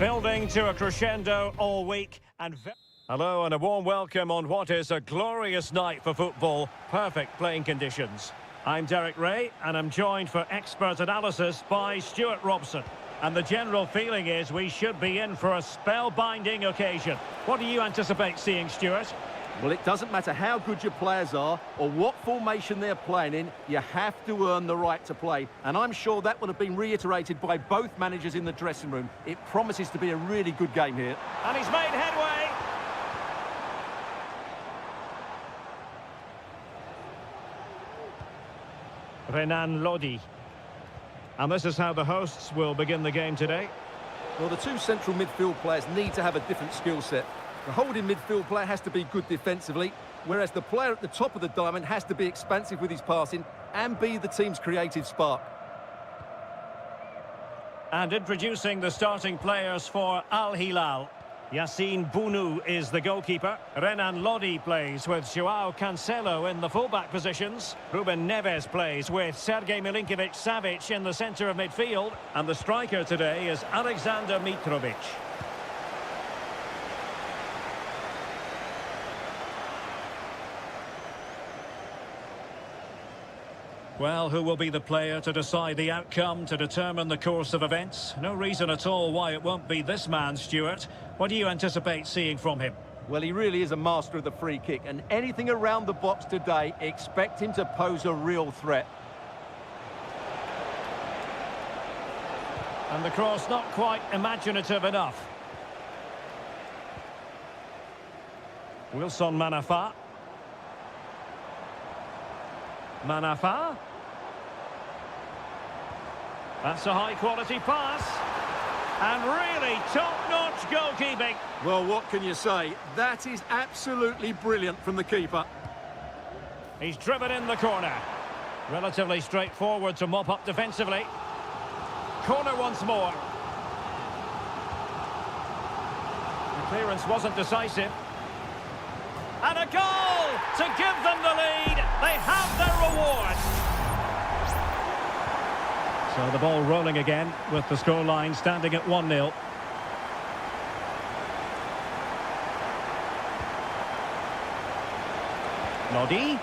Building to a crescendo all week and... Hello and a warm welcome on what is a glorious night for football. Perfect playing conditions. I'm Derek Ray and I'm joined for expert analysis by Stuart Robson. And the general feeling is we should be in for a spellbinding occasion. What do you anticipate seeing, Stuart? Well, it doesn't matter how good your players are or what formation they're playing in, you have to earn the right to play. And I'm sure that would have been reiterated by both managers in the dressing room. It promises to be a really good game here. And he's made headway. Renan Lodi. And this is how the hosts will begin the game today. Well, the two central midfield players need to have a different skill set. The holding midfield player has to be good defensively, whereas the player at the top of the diamond has to be expansive with his passing and be the team's creative spark. And introducing the starting players for Al Hilal. Yassine Bounou is the goalkeeper. Renan Lodi plays with Joao Cancelo in the fullback positions. Ruben Neves plays with Sergej Milinkovic-Savic in the centre of midfield. And the striker today is Alexander Mitrovic. Well, who will be the player to decide the outcome, to determine the course of events? No reason at all why it won't be this man, Stuart. What do you anticipate seeing from him? Well, he really is a master of the free kick, and anything around the box today, expect him to pose a real threat. And the cross not quite imaginative enough. Wilson Manafa. Manafa. That's a high-quality pass. And really top-notch goalkeeping. Well, what can you say? That is absolutely brilliant from the keeper. He's driven in the corner. Relatively straightforward to mop up defensively. Corner once more. The clearance wasn't decisive. And a goal to give them the lead. They have their reward. So the ball rolling again with the scoreline standing at 1-0. Lodi.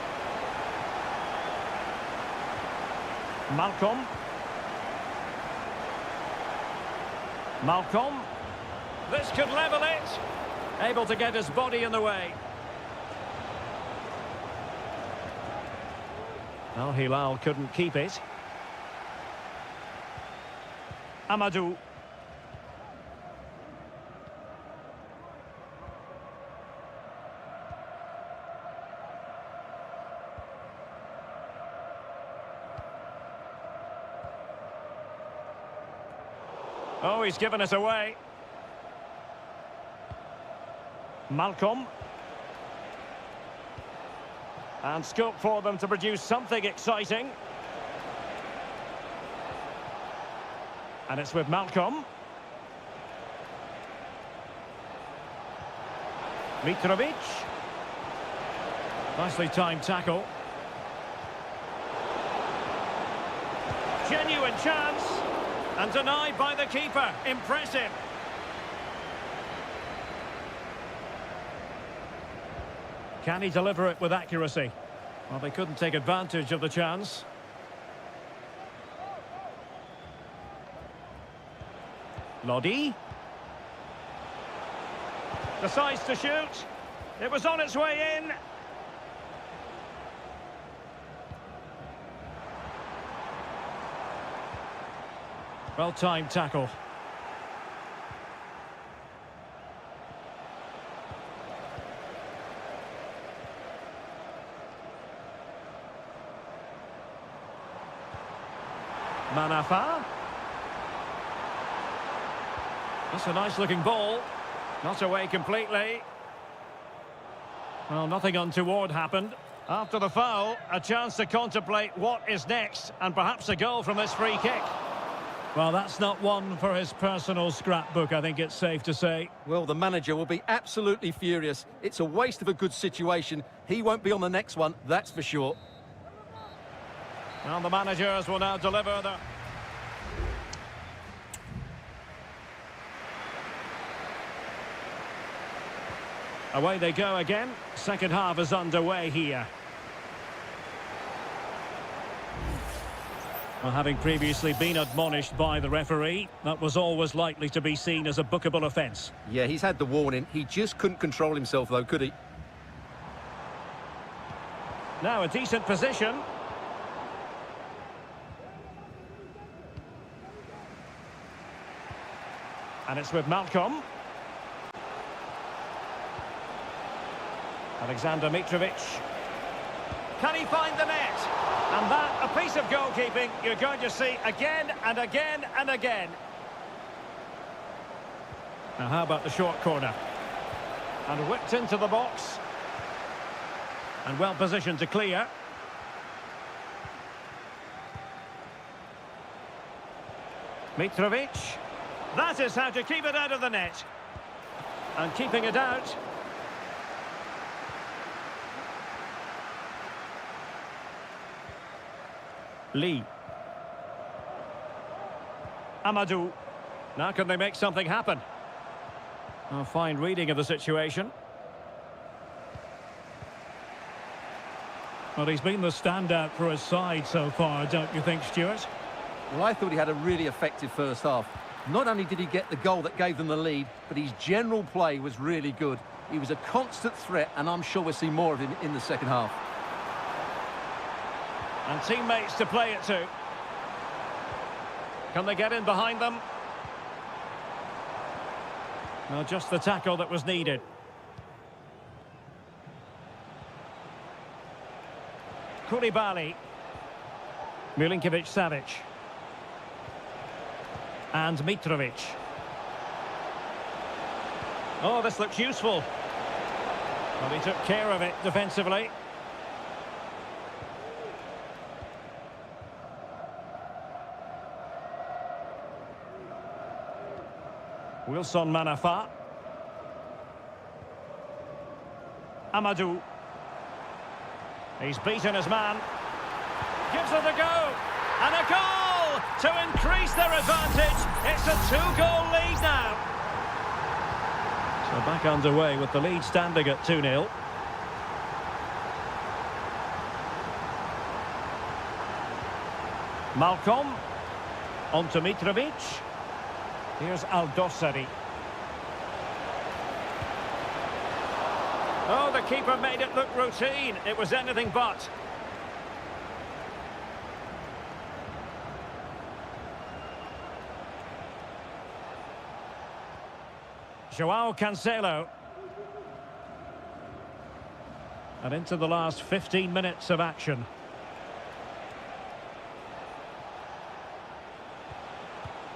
Malcolm. Malcolm. This could level it. Able to get his body in the way. Al Hilal couldn't keep it. Amadou. Oh, he's given us away. Malcolm. And scope for them to produce something exciting. And it's with Malcolm. Mitrovic. Nicely timed tackle. Genuine chance. And denied by the keeper. Impressive. Can he deliver it with accuracy? Well, they couldn't take advantage of the chance. Lodi. Decides to shoot. It was on its way in. Well-timed tackle. Manafa. That's a nice-looking ball. Not away completely. Well, nothing untoward happened. After the foul, a chance to contemplate what is next, and perhaps a goal from this free kick. Well, that's not one for his personal scrapbook, I think it's safe to say. Well, the manager will be absolutely furious. It's a waste of a good situation. He won't be on the next one, that's for sure. And the managers will now deliver the... Away they go again. Second half is underway here. Well, having previously been admonished by the referee, that was always likely to be seen as a bookable offence. Yeah, he's had the warning. He just couldn't control himself, though, could he? Now a decent position. And it's with Malcolm. Alexander Mitrovic. Can he find the net? And that, a piece of goalkeeping you're going to see again and again and again. Now how about the short corner? And whipped into the box. And well positioned to clear. Mitrovic. That is how to keep it out of the net. And keeping it out. Lee. Amadou. Now can they make something happen? A fine reading of the situation. Well, he's been the standout for his side so far, don't you think, Stuart? Well, I thought he had a really effective first half. Not only did he get the goal that gave them the lead, but his general play was really good. He was a constant threat, and I'm sure we'll see more of him in the second half. And teammates to play it to. Can they get in behind them? Well, just the tackle that was needed. Koulibaly. Milinkovic-Savic. And Mitrovic. Oh, this looks useful. Well, he took care of it defensively. Wilson Manafa. Amadou. He's beaten his man. Gives it a go. And a goal to increase their advantage. It's a 2-goal lead now. So back underway with the lead standing at 2-0. Malcolm. On to Mitrovic. Here's Aldosari. Oh, the keeper made it look routine. It was anything but. Joao Cancelo. And into the last 15 minutes of action.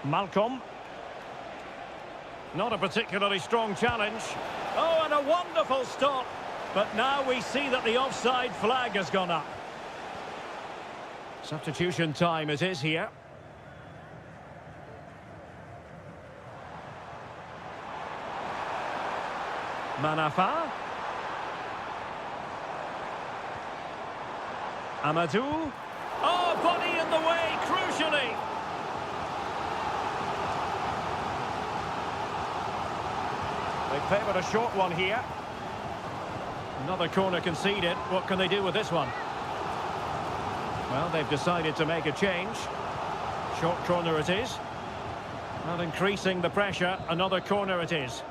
Malcolm. Not a particularly strong challenge. Oh, and a wonderful stop. But now we see that the offside flag has gone up. Substitution time it is here. Manafa. Amadou. Oh, body in the way, crucially. They favoured a short one here. Another corner conceded. What can they do with this one? Well, they've decided to make a change. Short corner it is. Not increasing the pressure. Another corner it is.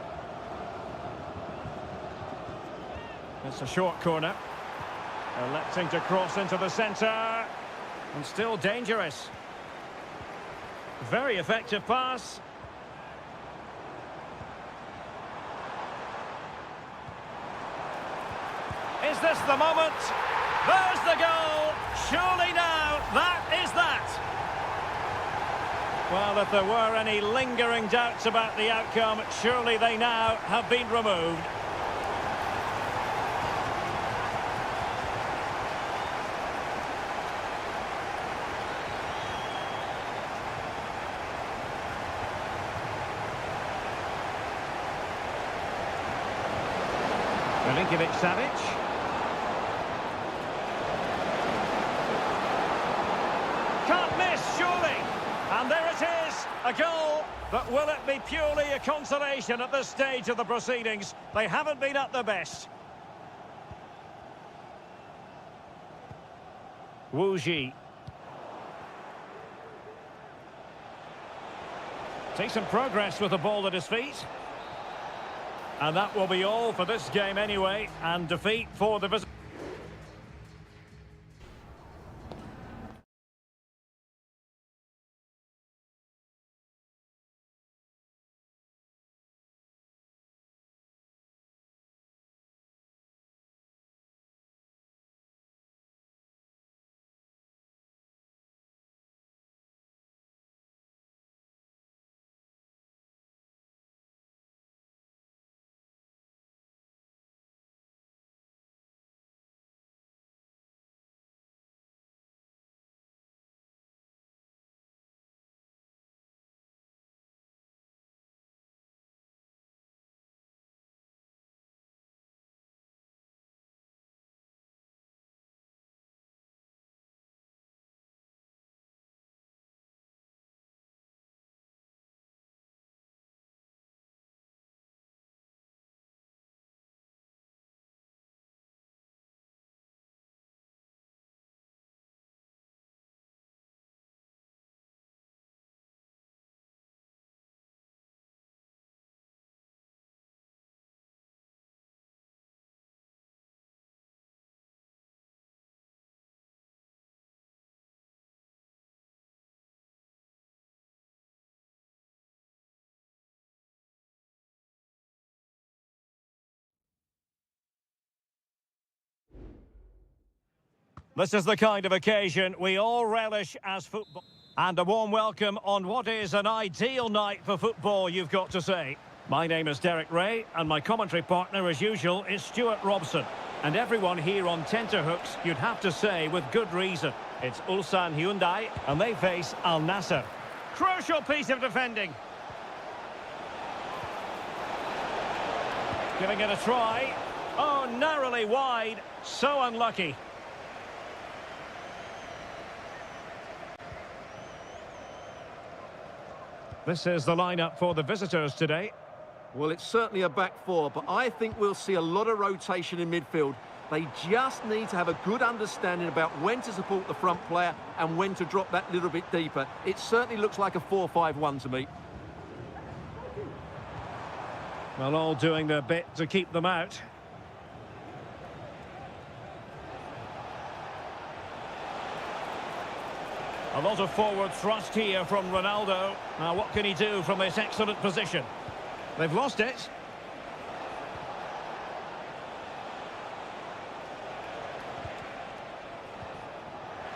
It's a short corner. Electing to cross into the centre. And still dangerous. Very effective pass. Is this the moment? There's the goal. Surely now, that is that. Well, if there were any lingering doubts about the outcome, surely they now have been removed. Milinkovic-Savic. Can't miss, surely. And there it is, a A goal, but will it be purely a consolation at this stage of the proceedings? They haven't been at their best. Wu Ji. Decent progress with the ball at his feet. And that will be all for this game anyway, and defeat for the visitors. This is the kind of occasion we all relish as football. And a warm welcome on what is an ideal night for football, you've got to say. My name is Derek Ray, and my commentary partner, as usual, is Stuart Robson. And everyone here on tenterhooks, you'd have to say, with good reason. It's Ulsan Hyundai, and they face Al Nassr. Crucial piece of defending. Giving it a try. Oh, narrowly wide. So unlucky. This is the lineup for the visitors today. Well, it's certainly a back four, but I think we'll see a lot of rotation in midfield. They just need to have a good understanding about when to support the front player and when to drop that little bit deeper. It certainly looks like a 4-5-1 to me. Well, all doing their bit to keep them out. A lot of forward thrust here from Ronaldo. Now, what can he do from this excellent position? They've lost it.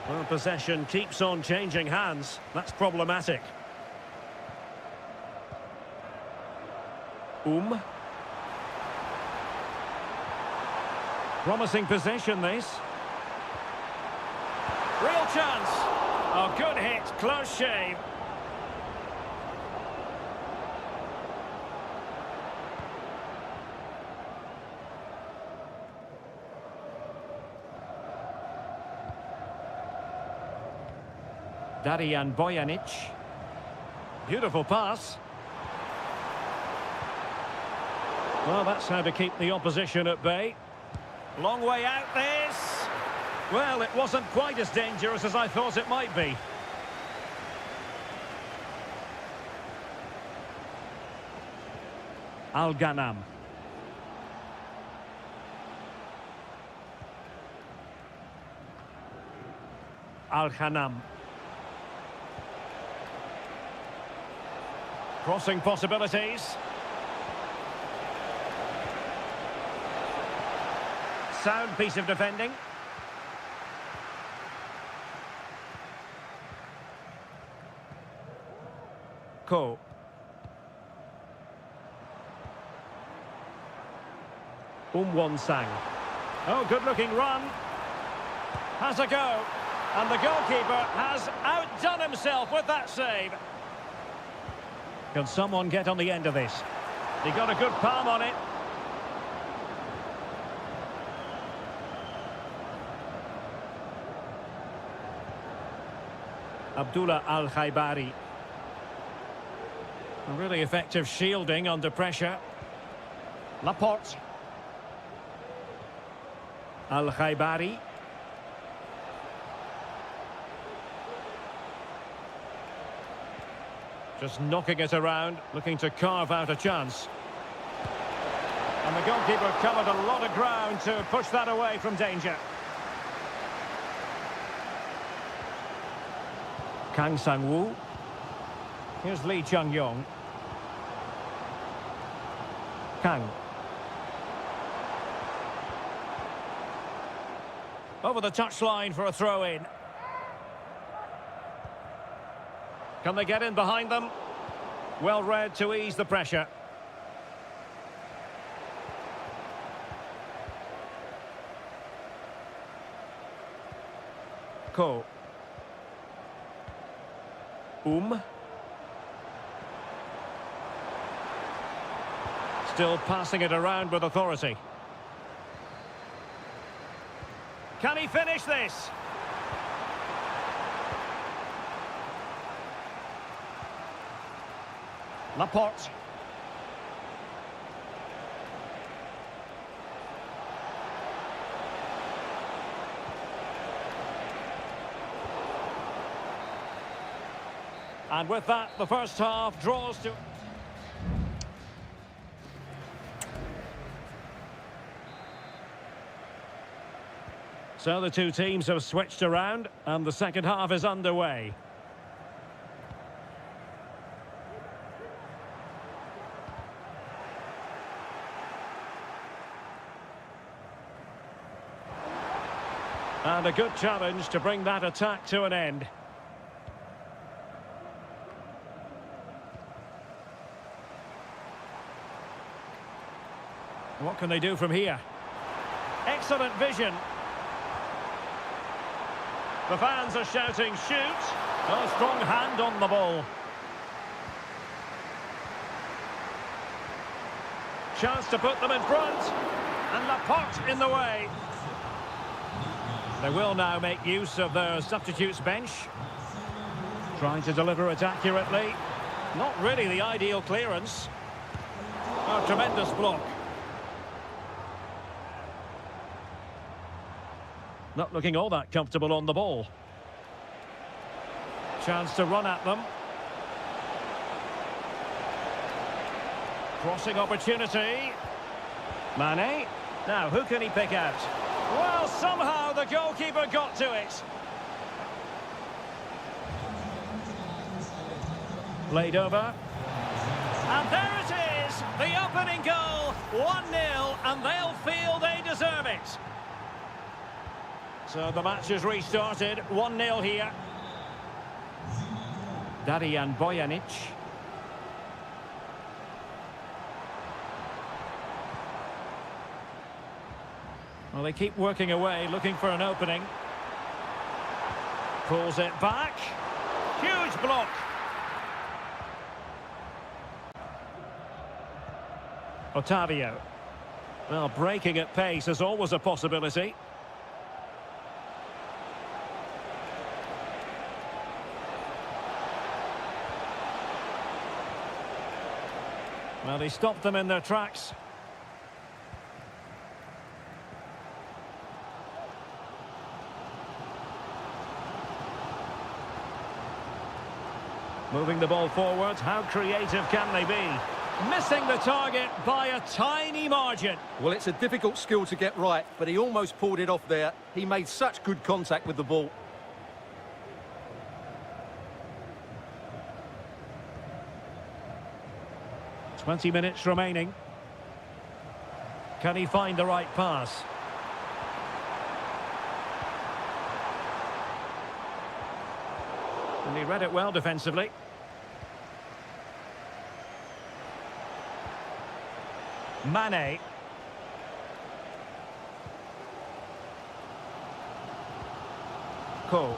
Well, possession keeps on changing hands. That's problematic. Promising possession, this. Real chance. Oh, good hit, close shave. Darijan Bojanic. Beautiful pass. Well, that's how to keep the opposition at bay. Long way out, this. Well, it wasn't quite as dangerous as I thought it might be. Al-Ghanam. Al-Ghanam. Crossing possibilities. Sound piece of defending. Ko. Won-sang. Oh, good-looking run. Has a go. And the goalkeeper has outdone himself with that save. Can someone get on the end of this? He got a good palm on it. Abdullah Al-Khaibari. Really effective shielding under pressure. Laporte. Al-Khaibari. Just knocking it around, looking to carve out a chance. And the goalkeeper covered a lot of ground to push that away from danger. Kang Sang-woo. Here's Lee Chung-yong. Kang. Over the touchline for a throw-in. Can they get in behind them? Well read to ease the pressure. Ko. Still passing it around with authority. Can he finish this? Laporte. And with that, the first half draws to... So the two teams have switched around, and the second half is underway. And a good challenge to bring that attack to an end. What can they do from here? Excellent vision. The fans are shouting, shoot! A strong hand on the ball. Chance to put them in front. And Laporte in the way. They will now make use of their substitutes bench. Trying to deliver it accurately. Not really the ideal clearance. A tremendous block. Not looking all that comfortable on the ball. Chance to run at them. Crossing opportunity. Mane. Now, who can he pick out? Well, somehow the goalkeeper got to it. Played over. And there it is! The opening goal. 1-0, and they'll feel they deserve it. So the match has restarted. 1-0 here. Darijan Bojanic. Well, they keep working away, looking for an opening. Pulls it back. Huge block. Otavio. Well, breaking at pace is always a possibility. Well, he stopped them in their tracks. Moving the ball forward, how creative can they be? Missing the target by a tiny margin. Well, it's a difficult skill to get right, but he almost pulled it off there. He made such good contact with the ball. "20 minutes remaining. Can he find the right pass? And he read it well defensively. Mane. Ko.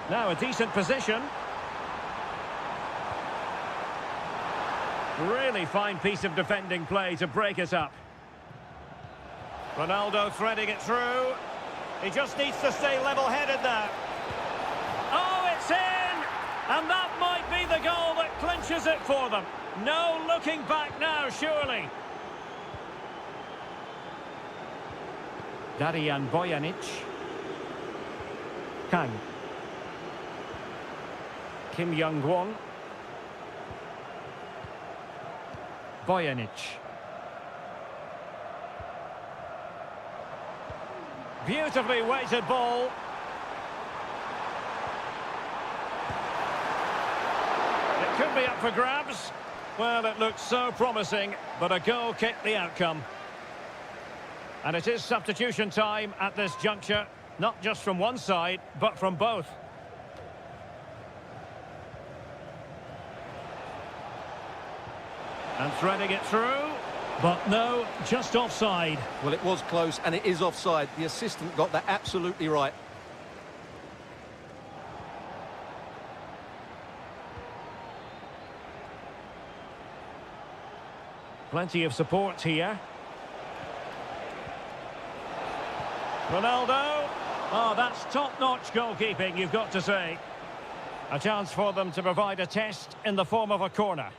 Now a decent position. Really fine piece of defending play to break it up. Ronaldo threading it through. He just needs to stay level-headed now. Oh, it's in! And that might be the goal that clinches it for them. No looking back now, surely. Darijan Bojanic. Kang. Kim Young-won. Bojanic. Beautifully weighted ball. It could be up for grabs. Well, it looked so promising, but a goal kicked the outcome. And it is substitution time at this juncture, not just from one side, but from both. And threading it through, but no, just offside. Well, it was close, and it is offside. The assistant got that absolutely right. Plenty of support here. Ronaldo. Oh, that's top-notch goalkeeping, you've got to say. A chance for them to provide a test in the form of a corner.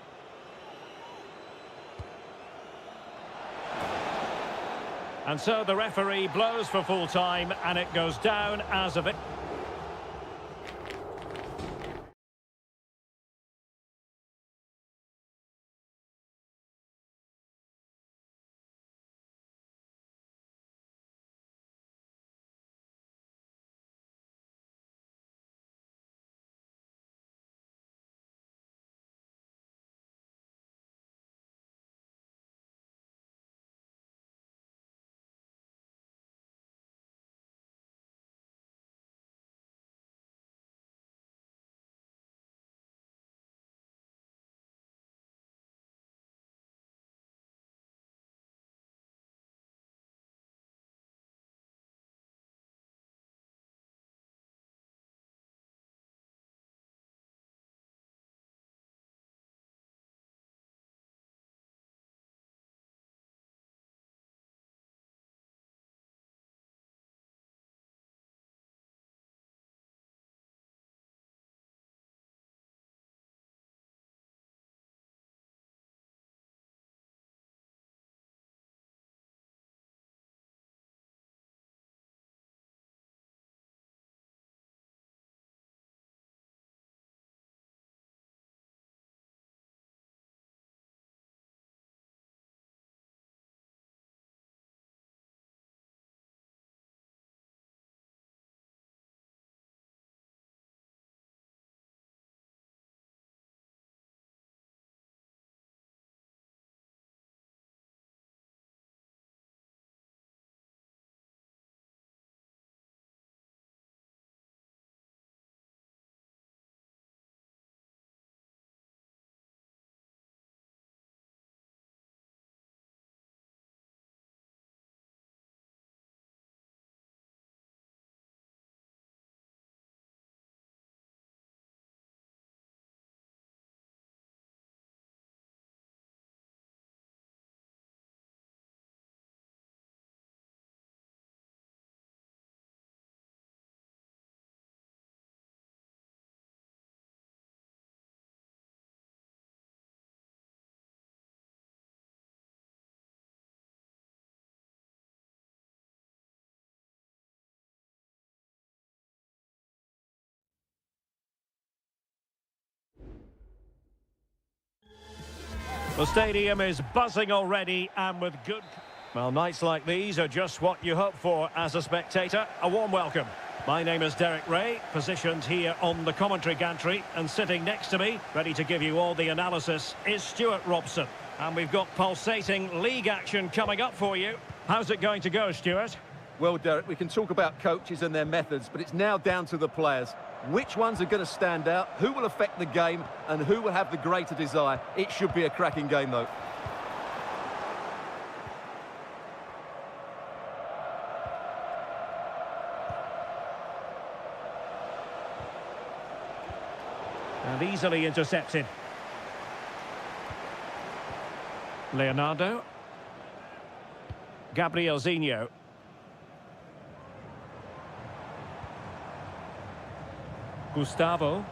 And so the referee blows for full time, and it goes down as a victory. The stadium is buzzing already, and with good... Well, nights like these are just what you hope for as a spectator. A warm welcome. My name is Derek Ray, positioned here on the commentary gantry, and sitting next to me, ready to give you all the analysis, is Stuart Robson. And we've got pulsating league action coming up for you. How's it going to go, Stuart? Well, Derek, we can talk about coaches and their methods, but it's now down to the players. Which ones are going to stand out, who will affect the game, and who will have the greater desire? It should be a cracking game, though. And easily intercepted. Leonardo. Gabrielzinho. Gustavo.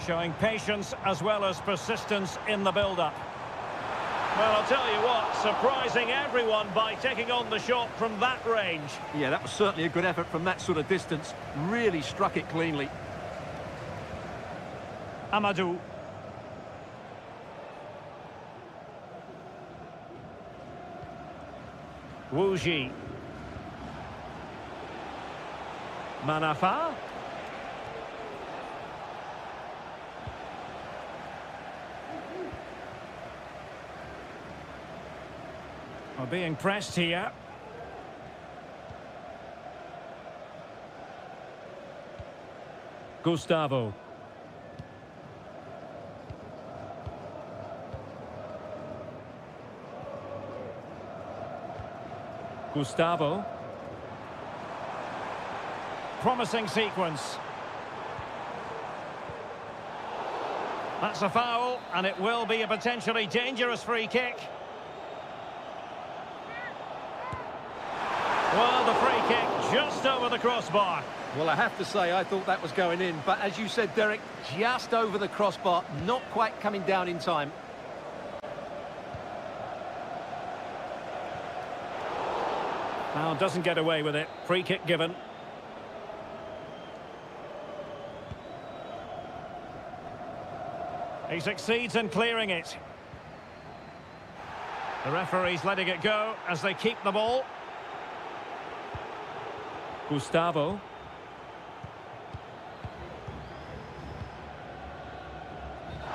Showing patience as well as persistence in the build-up. Well, I'll tell you what, surprising everyone by taking on the shot from that range. Yeah, that was certainly a good effort from that sort of distance. Really struck it cleanly. Amadou. Wuji. Manafa. Are being pressed here. Gustavo. Gustavo. Promising sequence. That's a foul, and it will be a potentially dangerous free kick. Well, the free kick just over the crossbar. Well, I have to say, I thought that was going in. But as you said, Derek, just over the crossbar, not quite coming down in time. Now, doesn't get away with it. Free kick given. He succeeds in clearing it. The referee's letting it go as they keep the ball. Gustavo.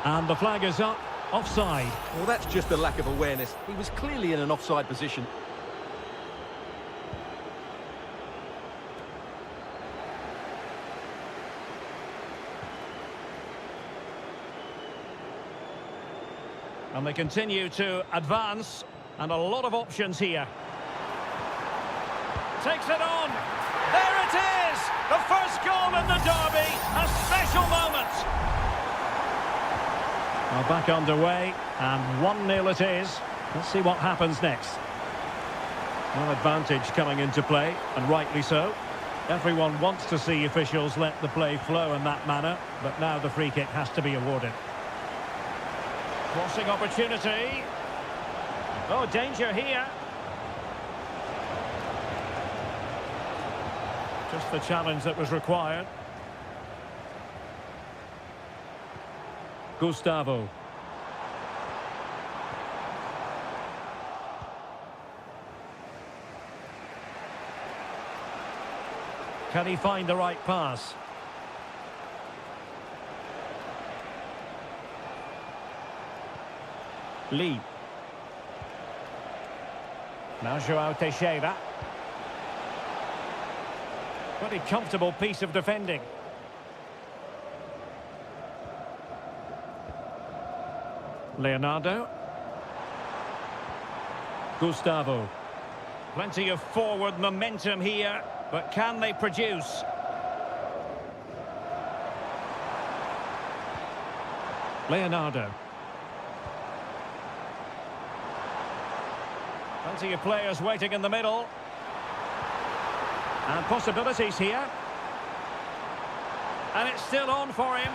And the flag is up. Offside. Well, that's just a lack of awareness. He was clearly in an offside position. And they continue to advance, and a lot of options here. Takes it on. There it is! The first goal in the derby. A special moment. Well, back underway, and 1-0 it is. Let's see what happens next. Well, advantage coming into play, and rightly so. Everyone wants to see officials let the play flow in that manner, but now the free kick has to be awarded. Crossing opportunity. Oh, danger here. Just the challenge that was required. Gustavo. Can he find the right pass? Lee. Now João Teixeira. Pretty comfortable piece of defending. Leonardo. Gustavo. Plenty of forward momentum here, but can they produce? Leonardo. Plenty of players waiting in the middle. And possibilities here. And it's still on for him.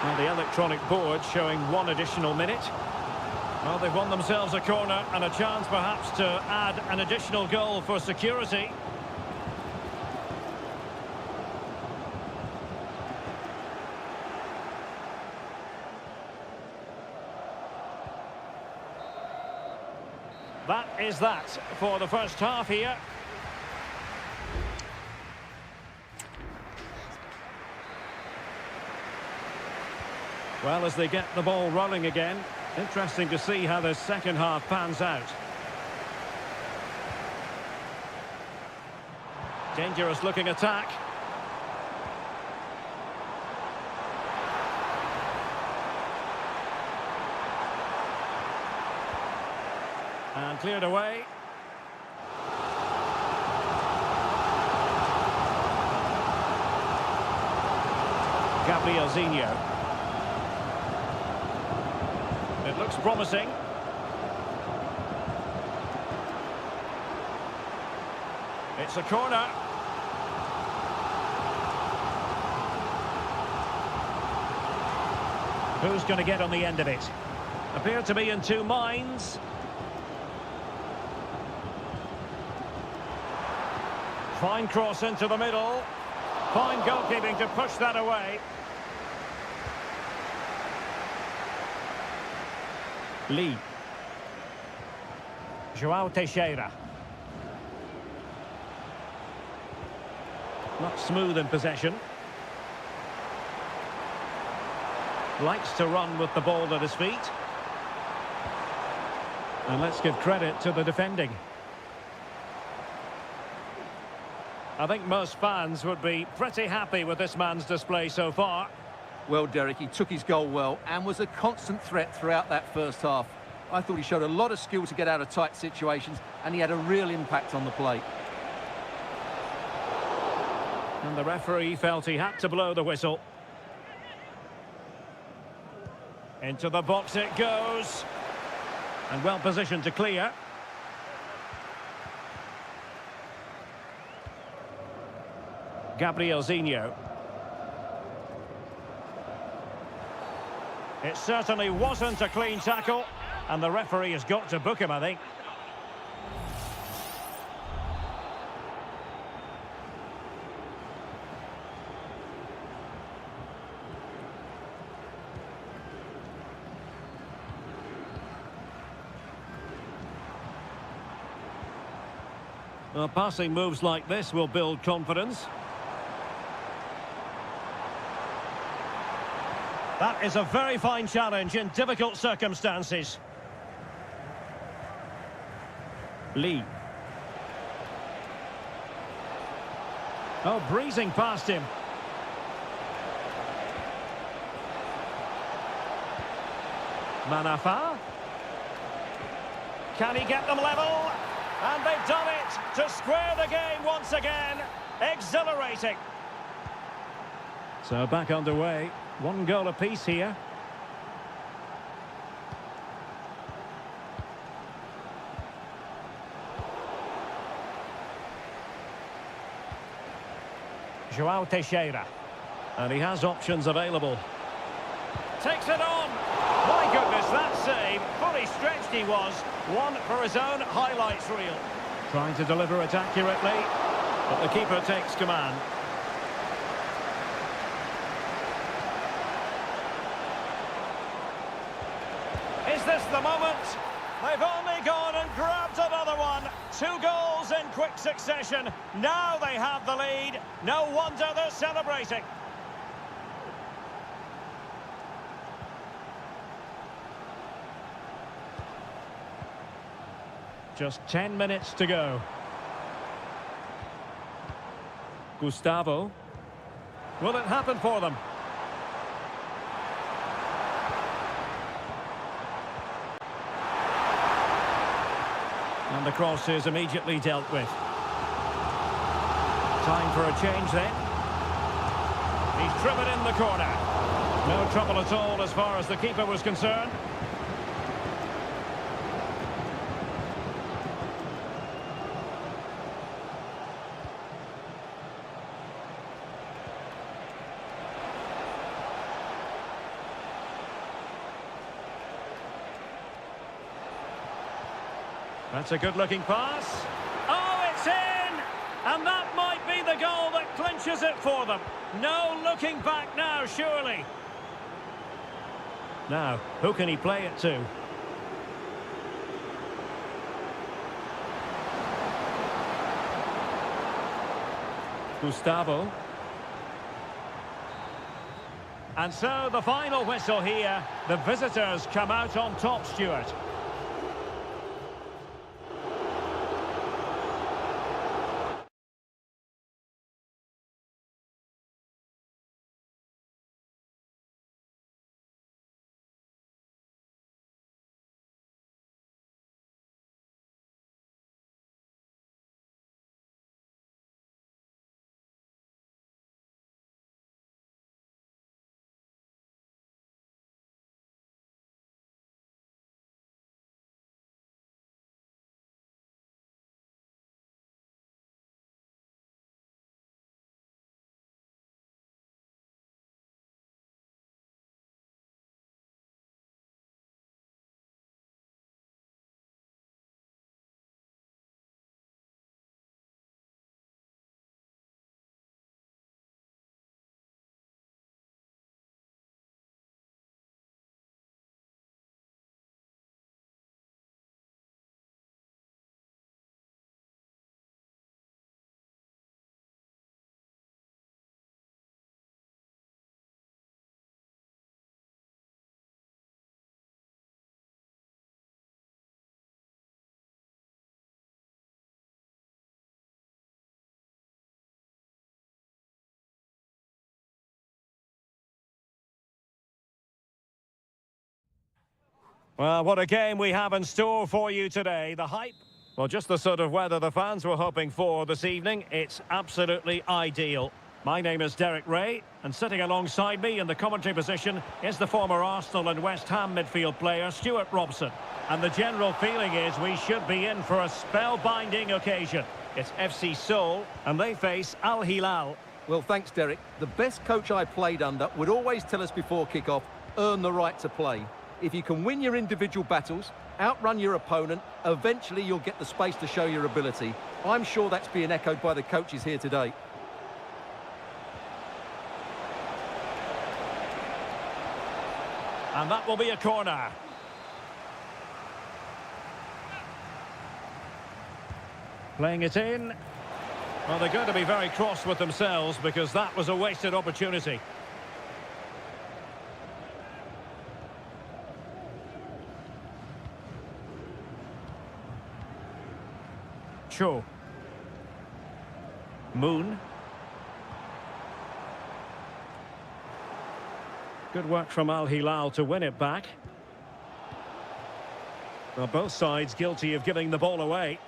Well, the electronic board showing 1 additional minute. Well, they've won themselves a corner and a chance perhaps to add an additional goal for security. That is that for the first half here. Well, as they get the ball rolling again, interesting to see how the second half pans out. Dangerous looking attack. And cleared away. Gabrielzinho. Looks promising. It's a corner. Who's going to get on the end of it? Appear to be in two minds. Fine cross into the middle. Fine goalkeeping to push that away. Lee. João Teixeira. Not smooth in possession. Likes to run with the ball at his feet. And let's give credit to the defending. I think most fans would be pretty happy with this man's display so far. Well, Derek, he took his goal well and was a constant threat throughout that first half. I thought he showed a lot of skill to get out of tight situations, and he had a real impact on the plate. And the referee felt he had to blow the whistle. Into the box it goes. And well positioned to clear. Gabriel Zinho. It certainly wasn't a clean tackle, and the referee has got to book him, I think. Well, passing moves like this will build confidence. That is a very fine challenge in difficult circumstances. Lee. Oh, breezing past him. Manafa. Can he get them level? And they've done it to square the game once again. Exhilarating. So back underway. One goal apiece here. João Teixeira. And he has options available. Takes it on. My goodness, that save. Fully stretched he was. One for his own highlights reel. Trying to deliver it accurately, but the keeper takes command. Is this the moment? They've only gone and grabbed another one. 2 goals in quick succession. Now they have the lead. No wonder they're celebrating. Just 10 minutes to go. Gustavo. Will it happen for them? And the cross is immediately dealt with. Time for a change then. He's driven in the corner. No trouble at all as far as the keeper was concerned. That's a good-looking pass. Oh, it's in! And that might be the goal that clinches it for them. No looking back now, surely. Now, who can he play it to? Gustavo. And so the final whistle here. The visitors come out on top, Stuart. Well, what a game we have in store for you today. The hype, well, just the sort of weather the fans were hoping for this evening. It's absolutely ideal. My name is Derek Ray, and sitting alongside me in the commentary position is the former Arsenal and West Ham midfield player, Stuart Robson. And the general feeling is we should be in for a spellbinding occasion. It's FC Seoul, and they face Al Hilal. Well, thanks, Derek. The best coach I played under would always tell us before kick-off, earn the right to play. If you can win your individual battles, outrun your opponent, eventually you'll get the space to show your ability. I'm sure that's being echoed by the coaches here today. And that will be a corner. Playing it in. Well, they're going to be very cross with themselves because that was a wasted opportunity. Cho. Moon. Good work from Al Hilal to win it back. Well, both sides guilty of giving the ball away.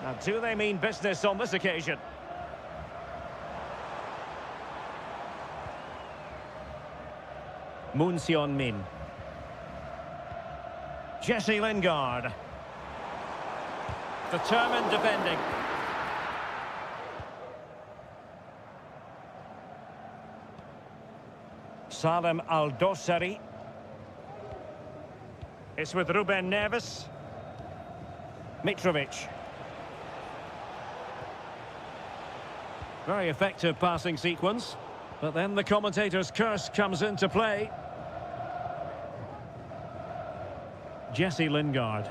Now, do they mean business on this occasion? Moon Seon-min. Jesse Lingard. Determined defending. Salem Aldosari. It's with Ruben Neves. Mitrovic. Very effective passing sequence. But then the commentator's curse comes into play. Jesse Lingard.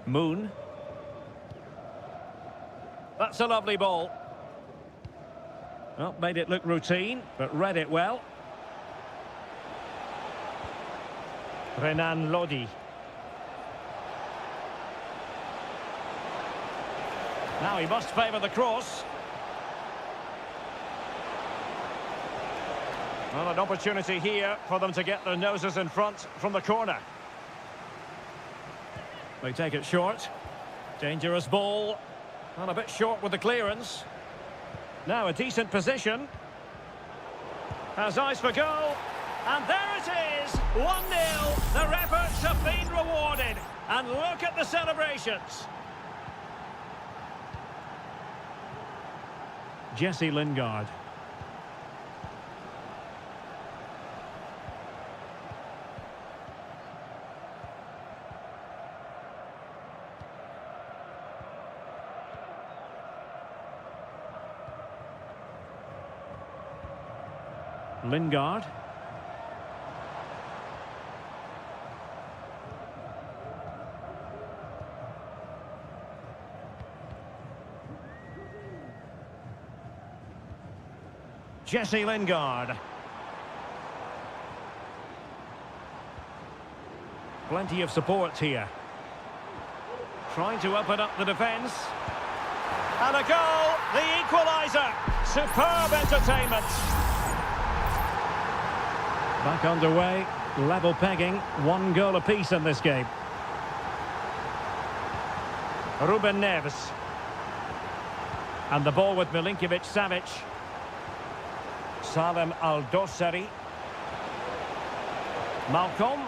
Moon. That's a lovely ball. Well, made it look routine, but read it well. Renan Lodi. Now he must favour the cross. Well, an opportunity here for them to get their noses in front from the corner. They take it short. Dangerous ball. And a bit short with the clearance. Now a decent position. Has eyes for goal. And there it is! 1-0. Their efforts have been rewarded. And look at the celebrations. Jesse Lingard. Lingard. Jesse Lingard. Plenty of support here. Trying to open up the defence. And a goal! The equaliser! Superb entertainment! Back underway, level pegging, 1 goal apiece in this game. Ruben Neves. And the ball with Milinkovic-Savic. Salem Aldosari. Malcolm.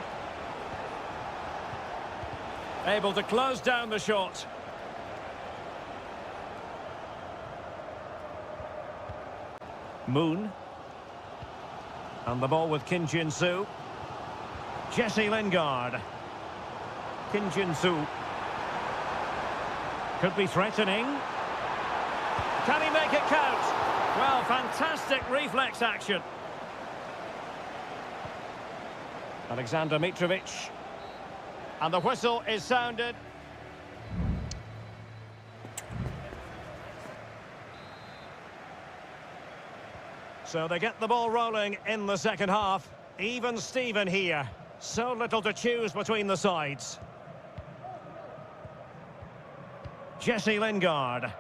Able to close down the shot. Moon. And the ball with Kim Jin-soo. Jesse Lingard. Kim Jin-soo. Could be threatening. Can he make it count? Well, fantastic reflex action. Alexander Mitrovic. And the whistle is sounded. So they get the ball rolling in the second half. Even Steven here. So little to choose between the sides. Jesse Lingard.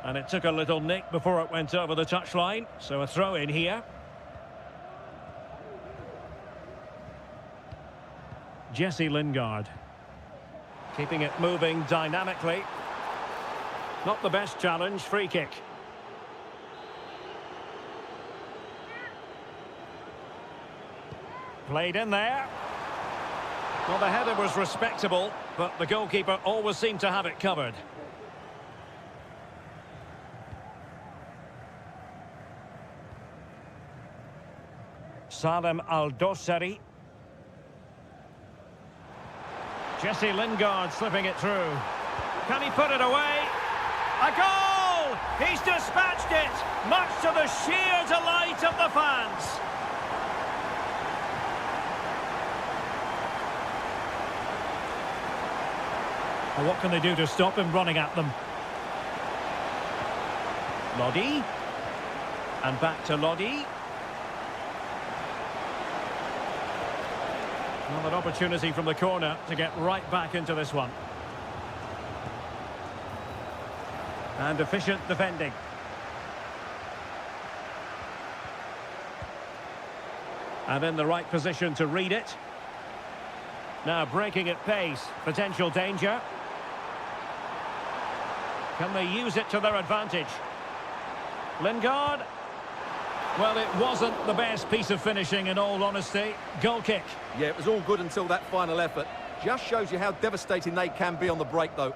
And it took a little nick before it went over the touchline, so a throw in here. Jesse Lingard. Keeping it moving dynamically. Not the best challenge, free kick. Played in there. Well, the header was respectable, but the goalkeeper always seemed to have it covered. Salem Al-Dossari. Jesse Lingard slipping it through. Can he put it away? A goal! He's dispatched it, much to the sheer delight of the fans. Well, what can they do to stop him running at them? Lodi. And back to Lodi. Well, an opportunity from the corner to get right back into this one. And efficient defending. And in the right position to read it. Now breaking at pace, potential danger. Can they use it to their advantage? Lingard. Well, it wasn't the best piece of finishing, in all honesty. Goal kick. Yeah, it was all good until that final effort. Just shows you how devastating they can be on the break, though.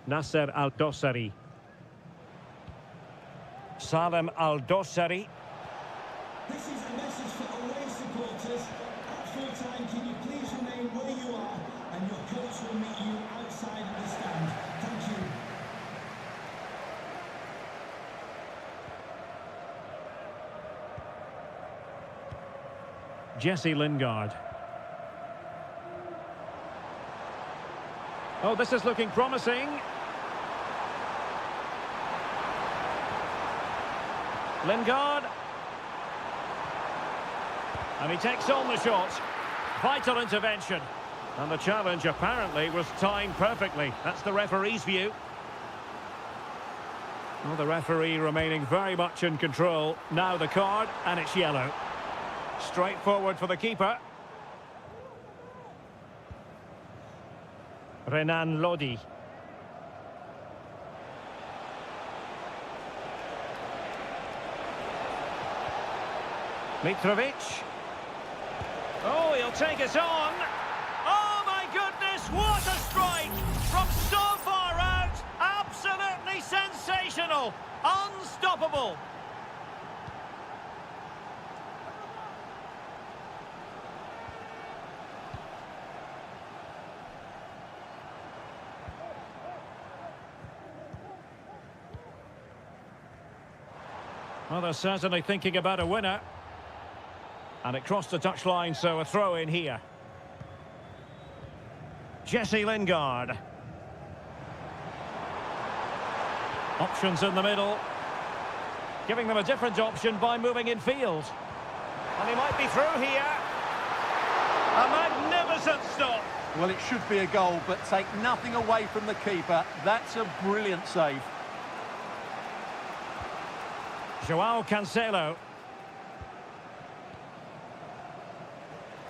Nasser Al-Dossari. Salem Al-Dossari. This is a message for away supporters. At full time, can you please remain where you are, and your coach will meet you outside of the stand. Thank you. Jesse Lingard. Oh, this is looking promising. Lingard. And he takes on the shot. Vital intervention. And the challenge apparently was timed perfectly. That's the referee's view. Well, the referee remaining very much in control. Now the card, and it's yellow. Straightforward for the keeper. Renan Lodi. Mitrovic. Oh, he'll take it on. Oh, my goodness, what a strike! From so far out, absolutely sensational. Unstoppable. Well, they're certainly thinking about a winner. And it crossed the touchline, so a throw in here. Jesse Lingard. Options in the middle. Giving them a different option by moving in field. And he might be through here. A magnificent stop. Well, it should be a goal, but take nothing away from the keeper. That's a brilliant save. Joao Cancelo.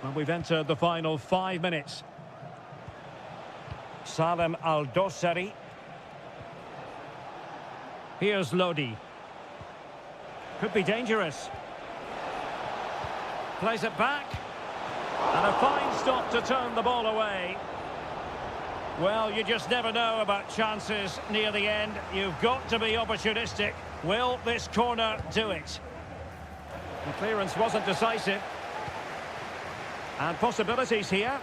Well, we've entered the final 5 minutes. Salem Al-Dossari. Here's Lodi. Could be dangerous. Plays it back. And a fine stop to turn the ball away. Well, you just never know about chances near the end. You've got to be opportunistic. Will this corner do it? The clearance wasn't decisive. And possibilities here.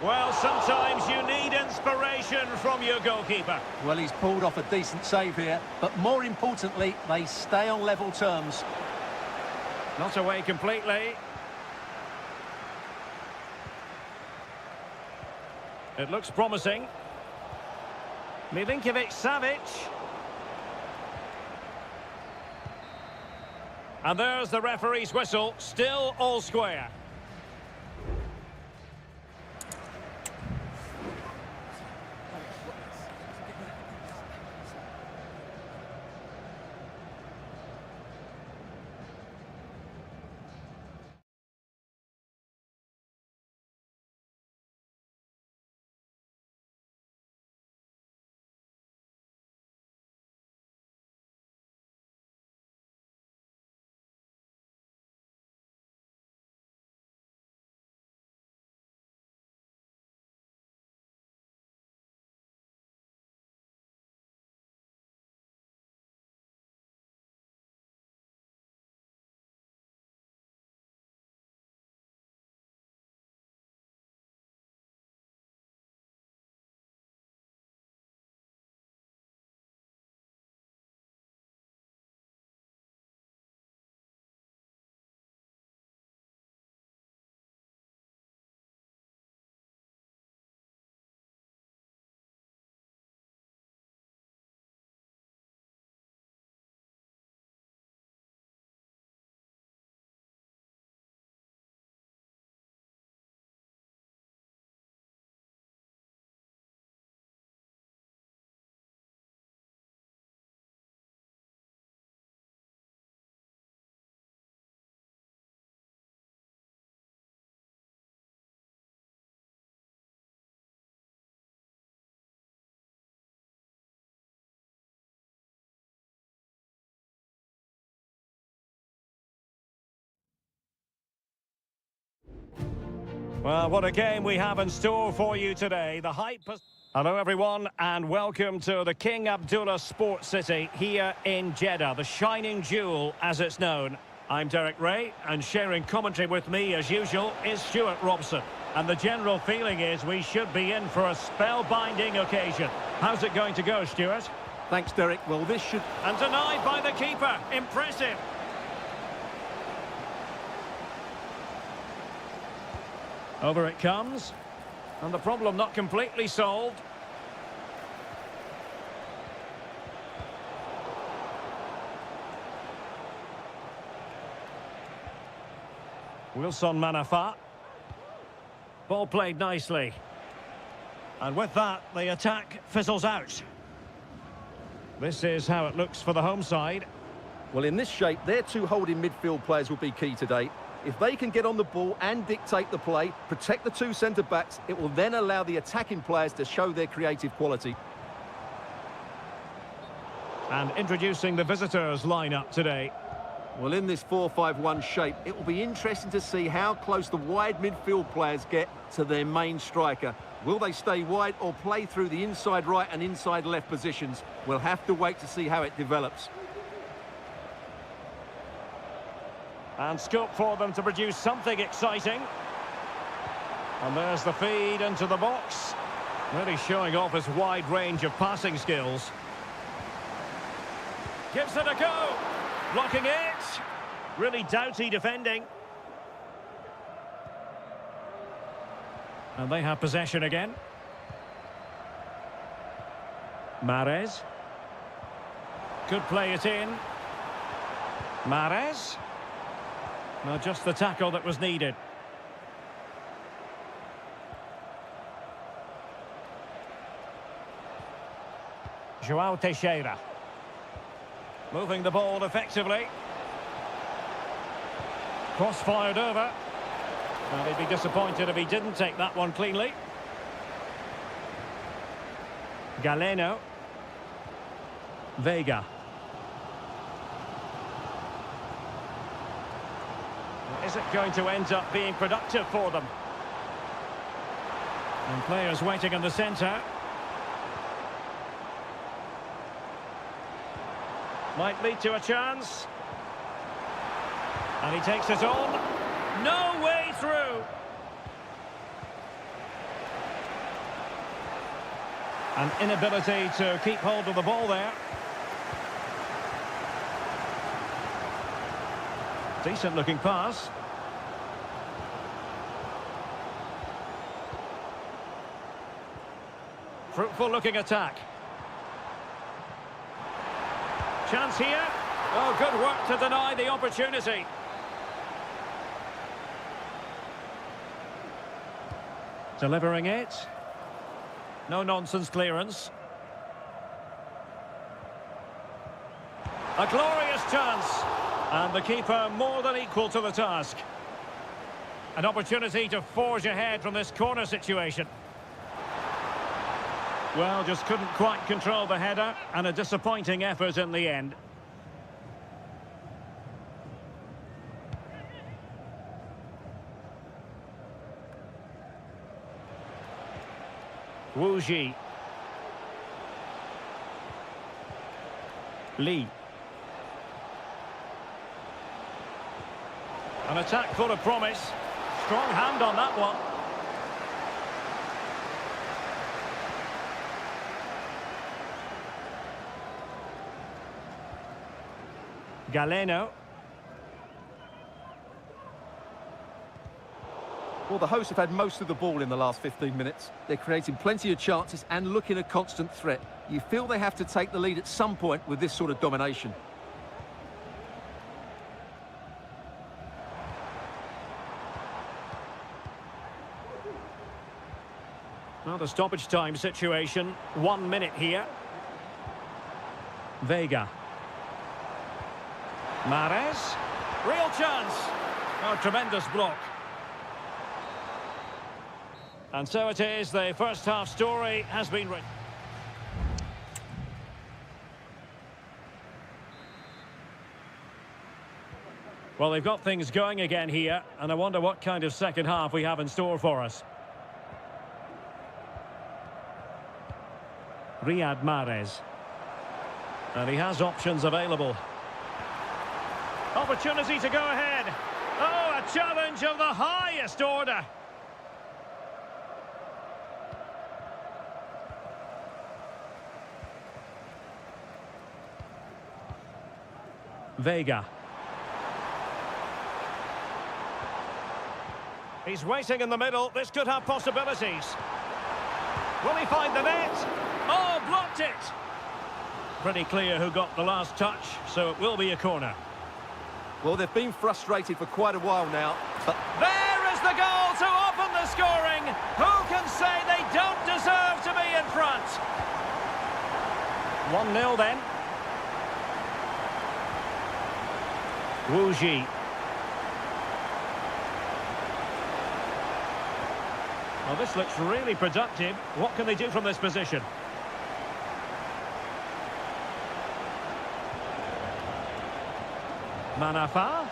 Well, sometimes you need inspiration from your goalkeeper. Well, he's pulled off a decent save here, but more importantly, they stay on level terms. Not away completely. It looks promising. Milinkovic-Savic. And there's the referee's whistle, still all square. Well, what a game we have in store for you today. The hype... Hello, everyone, and welcome to the King Abdullah Sports City here in Jeddah, the shining jewel, as it's known. I'm Derek Ray, and sharing commentary with me, as usual, is Stuart Robson. And the general feeling is we should be in for a spellbinding occasion. How's it going to go, Stuart? Thanks, Derek. Well, this should... And denied by the keeper. Impressive. Over it comes. And the problem not completely solved. Wilson Manafa. Ball played nicely. And with that, the attack fizzles out. This is how it looks for the home side. Well, in this shape, their two holding midfield players will be key today. If they can get on the ball and dictate the play, protect the two centre-backs, it will then allow the attacking players to show their creative quality. And introducing the visitors' lineup today. Well, in this 4-5-1 shape, it will be interesting to see how close the wide midfield players get to their main striker. Will they stay wide or play through the inside right and inside left positions? We'll have to wait to see how it develops. And scope for them to produce something exciting. And there's the feed into the box. Really showing off his wide range of passing skills. Gives it a go. Blocking it. Really doughty defending. And they have possession again. Mahrez. Could play it in. Mahrez. No, just the tackle that was needed. João Teixeira. Moving the ball effectively. Cross-fired over. And he'd be disappointed if he didn't take that one cleanly. Galeno. Vega. Is it going to end up being productive for them? And players waiting in the centre. Might lead to a chance. And he takes it on. No way through. An inability to keep hold of the ball there. Decent looking pass. Fruitful looking attack. Chance here. Oh, good work to deny the opportunity. Delivering it. No-nonsense clearance. A glorious chance. And the keeper more than equal to the task. An opportunity to forge ahead from this corner situation. Well, just couldn't quite control the header, and a disappointing effort in the end. Wu Ji. Lee. An attack full of promise. Strong hand on that one. Galeno. Well, the hosts have had most of the ball in the last 15 minutes. They're creating plenty of chances and looking a constant threat. You feel they have to take the lead at some point with this sort of domination. Well, the stoppage time situation, 1 minute here. Vega. Mahrez. Real chance. Oh, tremendous block. And so it is, the first half story has been written. Well, they've got things going again here, and I wonder what kind of second half we have in store for us. Riyad Mahrez. And he has options available. Opportunity to go ahead. Oh, a challenge of the highest order. Vega. He's waiting in the middle. This could have possibilities. Will he find the net? Oh, blocked it. Pretty clear who got the last touch, so it will be a corner. Well, they've been frustrated for quite a while now, but There is the goal to open the scoring. Who can say they don't deserve to be in front? 1-0 then. Wu Ji. Well, this looks really productive. What can they do from this position? Manafa.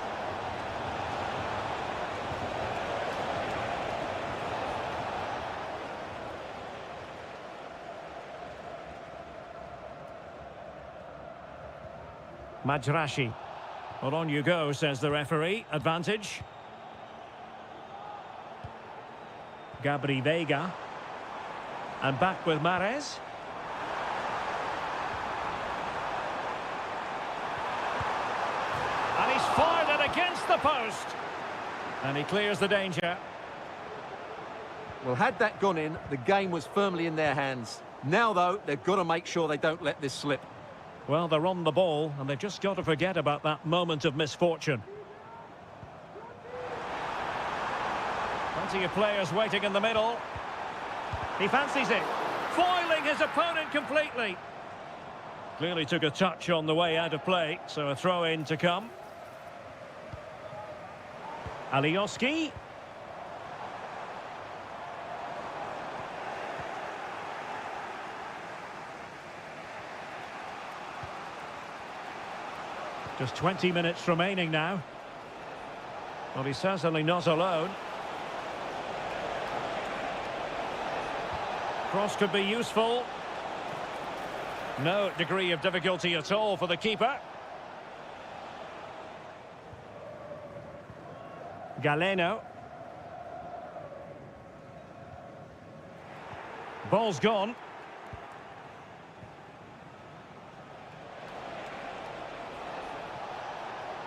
Majrashi. Well, on you go, says the referee. Advantage. Gabri Vega. And back with Mahrez. And he's fired it against the post. And he clears the danger. well, had that gone in, the game was firmly in their hands. Now, though, they've got to make sure they don't let this slip. Well, they're on the ball, and they've just got to forget about that moment of misfortune. Plenty of players waiting in the middle. He fancies it. Foiling his opponent completely. Clearly took a touch on the way out of play, so a throw-in to come. Alioski. Just 20 minutes remaining now. Well, he's certainly not alone. Cross could be useful. No degree of difficulty at all for the keeper. Galeno. Ball's gone.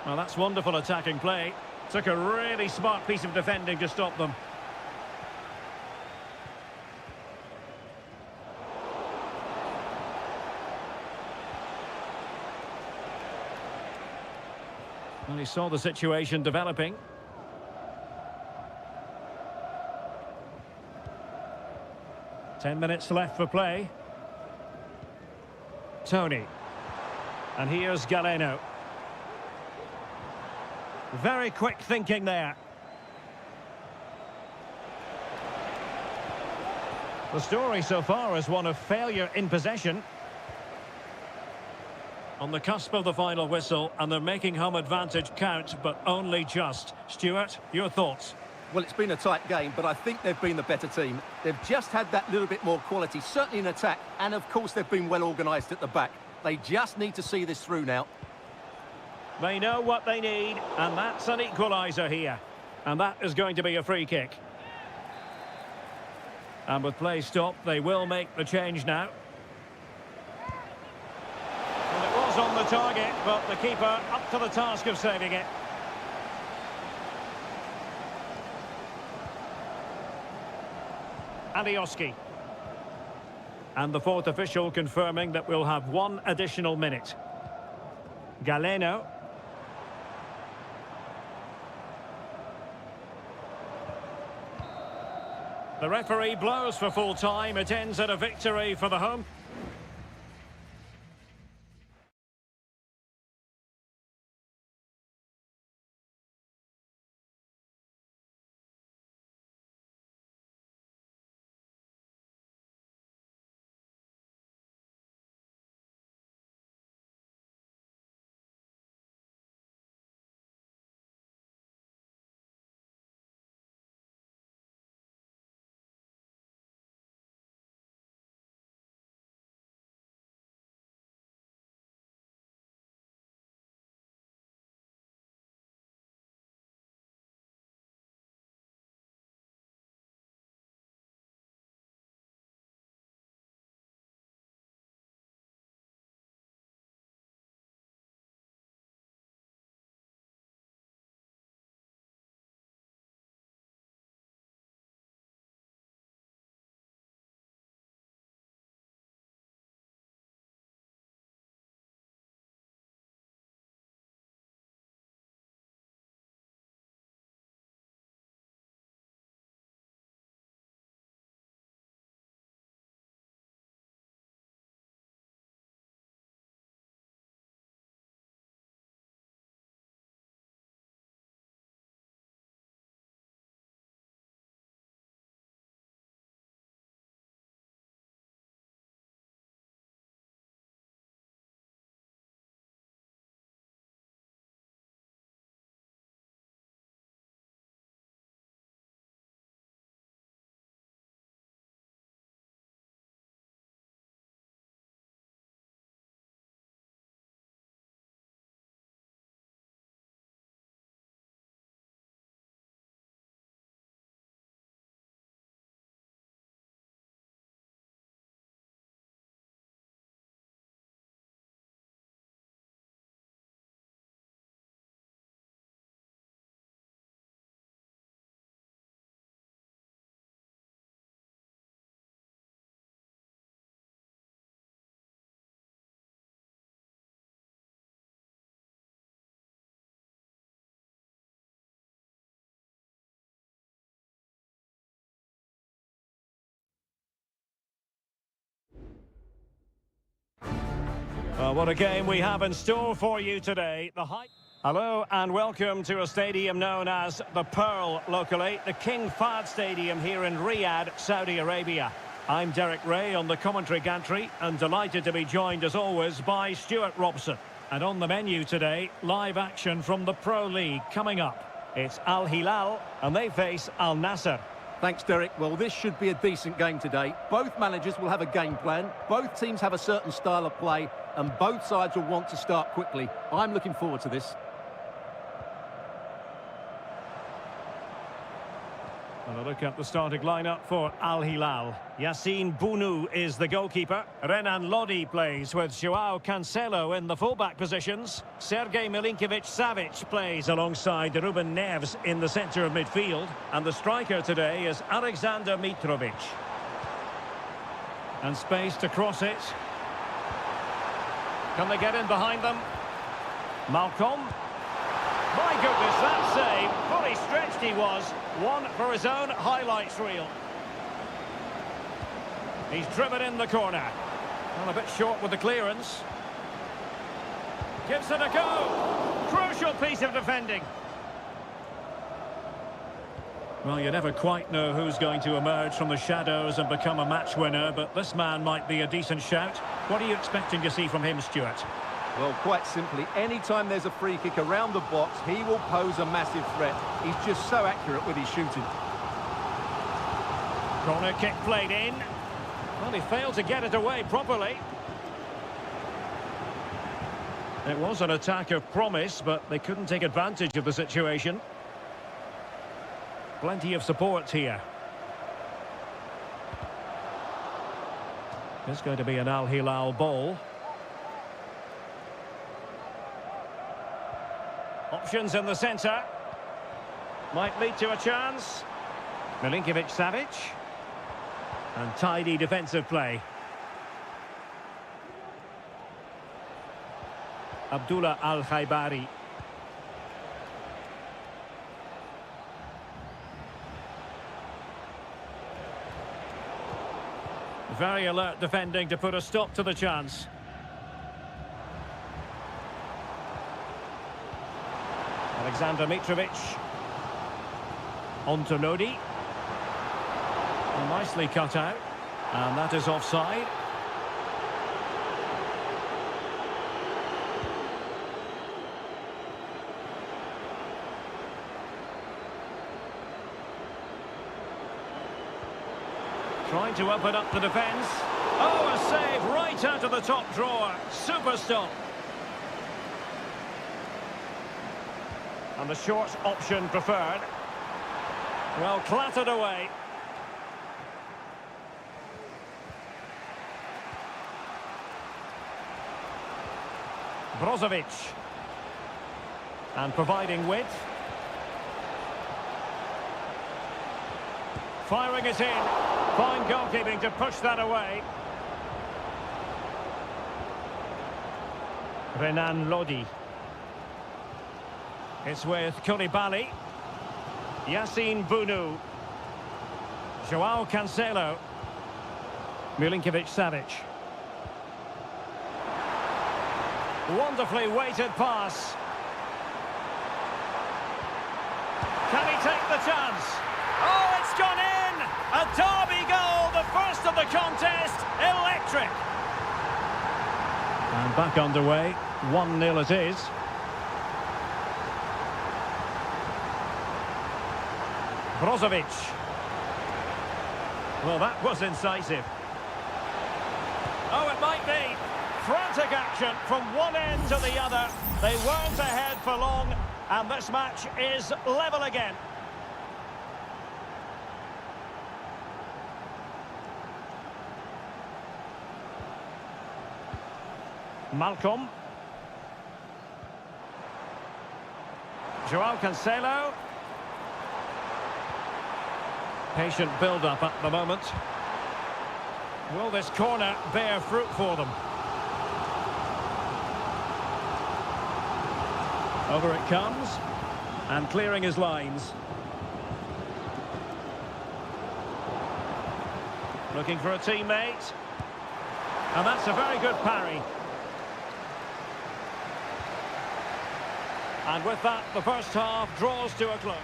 Well, that's wonderful attacking play. Took a really smart piece of defending to stop them. And he saw the situation developing. Ten minutes left for play. Tony. And here's Galeno. Very quick thinking there. The story so far is one of failure in possession. On the cusp of the final whistle, and they're making home advantage count, but only just. Stuart, your thoughts? Well, it's been a tight game, but I think they've been the better team. They've just had that little bit more quality, certainly in attack, and of course they've been well organised at the back. They just need to see this through now. They know what they need, and that's an equaliser here. And that is going to be a free kick. And with play stopped, they will make the change now. And it was on the target, but the keeper up to the task of saving it. Alioski. And the fourth official confirming that we'll have one additional minute. Galeno. The referee blows for full time. It ends at a victory for the home. What a game we have in store for you today. Hello and welcome to a stadium known as the Pearl locally, the King Fahd Stadium here in Riyadh, Saudi Arabia. I'm Derek Ray on the commentary gantry and delighted to be joined as always by Stuart Robson. And on the menu today, live action from the Pro League coming up. It's Al Hilal and they face Al Nassr. Thanks, Derek. Well, this should be a decent game today. Both managers will have a game plan. Both teams have a certain style of play, and both sides will want to start quickly. I'm looking forward to this. And a look at the starting lineup for Al Hilal. Yassine Bounou is the goalkeeper. Renan Lodi plays with Joao Cancelo in the fullback positions. Sergej Milinkovic-Savic plays alongside Ruben Neves in the centre of midfield. And the striker today is Alexander Mitrovic. And space to cross it. Can they get in behind them? Malcolm. My goodness, that save. Fully stretched he was. One for his own highlights reel. He's driven in the corner. Well, a bit short with the clearance. Gives it a go. Crucial piece of defending. Well, you never quite know who's going to emerge from the shadows and become a match winner, but this man might be a decent shout. What are you expecting to see from him, Stuart? Well, quite simply, anytime there's a free kick around the box, he will pose a massive threat. He's just so accurate with his shooting. Corner kick played in. Well, he failed to get it away properly. It was an attack of promise, but they couldn't take advantage of the situation. Plenty of support here. It's going to be an Al Hilal ball. Options in the centre. Might lead to a chance. Milinkovic-Savic. And tidy defensive play. Abdullah Al-Khaibari. Very alert defending to put a stop to the chance. Alexander Mitrovic. On to Lodi. Nicely cut out. And that is offside. Trying to open up the defence. Oh, a save right out of the top drawer. Super stop. And the short option preferred. Well, clattered away. Brozovic. And providing width. Firing it in. Fine goalkeeping to push that away. Renan Lodi. It's with Koulibaly. Yassine Bounou. Joao Cancelo. Milinkovic-Savic. Wonderfully weighted pass. Can he take the chance? Oh, it's gone in! A derby goal, the first of the contest. Electric. And back underway. 1-0 it is. Brozovic. Well, that was incisive. Oh, it might be. Frantic action from one end to the other. They weren't ahead for long, and this match is level again. Malcolm. Joao Cancelo. Patient build-up at the moment. Will this corner bear fruit for them? Over it comes. And clearing his lines. Looking for a teammate. And that's a very good parry. And with that, the first half draws to a close.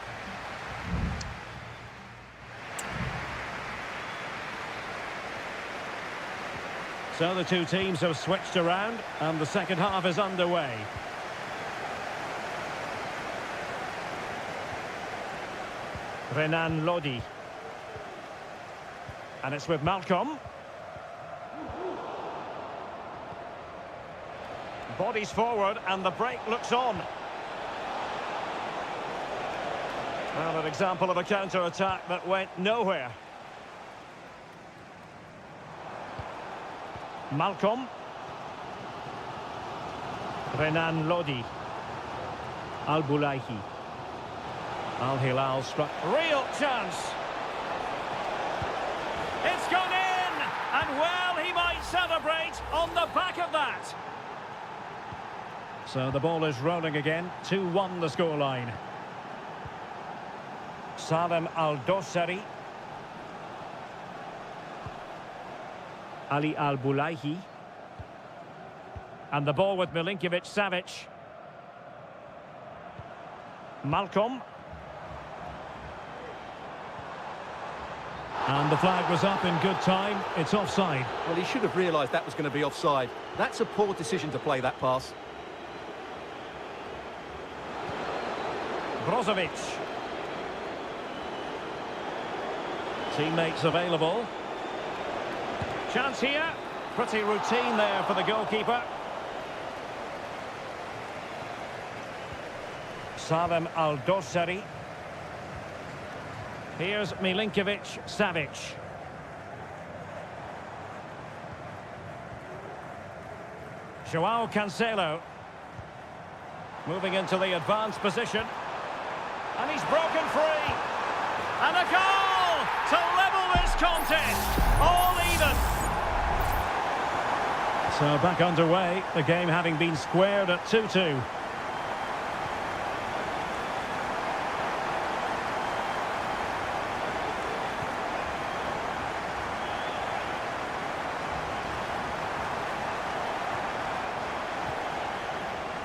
So the two teams have switched around, and the second half is underway. Renan Lodi. And it's with Malcolm. Bodies forward, and the break looks on. Well, an example of a counter-attack that went nowhere. Malcolm. Renan Lodi. Al-Bulaihi. Al Hilal struck. Real chance. It's gone in! And well, he might celebrate on the back of that. So the ball is rolling again. 2-1 the scoreline. Salem Al-Dossari. Ali Al-Bulaihi. And the ball with Milinkovic-Savic. Malcolm. And the flag was up in good time. It's offside. Well, he should have realised that was going to be offside. That's a poor decision to play that pass. Brozovic. Teammates available. Chance here. Pretty routine there for the goalkeeper. Salem Al-Dossari. Here's Milinkovic-Savic. Joao Cancelo. Moving into the advanced position. And he's broken free. And a goal to level this contest. All even. So back underway. The game having been squared at 2-2.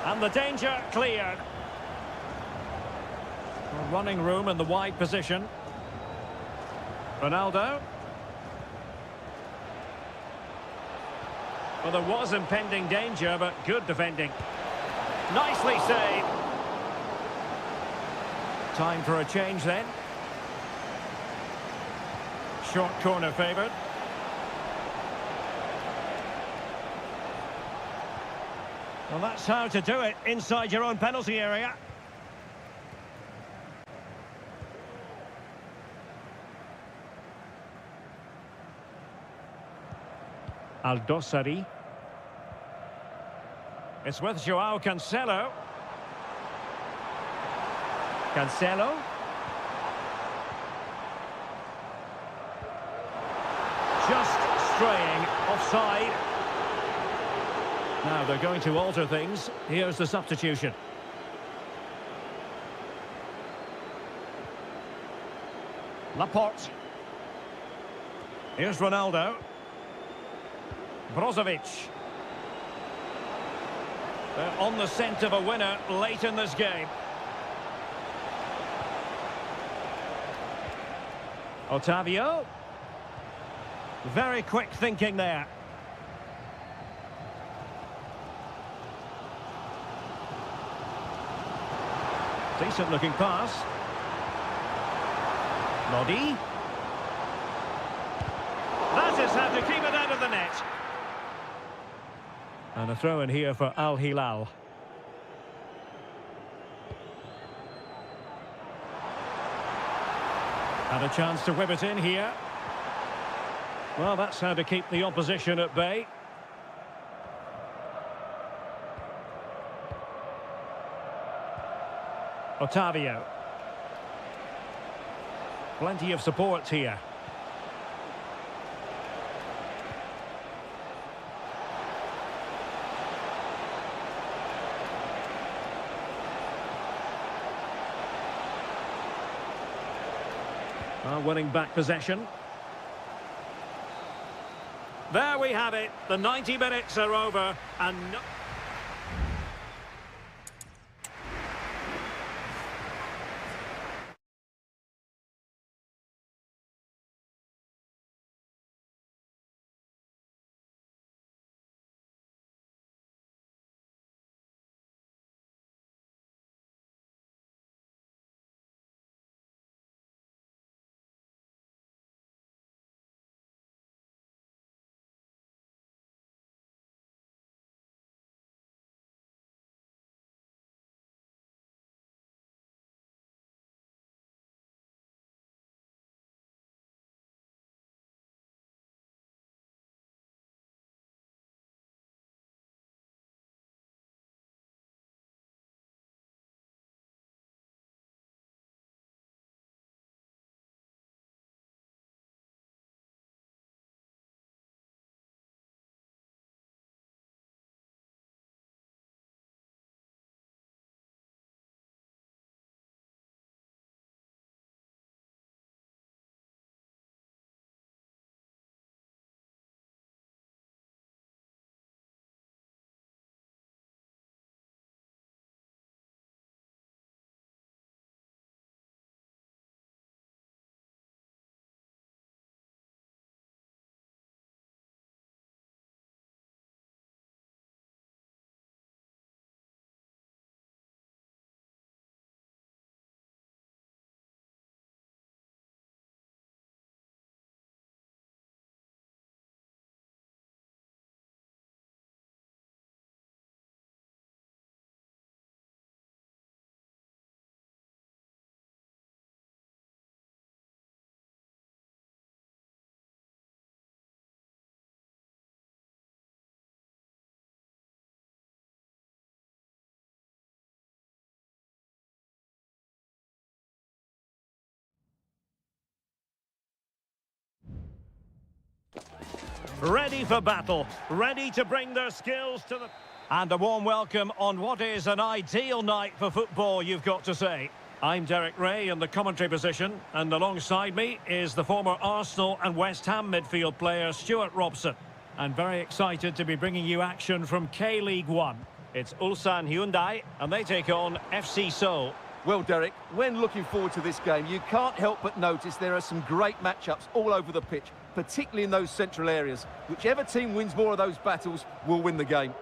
And the danger cleared. Running room in the wide position. Ronaldo. Well, there was impending danger, but good defending. Nicely saved. Time for a change then. Short corner favoured. Well, that's how to do it inside your own penalty area. Al-Dossari. It's with Joao Cancelo. Cancelo. Just straying offside. Now they're going to alter things. Here's the substitution. Laporte. Here's Ronaldo. Brozovic. They're on the scent of a winner late in this game. Otavio. Very quick thinking there. Decent looking pass. Lodi. That is how to keep it out of the net. And a throw in here for Al Hilal. And a chance to whip it in here. Well, that's how to keep the opposition at bay. Otavio. Plenty of support here. Winning back possession. There we have it. The 90 minutes are over and... ready for battle, ready to bring their skills to the... And a warm welcome on what is an ideal night for football, you've got to say. I'm Derek Ray in the commentary position, and alongside me is the former Arsenal and West Ham midfield player Stuart Robson. And very excited to be bringing you action from K-League 1. It's Ulsan Hyundai, and they take on FC Seoul. Well, Derek, when looking forward to this game, you can't help but notice there are some great matchups all over the pitch, particularly in those central areas. Whichever team wins more of those battles will win the game.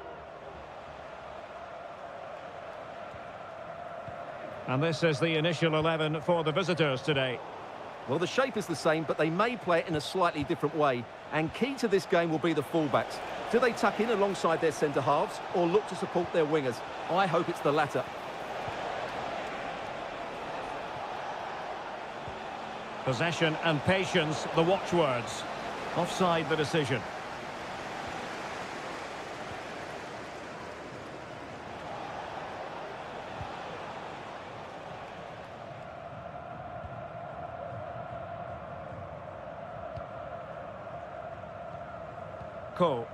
And this is the initial 11 for the visitors today. Well, the shape is the same, but they may play it in a slightly different way. And key to this game will be the fullbacks. Do they tuck in alongside their centre-halves or look to support their wingers? I hope it's the latter. Possession and patience, the watchwords. Offside the decision. Ko.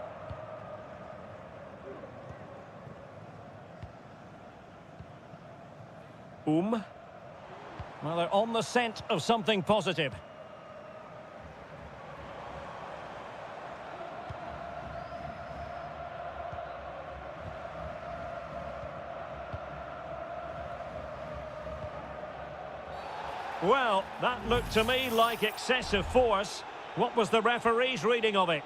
Well, they're on the scent of something positive. Well, that looked to me like excessive force. What was the referee's reading of it?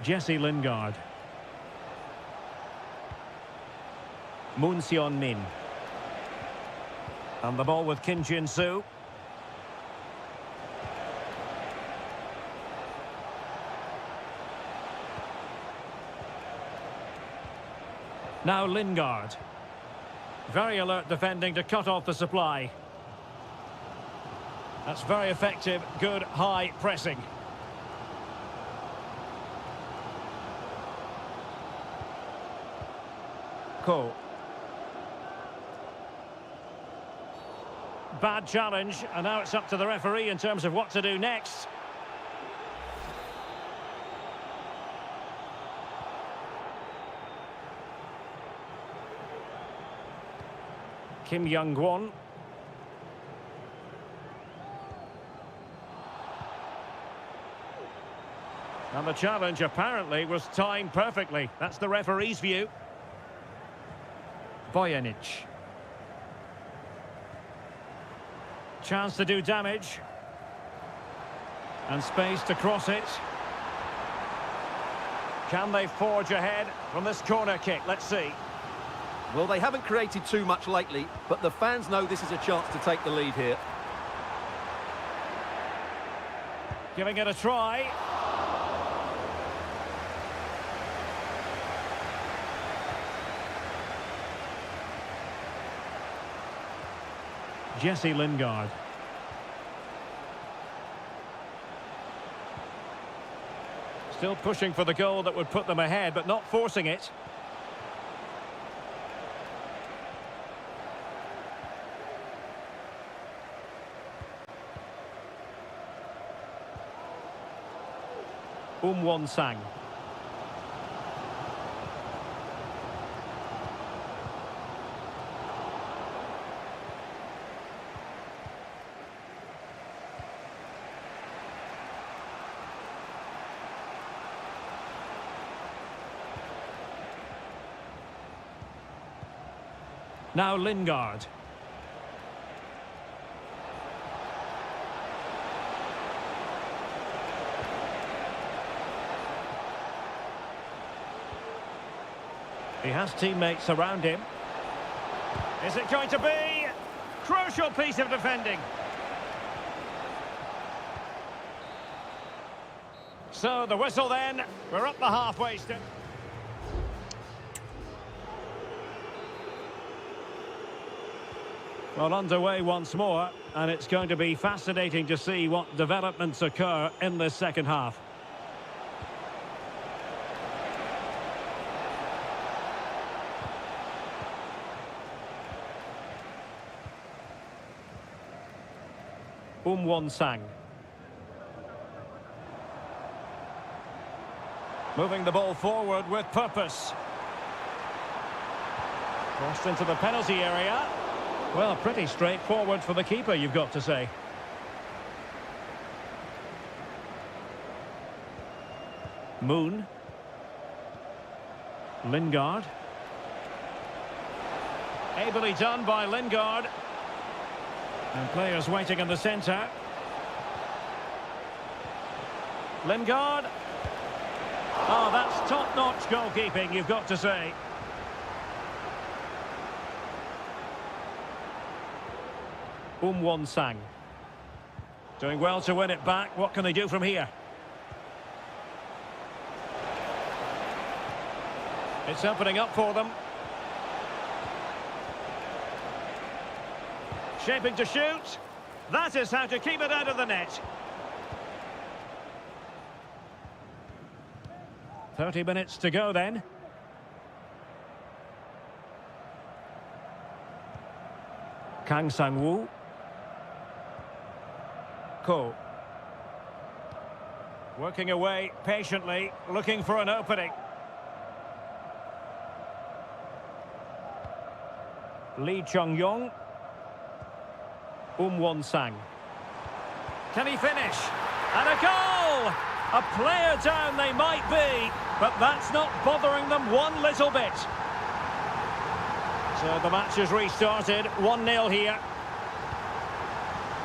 Jesse Lingard. Moon Seon Min. And the ball with Kim Jin-soo. Now Lingard. Very alert defending to cut off the supply. That's very effective, good high pressing. Ko. Bad challenge, and now it's up to the referee in terms of what to do next. Kim Young-won. And the challenge apparently was timed perfectly. That's the referee's view. Bojanic. Chance to do damage. And space to cross it. Can they forge ahead from this corner kick? Let's see. Well, they haven't created too much lately, but the fans know this is a chance to take the lead here. Giving it a try. Jesse Lingard. Still pushing for the goal that would put them ahead, but not forcing it. Won-sang. Now Lingard. He has teammates around him. Is it going to be? Crucial piece of defending. So the whistle then. We're up the halfway step. Well, underway once more, and it's going to be fascinating to see what developments occur in this second half. Sang. Moving the ball forward with purpose. Crossed into the penalty area. Well, pretty straightforward for the keeper, you've got to say. Moon. Lingard. Ably done by Lingard. And players waiting in the centre. Lingard. Oh, that's top-notch goalkeeping, you've got to say. Sang. Doing well to win it back. What can they do from here? It's opening up for them. Shaping to shoot. That is how to keep it out of the net. 30 minutes to go then. Kang Sang-woo. Ko. Working away patiently, looking for an opening. Lee Chung-yong. Sang. Can he finish? And a goal! A player down they might be, but that's not bothering them one little bit. So the match has restarted, 1-0 here.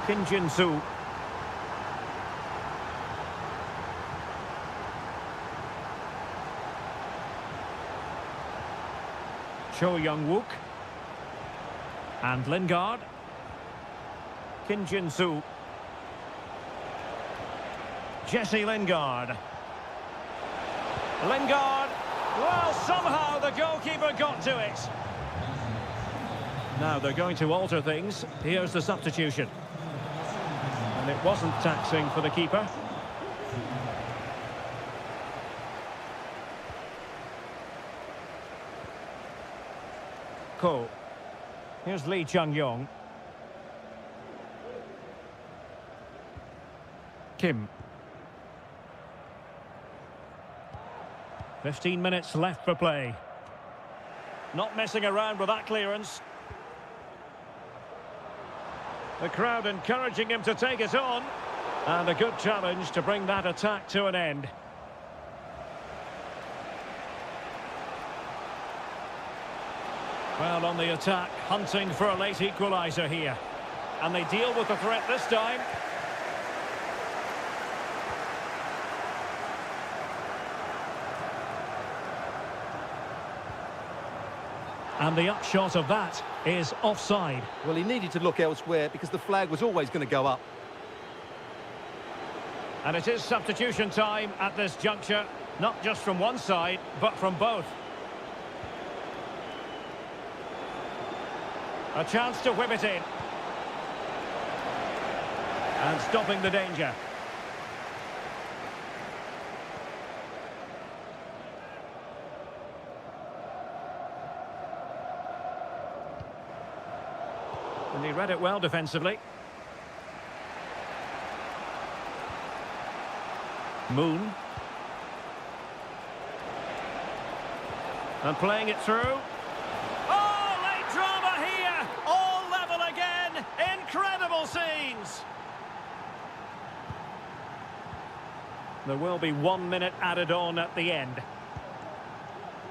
Kim Jin-soo. Cho Young-wook. And Lingard. Kim Jin-soo. Jesse Lingard. Lingard. Well, somehow the goalkeeper got to it. Now they're going to alter things. Here's the substitution. And it wasn't taxing for the keeper. Ko. Here's Lee Chung-yong. Kim. 15 minutes left for play. Not messing around with that clearance. The crowd encouraging him to take it on. And a good challenge to bring that attack to an end. Well, on the attack, hunting for a late equaliser here. And they deal with the threat this time. And the upshot of that is offside. Well, he needed to look elsewhere because the flag was always going to go up. And it is substitution time at this juncture, not just from one side, but from both. A chance to whip it in. And stopping the danger. And he read it well defensively. Moon. And playing it through. Oh, late drama here! All level again! Incredible scenes! There will be 1 minute added on at the end.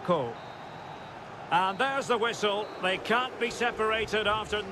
Ko. And there's the whistle. They can't be separated after...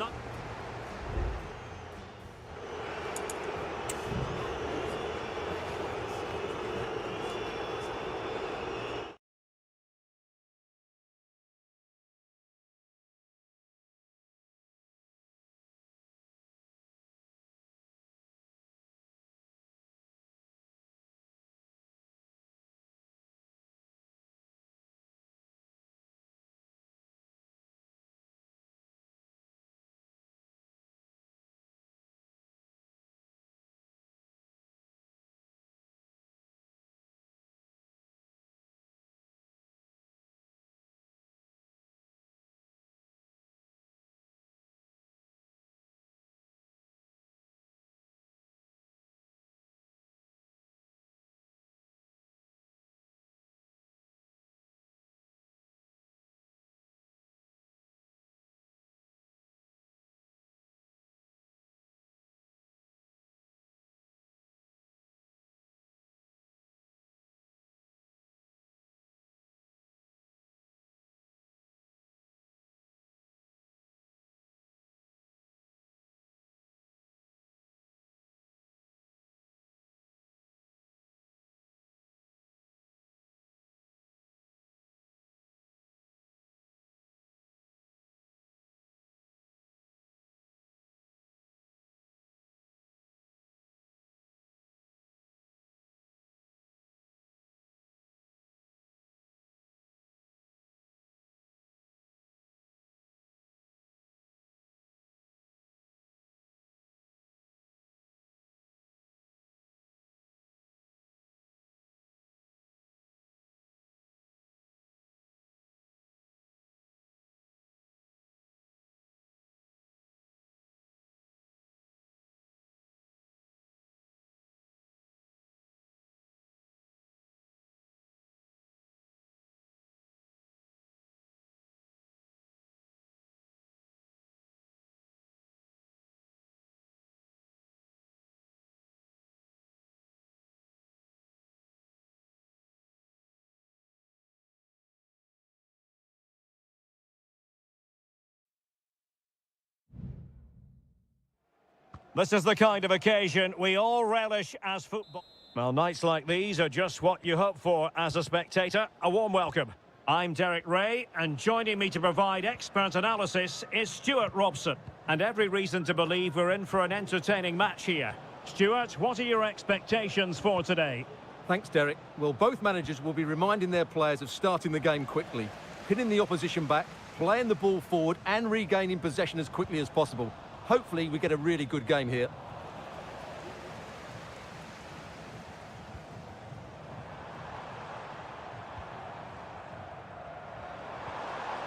This is the kind of occasion we all relish as football. Well, nights like these are just what you hope for as a spectator. A warm welcome. I'm Derek Ray, and joining me to provide expert analysis is Stuart Robson. And every reason to believe we're in for an entertaining match here. Stuart, what are your expectations for today? Thanks, Derek. Well, both managers will be reminding their players of starting the game quickly, pinning the opposition back, playing the ball forward and regaining possession as quickly as possible. Hopefully we get a really good game here.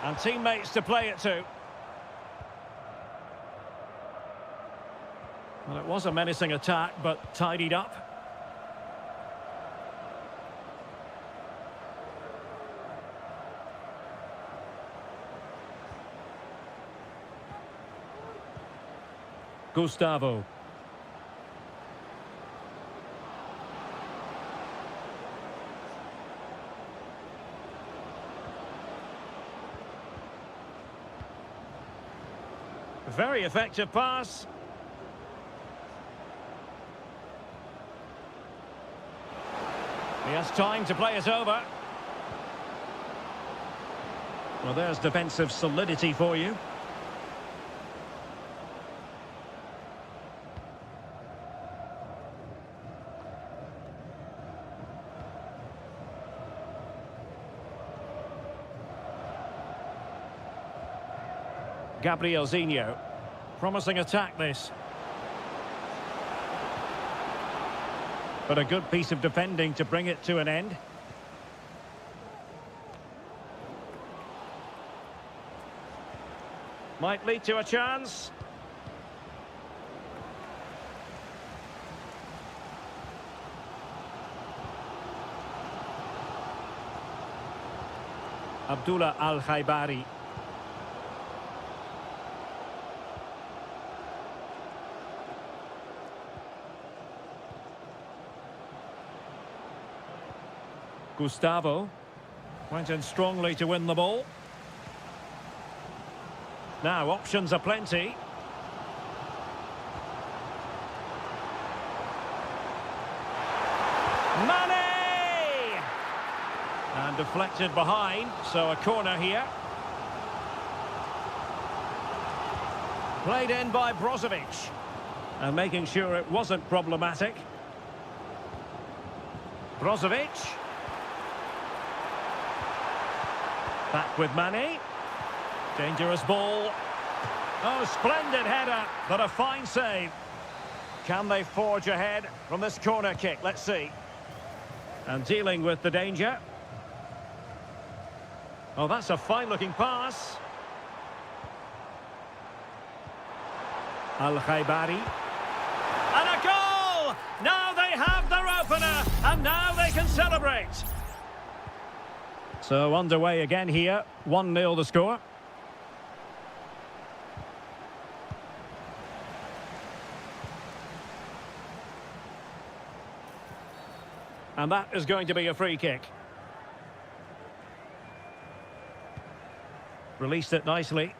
And teammates to play it to. Well, it was a menacing attack, but tidied up. Gustavo. Very effective pass. He has time to play it over. Well, there's defensive solidity for you. Gabrielzinho. Promising attack, this. But a good piece of defending to bring it to an end. Might lead to a chance. Abdullah Al-Khaibari. Gustavo went in strongly to win the ball. Now options are plenty. Mane! And deflected behind, so a corner here. Played in by Brozovic. And making sure it wasn't problematic. Brozovic. Back with Mane. Dangerous ball. Oh, splendid header, but a fine save. Can they forge ahead from this corner kick? Let's see. And dealing with the danger. Oh, that's a fine-looking pass. Al-Khaibari. And a goal! Now they have their opener, and now they can celebrate. So underway again here, 1-0 the score. And that is going to be a free kick. Released it nicely.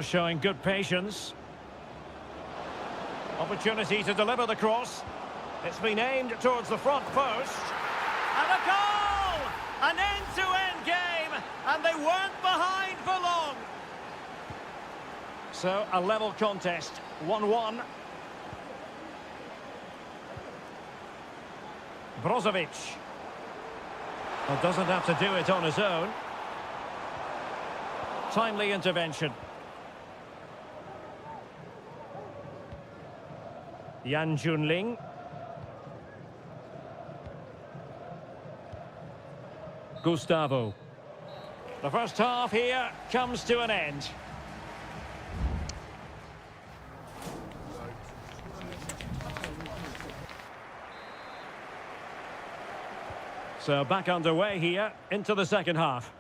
Showing good patience. Opportunity to deliver the cross. It's been aimed towards the front post. And a goal! An end-to-end game, and they weren't behind for long. So, a level contest, 1-1. Brozovic. Well, doesn't have to do it on his own. Timely intervention. Yan Junling. Gustavo. The first half here comes to an end. So back underway here into the second half.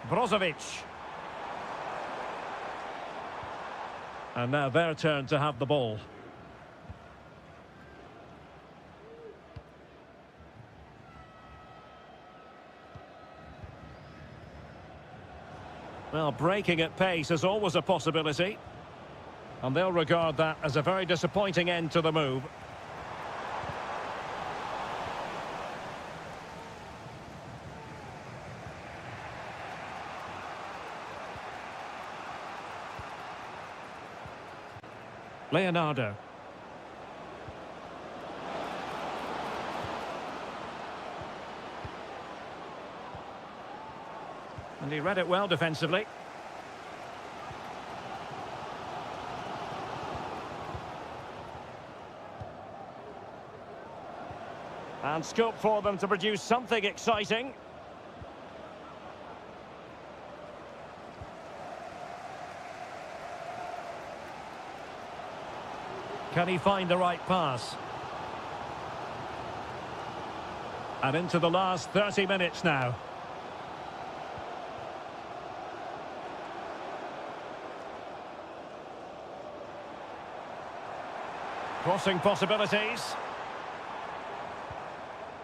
Brozovic. And now their turn to have the ball. Well, breaking at pace is always a possibility. And they'll regard that as a very disappointing end to the move. Leonardo. And he read it well defensively. And scope for them to produce something exciting. Can he find the right pass? And into the last 30 minutes now. Crossing possibilities.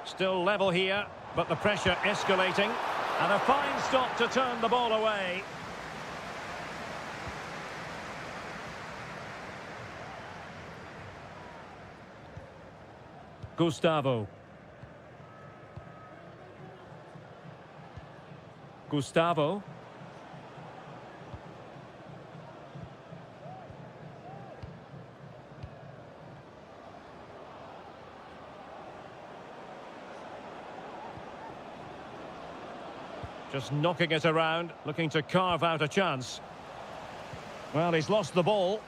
Still level here, but the pressure escalating. And a fine stop to turn the ball away. Gustavo. Gustavo. Just knocking it around, looking to carve out a chance. Well, he's lost the ball.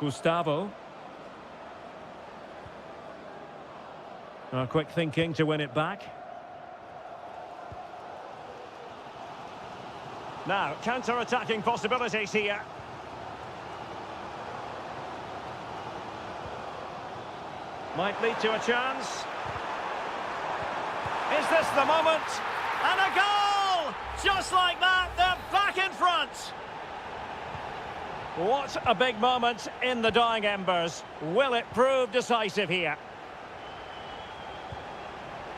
Gustavo. Quick thinking to win it back. Now, counter-attacking possibilities here. Might lead to a chance. Is this the moment? And a goal! Just like that, they're back in front! What a big moment in the dying embers. Will it prove decisive here?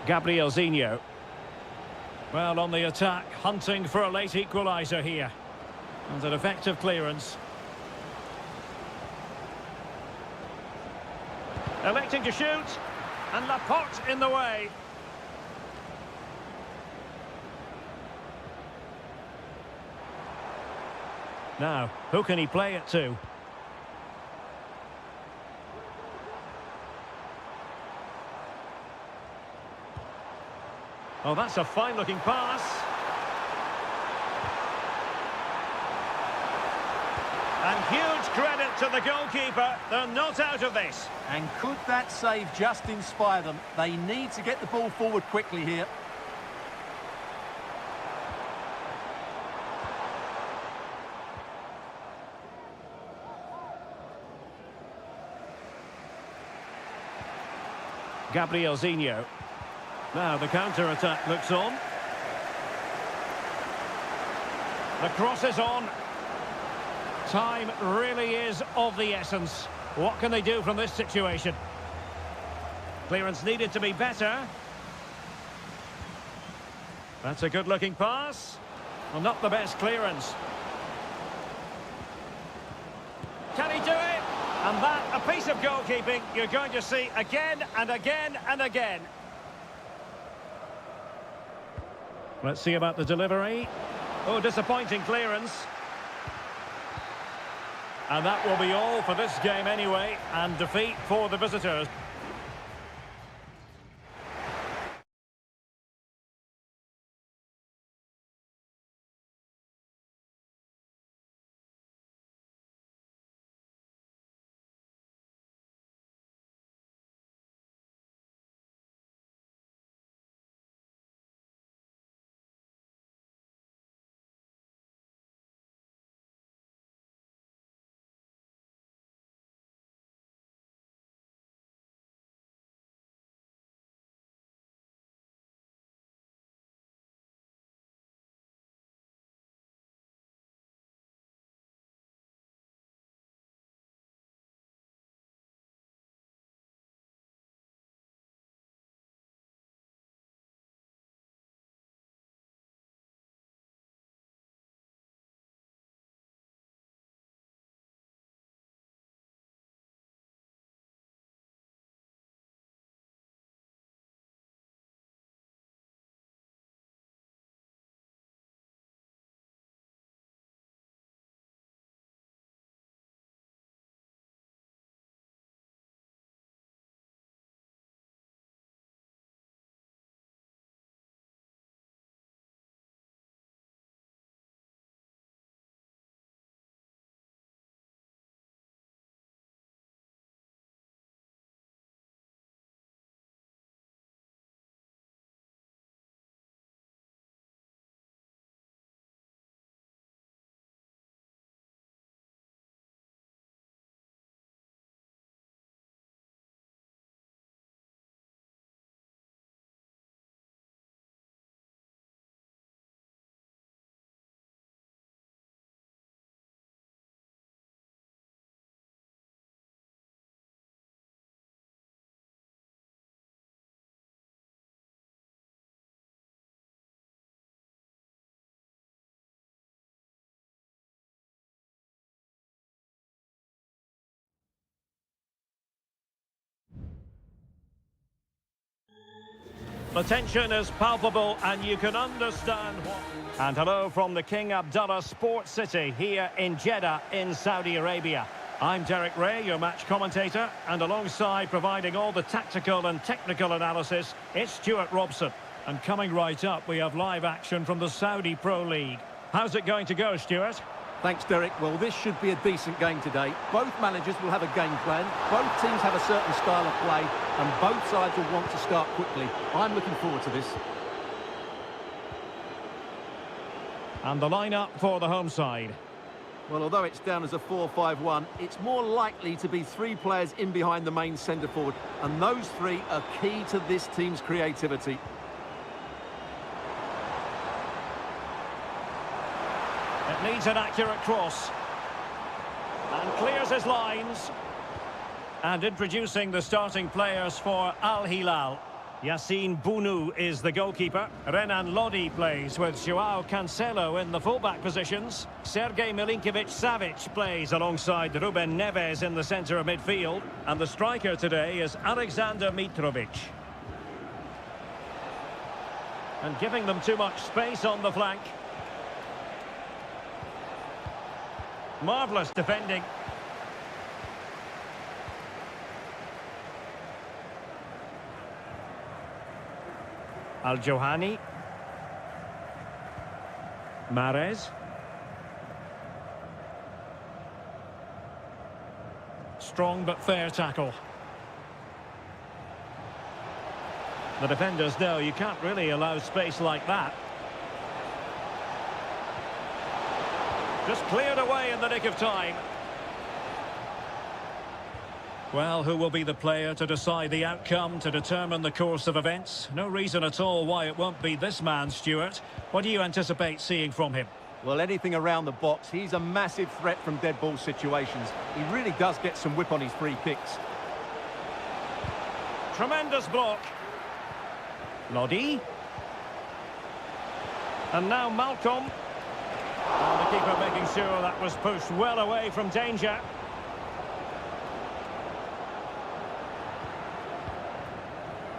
Gabrielzinho. Well, on the attack, hunting for a late equaliser here. And an effective clearance. Electing to shoot. And Laporte in the way. Now, who can he play it to? Oh, that's a fine-looking pass. And huge credit to the goalkeeper. They're not out of this. And could that save just inspire them? They need to get the ball forward quickly here. Gabrielzinho. Now the counter-attack looks on. The cross is on. Time really is of the essence. What can they do from this situation? Clearance needed to be better. That's a good-looking pass. Well, not the best clearance. Can he do it? And that, a piece of goalkeeping you're going to see again and again and again. Let's see about the delivery. Oh, disappointing clearance. And that will be all for this game anyway, and defeat for the visitors. The tension is palpable and you can understand what... And hello from the King Abdullah Sports City here in Jeddah in Saudi Arabia. I'm Derek Ray, your match commentator, and alongside providing all the tactical and technical analysis, it's Stuart Robson. And coming right up, we have live action from the Saudi Pro League. How's it going to go, Stuart? Thanks, Derek. Well, this should be a decent game today. Both managers will have a game plan. Both teams have a certain style of play, and both sides will want to start quickly. I'm looking forward to this. And the lineup for the home side. Well, although it's down as a 4-5-1, it's more likely to be three players in behind the main centre-forward, and those three are key to this team's creativity. It needs an accurate cross. And clears his lines. And introducing the starting players for Al Hilal. Yassine Bounou is the goalkeeper. Renan Lodi plays with Joao Cancelo in the fullback positions. Sergej Milinkovic-Savic plays alongside Ruben Neves in the centre of midfield. And the striker today is Alexander Mitrovic. And giving them too much space on the flank. Marvellous defending. Al-Johani. Mahrez. Strong but fair tackle. The defenders know you can't really allow space like that. Just cleared away in the nick of time. Well, who will be the player to decide the outcome, to determine the course of events? No reason at all why it won't be this man, Stuart. What do you anticipate seeing from him? Well, anything around the box. He's a massive threat from dead ball situations. He really does get some whip on his free kicks. Tremendous block. Lodi. And now Malcolm. And the keeper making sure that was pushed well away from danger.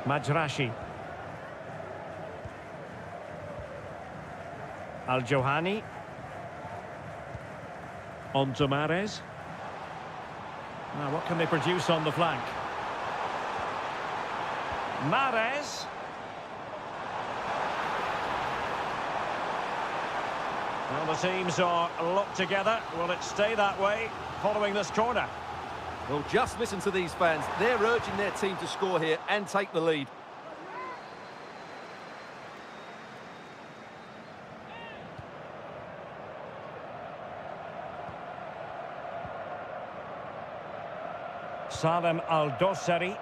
Majrashi. Al-Johani. On to Mahrez. Now, what can they produce on the flank? Mahrez. Well, the teams are locked together. Will it stay that way following this corner? Well, just listen to these fans. They're urging their team to score here and take the lead. Salem Al-Dossari.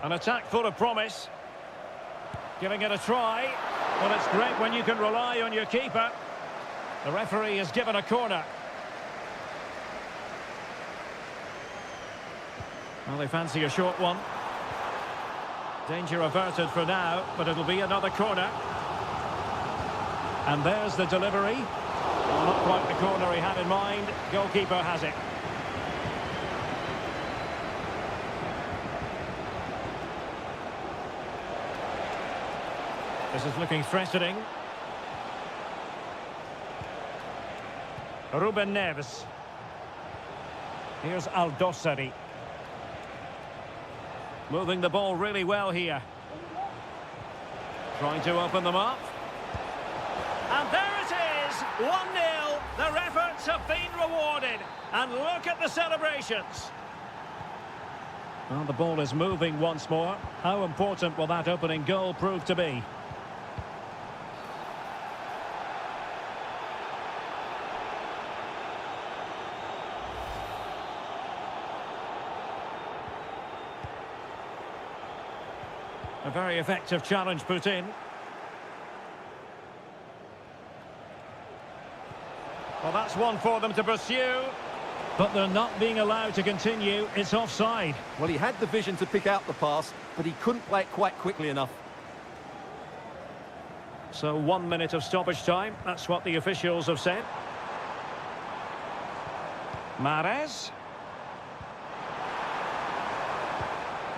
An attack full of promise. Giving it a try. Well, it's great when you can rely on your keeper. The referee has given a corner. Well, they fancy a short one. Danger averted for now, but it'll be another corner. And there's the delivery. Well, not quite the corner he had in mind. Goalkeeper has it. This is looking threatening. Ruben Neves. Here's Al-Dossari. Moving the ball really well here. Trying to open them up. And there it is! 1-0. Their efforts have been rewarded. And look at the celebrations. Well, the ball is moving once more. How important will that opening goal prove to be? A very effective challenge put in. Well, that's one for them to pursue. But they're not being allowed to continue. It's offside. Well, he had the vision to pick out the pass, but he couldn't play it quite quickly enough. So 1 minute of stoppage time. That's what the officials have said. Mahrez.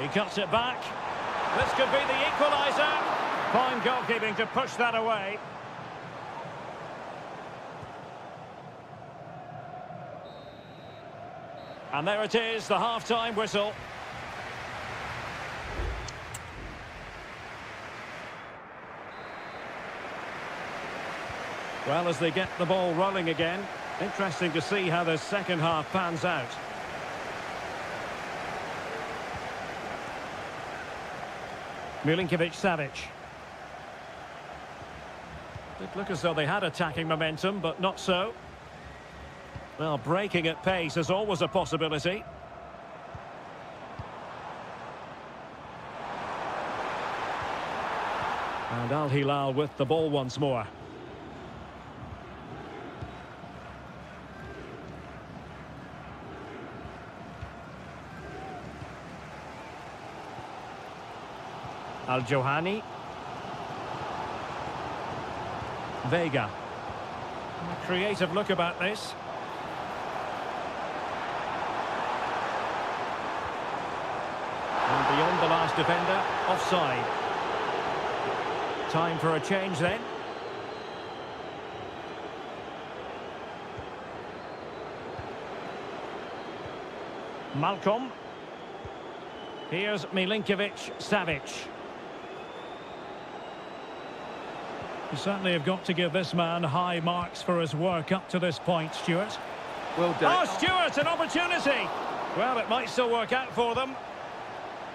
He cuts it back. This could be the equaliser. Fine goalkeeping to push that away. And there it is, the half-time whistle. Well, as they get the ball rolling again, interesting to see how the second half pans out. Milinkovic-Savic. Did look as though they had attacking momentum, but not so. Well, breaking at pace is always a possibility. And Al Hilal with the ball once more. Al-Johani. Vega. A creative look about this. And beyond the last defender, offside. Time for a change then. Malcolm. Here's Milinkovic-Savic. You certainly have got to give this man high marks for his work up to this point, Stuart. Well done. Oh, Stuart, an opportunity! Well, it might still work out for them.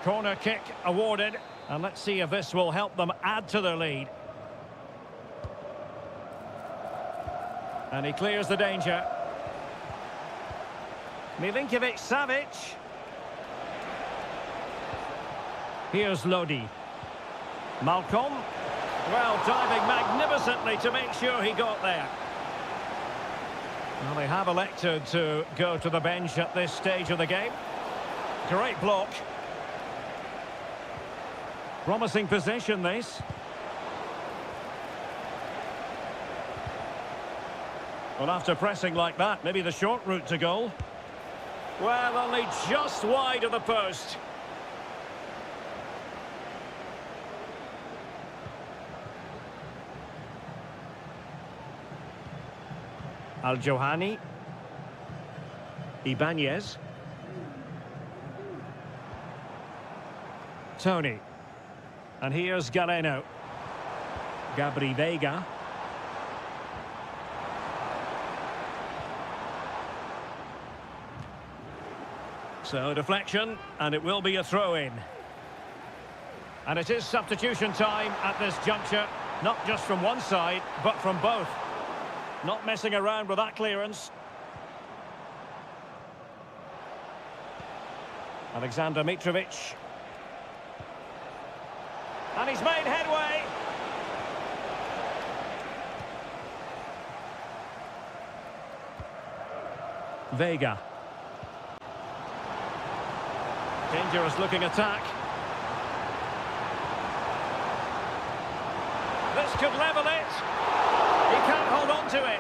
Corner kick awarded, and let's see if this will help them add to their lead. And he clears the danger. Milinkovic-Savic. Here's Lodi. Malcolm. Well, diving magnificently to make sure he got there. Well, they have elected to go to the bench at this stage of the game. Great block. Promising position, this. Well, after pressing like that, maybe the short route to goal. Well, only just wide of the post. Al-Johani. Ibanez. Tony. And here's Galeno. Gabri Vega. So deflection, and it will be a throw-in. And it is substitution time at this juncture, not just from one side, but from both. Not messing around with that clearance. Alexander Mitrovic. And he's made headway. Vega. Dangerous looking attack. This could level it. He can't hold on to it.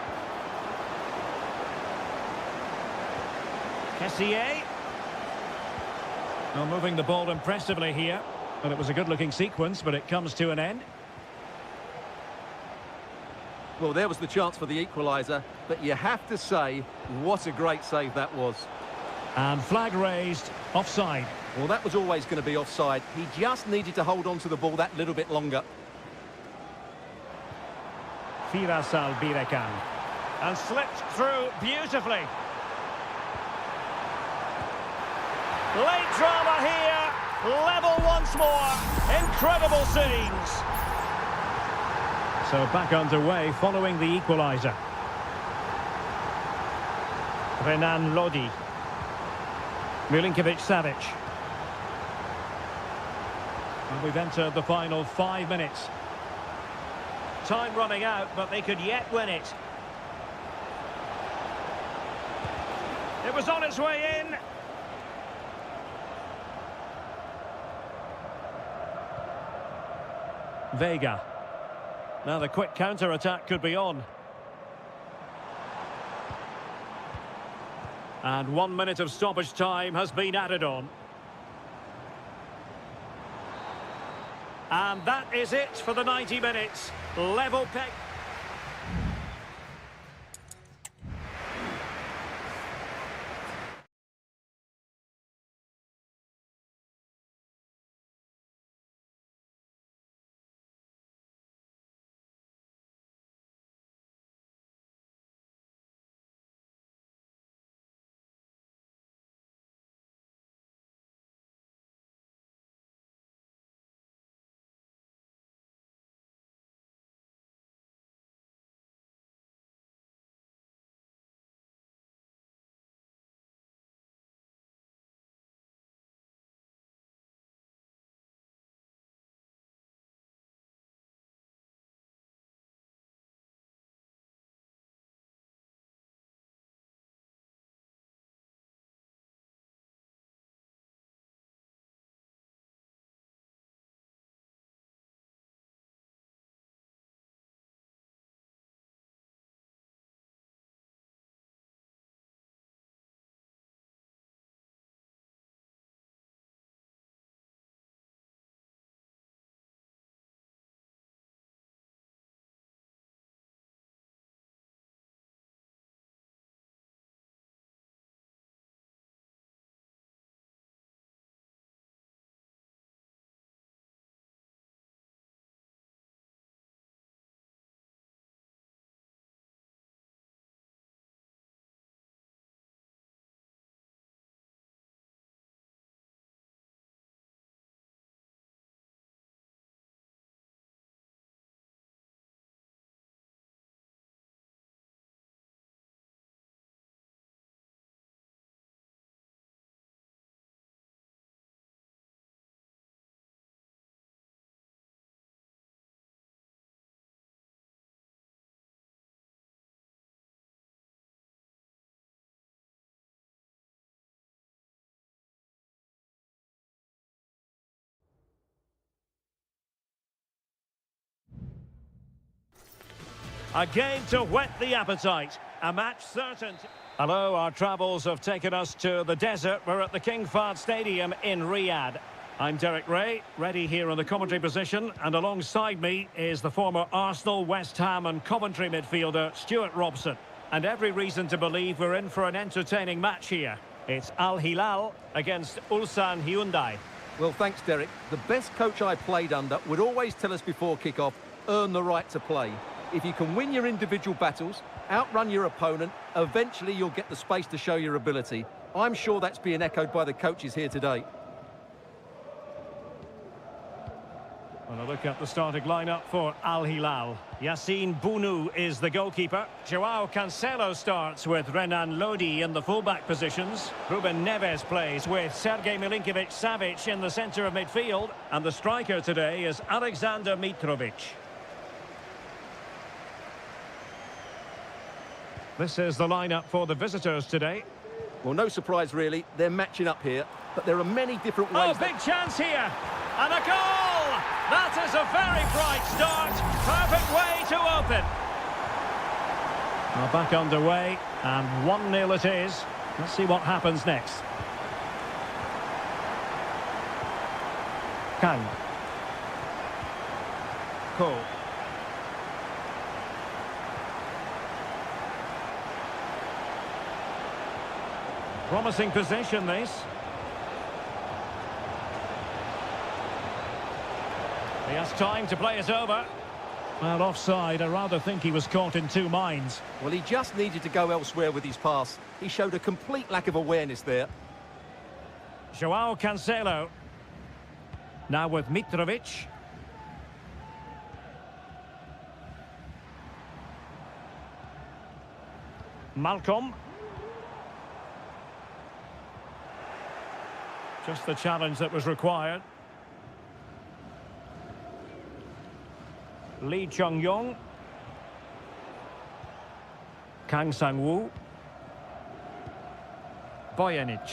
Kessier. Well, moving the ball impressively here. Well, it was a good-looking sequence, but it comes to an end. Well, there was the chance for the equaliser, but you have to say, what a great save that was. And flag raised, offside. Well, that was always going to be offside. He just needed to hold on to the ball that little bit longer. Firas Albirekan. And slipped through beautifully. Late drama here. Level once more. Incredible scenes. So back underway following the equaliser. Renan Lodi. Milinkovic-Savic. And we've entered the final 5 minutes. Time running out, but they could yet win it. It was on its way in. Vega. Now the quick counter-attack could be on. And 1 minute of stoppage time has been added on. And that is it for the 90 minutes. Level peg. A game to whet the appetite. A match certain. Hello, our travels have taken us to the desert. We're at the King Fahd Stadium in Riyadh. I'm Derek Ray, ready here in the commentary position, and alongside me is the former Arsenal, West Ham and Coventry midfielder Stuart Robson. And every reason to believe we're in for an entertaining match here. It's Al Hilal against Ulsan Hyundai. Well, thanks, Derek. The best coach I played under would always tell us before kick-off, earn the right to play. If you can win your individual battles, outrun your opponent, eventually you'll get the space to show your ability. I'm sure that's being echoed by the coaches here today. Well, a look at the starting lineup for Al Hilal. Yassine Bounou is the goalkeeper. Joao Cancelo starts with Renan Lodi in the fullback positions. Ruben Neves plays with Sergej Milinkovic-Savic in the centre of midfield. And the striker today is Alexander Mitrovic. This is the lineup for the visitors today. Well, no surprise really, they're matching up here, but there are many different ways. Oh, big chance here! And a goal! That is a very bright start. Perfect way to open. Well, back underway, and 1-0 it is. Let's see what happens next. Kang. Cole. Promising position, this. He has time to play it over. Well, offside. I rather think he was caught in two minds. Well, he just needed to go elsewhere with his pass. He showed a complete lack of awareness there. Joao Cancelo. Now with Mitrovic. Malcolm. Just the challenge that was required. Lee Chung-yong. Kang Sang-woo. Bojanic.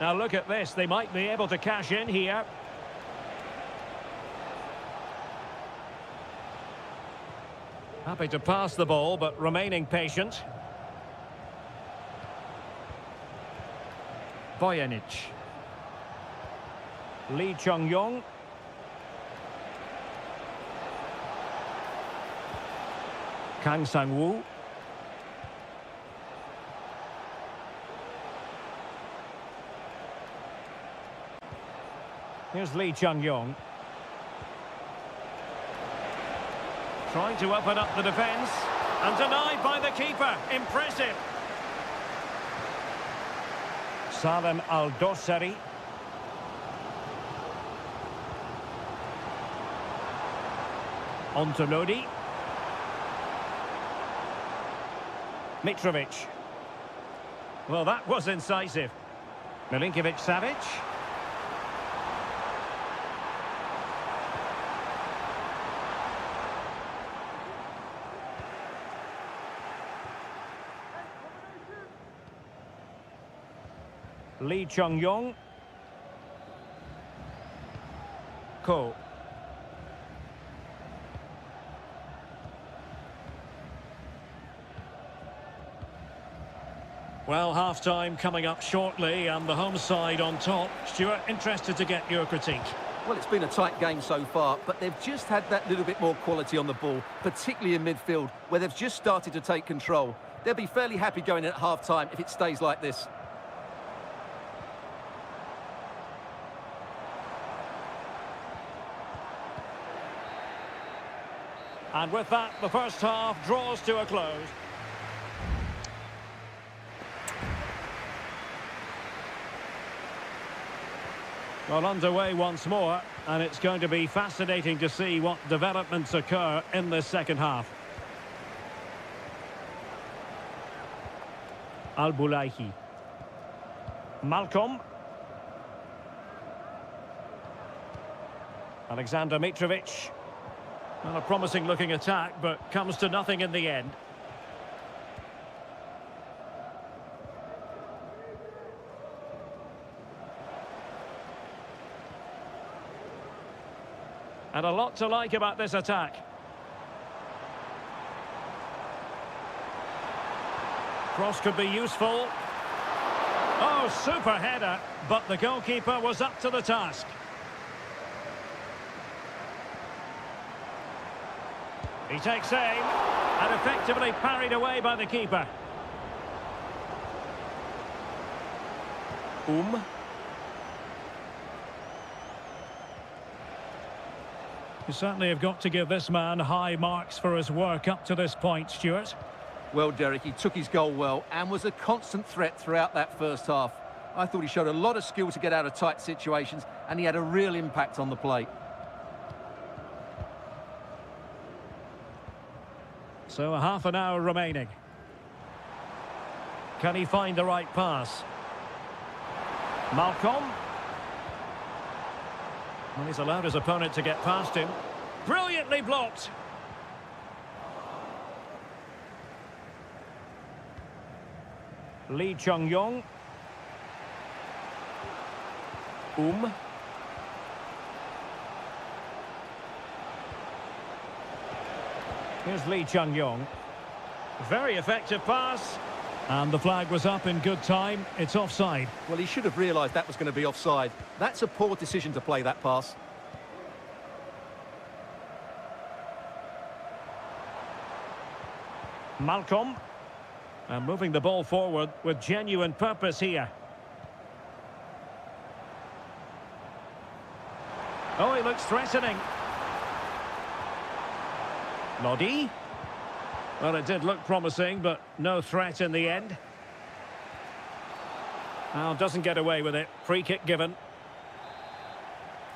Now look at this, they might be able to cash in here. Happy to pass the ball, but remaining patient. Bojanic. Lee Chung-yong. Kang Sang-woo. Here's Lee Chung-yong. Trying to open up the defence. And denied by the keeper. Impressive. Salem Al-Dossari. On to Lodi. Mitrovic. Well, that was incisive. Milinkovic-Savic. Lee Chung-yong. Ko. Well, half-time coming up shortly and the home side on top. Stuart, interested to get your critique. Well, it's been a tight game so far, but they've just had that little bit more quality on the ball, particularly in midfield, where they've just started to take control. They'll be fairly happy going in at half-time if it stays like this. And with that, the first half draws to a close. Well, underway once more, and it's going to be fascinating to see what developments occur in this second half. Al-Bulaihi. Malcolm. Alexander Mitrovic. Well, a promising-looking attack, but comes to nothing in the end. And a lot to like about this attack. Cross could be useful. Oh, super header, but the goalkeeper was up to the task. He takes aim and effectively parried away by the keeper. You certainly have got to give this man high marks for his work up to this point, Stuart. Well, Derek, he took his goal well and was a constant threat throughout that first half. I thought he showed a lot of skill to get out of tight situations, and he had a real impact on the plate. So a half an hour remaining. Can he find the right pass? Malcolm. Well, he's allowed his opponent to get past him. Brilliantly blocked. Lee Chung-yong. Here's Lee Chung-yong. Very effective pass. And the flag was up in good time. It's offside. Well, he should have realised that was going to be offside. That's a poor decision to play that pass. Malcolm. And moving the ball forward with genuine purpose here. Oh, he looks threatening. Lodi. Well, it did look promising, but no threat in the end. Now, doesn't get away with it. Free kick given.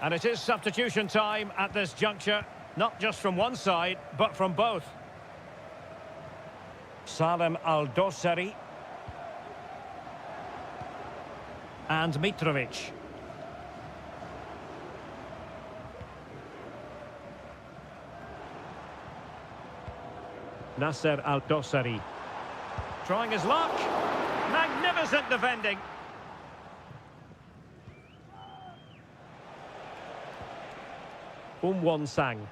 And it is substitution time at this juncture. Not just from one side, but from both. Salem Al-Dossari. And Mitrovic. Nasser Al-Dossari. Trying his luck. Magnificent defending. Won-sang.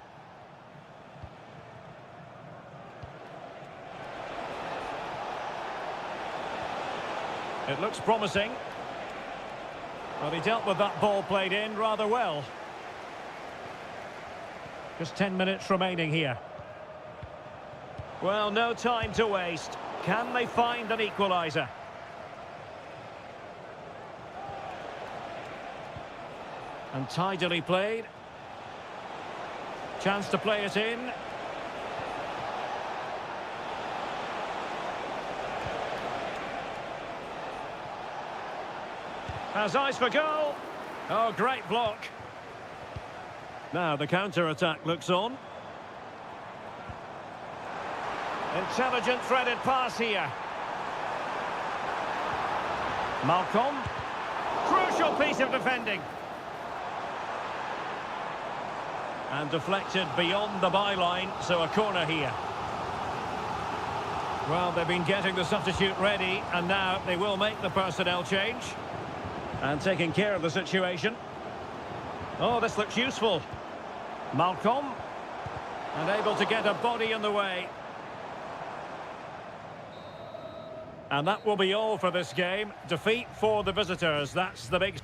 It looks promising. Well, he dealt with that ball played in rather well. Just 10 minutes remaining here. Well, no time to waste. Can they find an equaliser? And tidily played. Chance to play it in. Has eyes for goal. Oh, great block. Now the counter-attack looks on. Intelligent threaded pass here. Malcolm. Crucial piece of defending. And deflected beyond the byline, so a corner here. Well, they've been getting the substitute ready, and now they will make the personnel change. And taking care of the situation. Oh, this looks useful. Malcolm. And able to get a body in the way. And that will be all for this game. Defeat for the visitors. That's the big...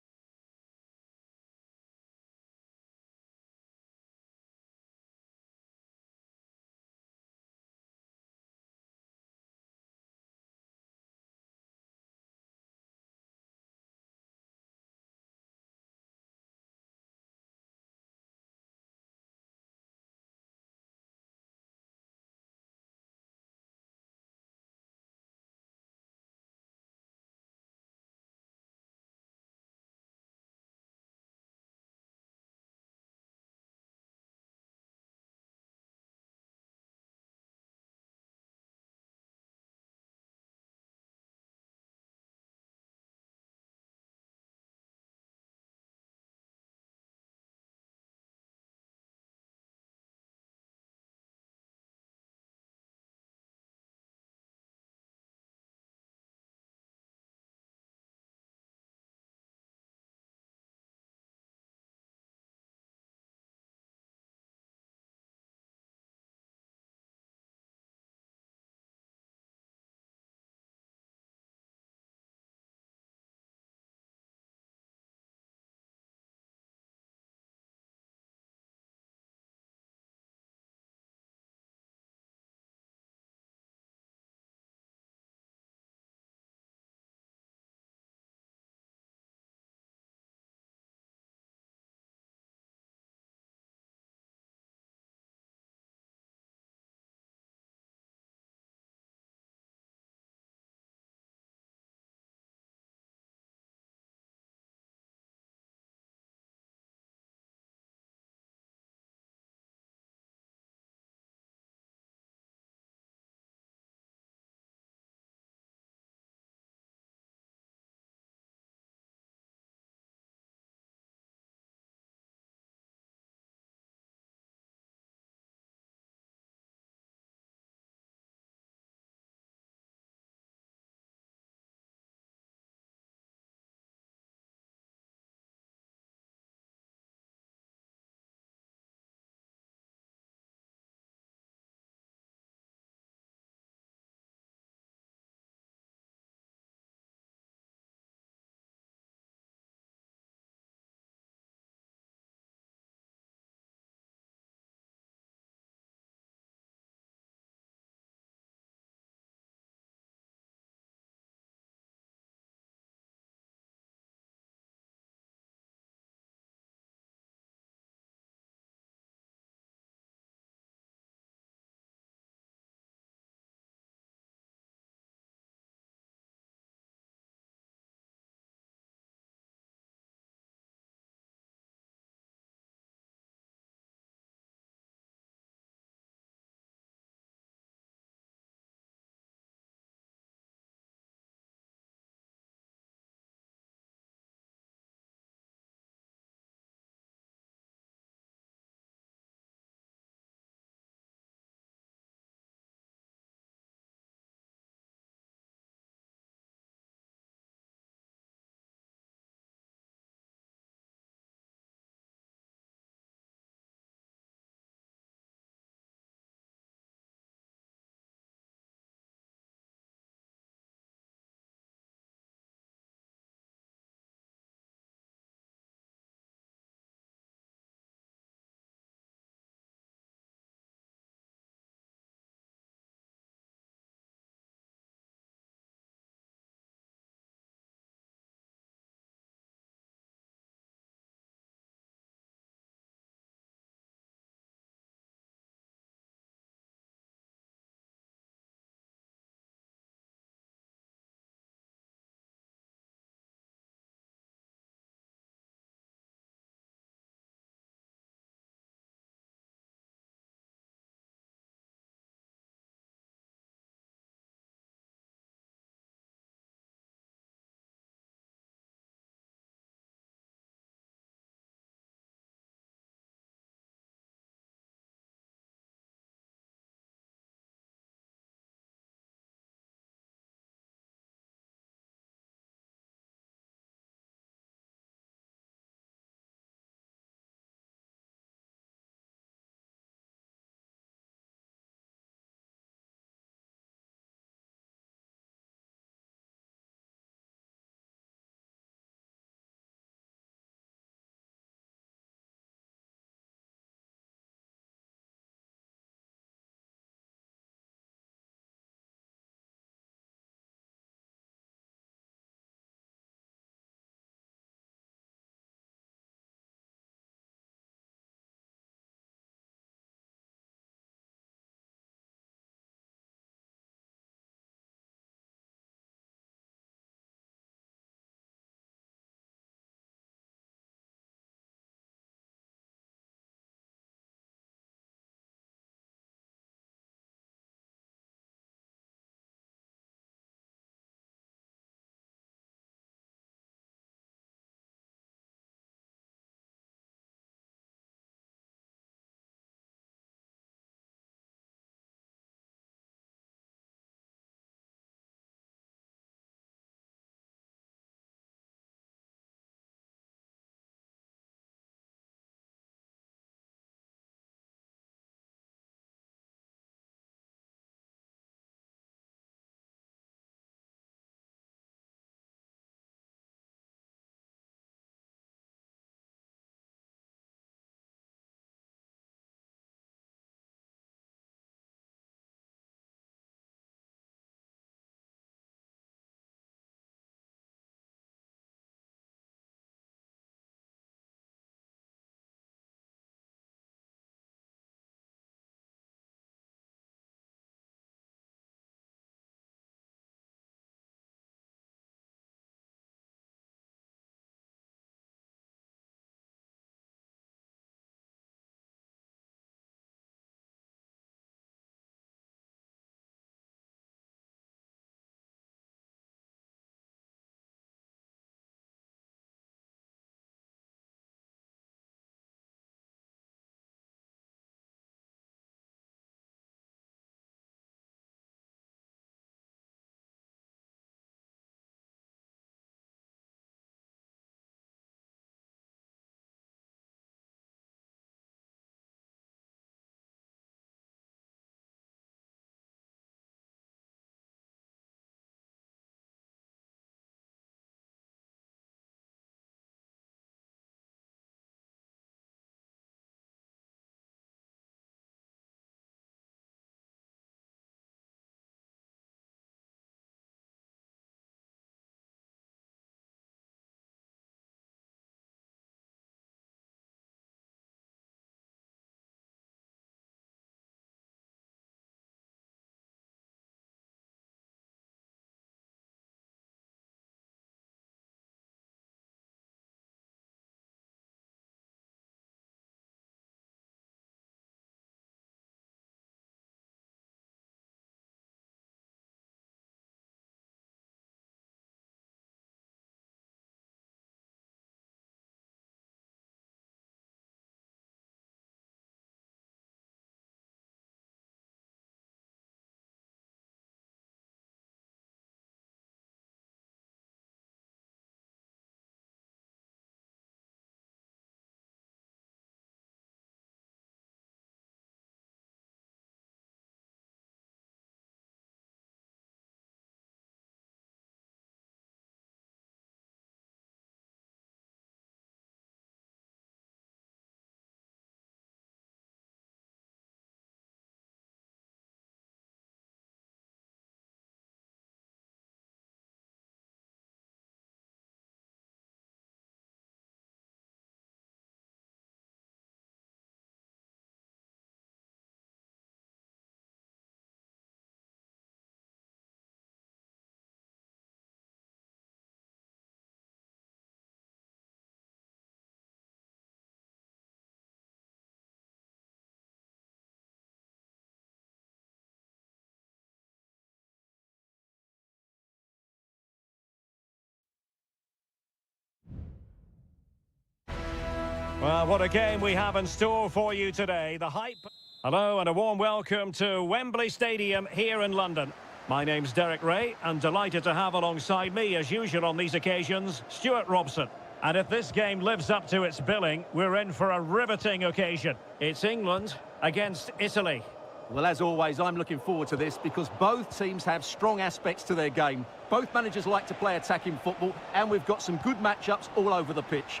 Well, what a game we have in store for you today. The hype. Hello and a warm welcome to Wembley Stadium here in London. My name's Derek Ray and delighted to have alongside me, as usual on these occasions, Stuart Robson. And if this game lives up to its billing, we're in for a riveting occasion. It's England against Italy. Well, as always, I'm looking forward to this because both teams have strong aspects to their game. Both managers like to play attacking football, and we've got some good matchups all over the pitch.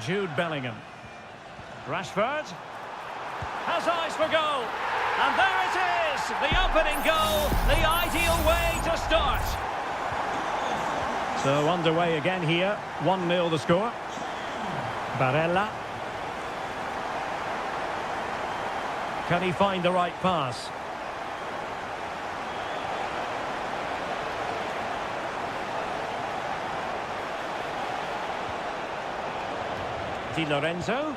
Jude Bellingham. Rashford has eyes for goal. And there it is, the opening goal, the ideal way to start. So underway again here, 1-0 the score. Barella. Can he find the right pass? Di Lorenzo.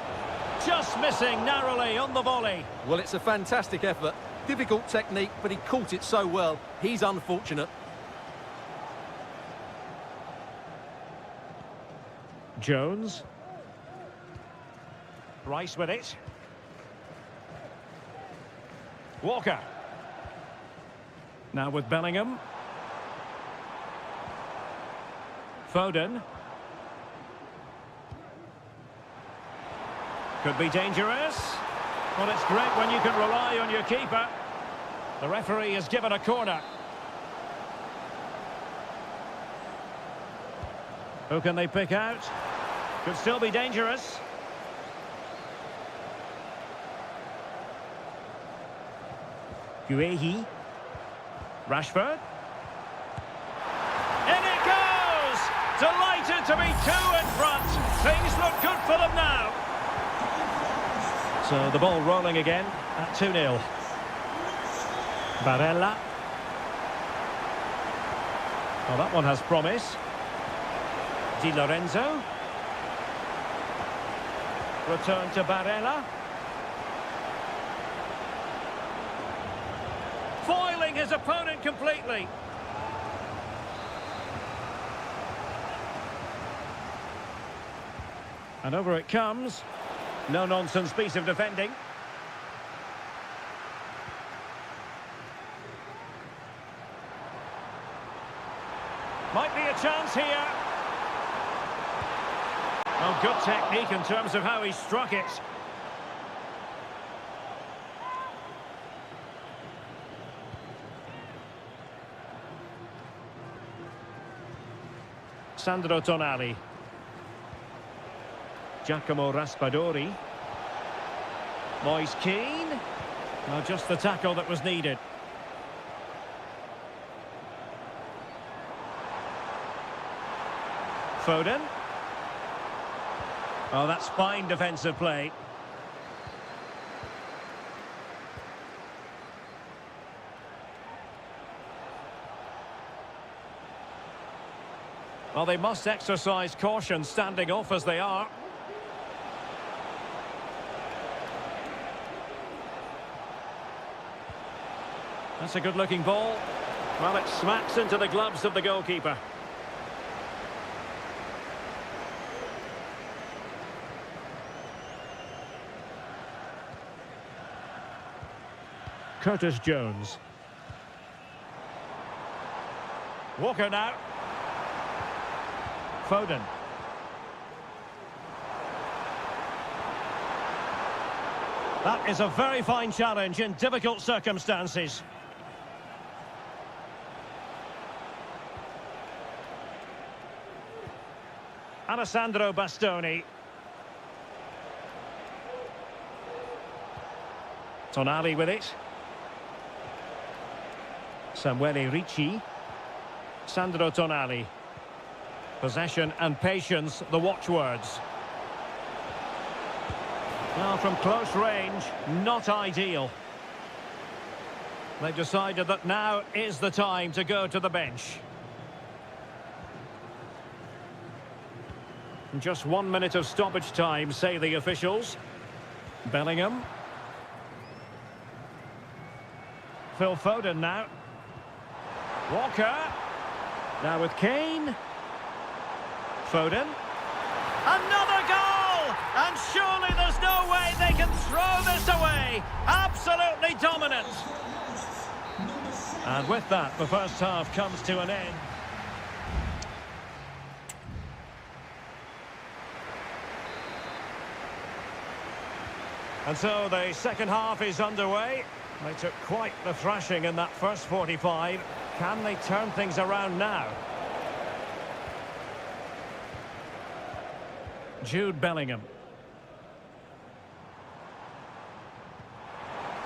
Just missing narrowly on the volley. Well, it's a fantastic effort. Difficult technique, but he caught it so well. He's unfortunate. Jones. Rice with it. Walker. Now with Bellingham. Foden. Could be dangerous. Well, it's great when you can rely on your keeper. The referee has given a corner. Who can they pick out? Could still be dangerous. Guehi. Rashford. In it goes! Delighted to be two in front. Things look good for them now. So the ball rolling again at 2-0. Barella. Well, that one has promise. Di Lorenzo. Return to Barella. Foiling his opponent completely. And over it comes. No-nonsense piece of defending. Might be a chance here. Oh, good technique in terms of how he struck it. Sandro Tonali. Giacomo Raspadori. Moise Keane. Well, just the tackle that was needed. Foden. Oh, that's fine defensive play. Well, they must exercise caution standing off as they are. That's a good-looking ball. Well, it smacks into the gloves of the goalkeeper. Curtis Jones. Walker now. Foden. That is a very fine challenge in difficult circumstances. Alessandro Bastoni. Tonali with it. Samuele Ricci. Sandro Tonali. Possession and patience, the watchwords. Well, from close range, not ideal. They've decided that now is the time to go to the bench. Just 1 minute of stoppage time, say the officials. Bellingham. Phil Foden now. Walker. Now with Kane. Foden. Another goal! And surely there's no way they can throw this away. Absolutely dominant. And with that, the first half comes to an end. And so the second half is underway. They took quite the thrashing in that first 45. Can they turn things around now? Jude Bellingham.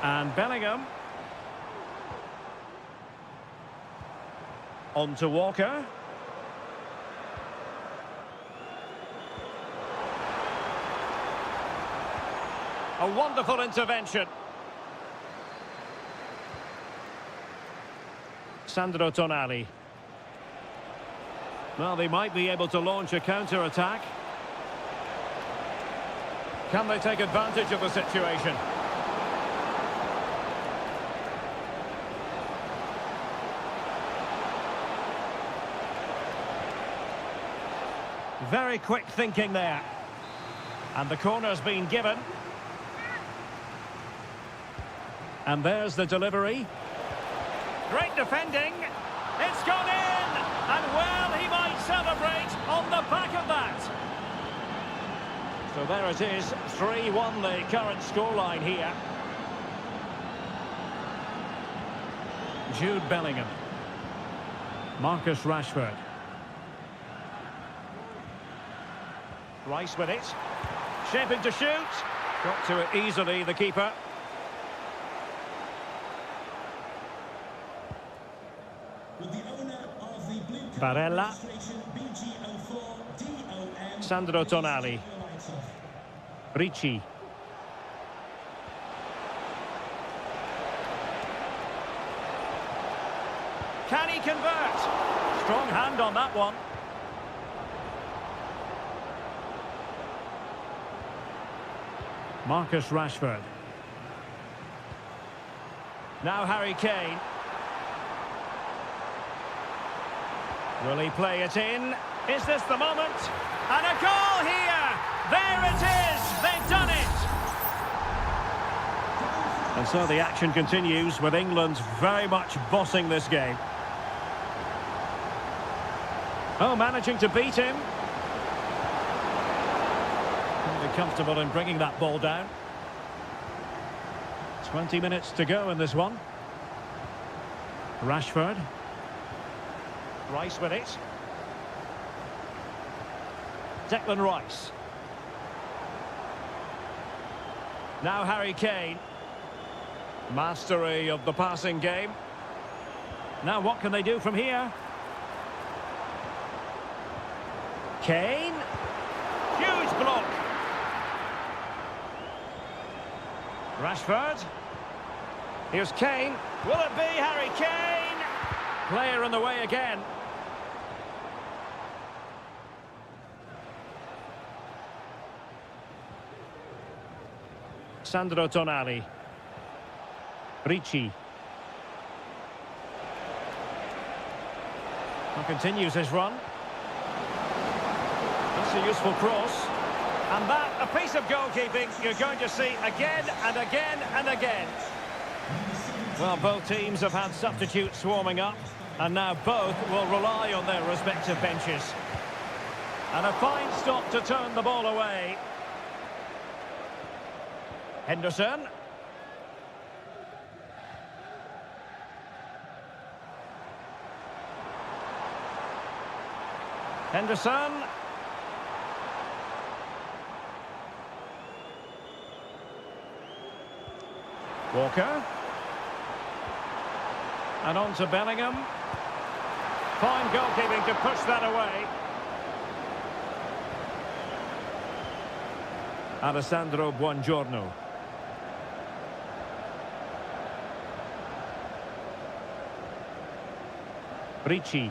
And Bellingham. On to Walker. A wonderful intervention. Sandro Tonali. Well, they might be able to launch a counter-attack. Can they take advantage of the situation? Very quick thinking there. And the corner's been given. And there's the delivery. Great defending. It's gone in. And well, he might celebrate on the back of that. So there it is. 3-1 the current scoreline here. Jude Bellingham. Marcus Rashford. Rice with it. Shaping to shoot. Got to it easily, the keeper. Barella. Sandro Tonali. Ricci. Can he convert? Strong hand on that one. Marcus Rashford. Now Harry Kane. Will he play it in? Is this the moment? And a goal here! There it is! They've done it! And so the action continues with England very much bossing this game. Oh, managing to beat him. Really comfortable in bringing that ball down. 20 minutes to go in this one. Rashford. Rice with it. Declan Rice. Now Harry Kane. Mastery of the passing game. Now what can they do from here? Kane. Huge block. Rashford. Here's Kane. Will it be Harry Kane? Player in the way again. Sandro Tonali. Ricci. And continues his run. That's a useful cross. And that, a piece of goalkeeping you're going to see again and again and again. Well, both teams have had substitutes swarming up, and now both will rely on their respective benches. And a fine stop to turn the ball away. Henderson. Henderson. Walker. And on to Bellingham. Fine goalkeeping to push that away. Alessandro Buongiorno. Ricci.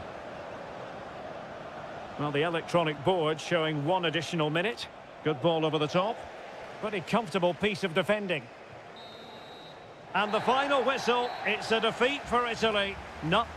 Well, the electronic board showing one additional minute. Good ball over the top. Pretty comfortable piece of defending. And the final whistle, it's a defeat for Italy. Not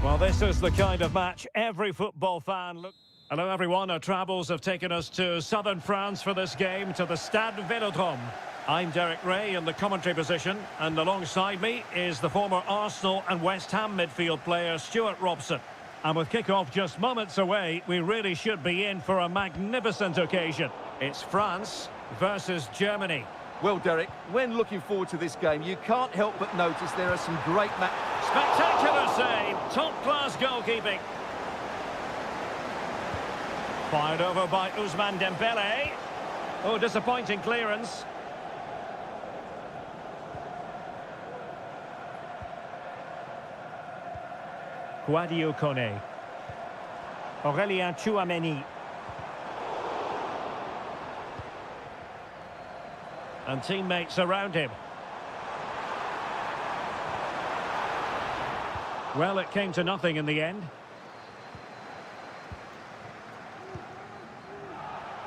Well, this is the kind of match every football fan look. Hello, everyone. Our travels have taken us to southern France for this game, to the Stade Vélodrome. I'm Derek Ray in the commentary position, and alongside me is the former Arsenal and West Ham midfield player Stuart Robson. And with kick-off just moments away, we really should be in for a magnificent occasion. It's France versus Germany. Well, Derek, when looking forward to this game, you can't help but notice there are some great Spectacular save, top-class goalkeeping. Fired over by Ousmane Dembele. Oh, disappointing clearance. Sadio Kone. Aurélien Tchouameni. And teammates around him. Well, it came to nothing in the end.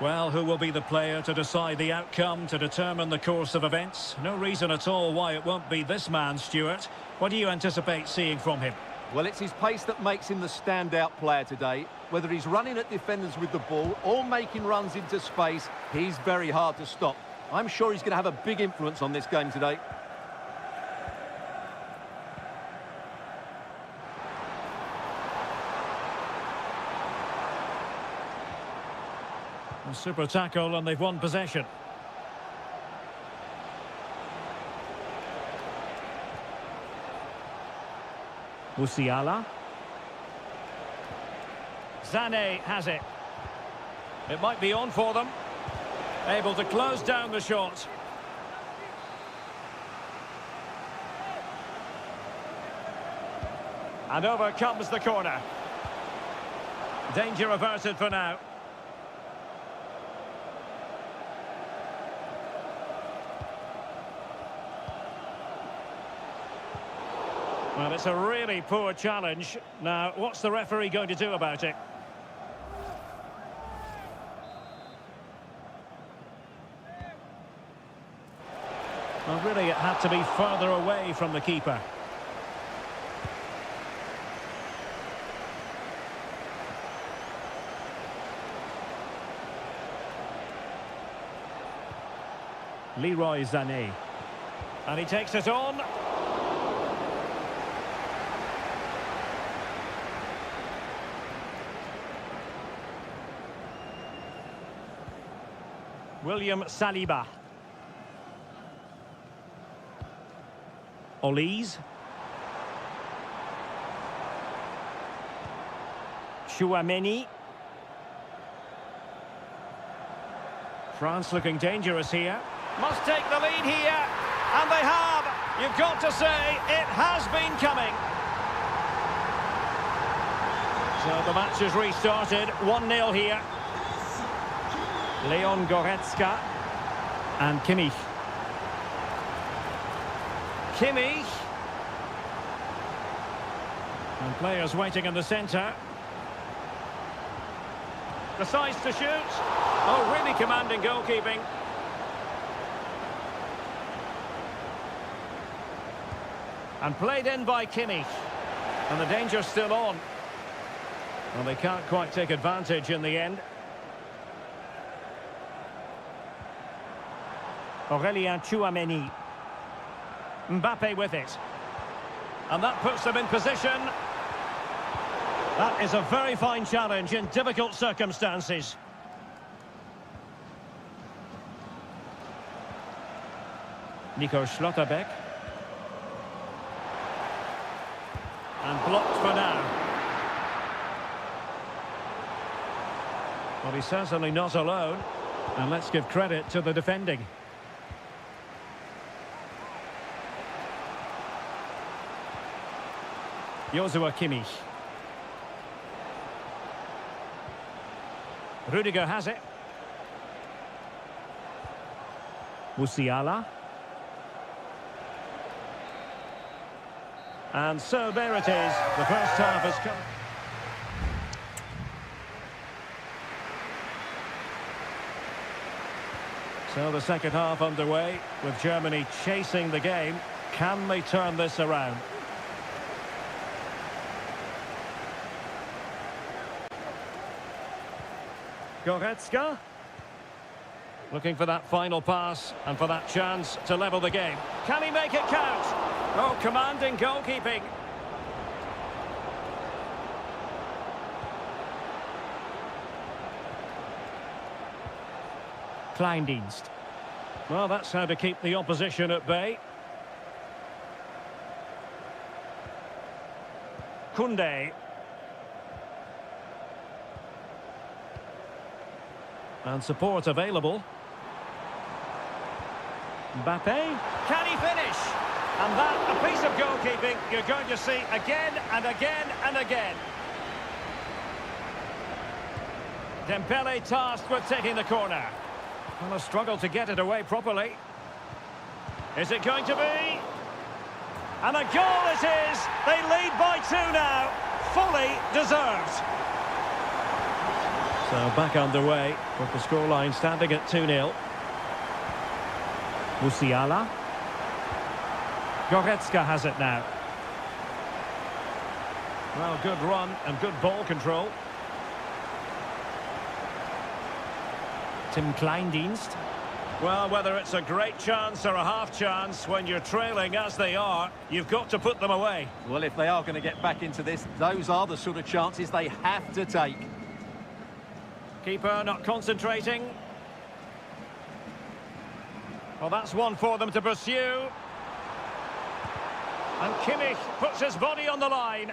Well, who will be the player to decide the outcome, to determine the course of events? No reason at all why it won't be this man, Stuart. What do you anticipate seeing from him? Well, it's his pace that makes him the standout player today. Whether he's running at defenders with the ball or making runs into space, he's very hard to stop. I'm sure he's going to have a big influence on this game today. A super tackle, and they've won possession. Musiala. Sané has it. It might be on for them. Able to close down the shot. And over comes the corner. Danger averted for now. Well, it's a really poor challenge. Now, what's the referee going to do about it? Well, really, it had to be further away from the keeper. Leroy Sané. And he takes it on. William Saliba. Olise. Tchouameni. France looking dangerous here. Must take the lead here. And they have. You've got to say, it has been coming. So the match has restarted. 1-0 here. Leon Goretzka and Kimmich. Kimmich. And players waiting in the centre. Decides to shoot. Oh, really commanding goalkeeping. And played in by Kimmich. And the danger's still on. Well, they can't quite take advantage in the end. Aurélien Tchouameni. Mbappe with it. And that puts them in position. That is a very fine challenge in difficult circumstances. Nico Schlotterbeck. And blocked for now. Well, he's certainly not alone. And let's give credit to the defending. Joshua Kimmich. Rudiger has it. Musiala. And so there it is. The first half has come. So the second half underway with Germany chasing the game. Can they turn this around? Goretzka. Looking for that final pass and for that chance to level the game. Can he make it count? Oh, commanding goalkeeping. Kleindienst. Well, that's how to keep the opposition at bay. Kunde. And support available. Mbappe. Can he finish? And that, a piece of goalkeeping you're going to see again and again and again. Dembele tasked with taking the corner. Well, a struggle to get it away properly. Is it going to be? And a goal it is! They lead by 2 now. Fully deserved. So back underway with the scoreline standing at 2-0. Musiala. Goretzka has it now. Well, good run and good ball control. Tim Kleindienst. Well, whether it's a great chance or a half chance, when you're trailing as they are, you've got to put them away. Well, if they are going to get back into this, those are the sort of chances they have to take. Keeper not concentrating. Well, that's one for them to pursue. And Kimmich puts his body on the line.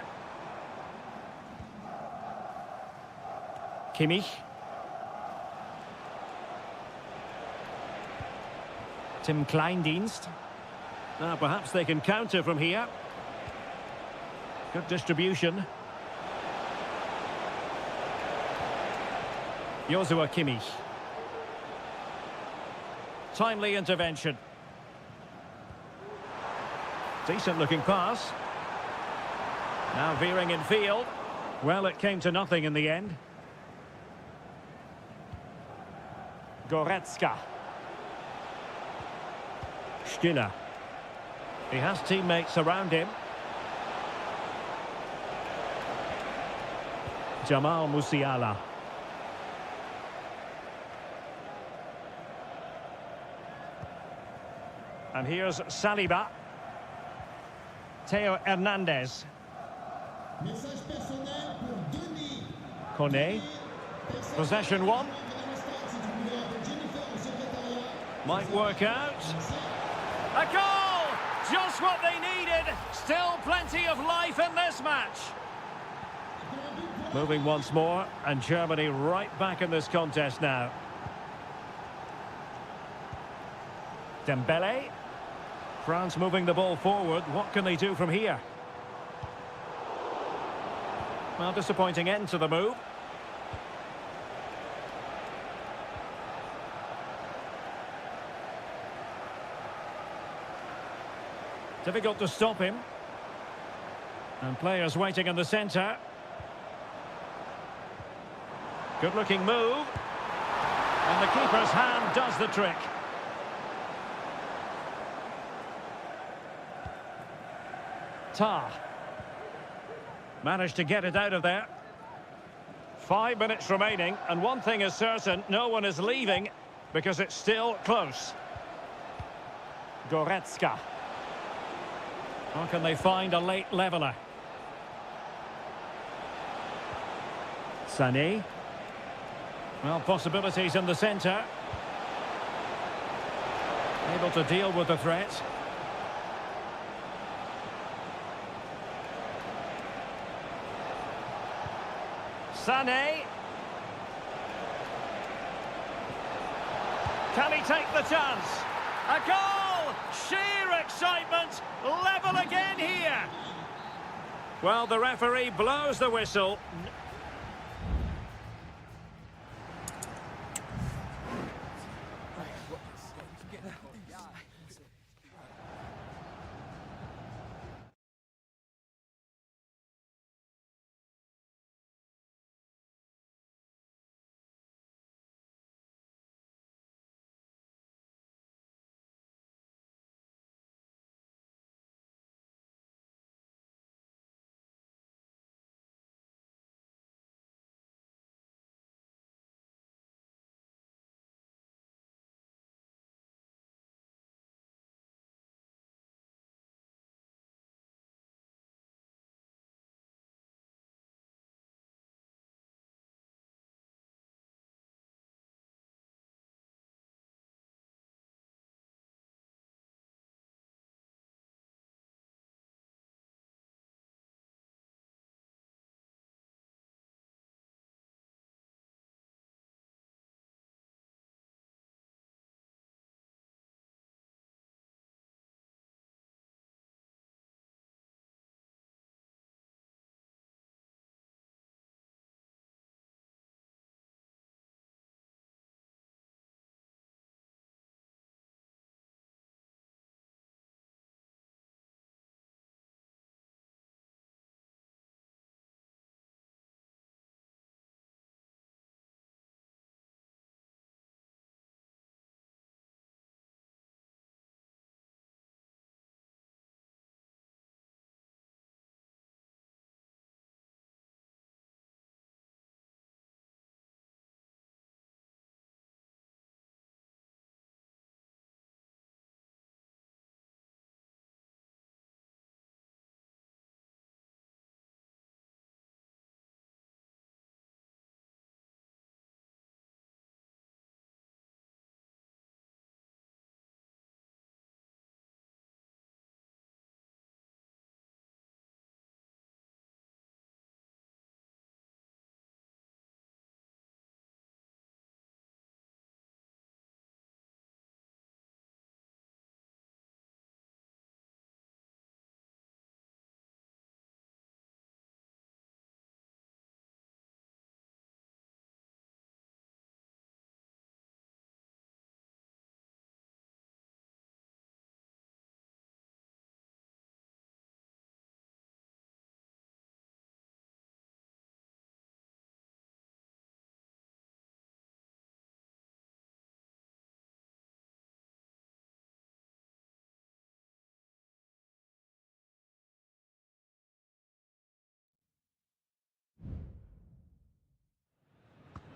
Kimmich. Tim Kleindienst. Now perhaps they can counter from here. Good distribution. Joshua Kimmich. Timely intervention. Decent looking pass. Now veering in field. Well, it came to nothing in the end. Goretzka. Stiller. He has teammates around him. Jamal Musiala. And here's Saliba. Theo Hernandez. Message personnel pour Denis. Kone. Possession one. Might work out. A goal! Just what they needed. Still plenty of life in this match. Moving once more, and Germany right back in this contest now. Dembele. France moving the ball forward. What can they do from here? Well, disappointing end to the move. Difficult to stop him. And players waiting in the centre. Good-looking move. And the keeper's hand does the trick. Tah. Managed to get it out of there. 5 minutes remaining, and one thing is certain, no one is leaving because it's still close. Goretzka. How can they find a late leveller? Sané. Well, possibilities in the centre. Able to deal with the threat. Sané. Can he take the chance? A goal! Sheer excitement! Level again here! Well, the referee blows the whistle.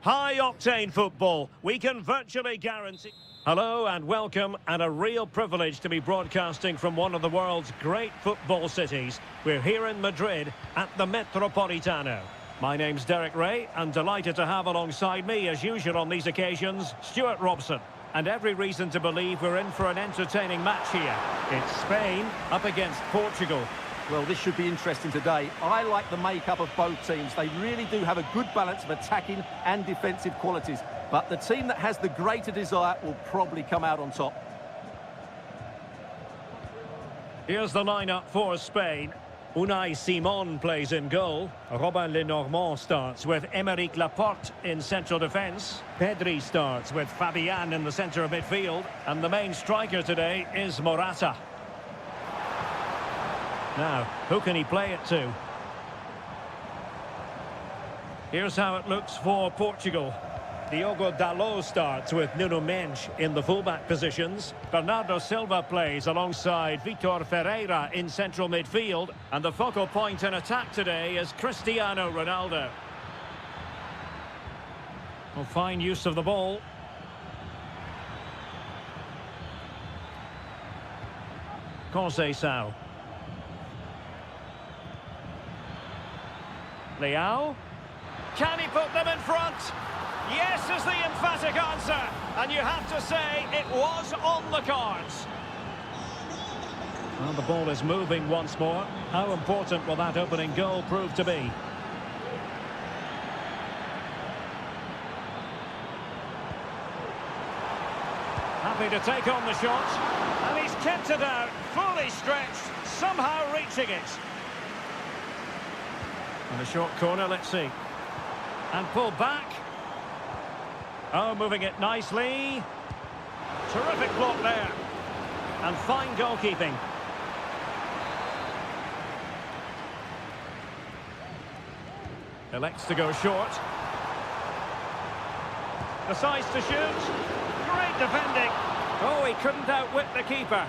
High-octane football. We can virtually guarantee... Hello and welcome, and a real privilege to be broadcasting from one of the world's great football cities. We're here in Madrid at the Metropolitano. My name's Derek Ray, and delighted to have alongside me, as usual on these occasions, Stuart Robson. And every reason to believe we're in for an entertaining match here. It's Spain up against Portugal. Well, this should be interesting today. I like the makeup of both teams. They really do have a good balance of attacking and defensive qualities. But the team that has the greater desire will probably come out on top. Here's the lineup for Spain. Unai Simon plays in goal. Robin Lenormand starts with Aymeric Laporte in central defence. Pedri starts with Fabian in the centre of midfield. And the main striker today is Morata. Now, who can he play it to? Here's how it looks for Portugal. Diogo Dalot starts with Nuno Mendes in the fullback positions. Bernardo Silva plays alongside Vitor Ferreira in central midfield. And the focal point in attack today is Cristiano Ronaldo. Well, fine use of the ball. Conceição. Leao. Can he put them in front? Yes is the emphatic answer. And you have to say it was on the cards. Well, the ball is moving once more. How important will that opening goal prove to be? Happy to take on the shot. And he's kept it out, fully stretched, somehow reaching it. And a short corner, let's see. And pull back. Oh, moving it nicely. Terrific block there. And fine goalkeeping. Elects to go short. Decides to shoot. Great defending. Oh, he couldn't outwit the keeper.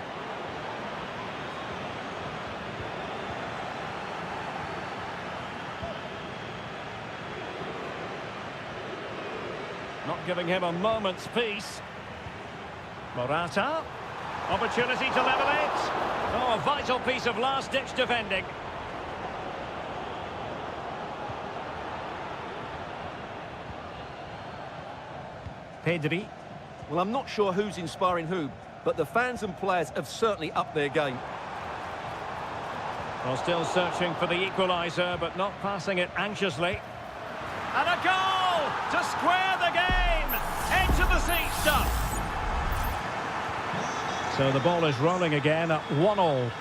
Not giving him a moment's peace. Morata. Opportunity to level it. Oh, a vital piece of last-ditch defending. Pedri. Well, I'm not sure who's inspiring who, but the fans and players have certainly upped their game. Well, still searching for the equaliser, but not passing it anxiously. And a goal to square the game. Edge of the seat stuff. So the ball is rolling again at 1-1.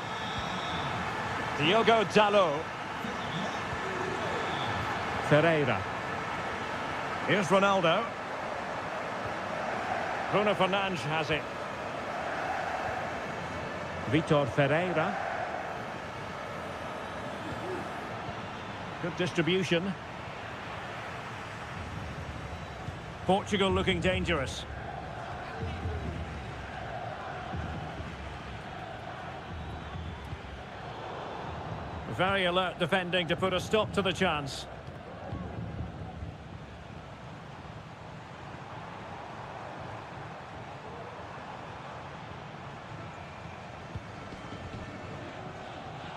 Diogo Dalot. Ferreira. Here's Ronaldo. Bruno Fernandes has it. Vitor Ferreira. Good distribution. Portugal looking dangerous. Very alert defending to put a stop to the chance.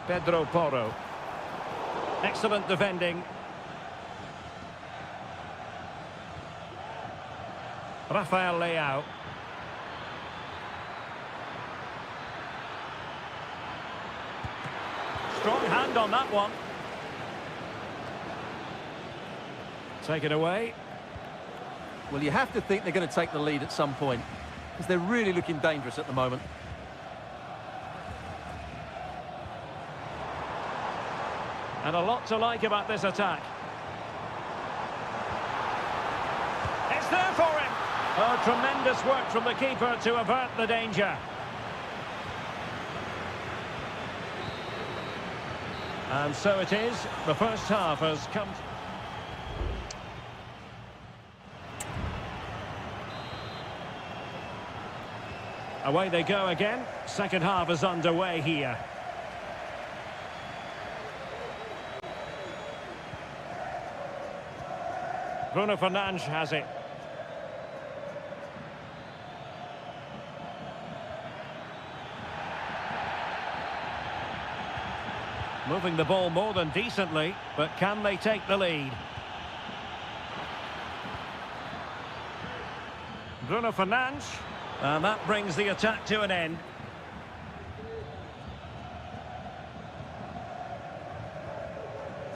Pedro Porro. Excellent defending. Rafael Leao. Strong hand on that one. Take it away. Well, you have to think they're going to take the lead at some point, because they're really looking dangerous at the moment. And a lot to like about this attack. It's there for him. Oh, tremendous work from the keeper to avert the danger. And so it is. The first half has come. Away they go again. Second half is underway here. Bruno Fernandes has it. Moving the ball more than decently, but can they take the lead? Bruno Fernandes, and that brings the attack to an end.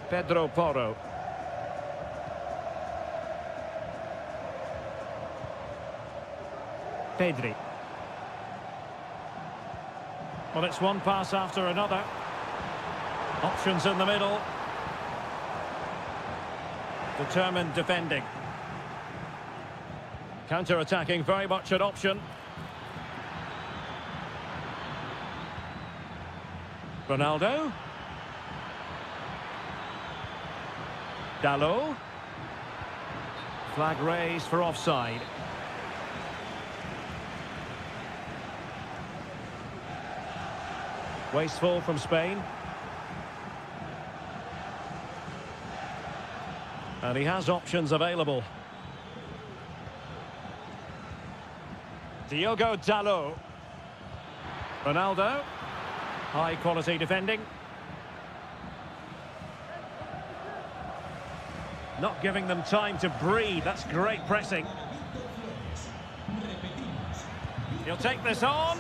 Pedro Porro. Pedri. Well, it's one pass after another. Options in the middle. Determined defending. Counter-attacking, very much an option. Ronaldo. Dalot. Flag raised for offside. Wasteful from Spain. And he has options available. Diogo Dalot. Ronaldo. High quality defending. Not giving them time to breathe. That's great pressing. He'll take this on.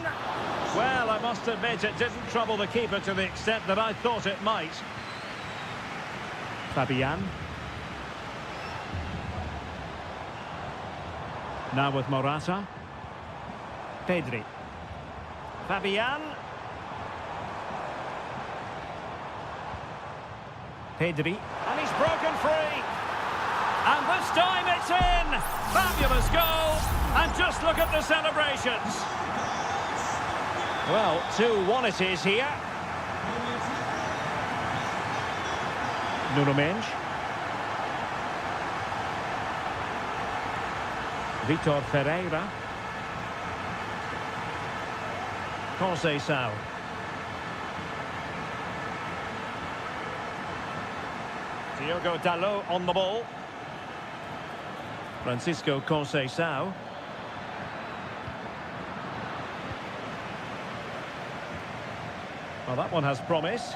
Well, I must admit it didn't trouble the keeper to the extent that I thought it might. Fabian. Now with Morata. Pedri. Fabian. Pedri. And he's broken free. And this time it's in. Fabulous goal. And just look at the celebrations. Well, 2-1 it is here. Nuno Mendes. Vitor Ferreira. Conceição. Diogo Dalot on the ball. Francisco Conceição. Well, that one has promise.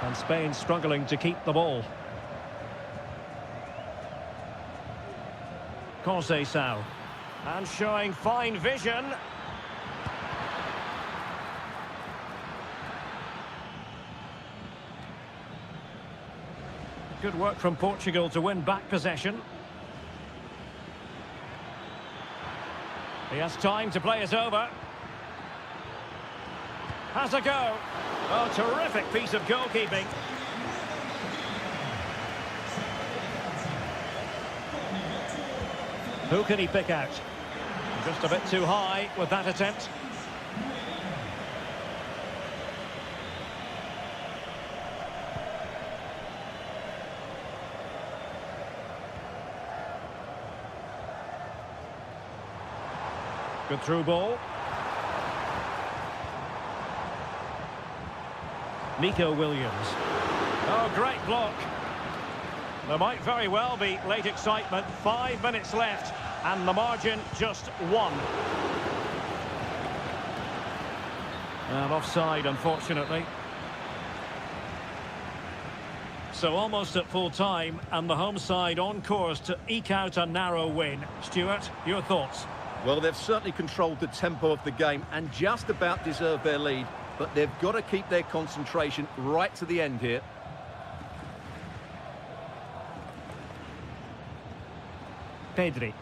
And Spain struggling to keep the ball. Conceição. And showing fine vision. Good work from Portugal to win back possession. He has time to play it over. Has a go. Oh, terrific piece of goalkeeping. Who can he pick out? Just a bit too high with that attempt. Good through ball. Nico Williams. Oh, great block. There might very well be late excitement. 5 minutes left, and the margin just 1. And offside, unfortunately. So almost at full time, and the home side on course to eke out a narrow win. Stuart, your thoughts? Well, they've certainly controlled the tempo of the game and just about deserved their lead, but they've got to keep their concentration right to the end here. Pedri.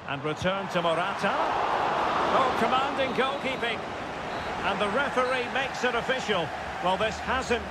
And return to Morata. Oh, commanding goalkeeping. And the referee makes it official. Well, this hasn't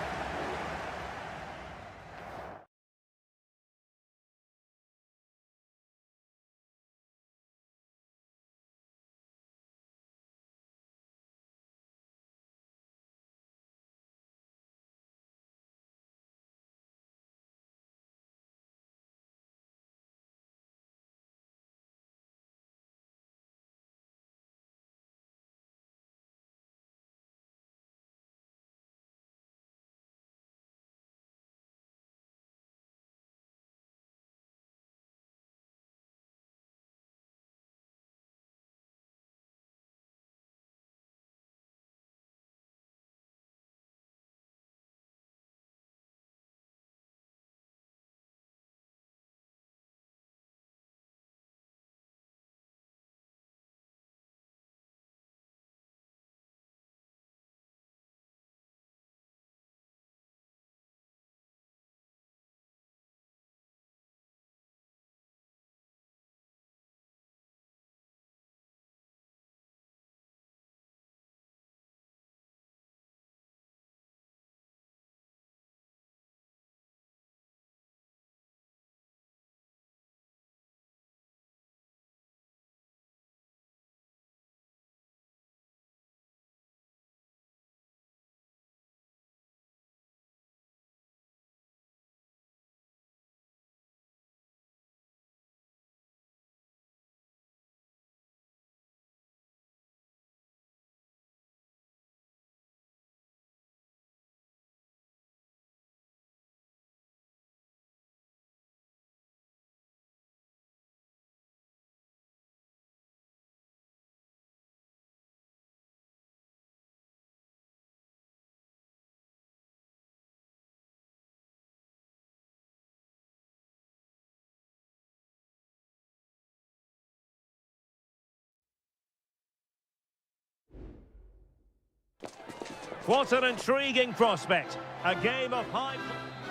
What an intriguing prospect. A game of high...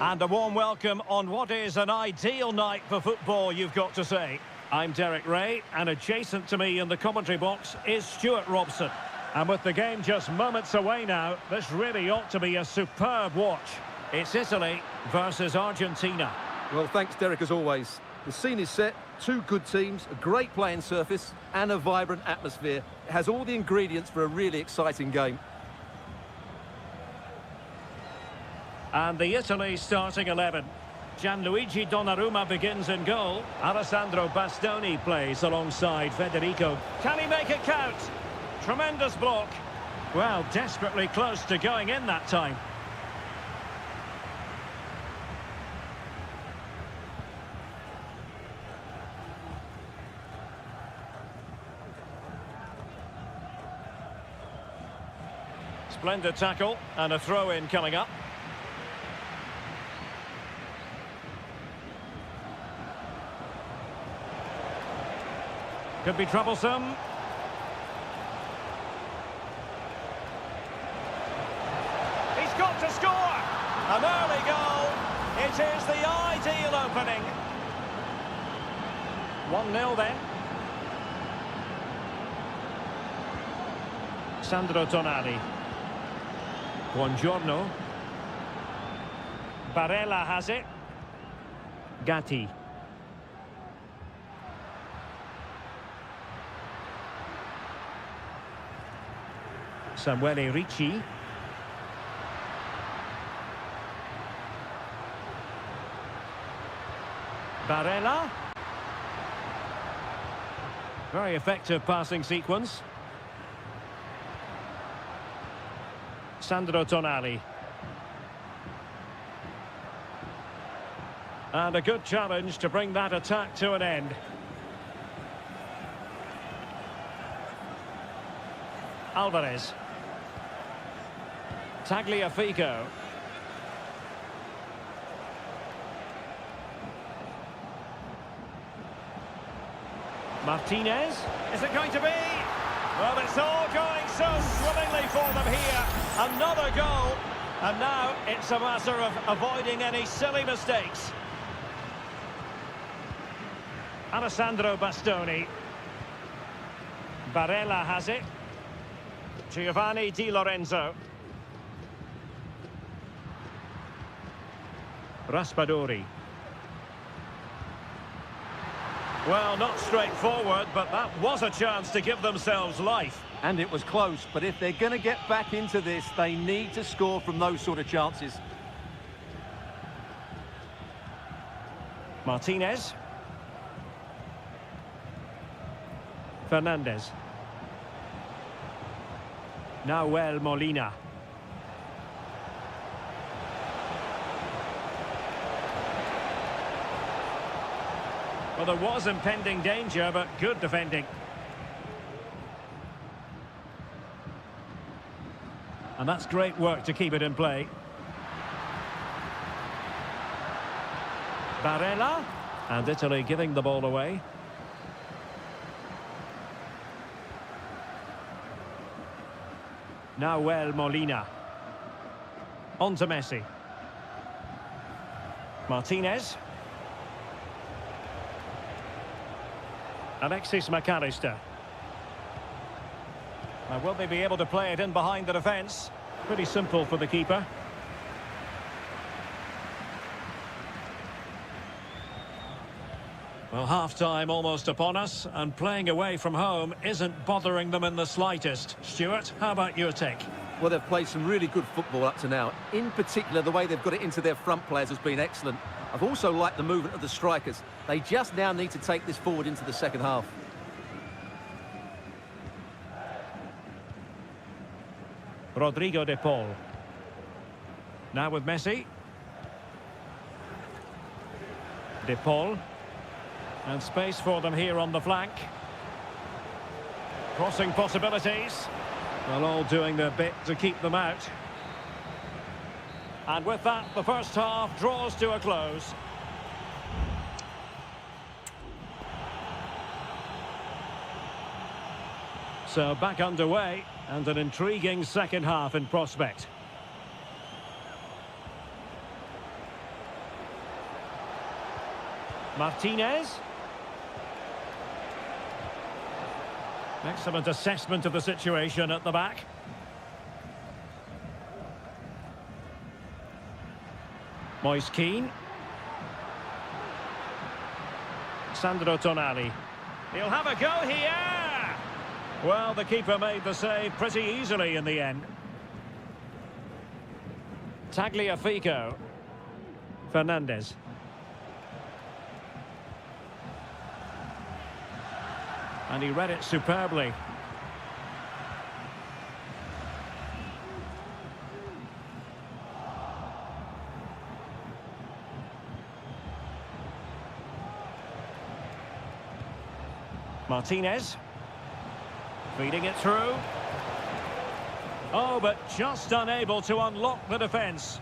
And a warm welcome on what is an ideal night for football, you've got to say. I'm Derek Ray, and adjacent to me in the commentary box is Stuart Robson. And with the game just moments away now, this really ought to be a superb watch. It's Italy versus Argentina. Well, thanks, Derek, as always. The scene is set, two good teams, a great playing surface, and a vibrant atmosphere. It has all the ingredients for a really exciting game. And the Italy starting 11. Gianluigi Donnarumma begins in goal. Alessandro Bastoni plays alongside Federico. Can he make it count? Tremendous block. Well, desperately close to going in that time. Splendid tackle and a throw-in coming up. Could be troublesome. He's got to score! An early goal. It is the ideal opening. 1-0 then. Sandro Tonali. Buongiorno. Barella has it. Gatti. Samuele Ricci. Barella. Very effective passing sequence. Sandro Tonali. And a good challenge to bring that attack to an end. Alvarez. Tagliafico. Martinez. Is it going to be? Well, it's all going so swimmingly for them here. Another goal. And now it's a matter of avoiding any silly mistakes. Alessandro Bastoni. Barella has it. Giovanni Di Lorenzo. Raspadori. Well, not straightforward, but that was a chance to give themselves life. And it was close, but if they're going to get back into this, they need to score from those sort of chances. Martinez. Fernandez. Nahuel Molina. Well, there was impending danger, but good defending. And that's great work to keep it in play. Barella. And Italy giving the ball away. Nahuel Molina. On to Messi. Martinez. Alexis McAllister. Now, will they be able to play it in behind the defence? Pretty simple for the keeper. Well, half-time almost upon us, and playing away from home isn't bothering them in the slightest. Stuart, how about your take? Well, they've played some really good football up to now. In particular, the way they've got it into their front players has been excellent. I've also liked the movement of the strikers. They just now need to take this forward into the second half. Rodrigo de Paul. Now with Messi. De Paul. And space for them here on the flank. Crossing possibilities. Well, all doing their bit to keep them out. And with that, the first half draws to a close. So back underway, And an intriguing second half in prospect. Martinez. Excellent assessment of the situation at the back. Moise Keane. Sandro Tonali. He'll have a go here! Well, the keeper made the save pretty easily in the end. Tagliafico. Fernandez. And he read it superbly. Martinez. Feeding it through. Oh, but just unable to unlock the defence.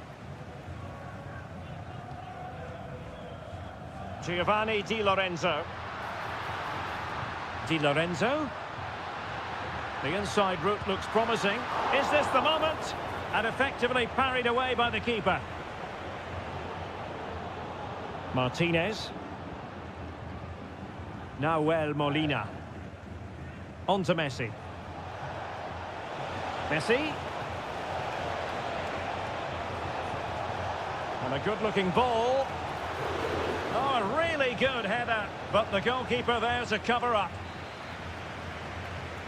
Giovanni Di Lorenzo. Di Lorenzo. The inside route looks promising. Is this the moment? And effectively parried away by the keeper. Martinez. Nahuel Molina. On to Messi. Messi. And a good-looking ball. Oh, a really good header. But the goalkeeper there to cover up.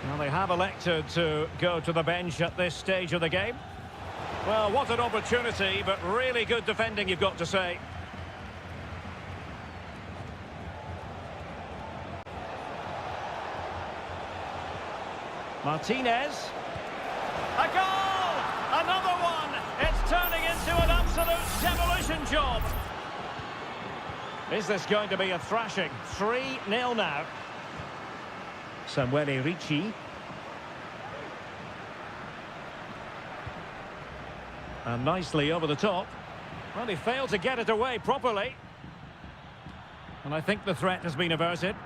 Well, they have elected to go to the bench at this stage of the game. Well, what an opportunity, but really good defending, you've got to say. Martinez. A goal! Another one! It's turning into an absolute demolition job. Is this going to be a thrashing? 3-0 now. Samuele Ricci. And nicely over the top. Well, he failed to get it away properly. And I think the threat has been averted.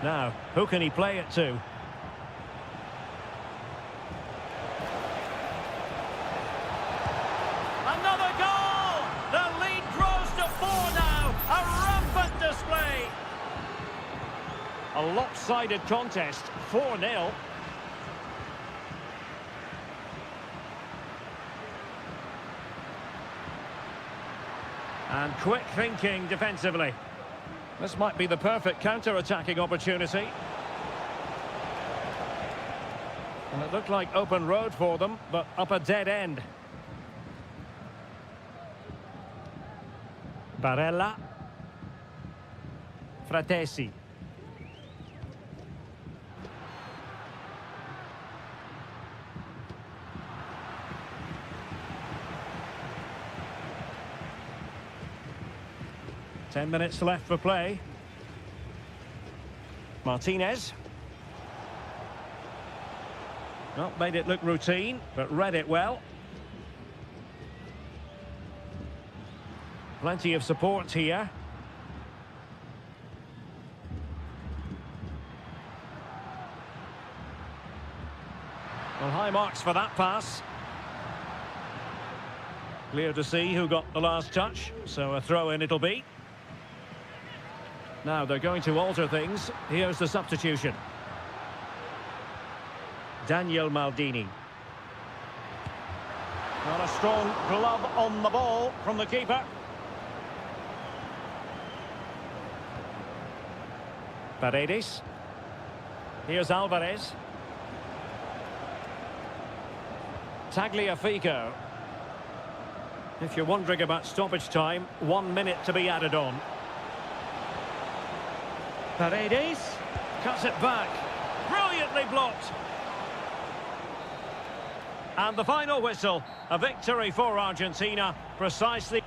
Now, who can he play it to? Another goal! The lead grows to 4 now. A rampant display. A lopsided contest, 4-0. And quick thinking defensively. This might be the perfect counter-attacking opportunity. And it looked like open road for them, but up a dead end. Barella. Fratesi. Ten minutes left for play. Martinez. Well, made it look routine, but read it well. Plenty of support here. Well, high marks for that pass. Clear to see who got the last touch, so a throw-in it'll be. Now they're going to alter things. Here's the substitution. Daniel Maldini. Not a strong glove on the ball from the keeper. Paredes. Here's Alvarez. Tagliafico. If you're wondering about stoppage time, 1 minute to be added on. Paredes cuts it back. Brilliantly blocked. And the final whistle. A victory for Argentina, precisely.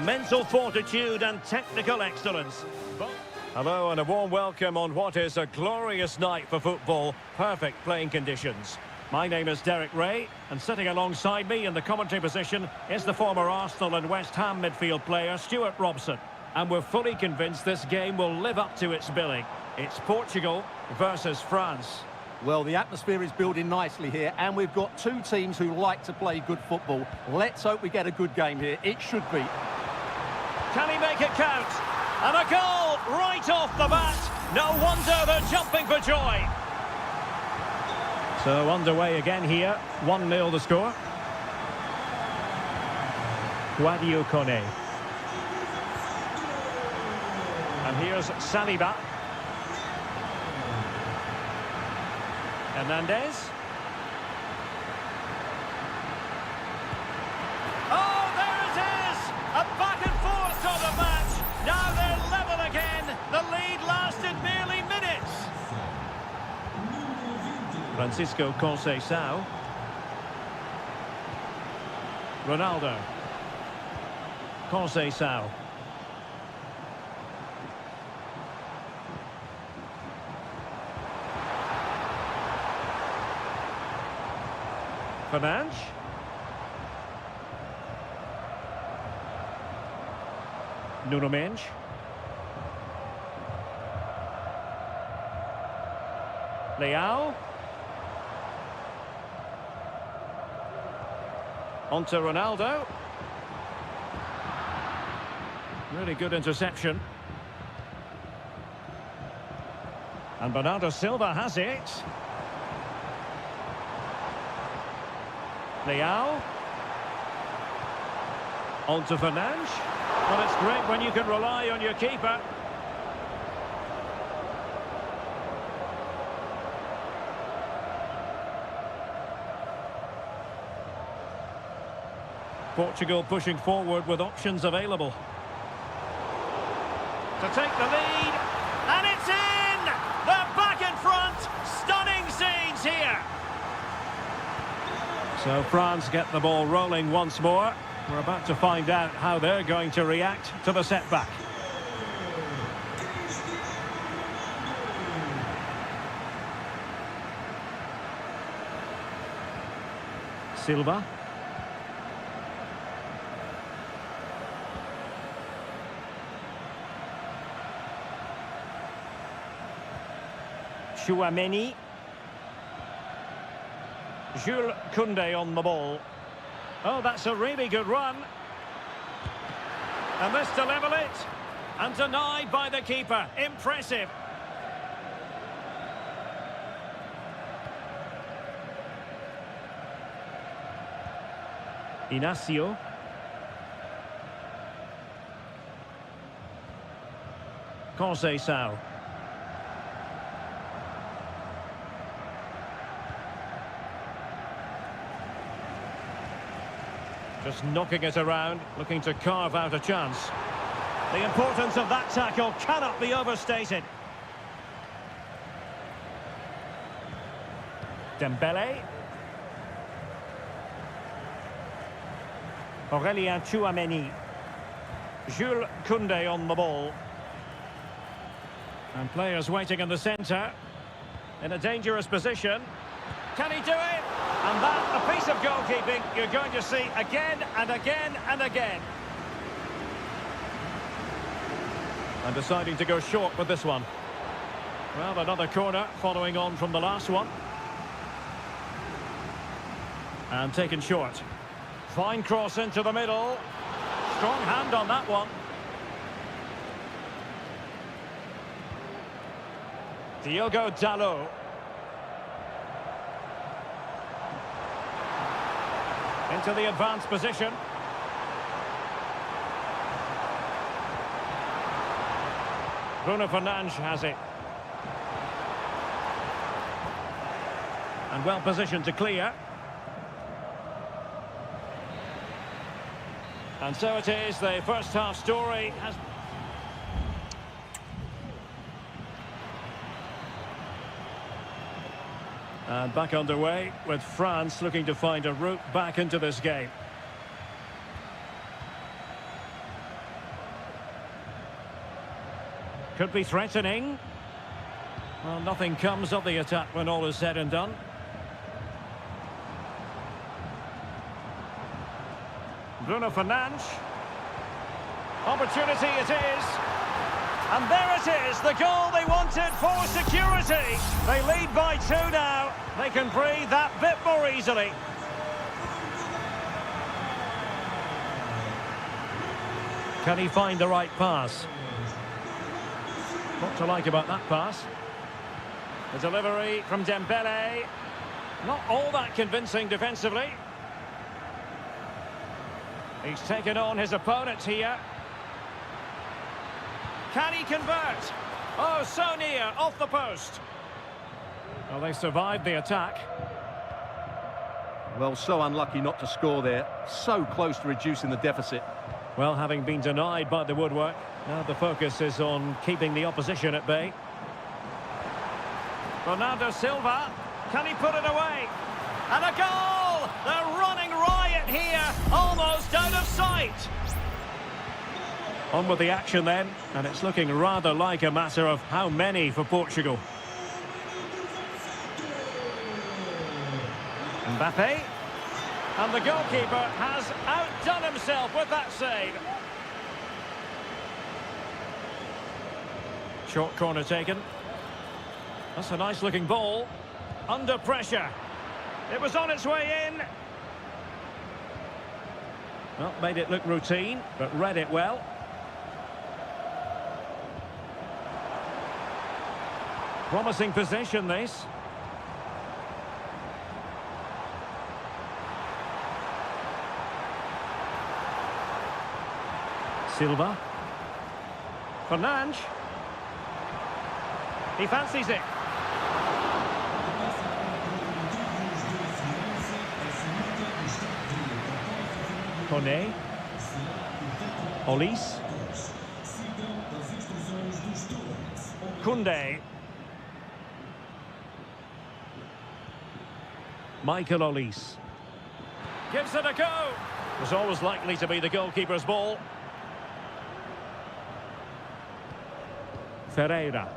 Mental fortitude and technical excellence. Hello and a warm welcome on what is a glorious night for football. Perfect playing conditions. My name is Derek Ray, and sitting alongside me in the commentary position is the former Arsenal and West Ham midfield player Stuart Robson. And we're fully convinced this game will live up to its billing. It's Portugal versus France. Well, the atmosphere is building nicely here, and we've got two teams who like to play good football. Let's hope we get a good game here. It should be. Can he make it count? And a goal right off the bat. No wonder they're jumping for joy. So underway again here. 1-0 the score. Guadio Kone. And here's Saliba. Hernandez. Oh, there it is! A back and forth on the match. Now they're level again. The lead lasted merely minutes. Francisco Conceição. Ronaldo. Conceição. Fernandes. Nuno Mendes. Leao. On to Ronaldo. Really good interception. And Bernardo Silva has it. Leao. On to Fernandes. Well, it's great when you can rely on your keeper. Portugal pushing forward with options available. To take the lead. And it's in! They're back in front! Stunning scenes here! So France get the ball rolling once more. We're about to find out how they're going to react to the setback. Silva. Chouameni. Jules Koundé on the ball. Oh, that's a really good run. And this to level it. And denied by the keeper. Impressive. Inacio. Conceição. Just knocking it around, looking to carve out a chance. The importance of that tackle cannot be overstated. Dembele. Aurélien Tchouameni. Jules Koundé on the ball. And players waiting in the centre. In a dangerous position. Can he do it? And that, a piece of goalkeeping you're going to see again and again and again. And deciding to go short with this one. Well, another corner following on from the last one. And taken short. Fine cross into the middle. Strong hand on that one. Diogo Dalot. Into the advanced position. Bruno Fernandes has it. And well positioned to clear. And so it is, the first half story has... And back underway with France looking to find a route back into this game. Could be threatening. Well, nothing comes of the attack when all is said and done. Bruno Fernandes. Opportunity it is. And there it is, the goal they wanted for security. They lead by 2 now. They can breathe that bit more easily. Can he find the right pass? What to like about that pass? The delivery from Dembele. Not all that convincing defensively. He's taken on his opponent here. Can he convert? Oh, so near, off the post. Well, they survived the attack. Well, so unlucky not to score there. So close to reducing the deficit. Well, having been denied by the woodwork, now the focus is on keeping the opposition at bay. Bernardo Silva, can he put it away? And a goal! They're running riot here, almost out of sight. On with the action then, and it's looking rather like a matter of how many for Portugal. Mbappe. And the goalkeeper has outdone himself with that save. Short corner taken. That's a nice looking ball. Under pressure. It was on its way in. Well, made it look routine, but read it well. Promising position, this. Silva. Fernandes. He fancies it. Kone. Olis. Kunde. Michael Olis. Gives it a go. Was always likely to be the goalkeeper's ball. Ferreira.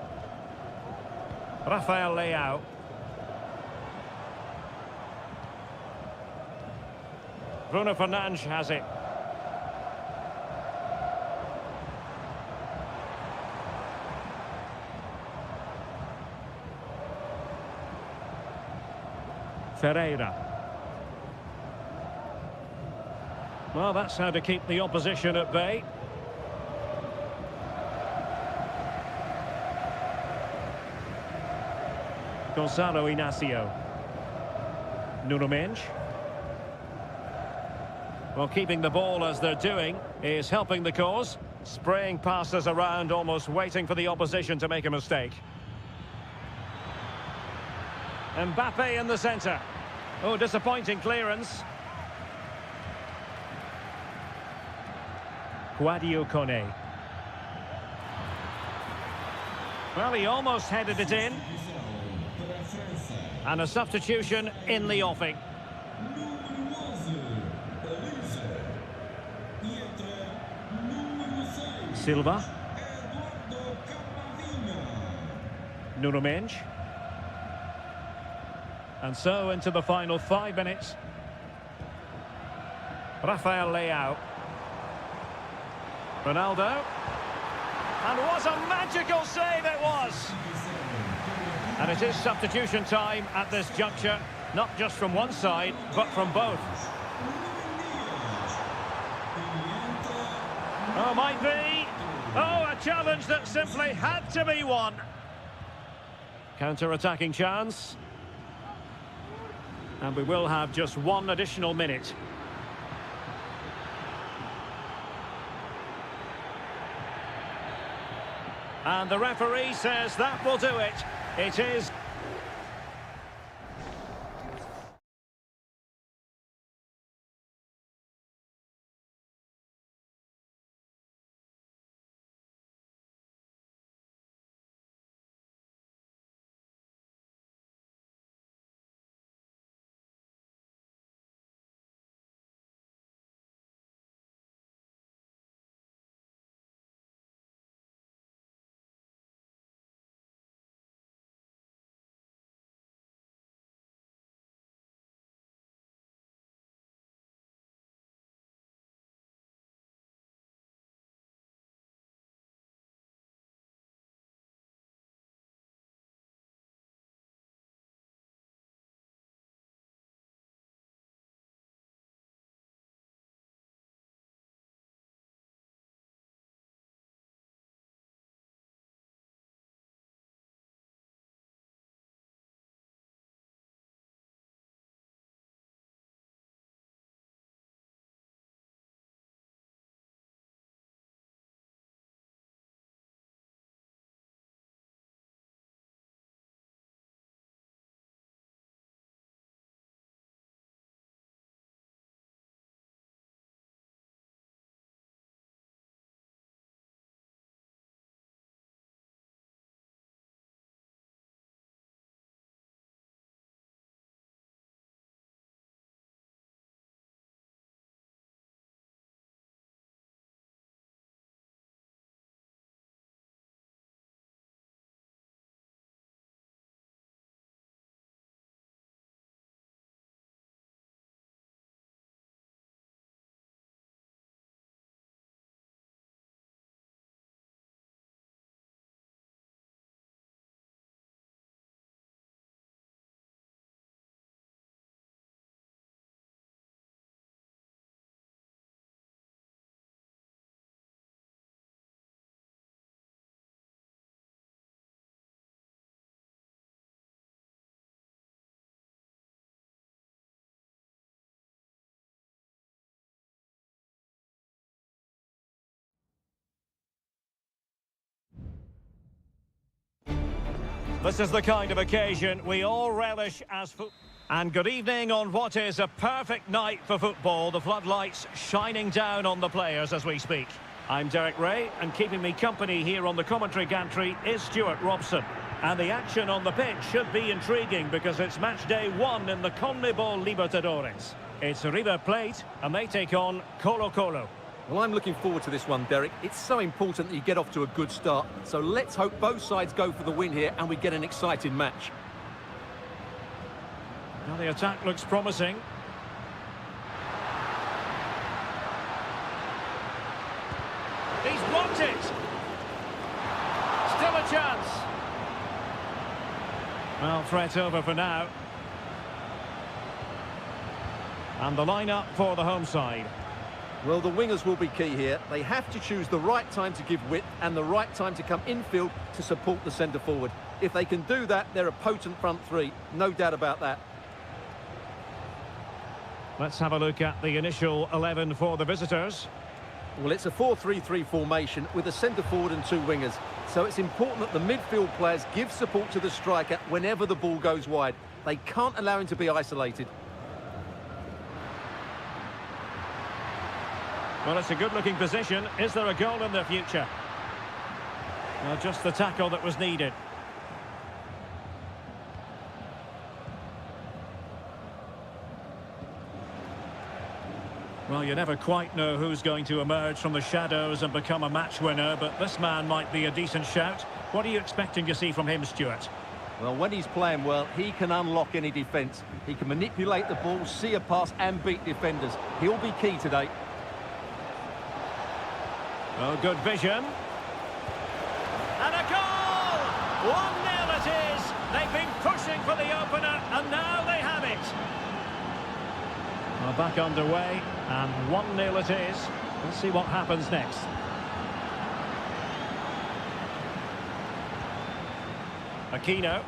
Rafael Leao. Bruno Fernandes has it. Ferreira. Well, that's how to keep the opposition at bay. Gonzalo Inacio. Nuno Mendes. Well, keeping the ball as they're doing is helping the cause. Spraying passes around, almost waiting for the opposition to make a mistake. Mbappe in the centre. Oh, disappointing clearance. Guadio Kone. Well, he almost headed it in. And a substitution in the offing. Silva. Nuno Mendes. And so into the final 5 minutes. Rafael Leao. Ronaldo. And what a magical save it was! And it is substitution time at this juncture, not just from one side, but from both. Oh, might be. Oh, a challenge that simply had to be won. Counter-attacking chance. And we will have just 1 additional minute. And the referee says that will do it. It is This is the kind of occasion we all relish as football. And good evening on what is a perfect night for football. The floodlights shining down on the players as we speak. I'm Derek Ray, and keeping me company here on the commentary gantry is Stuart Robson. And the action on the pitch should be intriguing because it's match day 1 in the CONMEBOL Libertadores. It's River Plate, and they take on Colo-Colo. Well, I'm looking forward to this one, Derek. It's so important that you get off to a good start. So let's hope both sides go for the win here and we get an exciting match. Now the attack looks promising. He's blocked it. Still a chance. Well, threat over for now. And the lineup for the home side. Well, the wingers will be key here. They have to choose the right time to give width and the right time to come infield to support the centre forward. If they can do that, they're a potent front three. No doubt about that. Let's have a look at the initial 11 for the visitors. Well, it's a 4-3-3 formation with a centre forward and 2 wingers. So it's important that the midfield players give support to the striker whenever the ball goes wide. They can't allow him to be isolated. Well, it's a good-looking position. Is there a goal in the future? Well, just the tackle that was needed. Well, you never quite know who's going to emerge from the shadows and become a match winner, but this man might be a decent shout. What are you expecting to see from him, Stuart? Well, when he's playing well, he can unlock any defence. He can manipulate the ball, see a pass and beat defenders. He'll be key today. Oh, good vision. And a goal! 1-0 it is. They've been pushing for the opener, and now they have it. Well, back underway, and 1-0 it is. Let's see what happens next. Aquino.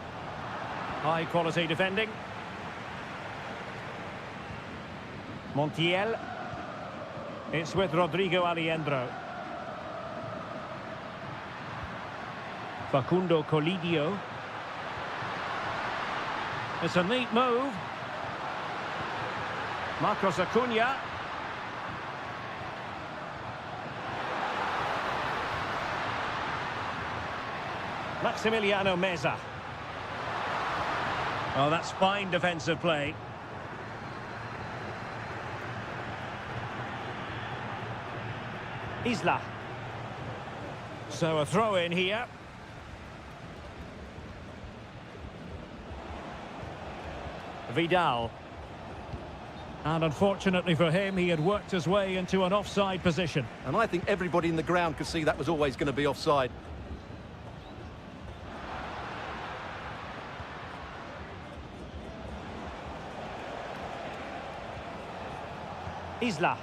High-quality defending. Montiel. It's with Rodrigo Aliendro. Facundo Colidio. It's a neat move. Marcos Acuna. Maximiliano Meza. Oh, that's fine defensive play. Isla. So a throw in here. Vidal. And unfortunately for him, he had worked his way into an offside position. And I think everybody in the ground could see that was always going to be offside. Isla.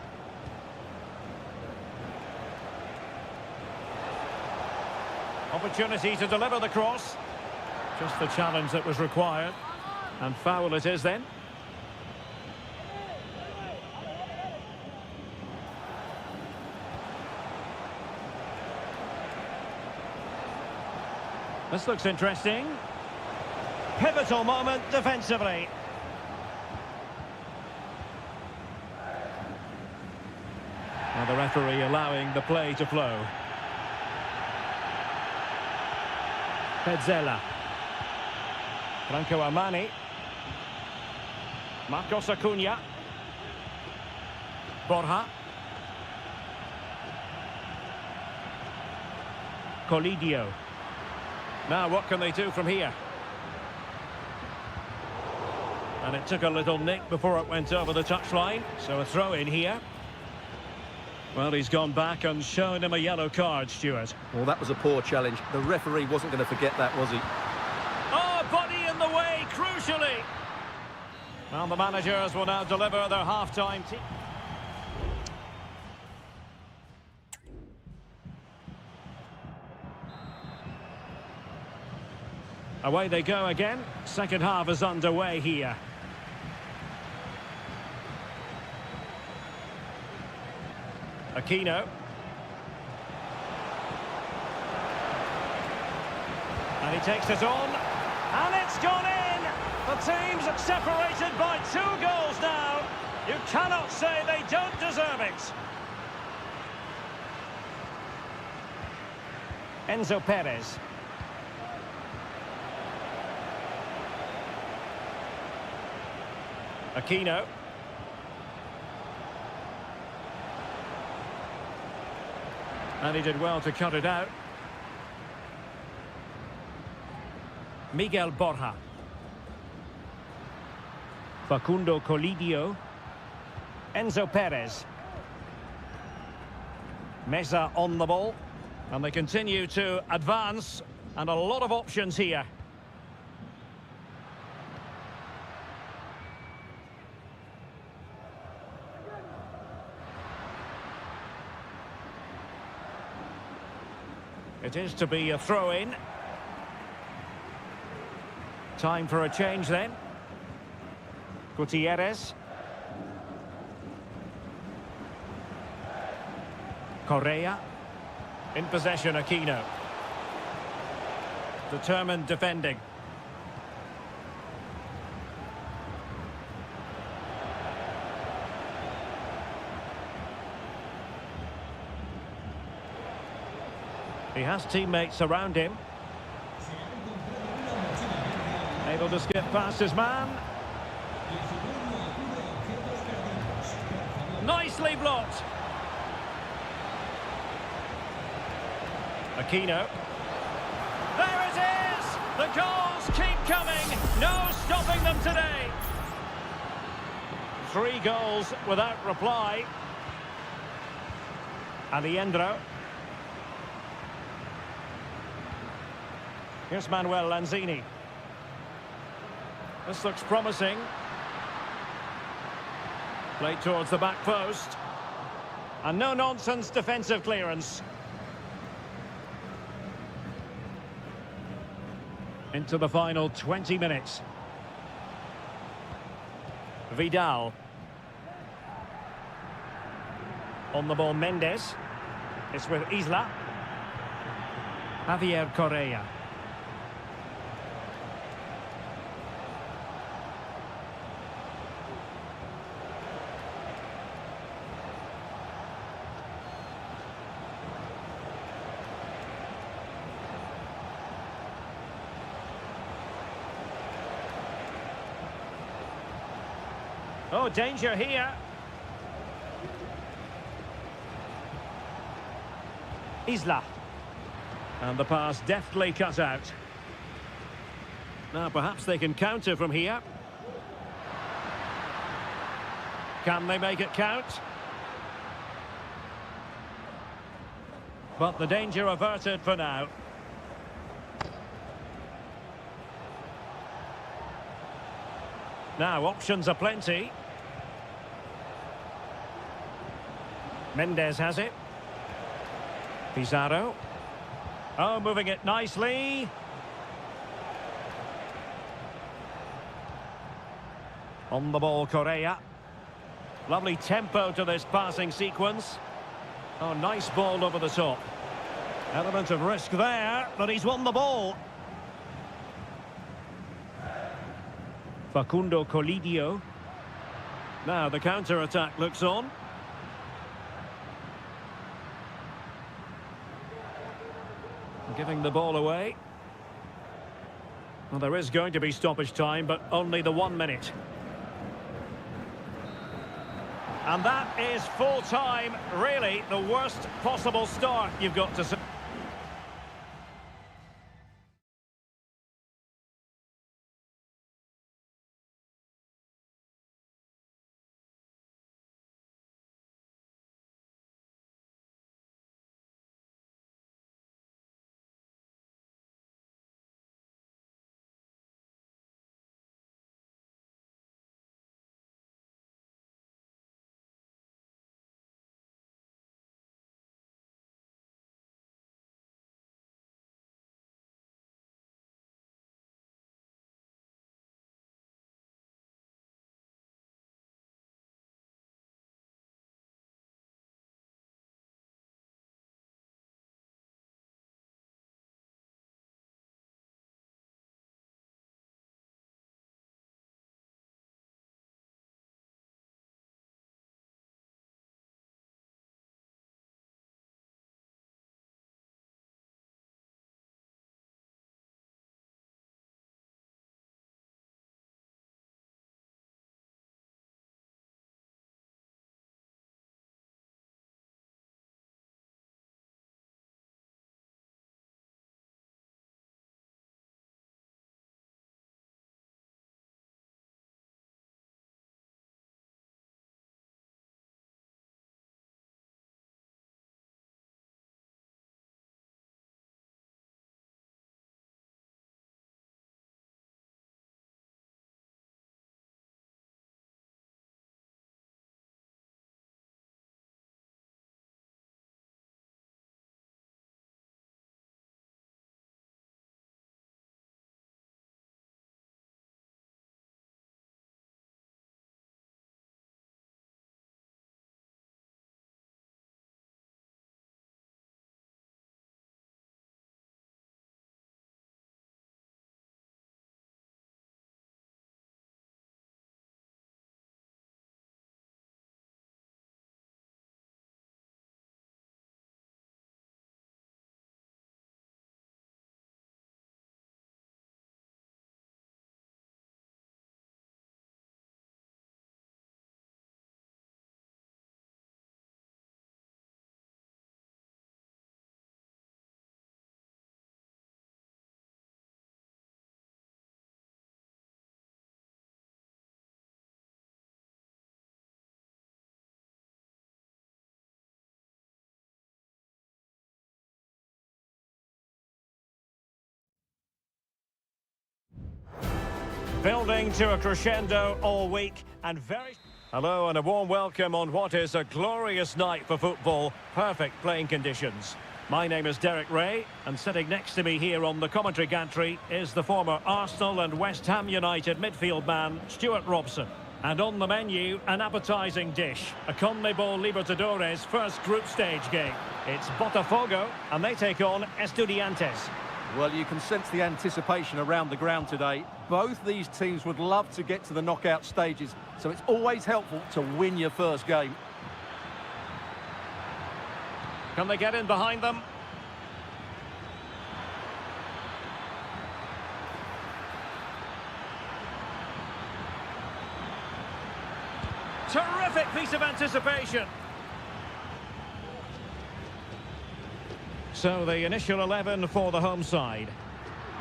Opportunity to deliver the cross. Just the challenge that was required. And foul it is then. This looks interesting. Pivotal moment defensively. Now the referee allowing the play to flow. Pezzella. Franco Armani. Marcos Acuna. Borja. Colidio. Now what can they do from here? And it took a little nick before it went over the touchline, so a throw in here. Well, he's gone back and shown him a yellow card, Stuart. Well, that was a poor challenge. The referee wasn't going to forget that, was he? Oh, body in the way, crucially. Well, the managers will now deliver their half-time team. Away they go again. Second half is underway here. Aquino. And he takes it on. And it's gone in! The team's separated by 2 goals now. You cannot say they don't deserve it. Enzo Perez. Aquino. And he did well to cut it out. Miguel Borja. Facundo Colidio. Enzo Perez. Meza on the ball. And they continue to advance. And a lot of options here. It is to be a throw-in. Time for a change then. Gutierrez. Correa. In possession, Aquino. Determined defending. He has teammates around him. Able to skip past his man. Nicely blocked. Aquino. There it is! The goals keep coming. No stopping them today. 3 goals without reply. Alejandro. Here's Manuel Lanzini. This looks promising. Played towards the back post. And no-nonsense defensive clearance. Into the final 20 minutes. Vidal. On the ball, Mendes. It's with Isla. Javier Correa. Oh, danger here. Isla. And the pass deftly cut out. Now perhaps they can counter from here. Can they make it count? But the danger averted for now. Now options are plenty. Mendes has it. Pizarro. Oh, moving it nicely. On the ball, Correa. Lovely tempo to this passing sequence. Oh, nice ball over the top. Element of risk there, but he's won the ball. Facundo Colidio. Now the counter-attack looks on. Giving the ball away. Well, there is going to be stoppage time, but only the 1 minute. And that is full time. Really, the worst possible start you've got to say. Building to a crescendo all week and very... Hello and a warm welcome on what is a glorious night for football. Perfect playing conditions. My name is Derek Ray, and sitting next to me here on the commentary gantry is the former Arsenal and West Ham United midfield man, Stuart Robson. And on the menu, an appetising dish, a CONMEBOL Libertadores first group stage game. It's Botafogo, and they take on Estudiantes. Well, you can sense the anticipation around the ground today. Both these teams would love to get to the knockout stages, so it's always helpful to win your first game. Can they get in behind them? Terrific piece of anticipation. So the initial 11 for the home side.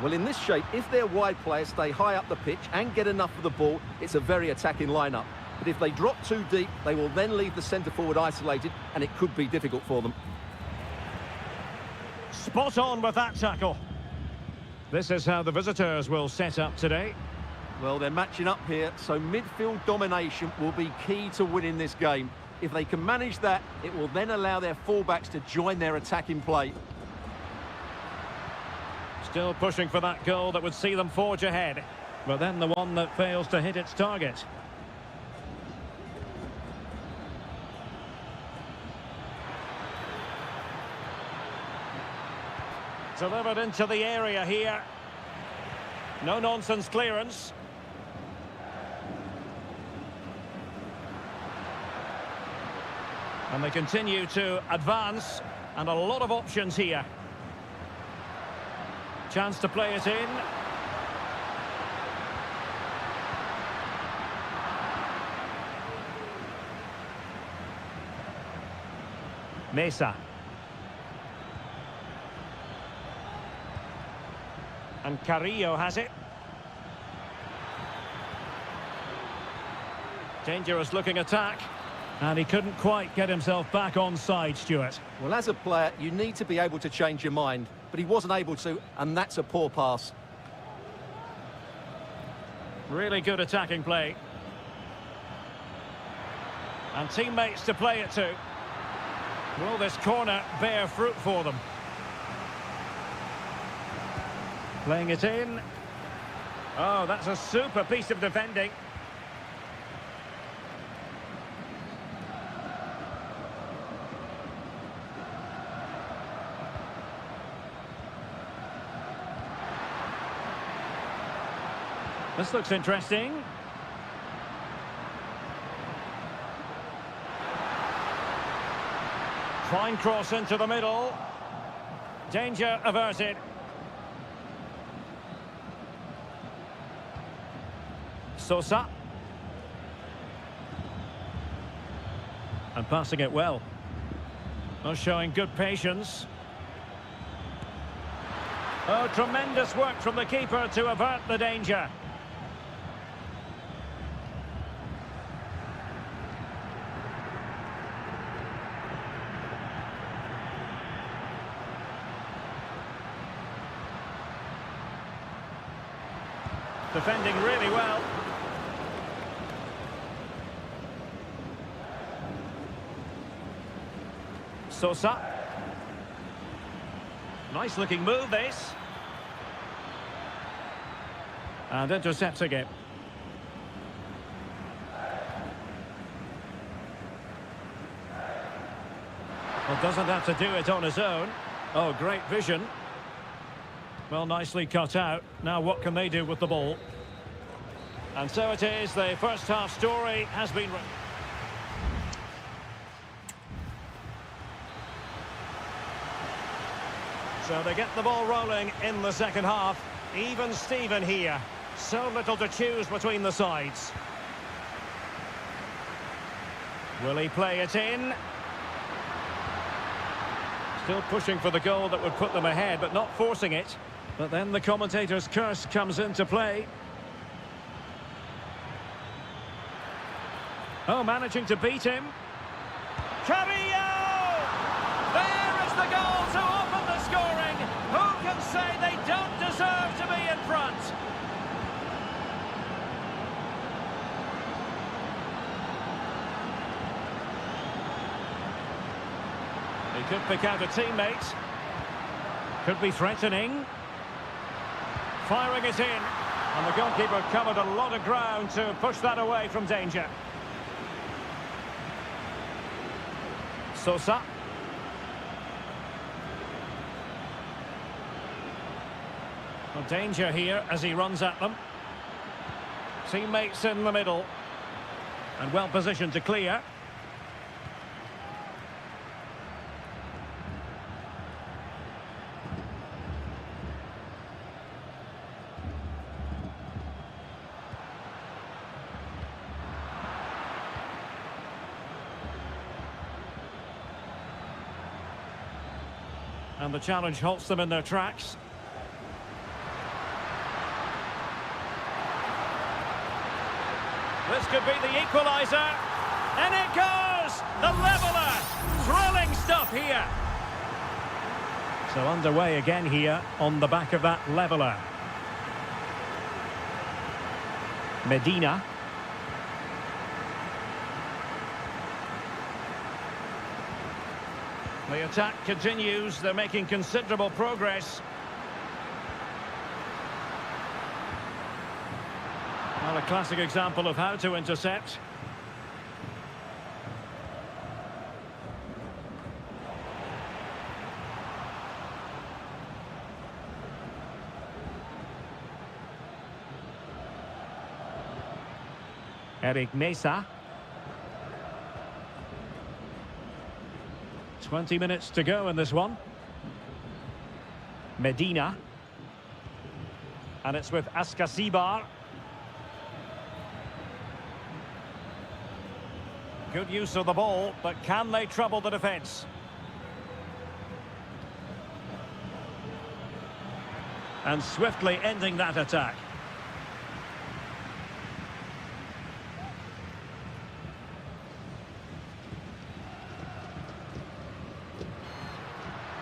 Well, in this shape, if their wide players stay high up the pitch and get enough of the ball, it's a very attacking lineup. But if they drop too deep, they will then leave the centre-forward isolated, and it could be difficult for them. Spot on with that tackle. This is how the visitors will set up today. Well, they're matching up here, so midfield domination will be key to winning this game. If they can manage that, it will then allow their fullbacks to join their attacking play. Still pushing for that goal that would see them forge ahead. But then the one that fails to hit its target. Delivered into the area here. No-nonsense clearance. And they continue to advance, and a lot of options here. Chance to play it in. Mesa. And Carrillo has it. Dangerous looking attack. And he couldn't quite get himself back on side, Stuart. Well, as a player, you need to be able to change your mind, but he wasn't able to, and that's a poor pass. Really good attacking play. And teammates to play it to. Will this corner bear fruit for them? Playing it in. Oh, that's a super piece of defending. This looks interesting. Fine cross into the middle. Danger averted. Sosa. And passing it well. Oh, showing good patience. Oh, tremendous work from the keeper to avert the danger. Defending really well. Sosa. Nice looking move this. And intercepting it. Well, doesn't have to do it on his own. Oh, great vision. Well, nicely cut out. Now what can they do with the ball? And so it is, the first half story has been written. So they get the ball rolling in the second half. Even Steven here. So little to choose between the sides. Will he play it in? Still pushing for the goal that would put them ahead, but not forcing it. But then the commentator's curse comes into play. Oh, managing to beat him. Carrillo! There is the goal to open the scoring. Who can say they don't deserve to be in front? He could pick out a teammate. Could be threatening. Firing it in. And the goalkeeper covered a lot of ground to push that away from danger. Sosa. Well, danger here as he runs at them. Teammates in the middle. And well positioned to clear. And the challenge halts them in their tracks. This could be the equaliser. And it goes! The leveller! Thrilling stuff here. So underway again here on the back of that leveller. Medina. The attack continues. They're making considerable progress. Well, a classic example of how to intercept. Eric Mesa. 20 minutes to go in this one. Medina. And it's with Askasibar. Good use of the ball, but can they trouble the defence? And swiftly ending that attack.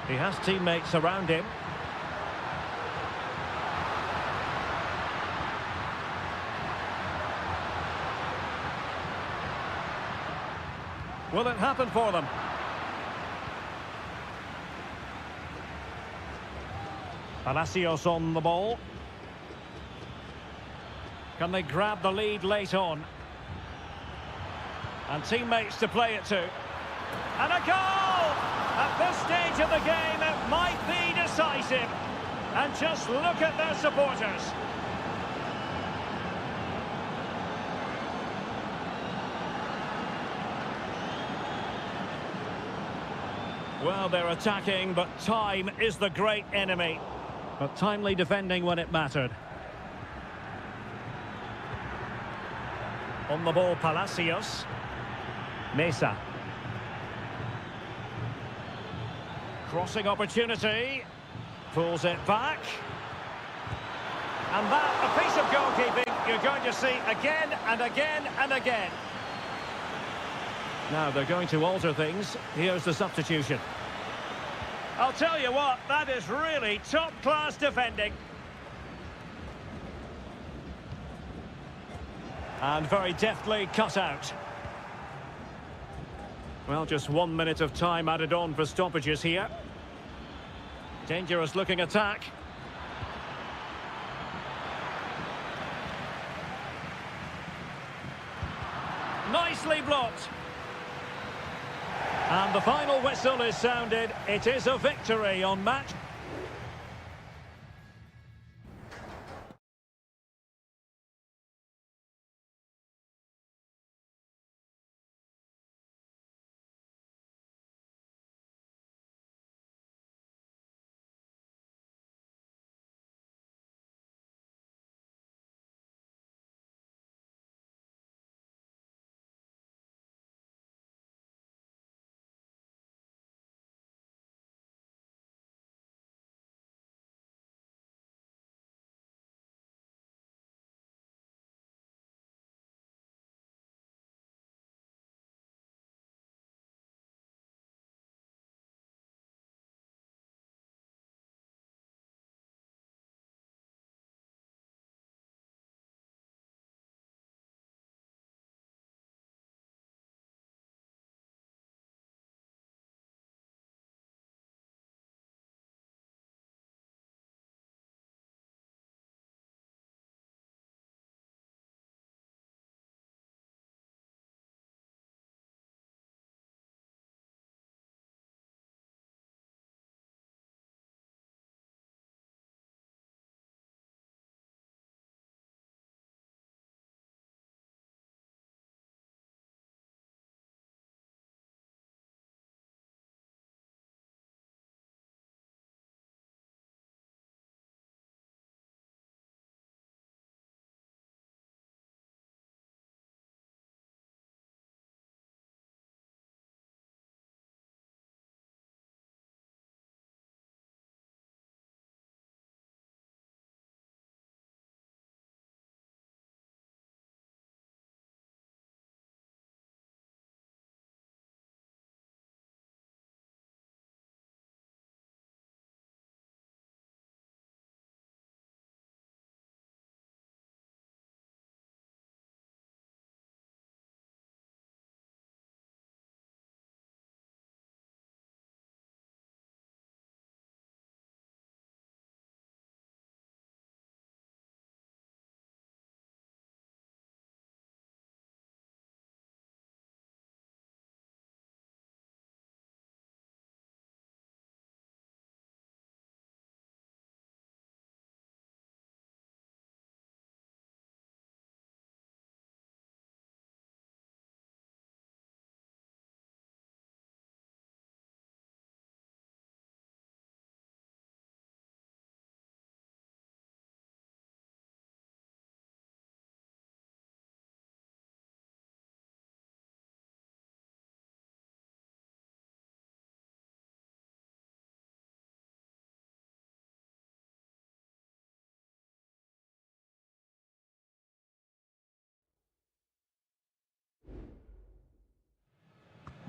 He has teammates around him. Will it happen for them? Palacios on the ball. Can they grab the lead late on? And teammates to play it to. And a goal! At this stage of the game, it might be decisive. And just look at their supporters. Well, they're attacking, but time is the great enemy. But timely defending when it mattered. On the ball, Palacios. Mesa. Crossing opportunity. Pulls it back. And that, a piece of goalkeeping you're going to see again and again and again. Now they're going to alter things. Here's the substitution. I'll tell you what, that is really top-class defending. And very deftly cut out. Well, just 1 minute of time added on for stoppages here. Dangerous looking attack. Nicely blocked. And the final whistle is sounded. It is a victory on match.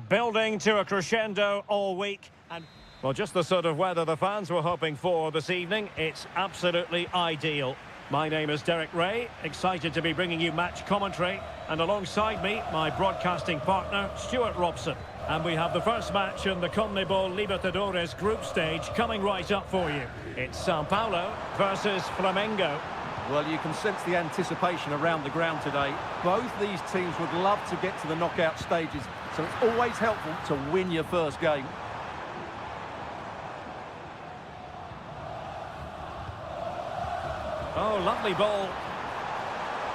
Building to a crescendo all week. And well, just the sort of weather the fans were hoping for this evening. It's absolutely ideal. My name is Derek Ray, excited to be bringing you match commentary. And alongside me, my broadcasting partner, Stuart Robson. And we have the first match in the CONMEBOL Libertadores group stage coming right up for you. It's Sao Paulo versus Flamengo. Well, you can sense the anticipation around the ground today. Both these teams would love to get to the knockout stages, so it's always helpful to win your first game. Oh, lovely ball.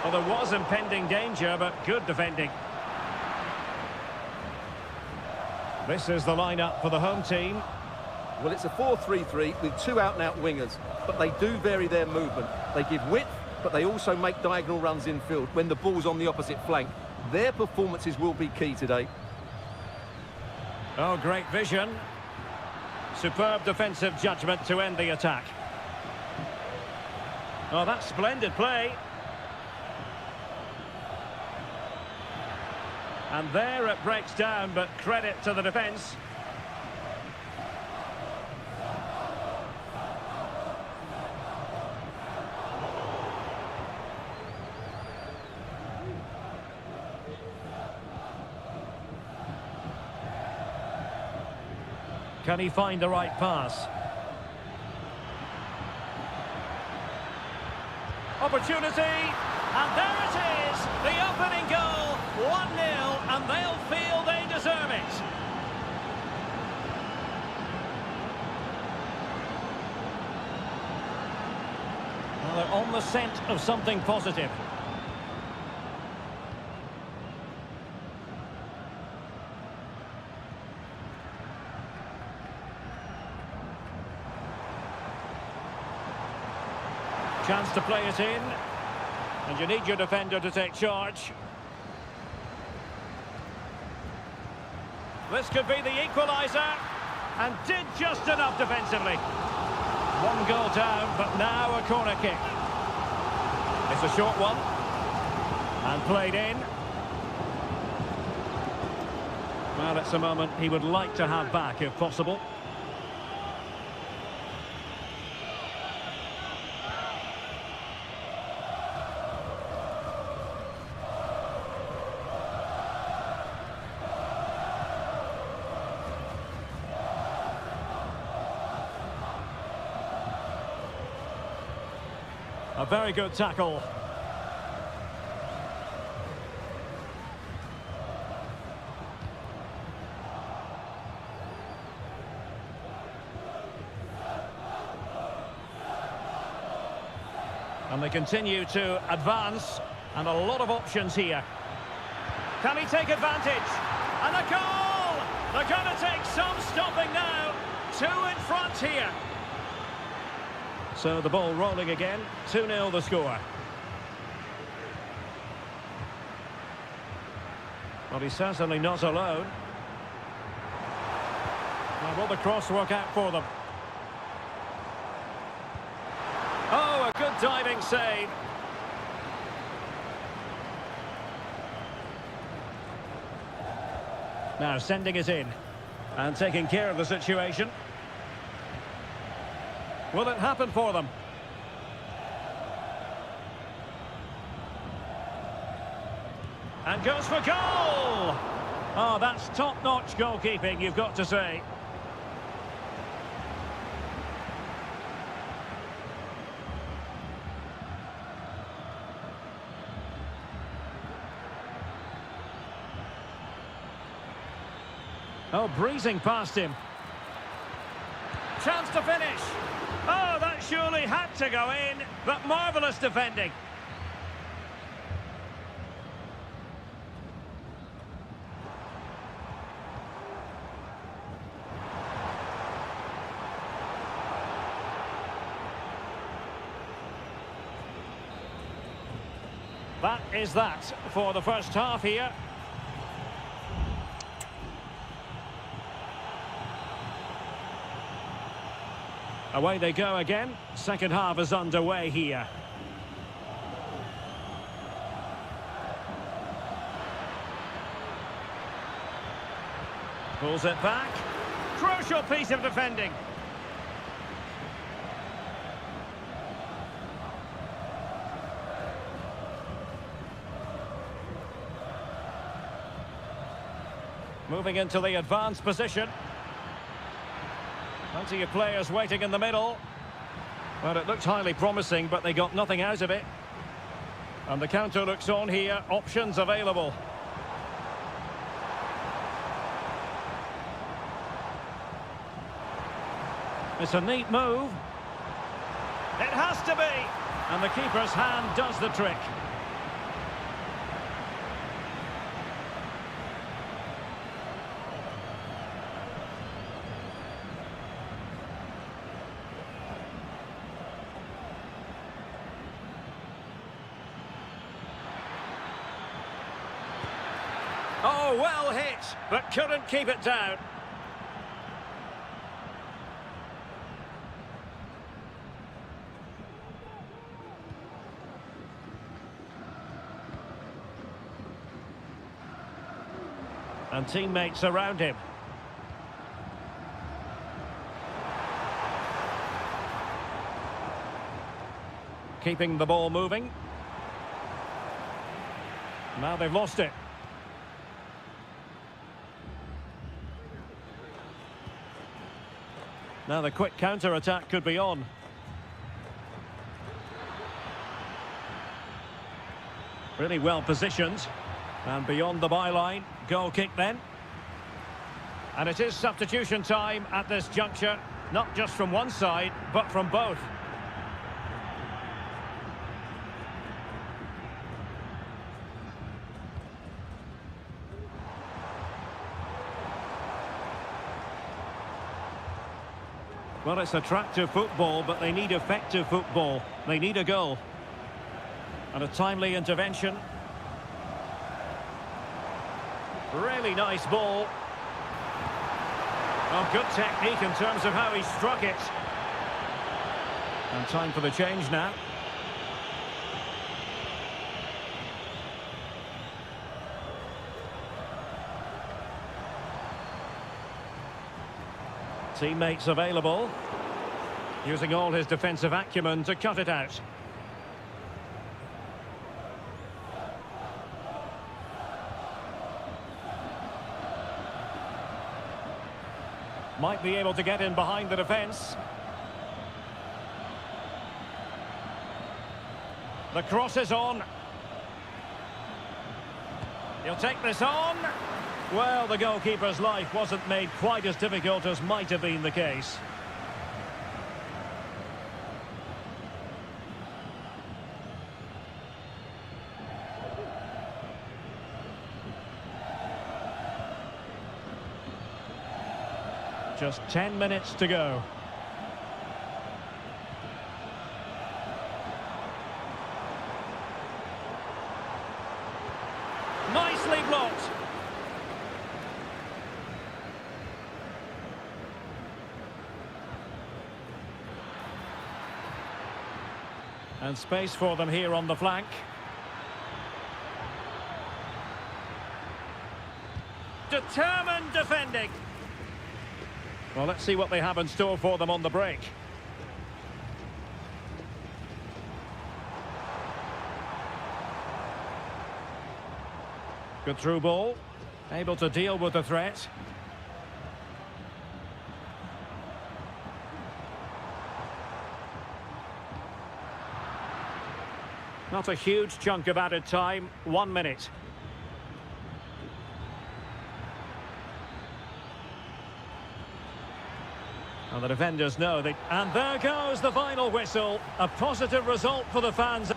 Well, there was impending danger, but good defending. This is the lineup for the home team. Well, it's a 4-3-3 with two out-and-out wingers, but they do vary their movement. They give width, but they also make diagonal runs infield when the ball's on the opposite flank. Their performances will be key today. Oh, great vision. Superb defensive judgment to end the attack. Oh, that's splendid play. And there it breaks down, but credit to the defence. Can he find the right pass? Opportunity, and there it is, the opening goal, 1-0, and they'll feel they deserve it. Well, they're on the scent of something positive. Chance to play it in, and you need your defender to take charge. This could be the equaliser, and did just enough defensively. One goal down, but now a corner kick. It's a short one, and played in. Well, it's a moment he would like to have back if possible. A very good tackle. And they continue to advance, and a lot of options here. Can he take advantage? And a goal! They're going to take some stopping now. Two in front here. So the ball rolling again, 2-0 the score. Well, he's certainly not alone. Now, will the cross work out for them? Oh, a good diving save. Now sending it in and taking care of the situation. Will it happen for them? And goes for goal! Oh, that's top-notch goalkeeping, you've got to say. Oh, breezing past him. Chance to finish. Oh, that surely had to go in, but marvellous defending. That is that for the first half here. Away they go again. Second half is underway here. Pulls it back. Crucial piece of defending. Moving into the advanced position. Plenty of players waiting in the middle. Well, it looked highly promising, but they got nothing out of it. And the counter looks on here. Options available. It's a neat move. It has to be. And the keeper's hand does the trick. Oh, well hit, but couldn't keep it down. And teammates around him. Keeping the ball moving. Now they've lost it. Now the quick counter-attack could be on. Really well positioned. And beyond the byline. Goal kick then. And it is substitution time at this juncture. Not just from one side, but from both. Well, it's attractive football, but they need effective football. They need a goal. And a timely intervention. Really nice ball. Oh, good technique in terms of how he struck it. And time for the change now. Teammates available. Using all his defensive acumen to cut it out. Might be able to get in behind the defence. The cross is on. He'll take this on. Well, the goalkeeper's life wasn't made quite as difficult as might have been the case. Just 10 minutes to go. Nicely blocked. And space for them here on the flank. Determined defending. Well, let's see what they have in store for them on the break. Good through ball. Able to deal with the threat. Not a huge chunk of added time. 1 minute. And the defenders know that. And there goes the final whistle. A positive result for the fans.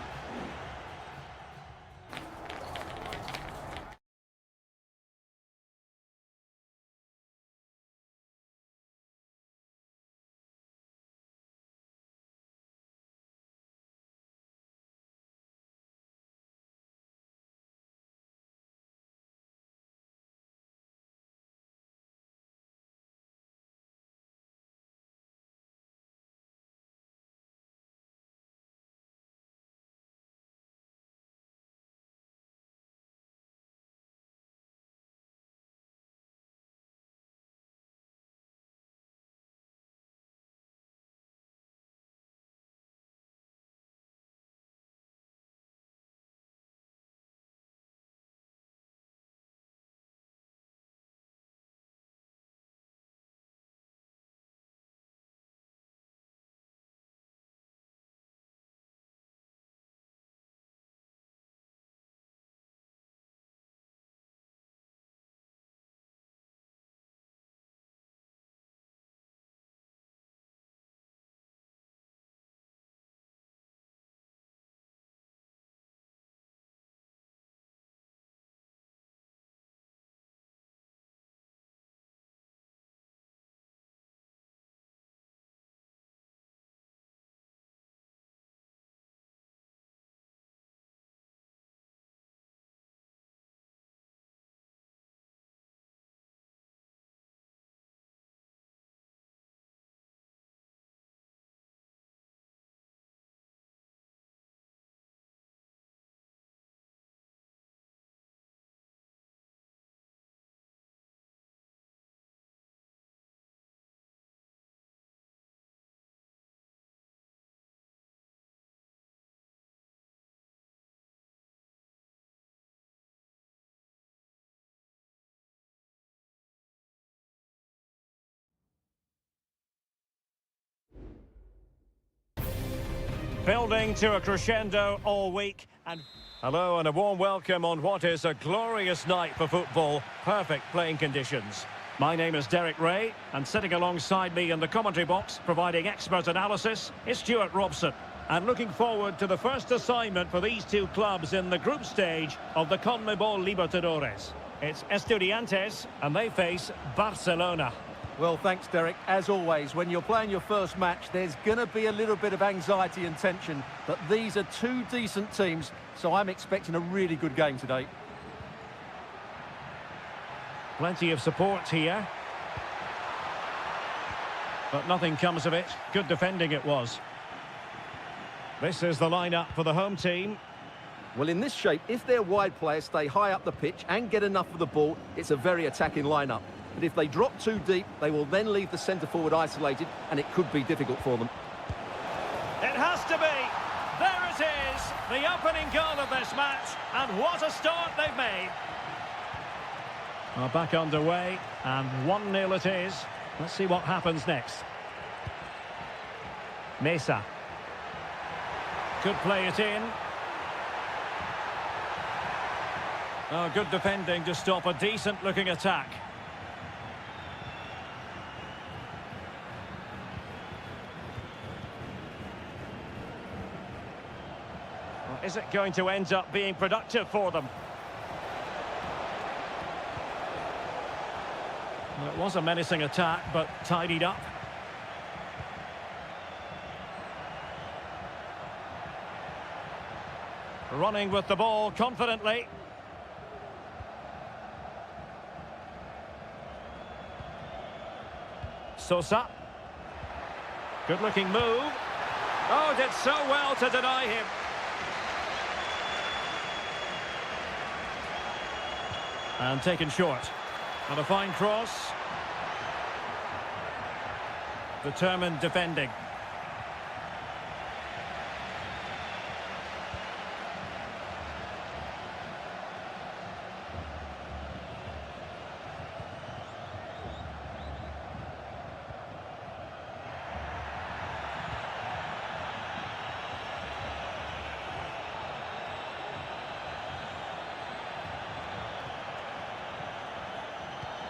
Building to a crescendo all week and... Hello and a warm welcome on what is a glorious night for football. Perfect playing conditions. My name is Derek Ray, and sitting alongside me in the commentary box, providing expert analysis, is Stuart Robson. And looking forward to the first assignment for these two clubs in the group stage of the CONMEBOL Libertadores. It's Estudiantes, and they face Barcelona. Well, thanks, Derek. As always, when you're playing your first match, there's going to be a little bit of anxiety and tension, but these are two decent teams, so I'm expecting a really good game today. Plenty of support here. But nothing comes of it. Good defending it was. This is the lineup for the home team. Well, in this shape, if their wide players stay high up the pitch and get enough of the ball, it's a very attacking lineup. But if they drop too deep, they will then leave the centre-forward isolated, and it could be difficult for them. It has to be. There it is. The opening goal of this match. And what a start they've made. Well, back underway, and 1-0 it is. Let's see what happens next. Mesa. Could play it in. Oh, good defending to stop a decent-looking attack. Well, is it going to end up being productive for them? Well, it was a menacing attack, but tidied up. Running with the ball confidently. Sosa. Good-looking move. Oh, did so well to deny him. And taken short. And a fine cross. Determined defending.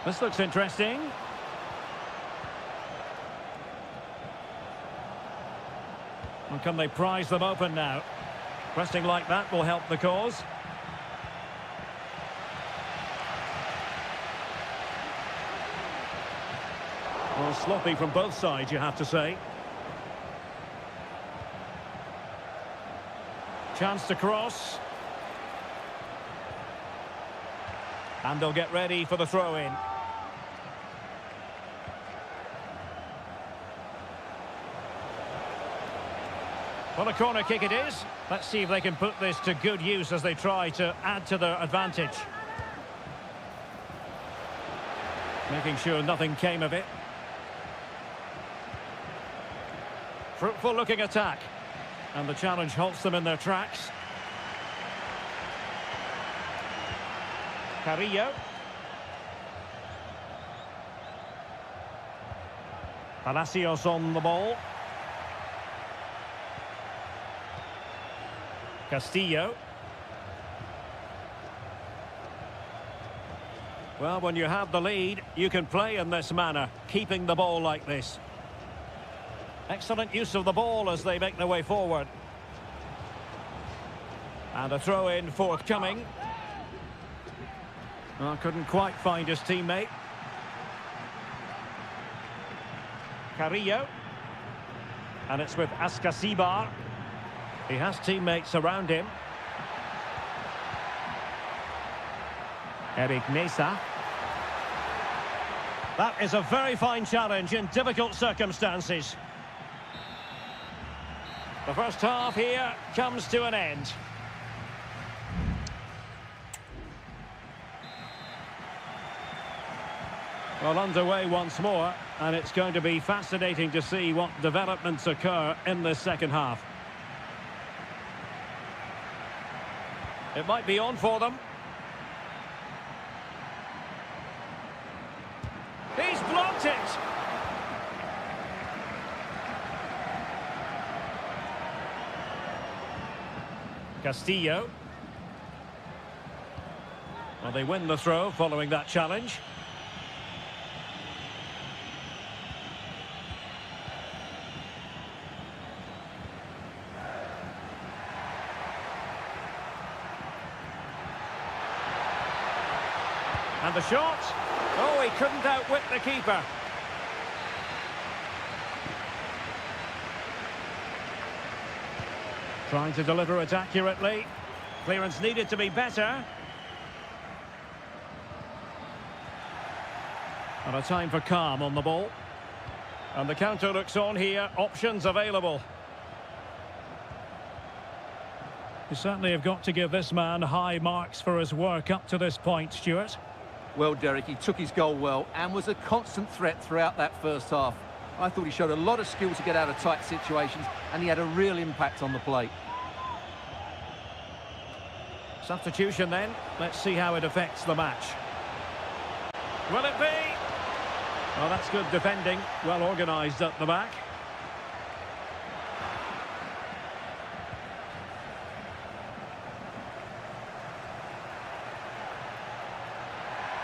This looks interesting. And can they prise them open now? Pressing like that will help the cause. Well, sloppy from both sides, you have to say. Chance to cross. And they'll get ready for the throw-in. Well, a corner kick it is. Let's see if they can put this to good use as they try to add to their advantage. Making sure nothing came of it. Fruitful looking attack. And the challenge halts them in their tracks. Carrillo. Palacios on the ball. Castillo. Well, when you have the lead, you can play in this manner, keeping the ball like this. Excellent use of the ball as they make their way forward. And a throw-in forthcoming. Oh, couldn't quite find his teammate. Carrillo. And it's with Ascasibar. He has teammates around him. Eric Mesa. That is a very fine challenge in difficult circumstances. The first half here comes to an end. Well, underway once more, and it's going to be fascinating to see what developments occur in this second half. It might be on for them. He's blocked it! Castillo. Well, they win the throw following that challenge. And the shot. Oh, he couldn't outwit the keeper. Trying to deliver it accurately. Clearance needed to be better. And a time for calm on the ball. And the counter looks on here. Options available. You certainly have got to give this man high marks for his work up to this point, Stuart. Well, Derek, he took his goal well and was a constant threat throughout that first half. I thought he showed a lot of skill to get out of tight situations, and he had a real impact on the plate. Substitution then. Let's see how it affects the match. Will it be? Well, that's good defending. Well organised at the back.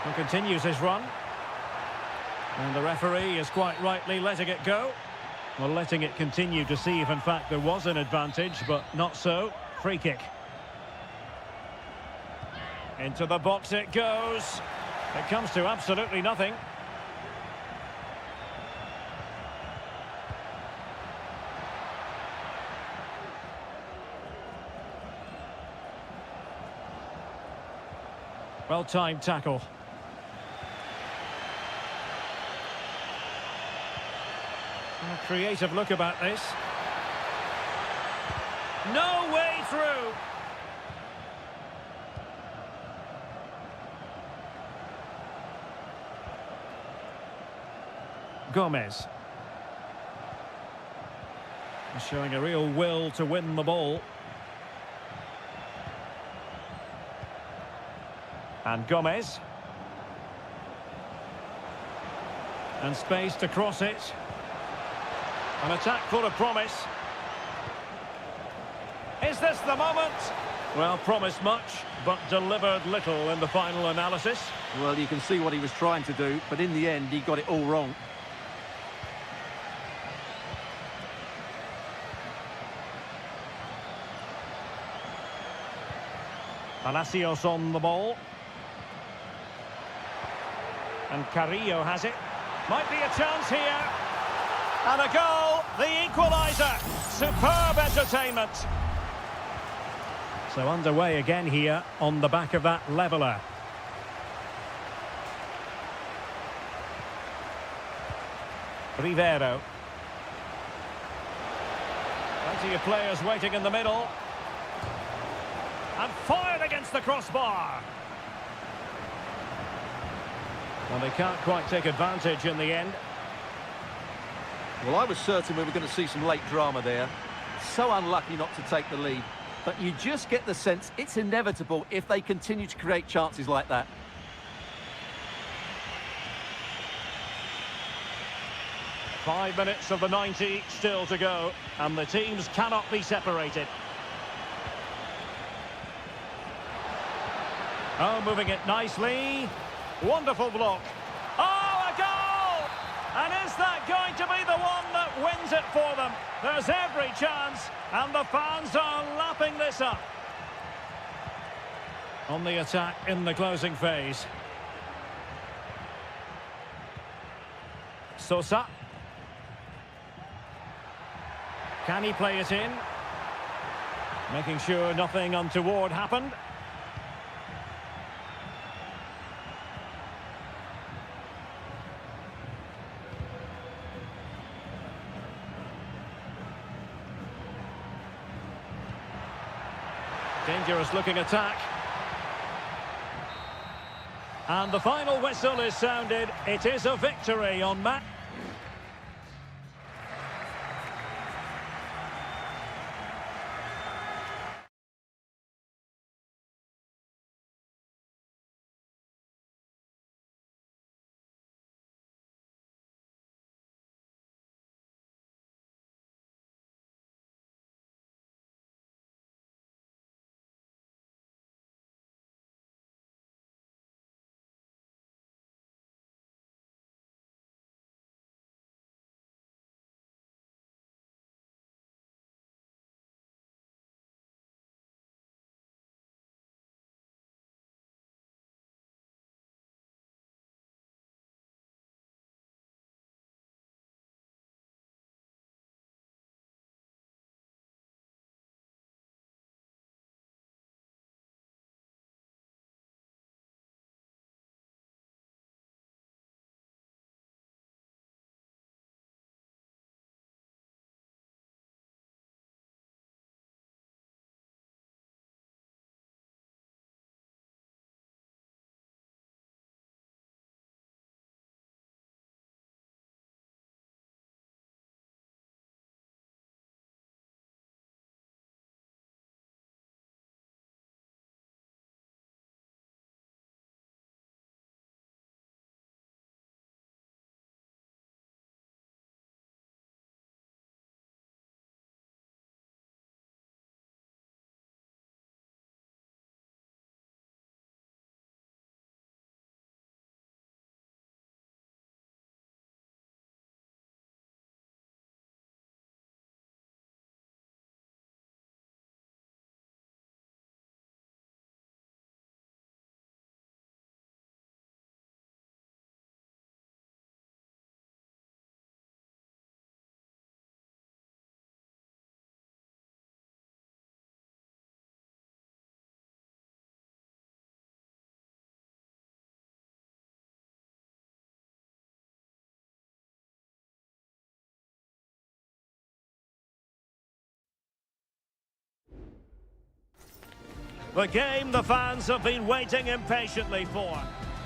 He continues his run. And the referee is quite rightly letting it go. Well, letting it continue to see if in fact there was an advantage, but not so. Free kick. Into the box it goes. It comes to absolutely nothing. Well-timed tackle. A creative look about this. No way through. Gomez. Showing a real will to win the ball. And Gomez. And space to cross it. An attack full of promise. Is this the moment? Well, promised much, but delivered little in the final analysis. Well, you can see what he was trying to do, but in the end, he got it all wrong. Palacios on the ball. And Carrillo has it. Might be a chance here. And a goal, the equaliser. Superb entertainment. So underway again here on the back of that leveller. Rivero. Plenty of players waiting in the middle. And fired against the crossbar. Well, they can't quite take advantage in the end. Well, I was certain we were going to see some late drama there. So unlucky not to take the lead. But you just get the sense it's inevitable if they continue to create chances like that. Five minutes of the 90 still to go, and the teams cannot be separated. Oh, moving it nicely. Wonderful block. Oh, a goal! And is that going to be the one that wins it for them? There's every chance, and the fans are lapping this up. On the attack in the closing phase. Sosa. Can he play it in? Making sure nothing untoward happened. Dangerous looking attack. And the final whistle is sounded. It is a victory on match. The game the fans have been waiting impatiently for.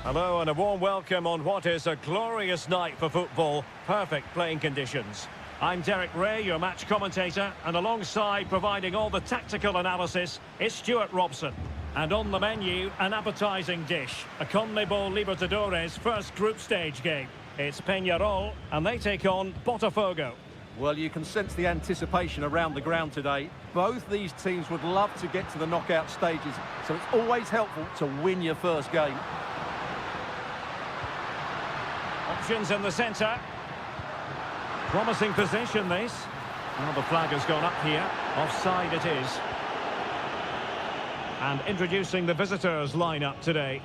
Hello and a warm welcome on what is a glorious night for football. Perfect playing conditions. I'm Derek Ray, your match commentator, and alongside providing all the tactical analysis is Stuart Robson. And on the menu, an appetising dish, a CONMEBOL Libertadores first group stage game. It's Peñarol, and they take on Botafogo. Well, you can sense the anticipation around the ground today. Both these teams would love to get to the knockout stages, so it's always helpful to win your first game. Options in the centre. Promising position, this. Well, the flag has gone up here. Offside it is. And introducing the visitors' lineup today.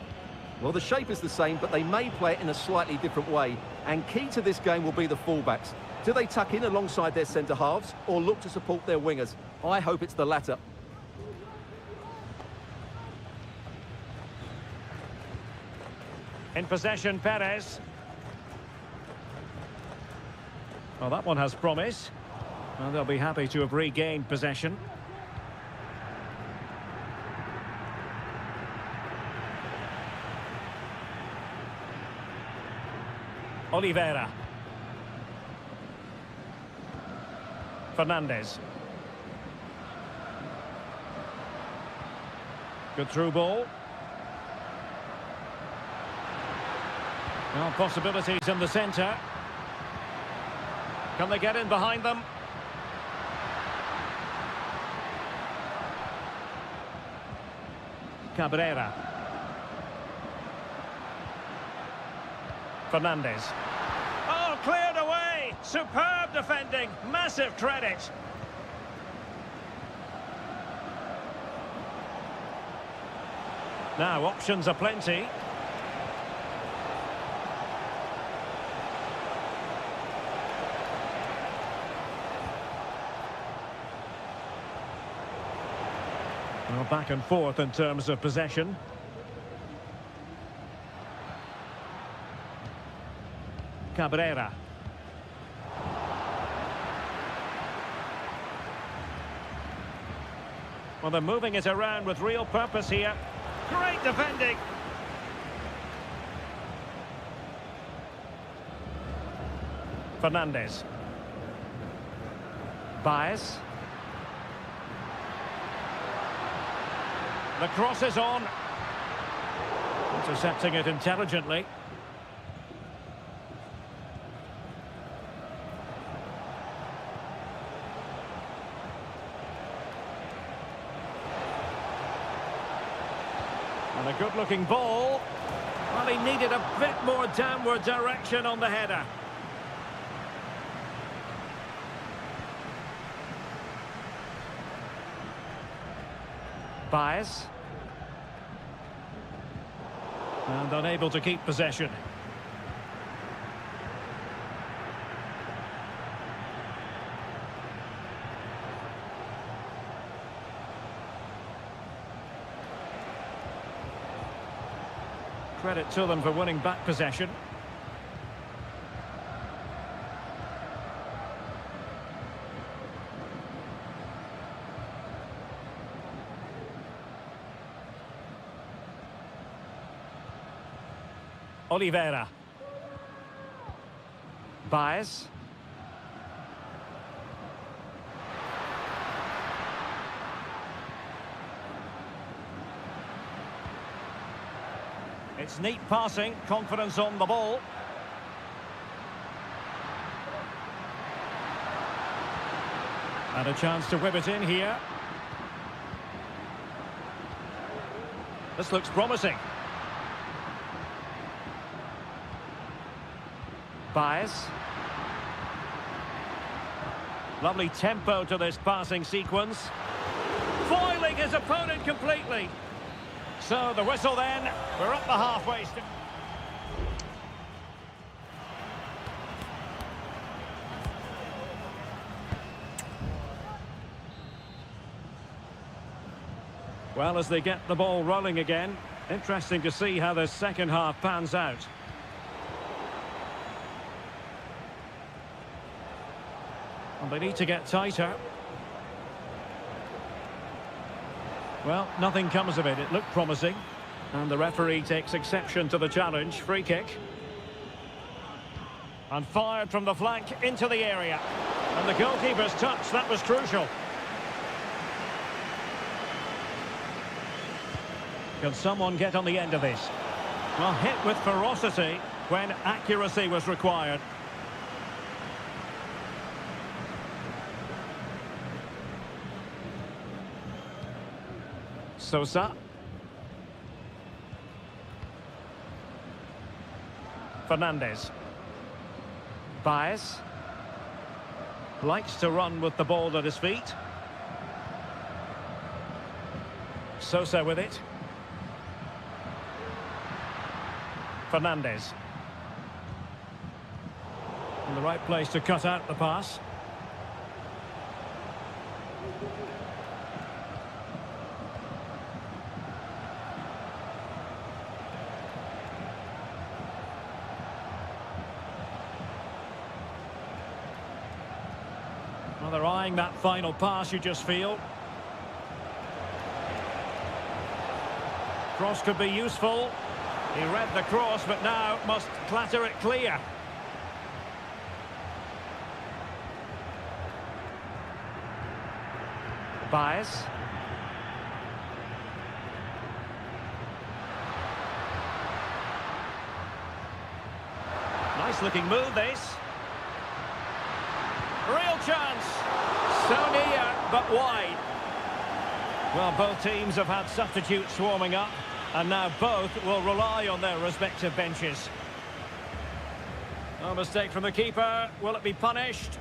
Well, the shape is the same, but they may play it in a slightly different way. And key to this game will be the fullbacks. Do they tuck in alongside their centre-halves or look to support their wingers? I hope it's the latter. In possession, Perez. Well, that one has promise. Well, they'll be happy to have regained possession. Oliveira. Fernandez. Good through ball. Well, possibilities in the centre. Can they get in behind them? Cabrera. Fernandez. Oh, cleared away! Superb defending! Massive credit! Now, options are plenty. Well, back and forth in terms of possession. Cabrera. Well, they're moving it around with real purpose here. Great defending. Fernandez. Baez. The cross is on. Intercepting it intelligently. And a good-looking ball. Well, he needed a bit more downward direction on the header. Baez. And unable to keep possession. Credit to them for winning back possession. Oliveira. Baez. It's neat passing, confidence on the ball. And a chance to whip it in here. This looks promising. Baez. Lovely tempo to this passing sequence. Foiling his opponent completely. So the whistle then, we're up the halfway stage. Well, as they get the ball rolling again, interesting to see how the second half pans out. And they need to get tighter. Well, nothing comes of it. It looked promising. And the referee takes exception to the challenge. Free kick. And fired from the flank into the area. And the goalkeeper's touch, that was crucial. Can someone get on the end of this? Well, hit with ferocity when accuracy was required. Sosa. Fernandez. Baez. Likes to run with the ball at his feet. Sosa with it. Fernandez. In the right place to cut out the pass. Well, they're eyeing that final pass, you just feel. Cross could be useful. He read the cross, but now must clatter it clear. Baez. Nice looking move, this. Real chance. So near, but wide. Well, both teams have had substitutes warming up, and now both will rely on their respective benches. A mistake from the keeper. Will it be punished?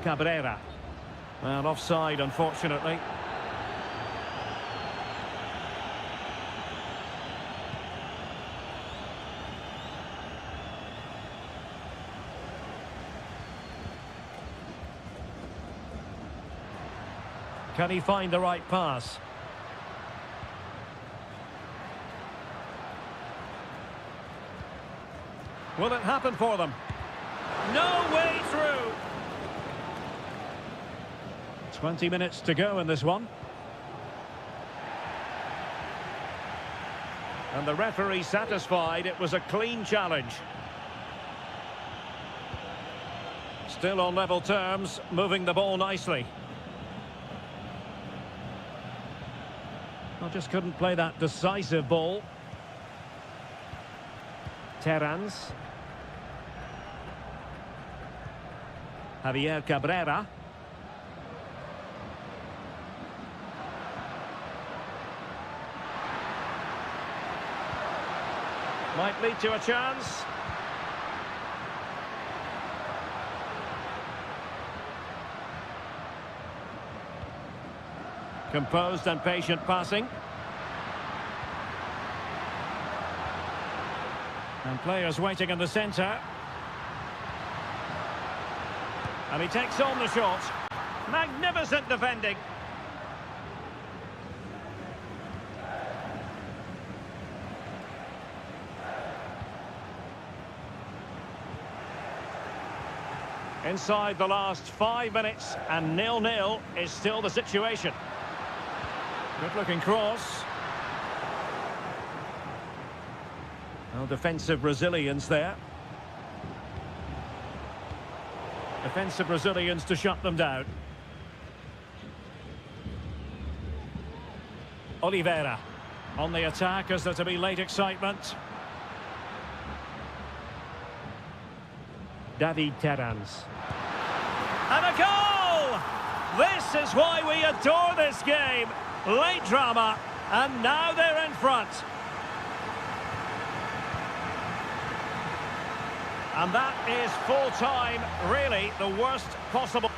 Cabrera. And offside, unfortunately. Can he find the right pass? Will it happen for them? No way through! 20 minutes to go in this one. And the referee satisfied it was a clean challenge. Still on level terms, moving the ball nicely. Well, just couldn't play that decisive ball. Terrans. Javier Cabrera. Might lead to a chance. Composed and patient passing. And players waiting in the centre. And he takes on the shot. Magnificent defending. Inside the last 5 minutes, and 0-0 is still the situation. Good looking cross. Well, defensive resilience there. Defensive resilience to shut them down. Oliveira on the attack as there to be late excitement. David Terrans. And a goal! This is why we adore this game. Late drama, and now they're in front. And that is full time, really the worst possible.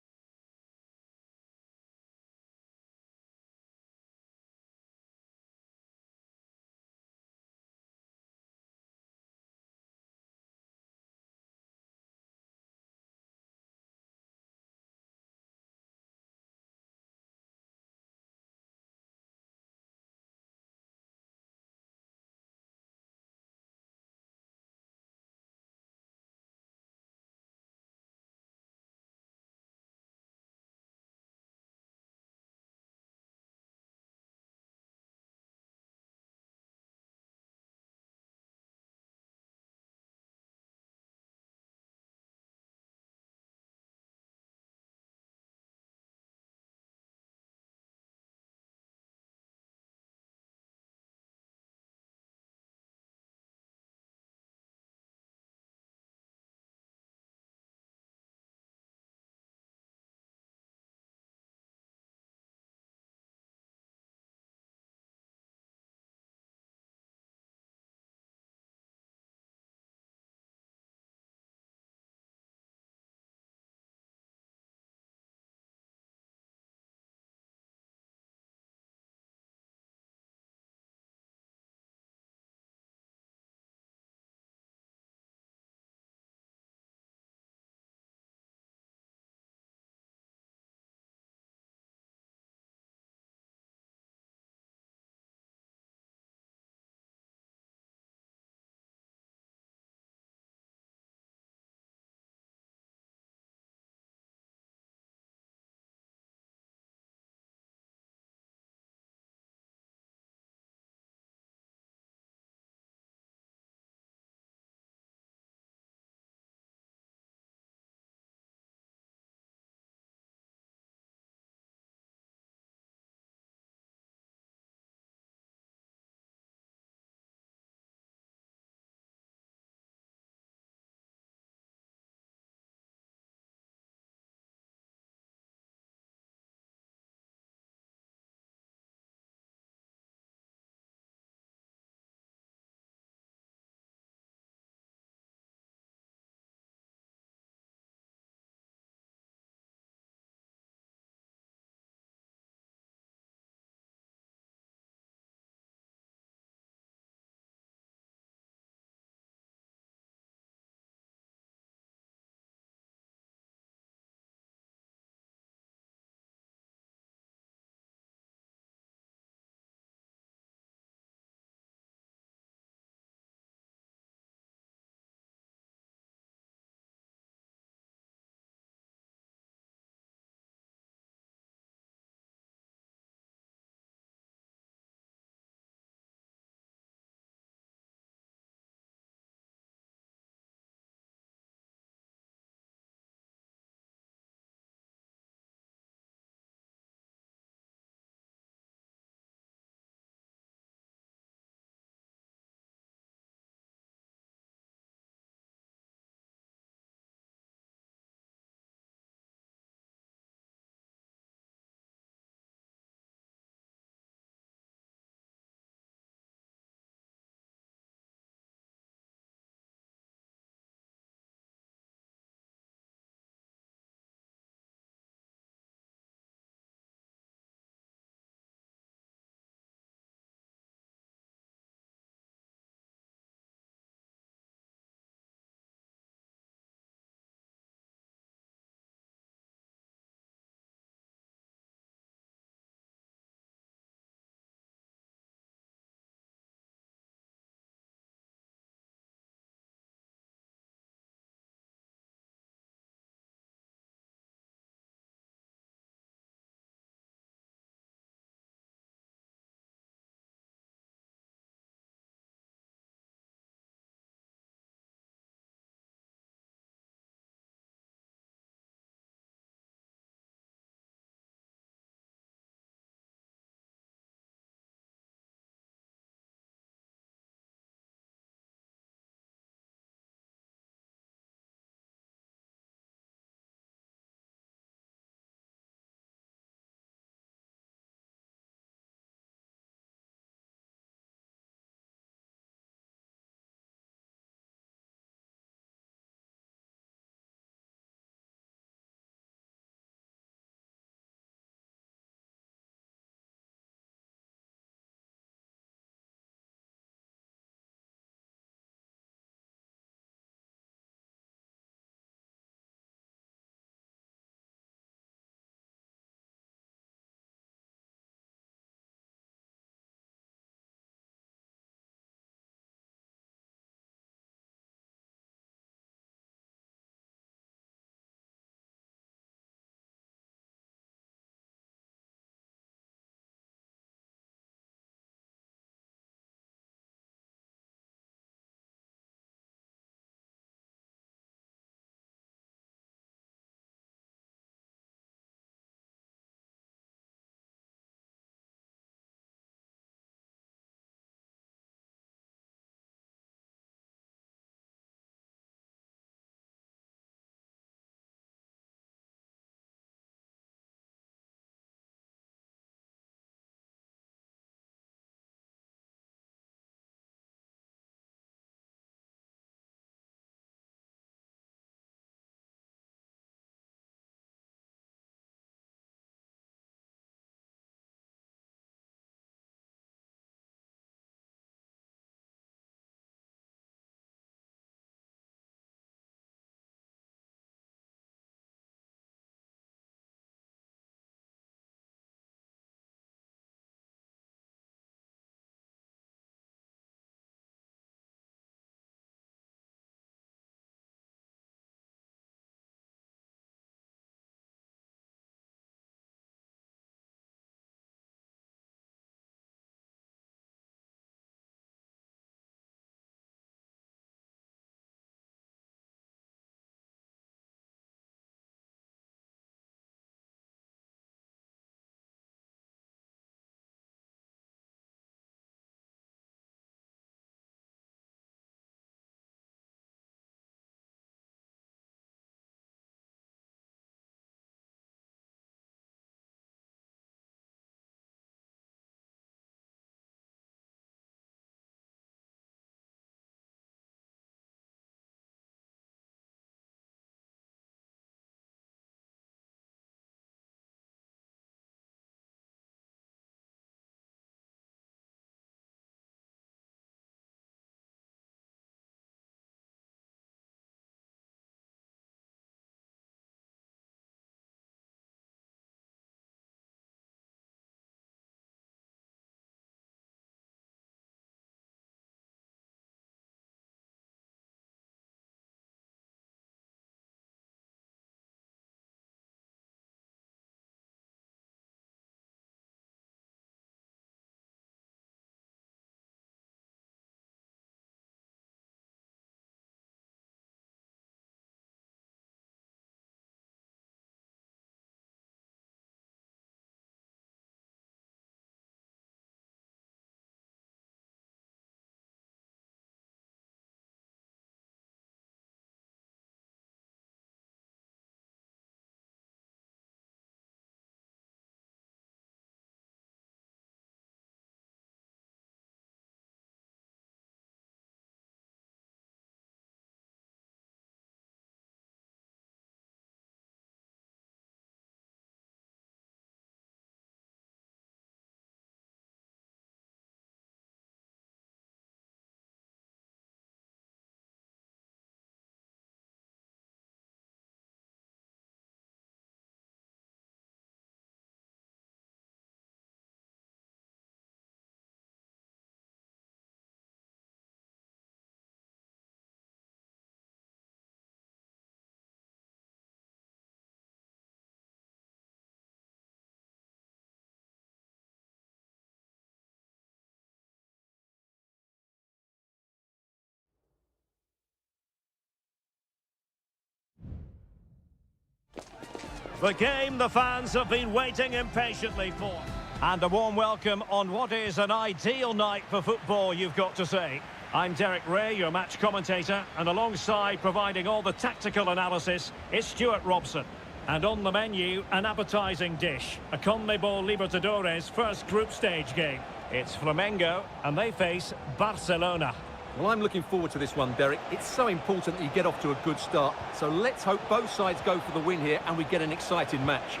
The game the fans have been waiting impatiently for. And a warm welcome on what is an ideal night for football, you've got to say. I'm Derek Ray, your match commentator, and alongside providing all the tactical analysis is Stuart Robson. And on the menu, an appetising dish, a CONMEBOL Libertadores first group stage game. It's Flamengo, and they face Barcelona. Well, I'm looking forward to this one, Derek. It's so important that you get off to a good start. So let's hope both sides go for the win here and we get an exciting match.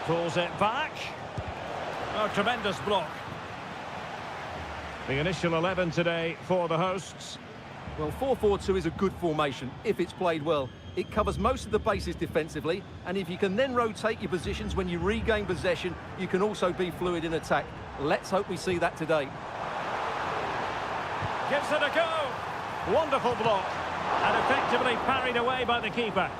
Pulls it back. Oh, tremendous block. The initial 11 today for the hosts. Well, 4-4-2 is a good formation if it's played well. It covers most of the bases defensively, and if you can then rotate your positions when you regain possession, you can also be fluid in attack. Let's hope we see that today. Gives it a go. Wonderful block. And effectively parried away by the keeper.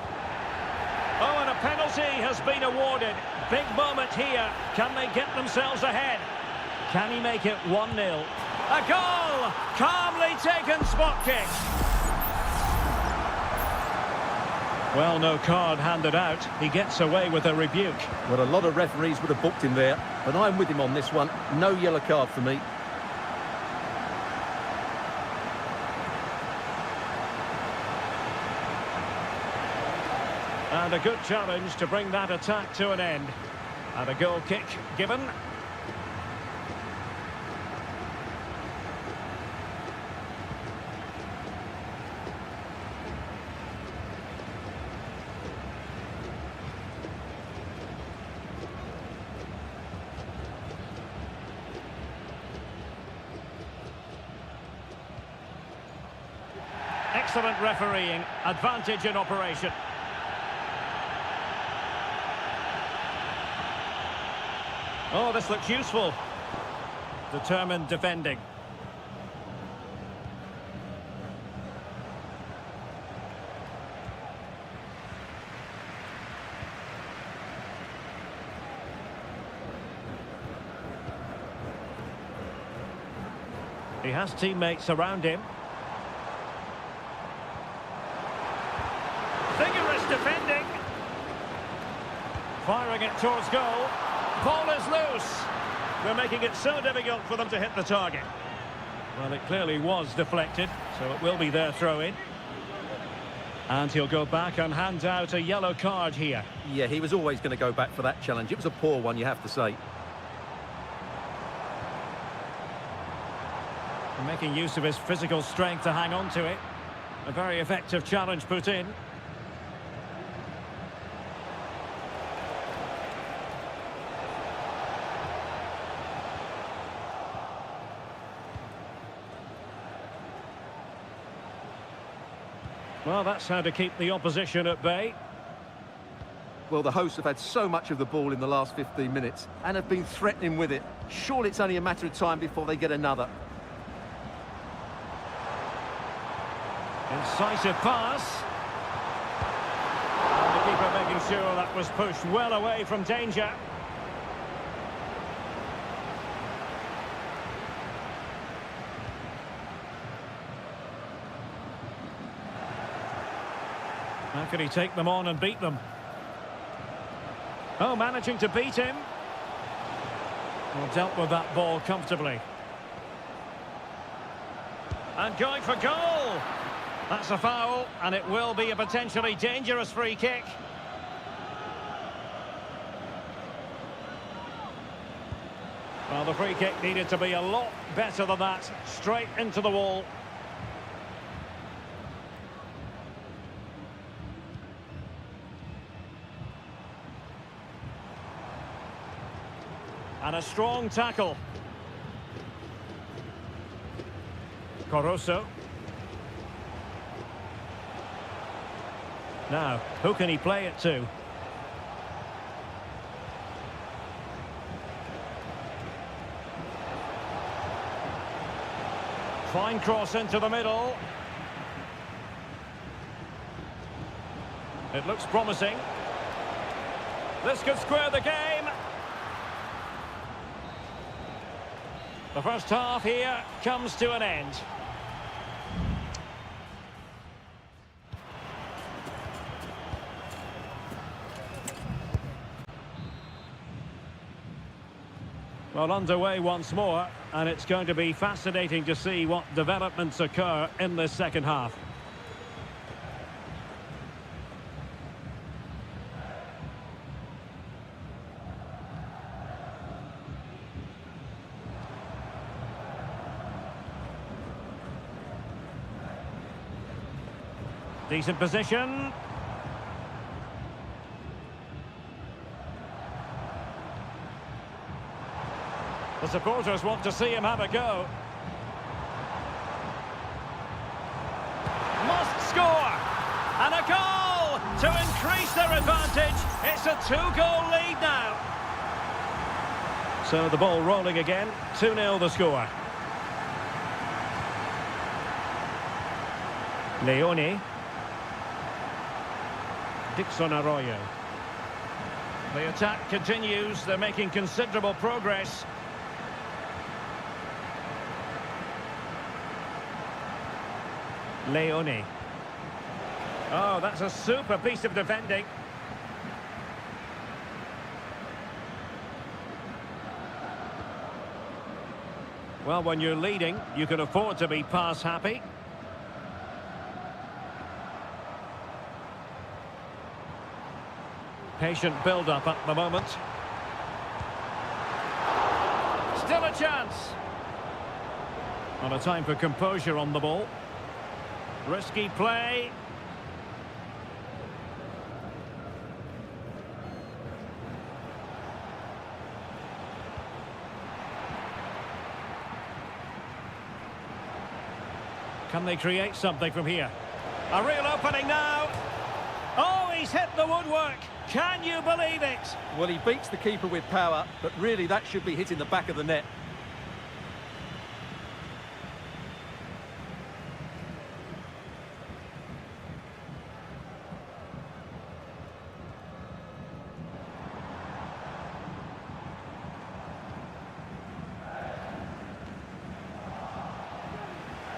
Oh, and a penalty has been awarded. Big moment here. Can they get themselves ahead? Can he make it 1-0? A goal! Calmly taken spot kick. Well, no card handed out. He gets away with a rebuke. Well, a lot of referees would have booked him there, but I'm with him on this one. No yellow card for me. And a good challenge to bring that attack to an end. And a goal kick given. Excellent refereeing, advantage in operation. Oh, this looks useful. Determined defending. He has teammates around him. Vigorous defending. Firing it towards goal. Ball is loose. They're making it so difficult for them to hit the target. Well, it clearly was deflected, so it will be their throw-in. And he'll go back and hand out a yellow card here. Yeah, he was always going to go back for that challenge. It was a poor one, you have to say. Making use of his physical strength to hang on to it. A very effective challenge put in. Well, that's how to keep the opposition at bay. Well, the hosts have had so much of the ball in the last 15 minutes and have been threatening with it. Surely it's only a matter of time before they get another. Incisive pass. And the keeper making sure that was pushed well away from danger. How can he take them on and beat them? Oh, managing to beat him. Well, dealt with that ball comfortably. And going for goal. That's a foul, and it will be a potentially dangerous free kick. Well, the free kick needed to be a lot better than that. Straight into the wall. And a strong tackle. Caruso. Now, who can he play it to? Fine cross into the middle. It looks promising. This could square the game. The first half here comes to an end. Well, underway once more, and it's going to be fascinating to see what developments occur in this second half. Decent position. The supporters want to see him have a go. Must score! And a goal to increase their advantage. It's a 2-goal lead now. So the ball rolling again. 2-0 the score. Leone. Dixon Arroyo. The attack continues. They're making considerable progress. Leone. Oh, that's a super piece of defending. Well, when you're leading, you can afford to be pass happy. Patient build-up at the moment. Still a chance. On a time for composure on the ball. Risky play. Can they create something from here? A real opening now. Oh, he's hit the woodwork. Can you believe it? Well, he beats the keeper with power, but really that should be hitting the back of the net.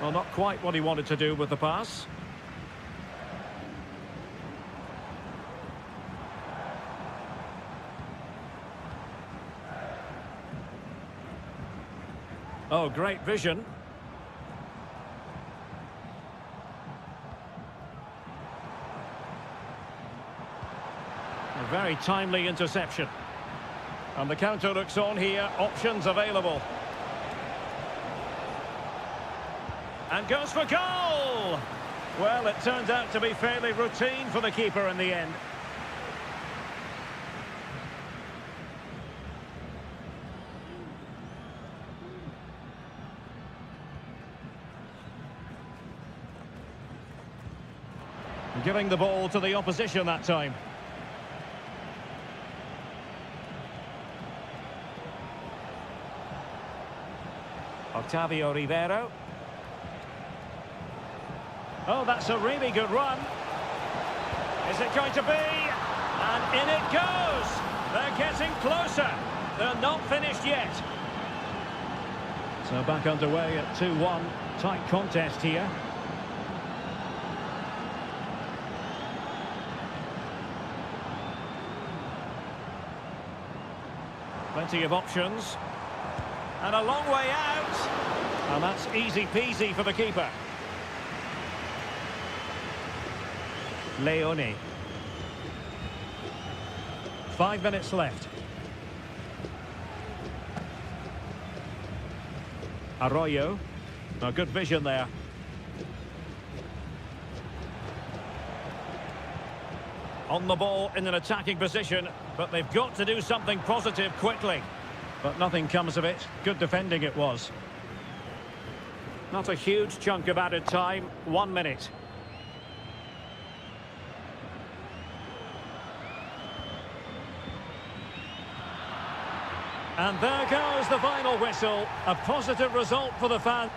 Well, not quite what he wanted to do with the pass. Oh, great vision. A very timely interception. And the counter looks on here. Options available. And goes for goal! Well, it turns out to be fairly routine for the keeper in the end. Giving the ball to the opposition that time. Octavio Rivero. Oh, that's a really good run. Is it going to be? And in it goes. They're getting closer. They're not finished yet. So back underway at 2-1. Tight contest here. Plenty of options. And a long way out. And that's easy peasy for the keeper. Leone. 5 minutes left. Arroyo. A good vision there. On the ball in an attacking position, but they've got to do something positive quickly. But nothing comes of it. Good defending it was. Not a huge chunk of added time. 1 minute. And there goes the final whistle. A positive result for the fans.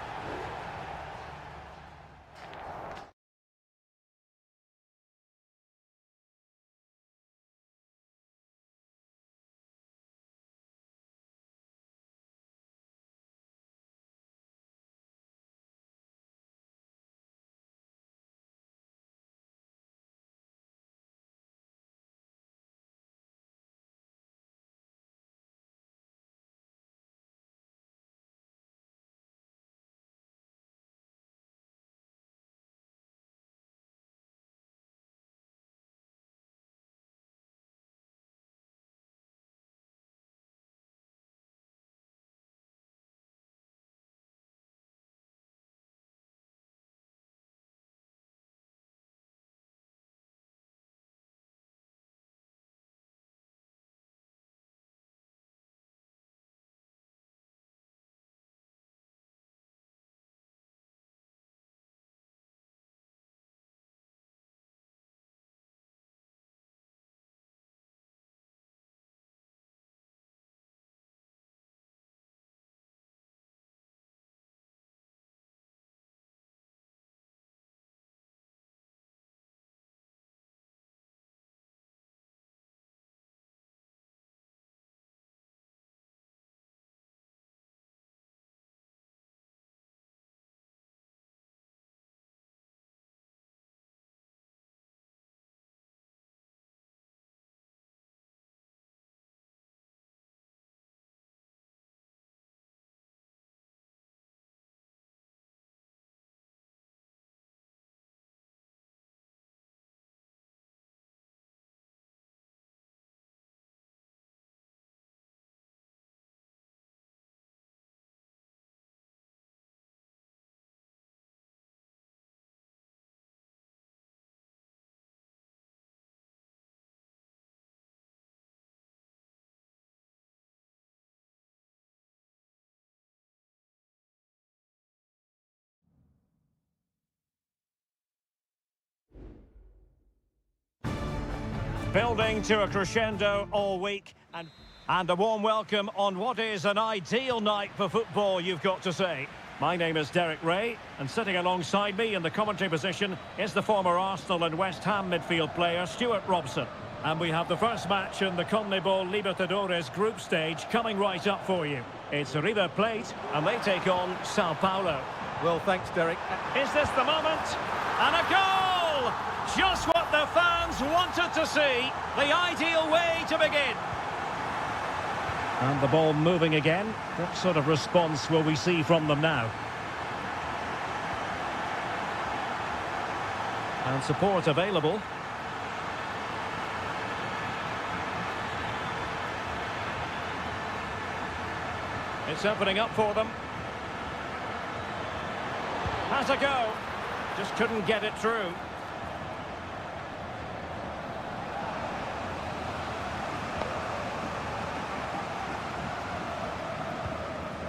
Building to a crescendo all week, and a warm welcome on what is an ideal night for football, you've got to say. My name is Derek Ray, and sitting alongside me in the commentary position is the former Arsenal and West Ham midfield player Stuart Robson. And we have the first match in the CONMEBOL Libertadores group stage coming right up for you. It's River Plate, and they take on Sao Paulo. Well, thanks, Derek. Is this the moment? And a goal! Just what the fans wanted to see. The ideal way to begin. And the ball moving again. What sort of response will we see from them now? And support available. It's opening up for them. Has a go. Just couldn't get it through.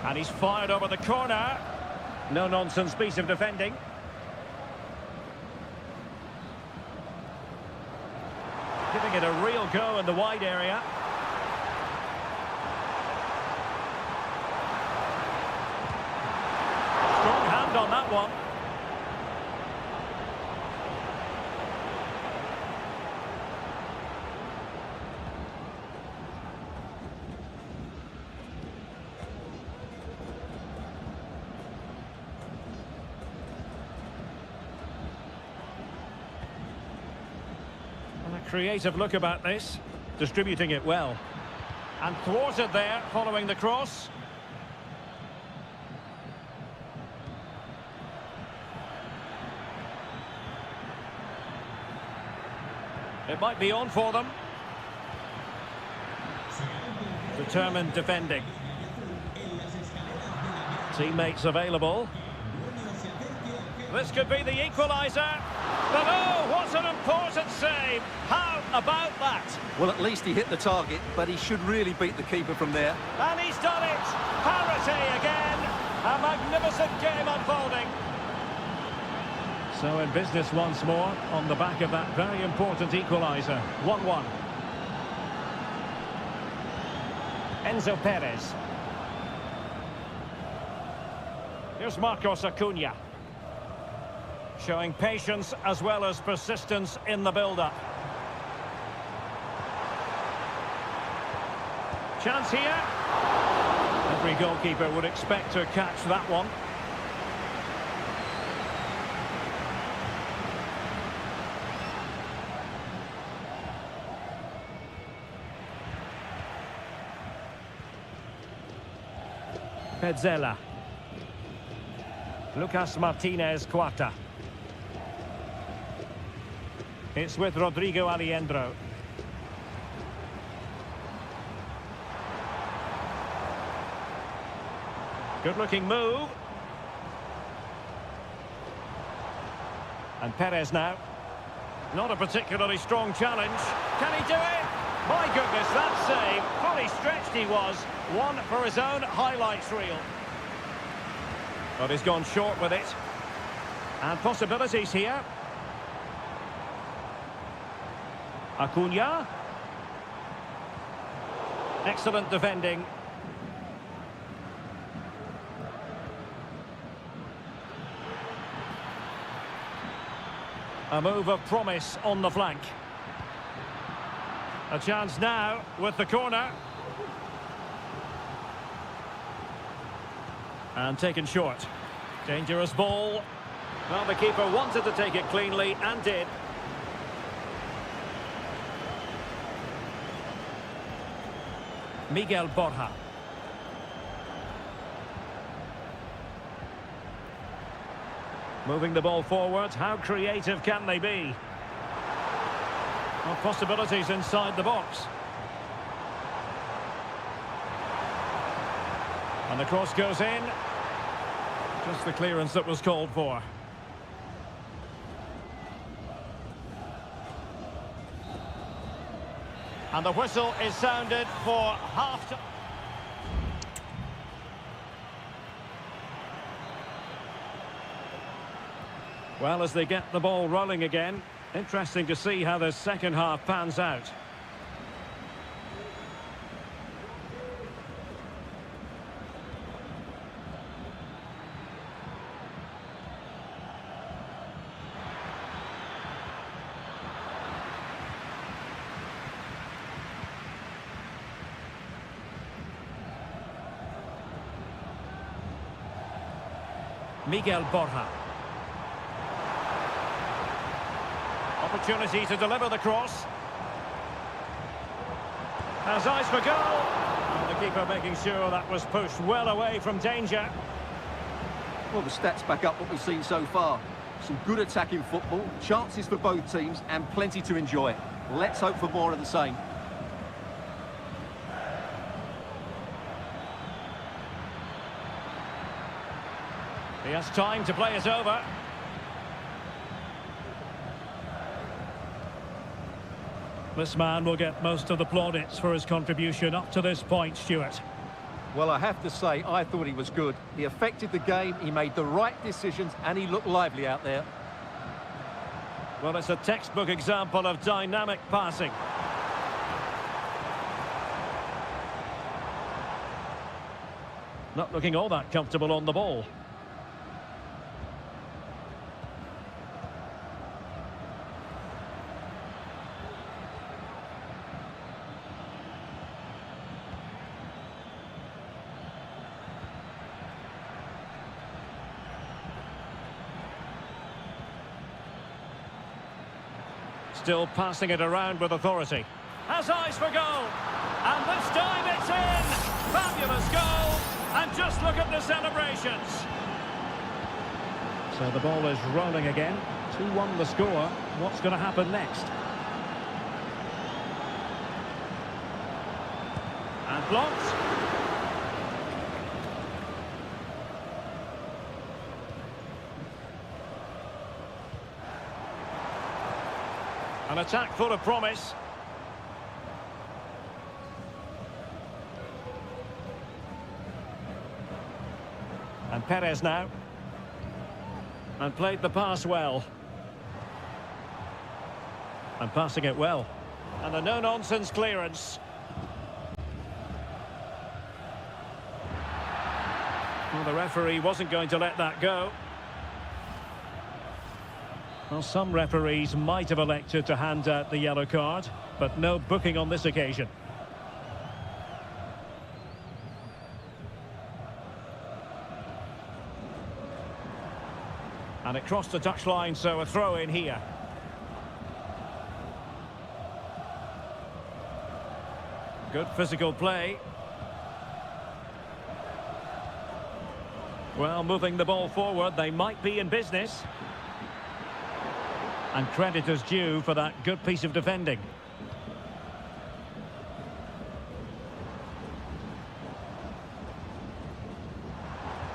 And he's fired over the corner. No-nonsense piece of defending. Giving it a real go in the wide area. Strong hand on that one. Creative look about this, distributing it well. And thwarted there, following the cross. It might be on for them. Determined defending. Teammates available. This could be the equaliser. But oh, what an important save! How about that? Well, at least he hit the target, but he should really beat the keeper from there. And he's done it! Parity again! A magnificent game unfolding. So in business once more, on the back of that very important equaliser. 1-1. Enzo Perez. Here's Marcos Acuna. Showing patience as well as persistence in the build-up. Chance here. Every goalkeeper would expect to catch that one. Pezzella. Lucas Martinez Quarta. It's with Rodrigo Aliendro. Good-looking move. And Perez now. Not a particularly strong challenge. Can he do it? My goodness, that save. Fully stretched he was. One for his own highlights reel. But he's gone short with it. And possibilities here. Acuna. Excellent defending. A move of promise on the flank. A chance now with the corner. And taken short. Dangerous ball. Well, the keeper wanted to take it cleanly and did. Miguel Borja. Moving the ball forward. How creative can they be? Well, possibilities inside the box. And the cross goes in. Just the clearance that was called for. And the whistle is sounded for half-time. Well, as they get the ball rolling again, Interesting to see how the second half pans out. Miguel Borja. Opportunity to deliver the cross. Has eyes for goal. And the keeper making sure that was pushed well away from danger. Well, the stats back up what we've seen so far. Some good attacking football, chances for both teams, and plenty to enjoy. Let's hope for more of the same. He has time to play it over. This man will get most of the plaudits for his contribution up to this point, Stuart. Well, I have to say, I thought he was good. He affected the game, he made the right decisions, and he looked lively out there. Well, it's a textbook example of dynamic passing. Not looking all that comfortable on the ball. Still passing it around with authority. Has eyes for goal. And this time it's in. Fabulous goal. And just look at the celebrations. So the ball is rolling again. 2-1 the score. What's going to happen next? And blocked. An attack full of promise. And Perez now. And played the pass well. And passing it well. And a no-nonsense clearance. Well, the referee wasn't going to let that go. Well, some referees might have elected to hand out the yellow card, but no booking on this occasion. And it crossed the touchline, so a throw in here. Good physical play. Well, moving the ball forward, they might be in business. And credit is due for that good piece of defending.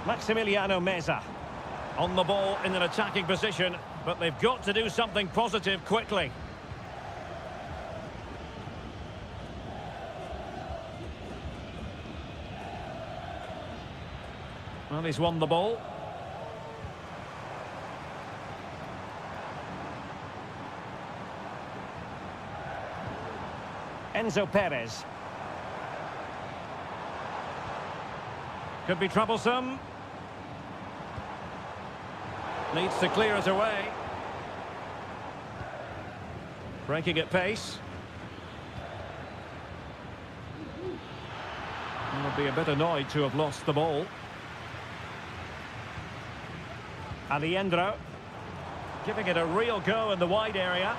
Maximiliano Meza on the ball in an attacking position, but they've got to do something positive quickly. Well, he's won the ball. Enzo Perez. Could be troublesome. Needs to clear it away. Breaking at pace. Will be a bit annoyed to have lost the ball. Alejandro. Giving it a real go in the wide area.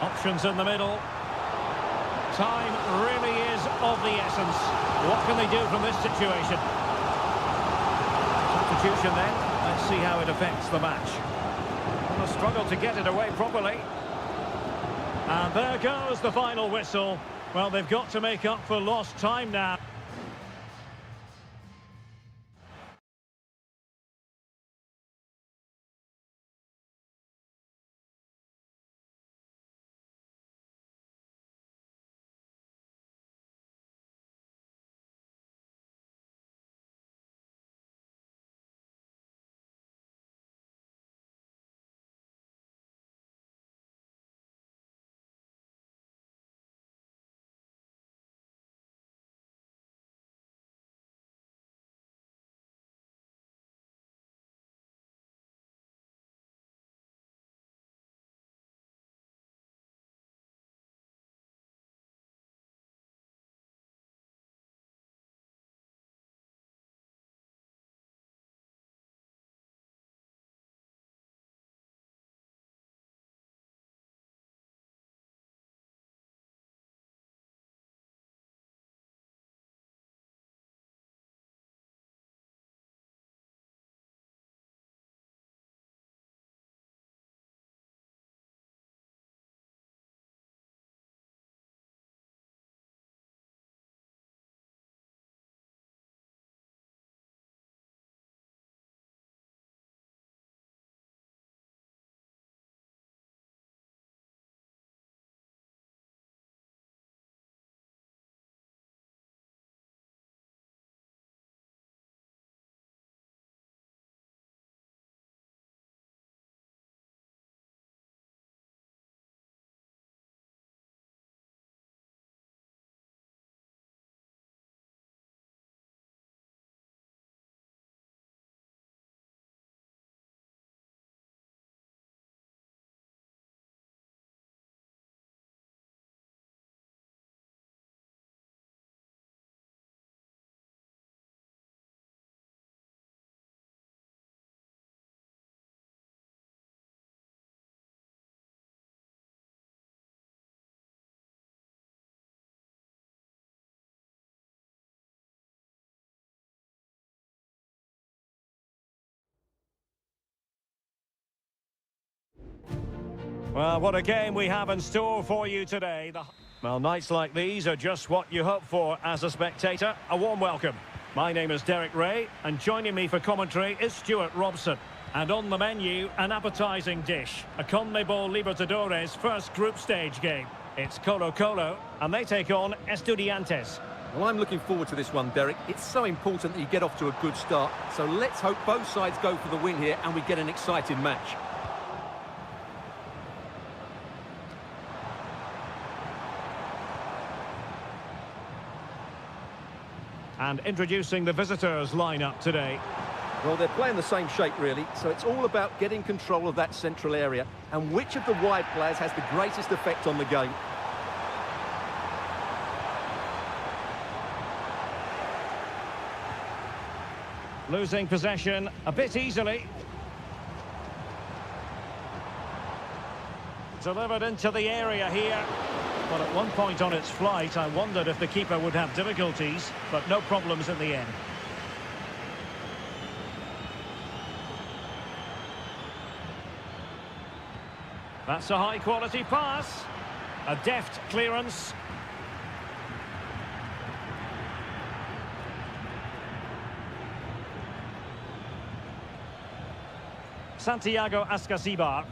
Options in the middle. Time really is of the essence. What can they do from this situation? Substitution then. Let's see how it affects the match. Well, a struggle to get it away properly. And there goes the final whistle. Well, they've got to make up for lost time now. Well, what a game we have in store for you today. Well, nights like these are just what you hope for as a spectator. A warm welcome. My name is Derek Ray, and joining me for commentary is Stuart Robson. And on the menu, an appetising dish, a CONMEBOL Libertadores first group stage game. It's Colo-Colo, and they take on Estudiantes. Well, I'm looking forward to this one, Derek. It's so important that you get off to a good start. So let's hope both sides go for the win here and we get an exciting match. And introducing the visitors' lineup today. Well, they're playing the same shape, really, so it's all about getting control of that central area and which of the wide players has the greatest effect on the game. Losing possession a bit easily. Delivered into the area here. Well, at one point on its flight, I wondered if the keeper would have difficulties, but no problems in the end. That's a high-quality pass. A deft clearance. Santiago Ascasibar.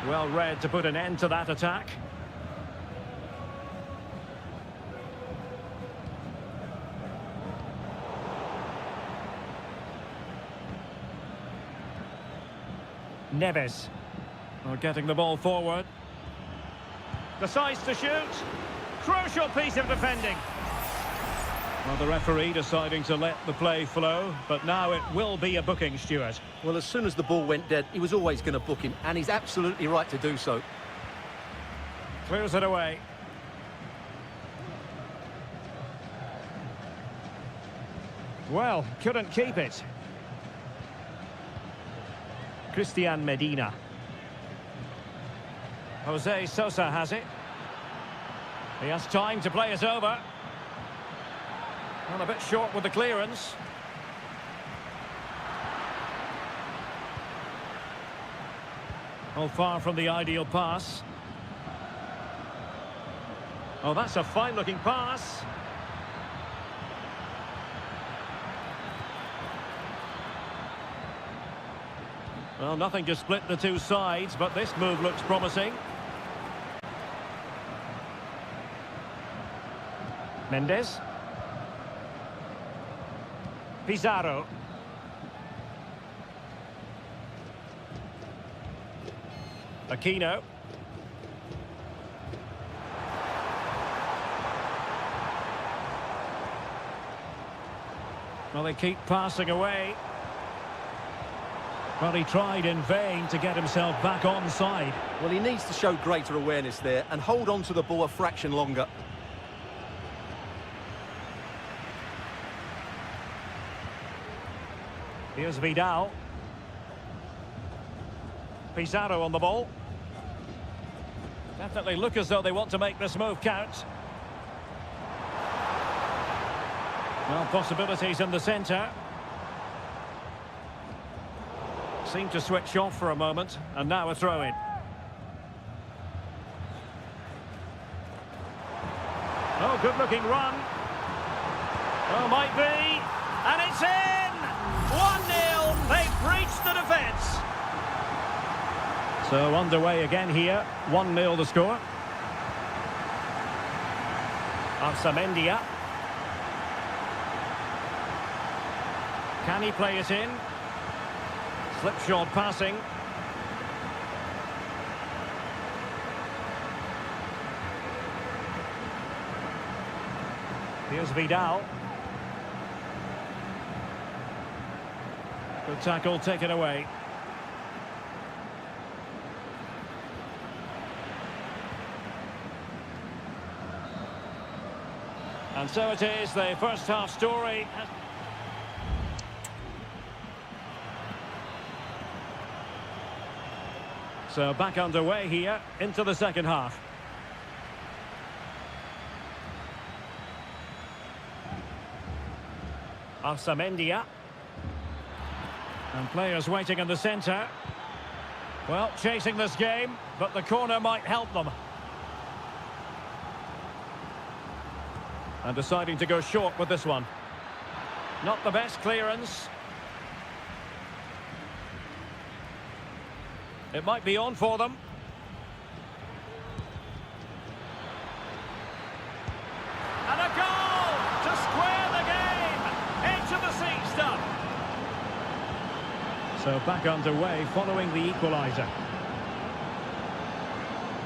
Well read to put an end to that attack. Neves. Well, getting the ball forward. Decides to shoot. Crucial piece of defending. Well, the referee deciding to let the play flow, but now it will be a booking, Stuart. Well, as soon as the ball went dead, he was always going to book him, and he's absolutely right to do so. Clears it away. Well, couldn't keep it. Christian Medina. Jose Sosa has it. He has time to play it over. Well, a bit short with the clearance. Well, far from the ideal pass. Oh, that's a fine-looking pass. Well, nothing to split the two sides, but this move looks promising. Mendes. Pizarro. Aquino. Well, they keep passing away. Well, he tried in vain to get himself back onside. Well, he needs to show greater awareness there and hold on to the ball a fraction longer. Here's Vidal. Pizarro on the ball. Definitely look as though they want to make this move count. Well, possibilities in the centre. Seemed to switch off for a moment, and now a throw-in. Oh, good-looking run. Oh, might be. And it's in! 1-0. They've breached the defence. So underway again here. 1-0 the score. Arsamendia. Can he play it in? Slipshod passing. Here's Vidal. Good tackle taken away. And so it is, the first half story. So back underway here into the second half. Arsamendia. And players waiting in the centre. Well, chasing this game, but the corner might help them. And deciding to go short with this one. Not the best clearance. It might be on for them. And a goal to square the game. Edge of the seat stuff. So back underway following the equaliser.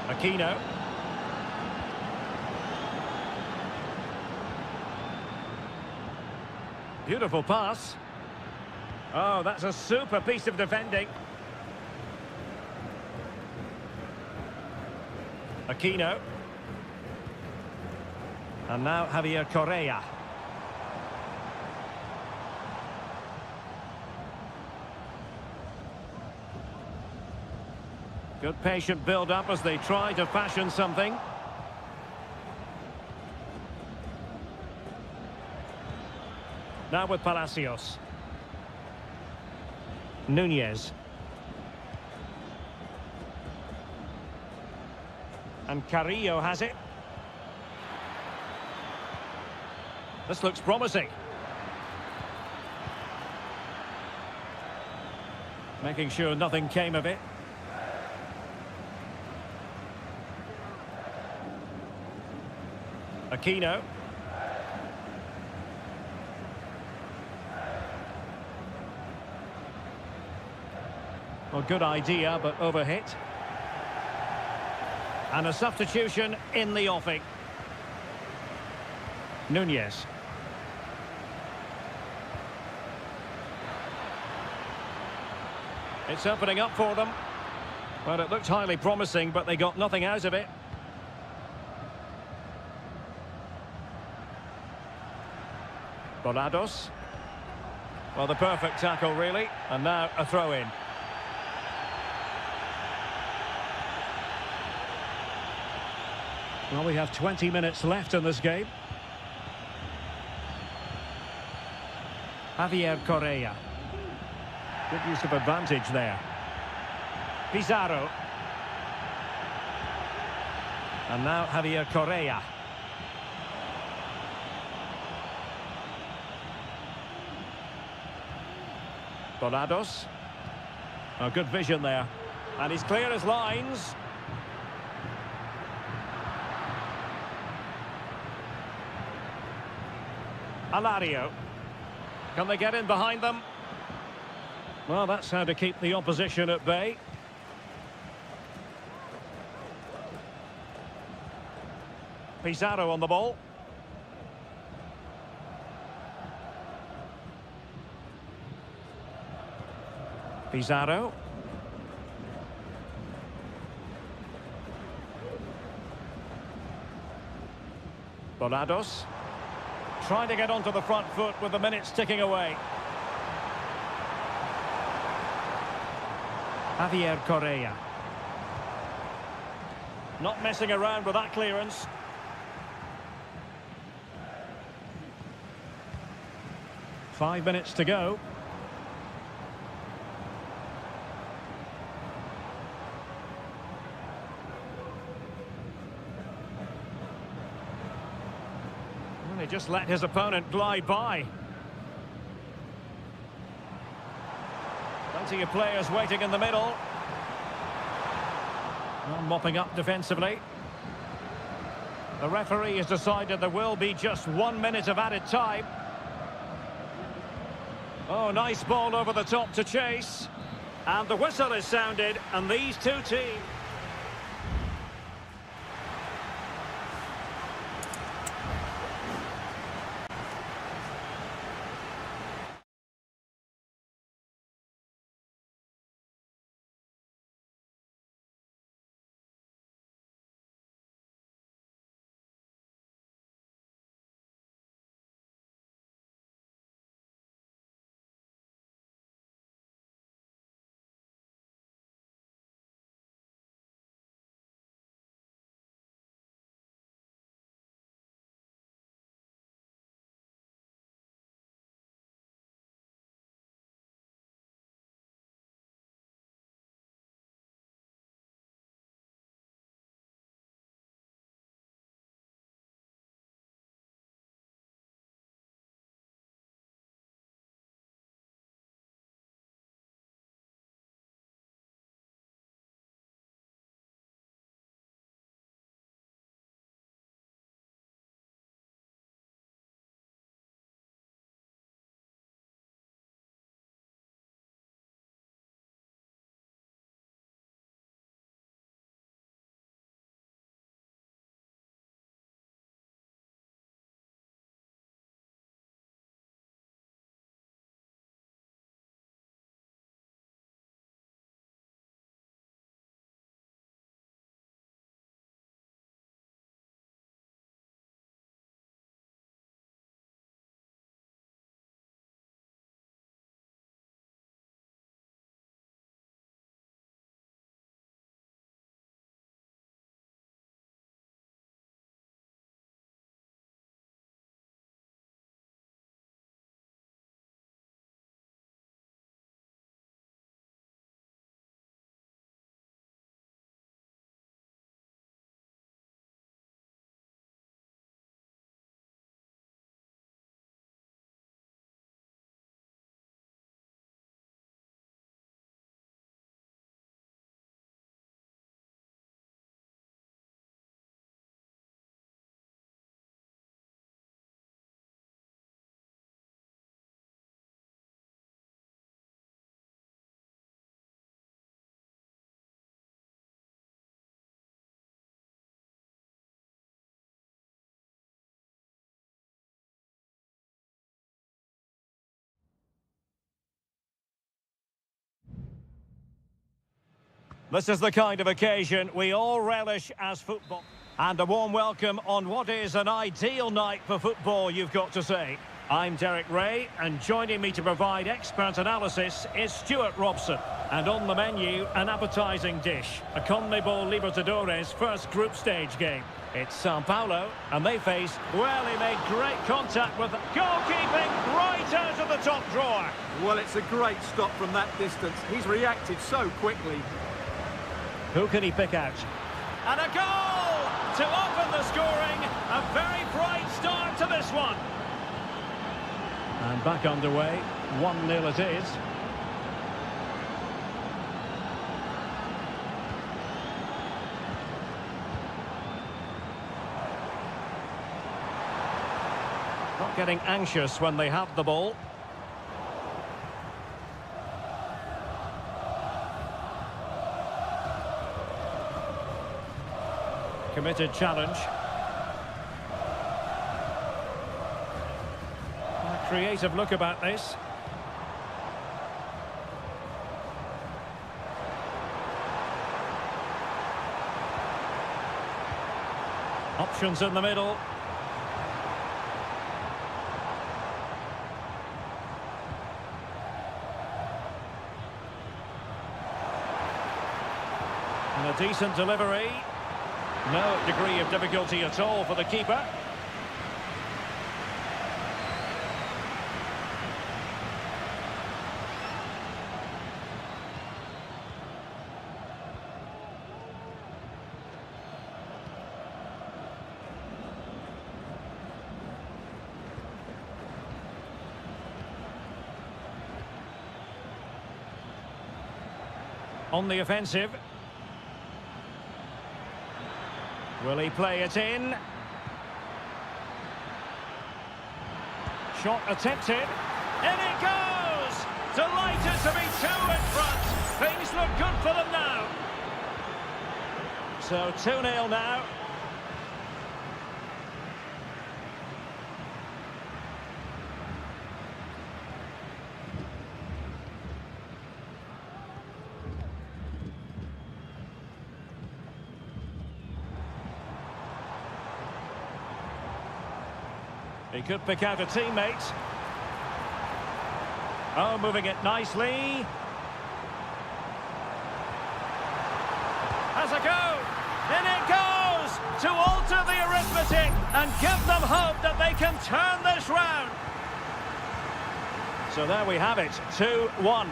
Aquino. Beautiful pass. Oh, that's a super piece of defending. Aquino. And now Javier Correa. Good patient build-up as they try to fashion something. Now with Palacios. Nunez. And Carrillo has it. This looks promising. Making sure nothing came of it. Aquino. Well, good idea, but overhit. And a substitution in the offing. Nunez. It's opening up for them. Well, it looked highly promising, but they got nothing out of it. Volados. Well, the perfect tackle, really. And now a throw-in. Well, we have 20 minutes left in this game. Javier Correa. Good use of advantage there. Pizarro. And now Javier Correa. Volados. Oh, good vision there. And he's clear as lines. Alario. Can they get in behind them? Well, that's how to keep the opposition at bay. Pizarro on the ball. Pizarro. Volados. Trying to get onto the front foot with the minutes ticking away. Javier Correa. Not messing around with that clearance. Five minutes to go. He just let his opponent glide by. Plenty of players waiting in the middle. Well, mopping up defensively. The referee has decided there will be just 1 minute of added time. Oh, nice ball over the top to chase. And the whistle is sounded, and these two teams... This is the kind of occasion we all relish as football. And a warm welcome on what is an ideal night for football, you've got to say. I'm Derek Ray, and joining me to provide expert analysis is Stuart Robson. And on the menu, an appetising dish, a CONMEBOL Libertadores first group stage game. It's Sao Paulo, and they face, well, he made great contact with goalkeeping right out of the top drawer. Well, it's a great stop from that distance. He's reacted so quickly. Who can he pick out? And a goal to open the scoring. A very bright start to this one. And back underway, 1-0 it is. Not getting anxious when they have the ball. Committed challenge. A creative look about this. Options in the middle. And a decent delivery. No degree of difficulty at all for the keeper. On the offensive. Will he play it in? Shot attempted. In it goes! Delighted to be two in front. Things look good for them now. So 2-0 now. He could pick out a teammate. Oh, moving it nicely. Has a go. In it goes! To alter the arithmetic and give them hope that they can turn this round. So there we have it, 2-1.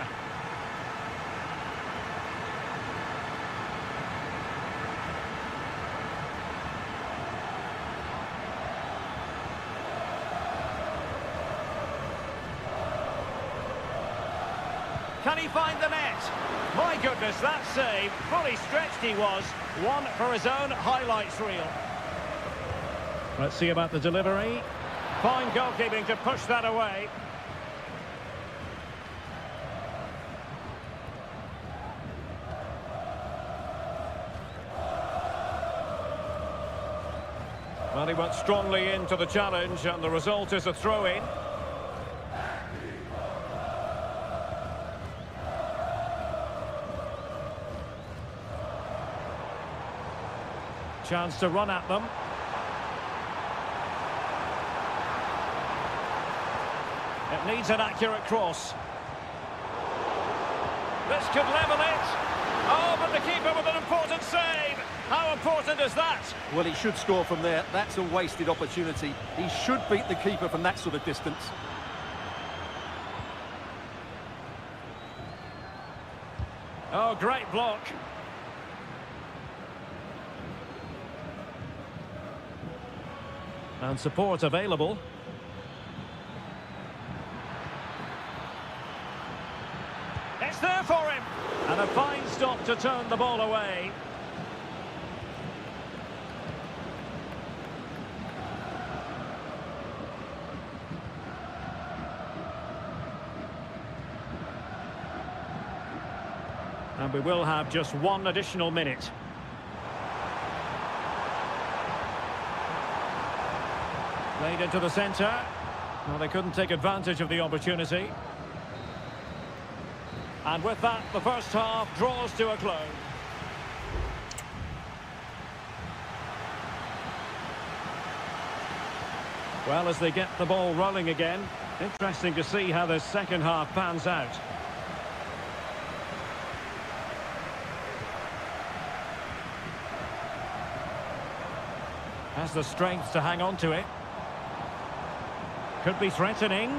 Can he find the net? My goodness, that save. Fully stretched he was. One for his own highlights reel. Let's see about the delivery. Fine goalkeeping to push that away. Well, he went strongly into the challenge, and the result is a throw-in. Chance to run at them. It needs an accurate cross. This could level it. Oh, but the keeper with an important save. How important is that? Well, he should score from there. That's a wasted opportunity. He should beat the keeper from that sort of distance. Oh, great block. And support available. It's there for him. And a fine stop to turn the ball away. And we will have just one additional minute. Played into the centre. Well, they couldn't take advantage of the opportunity. And with that, the first half draws to a close. Well, as they get the ball rolling again, interesting to see how the second half pans out. Has the strength to hang on to it. Could be threatening.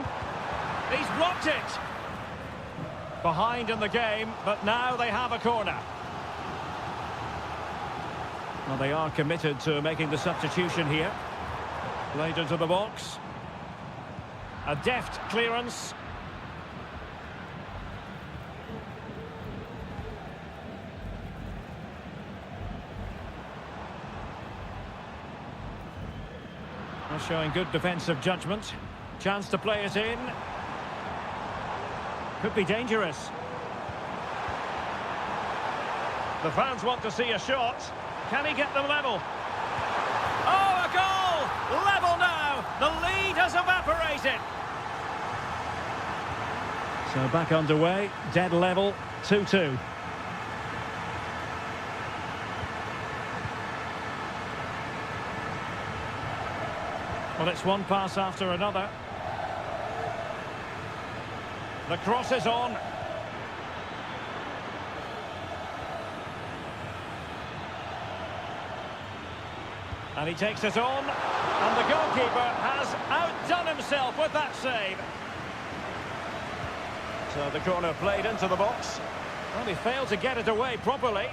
He's blocked it. Behind in the game, but now they have a corner. Well, they are committed to making the substitution here. Played into the box. A deft clearance. Well, showing good defensive judgment. Chance to play it in. Could be dangerous. The fans want to see a shot. Can he get them level? Oh, a goal! Level now! The lead has evaporated. So back underway, dead level, 2-2. Well, it's one pass after another. The cross is on. And he takes it on. And the goalkeeper has outdone himself with that save. So the corner played into the box. Well, he failed to get it away properly.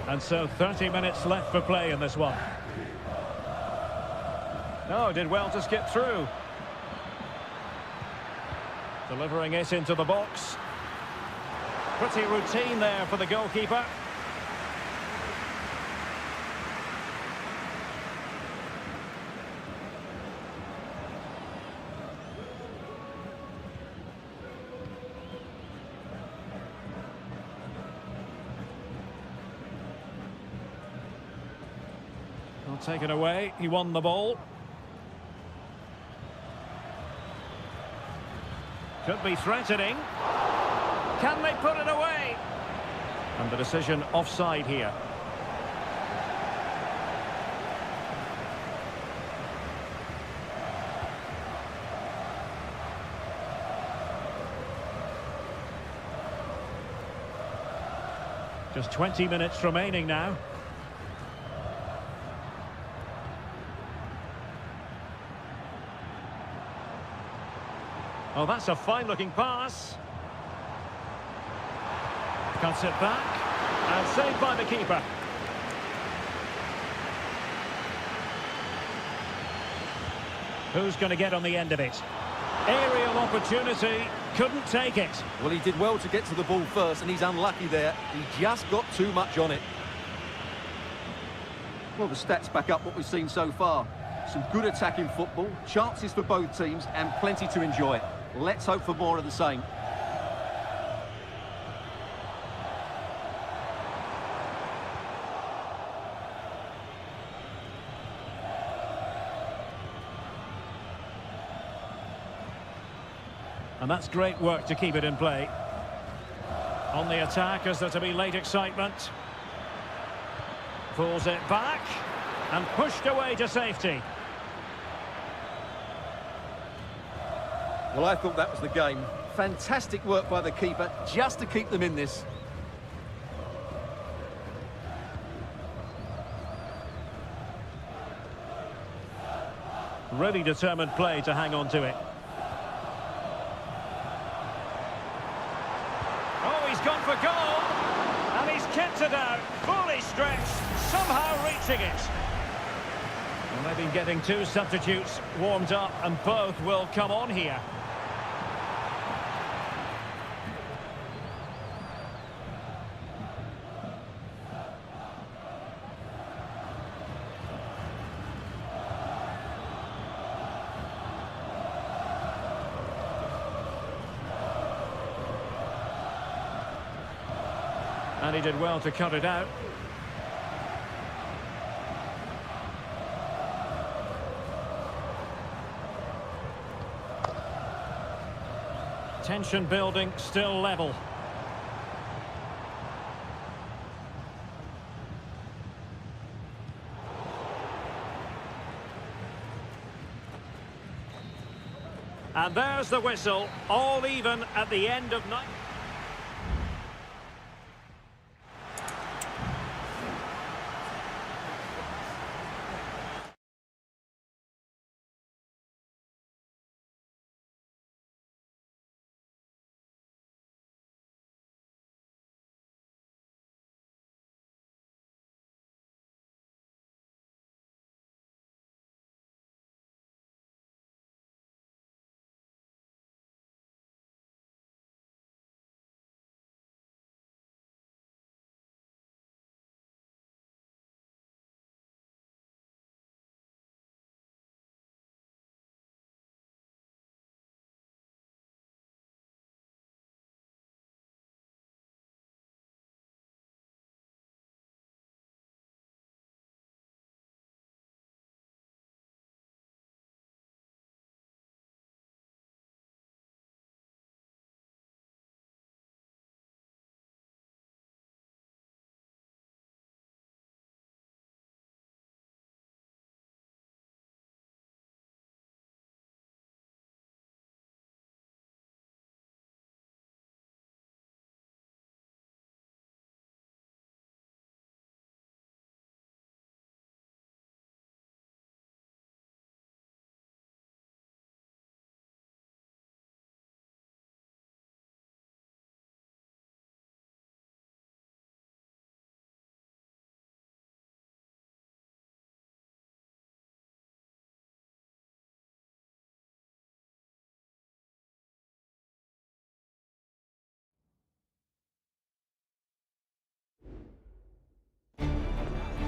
And so 30 minutes left for play in this one. Oh, did well to skip through. Delivering it into the box. Pretty routine there for the goalkeeper. Well, taken away. He won the ball. Could be threatening. Can they put it away? And the decision offside here. Just 20 minutes remaining now. Oh, that's a fine-looking pass. Cuts it back. And saved by the keeper. Who's going to get on the end of it? Aerial opportunity. Couldn't take it. Well, he did well to get to the ball first, and he's unlucky there. He just got too much on it. Well, the stats back up what we've seen so far. Some good attacking football, chances for both teams, and plenty to enjoy. Let's hope for more of the same. And that's great work to keep it in play. On the attack, is there to be late excitement? Pulls it back and pushed away to safety. Well, I thought that was the game. Fantastic work by the keeper just to keep them in this. Really determined play to hang on to it. Oh, he's gone for goal. And he's kept it out. Fully stretched. Somehow reaching it. Well, they've been getting two substitutes warmed up, and both will come on here. And he did well to cut it out. Tension building, still level. And there's the whistle, all even at the end of night.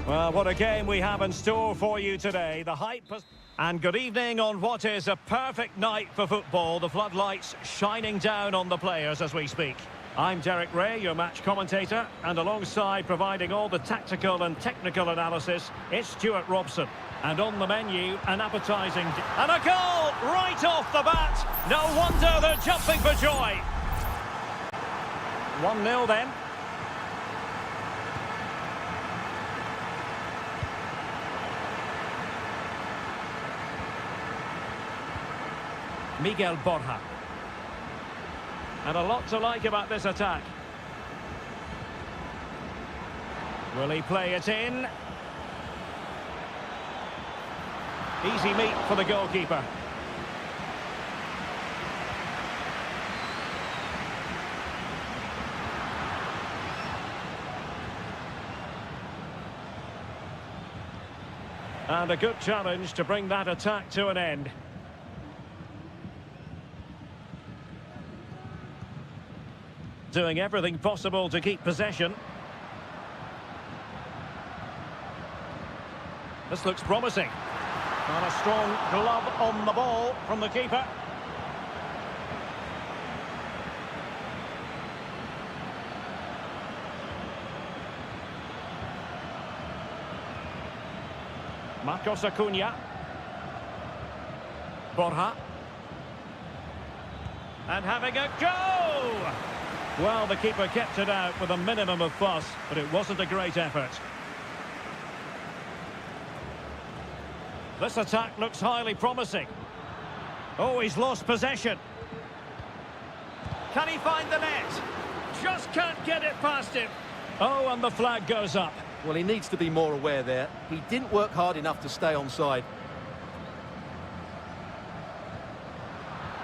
Well, what a game we have in store for you today. The hype has... And good evening on what is a perfect night for football. The floodlights shining down on the players as we speak. I'm Derek Ray, your match commentator, and alongside providing all the tactical and technical analysis, it's Stuart Robson. And on the menu, an appetising... And a goal right off the bat! No wonder they're jumping for joy! 1-0 then. Miguel Borja. And a lot to like about this attack. Will he play it in? Easy meat for the goalkeeper. And a good challenge to bring that attack to an end. Doing everything possible to keep possession. This looks promising. And a strong glove on the ball from the keeper. Marcos Acuna. Borja. And having a go! Well, the keeper kept it out with a minimum of fuss, but it wasn't a great effort. This attack looks highly promising. Oh, he's lost possession. Can he find the net? Just can't get it past him. Oh, and the flag goes up. Well, he needs to be more aware there. He didn't work hard enough to stay onside.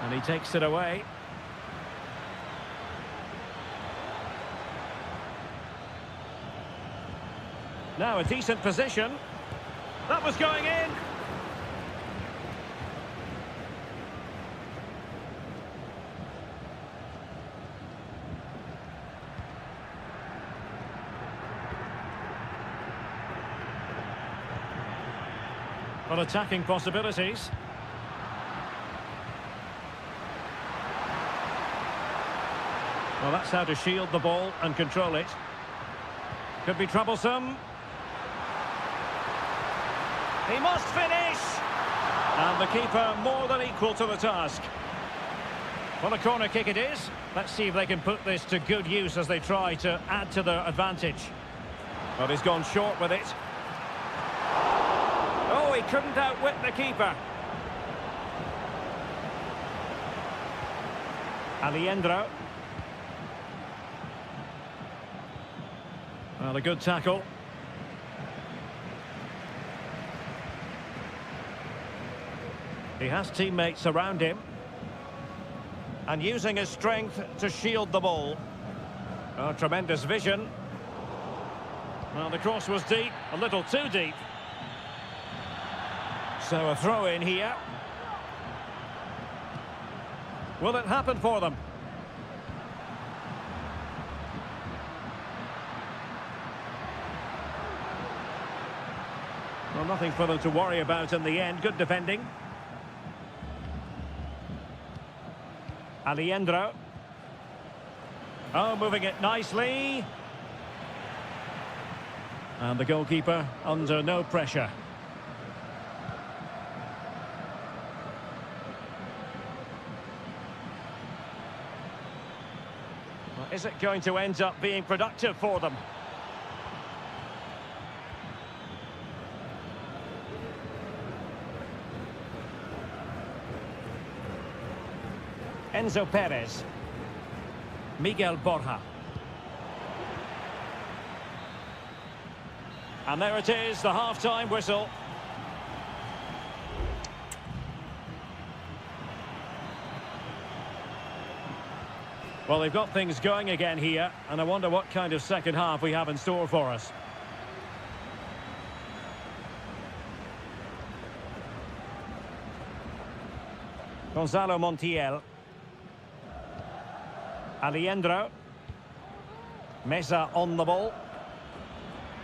And he takes it away. Now a decent position. That was going in. Well, attacking possibilities. Well, that's how to shield the ball and control it. Could be troublesome. He must finish! And the keeper more than equal to the task. Well, a corner kick it is. Let's see if they can put this to good use as they try to add to their advantage. Well, he's gone short with it. Oh, he couldn't outwit the keeper. Aliendro. Well, a good tackle. He has teammates around him. And using his strength to shield the ball. Oh, tremendous vision. Well, the cross was deep, a little too deep. So a throw in here. Will it happen for them? Well, nothing for them to worry about in the end. Good defending. Aliendro. Oh, moving it nicely. And the goalkeeper under no pressure. Well, is it going to end up being productive for them? Enzo Perez. Miguel Borja. And there it is, the half-time whistle. Well, they've got things going again here, and I wonder what kind of second half we have in store for us. Gonzalo Montiel. Aliendro. Meza on the ball.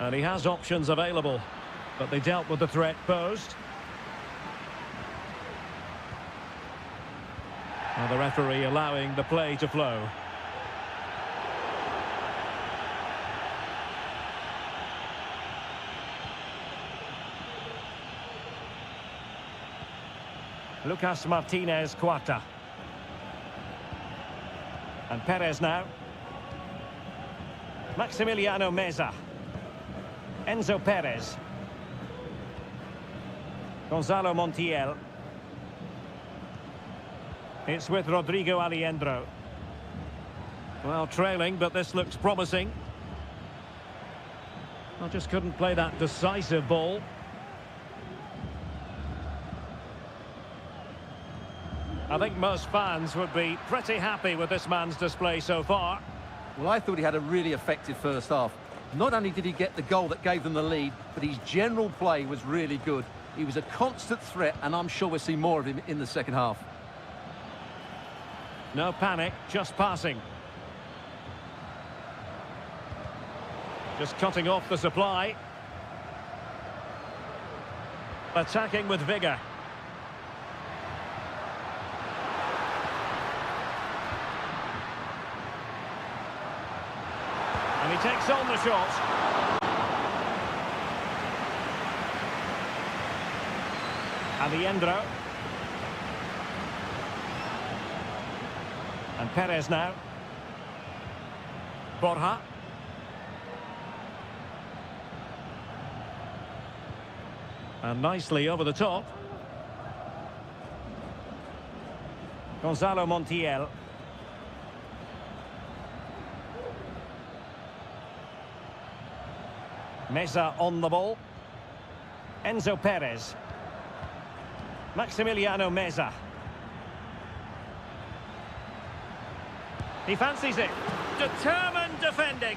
And he has options available, but they dealt with the threat posed. And the referee allowing the play to flow. Lucas Martinez Cuarta. And Perez now. Maximiliano Meza. Enzo Perez. Gonzalo Montiel. It's with Rodrigo Aliendro. Well, trailing, but this looks promising. Well, just couldn't play that decisive ball. I think most fans would be pretty happy with this man's display so far. Well, I thought he had a really effective first half. Not only did he get the goal that gave them the lead, but his general play was really good. He was a constant threat, and I'm sure we'll see more of him in the second half. No panic, just passing. Just cutting off the supply. Attacking with vigour. And he takes on the shot. Aliendro. And Perez now. Borja. And nicely over the top. Gonzalo Montiel. Meza on the ball. Enzo Perez. Maximiliano Meza. He fancies it. Determined defending.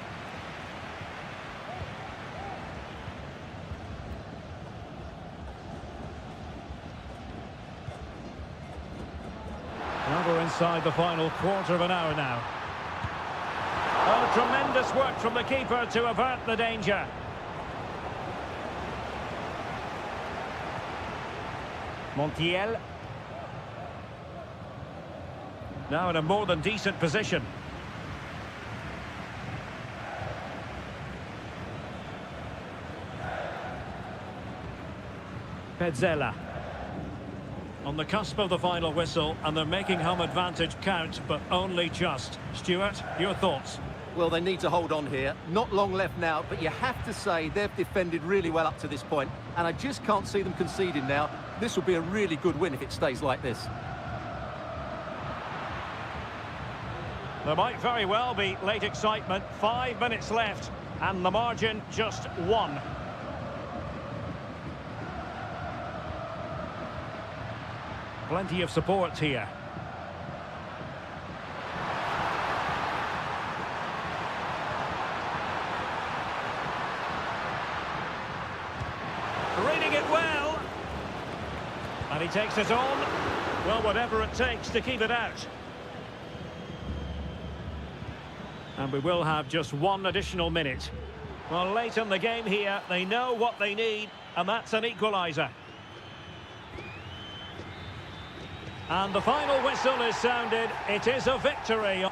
Well, we're inside the final quarter of an hour now. Oh, tremendous work from the keeper to avert the danger. Montiel. Now in a more than decent position. Petzela. On the cusp of the final whistle, and they're making home advantage count, but only just. Stuart, your thoughts? Well, they need to hold on here. Not long left now, but you have to say they've defended really well up to this point, and I just can't see them conceding now. This will be a really good win if it stays like this. There might very well be late excitement. 5 minutes left, and the margin just 1. Plenty of support here. Reading it well. And he takes it on. Well, whatever it takes to keep it out. And we will have just 1 additional minute. Well, late in the game here, they know what they need, and that's an equaliser. And the final whistle is sounded. It is a victory.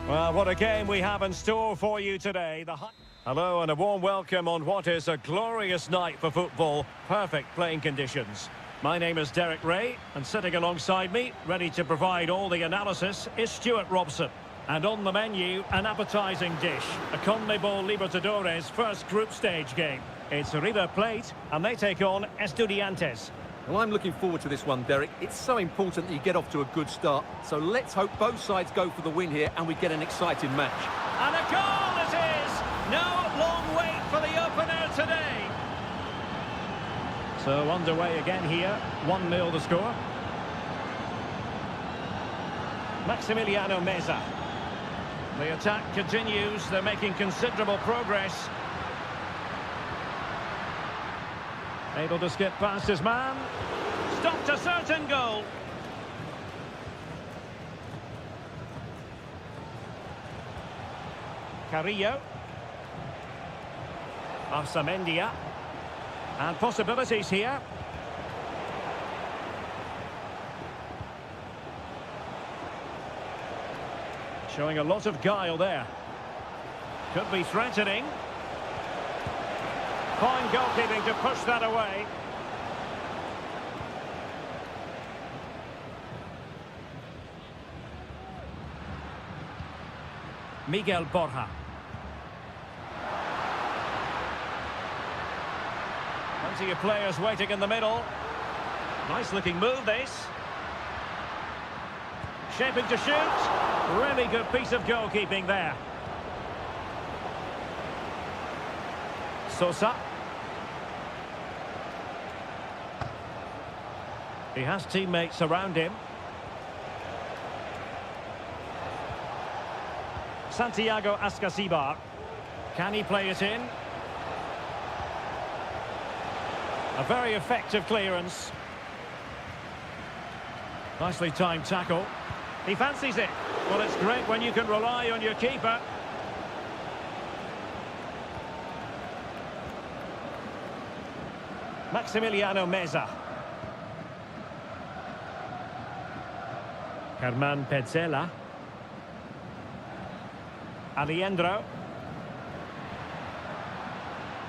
Well, what a game we have in store for you today. Hello and a warm welcome on what is a glorious night for football. Perfect playing conditions. My name is Derek Ray, and sitting alongside me, ready to provide all the analysis, is Stuart Robson. And on the menu, an appetising dish, a CONMEBOL Libertadores first group stage game. It's River Plate, and they take on Estudiantes. Well, I'm looking forward to this one, Derek. It's so important that you get off to a good start. So let's hope both sides go for the win here and we get an exciting match. And a goal it is! No long wait for the opener today. So underway again here, 1-0 the score. Maximiliano Meza. The attack continues, they're making considerable progress. Able to skip past his man. Stopped a certain goal. Carrillo. Arsamendia. And possibilities here. Showing a lot of guile there. Could be threatening. Fine goalkeeping to push that away. Miguel Borja. Plenty of players waiting in the middle. Nice looking move this. Shaping to shoot. Really good piece of goalkeeping there. Sosa. He has teammates around him. Santiago Ascasibar. Can he play it in? A very effective clearance. Nicely timed tackle. He fancies it. Well, it's great when you can rely on your keeper. Maximiliano Meza. Herman Petzela. Alejandro.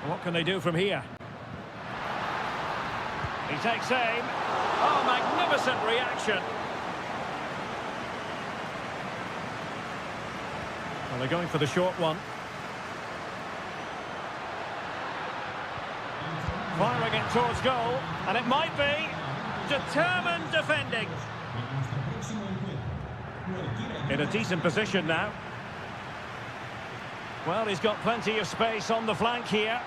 What can they do from here? He takes aim. Oh, magnificent reaction. Well, they're going for the short one. Firing it towards goal, and it might be determined defending. In a decent position now. Well, he's got plenty of space on the flank here.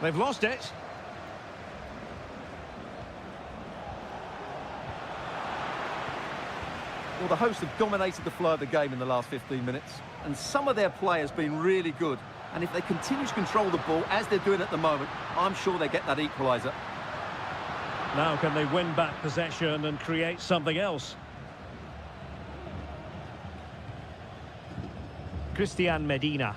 They've lost it. Well, the hosts have dominated the flow of the game in the last 15 minutes, and some of their players have been really good. And if they continue to control the ball, as they're doing at the moment, I'm sure they get that equaliser. Now can they win back possession and create something else? Christian Medina.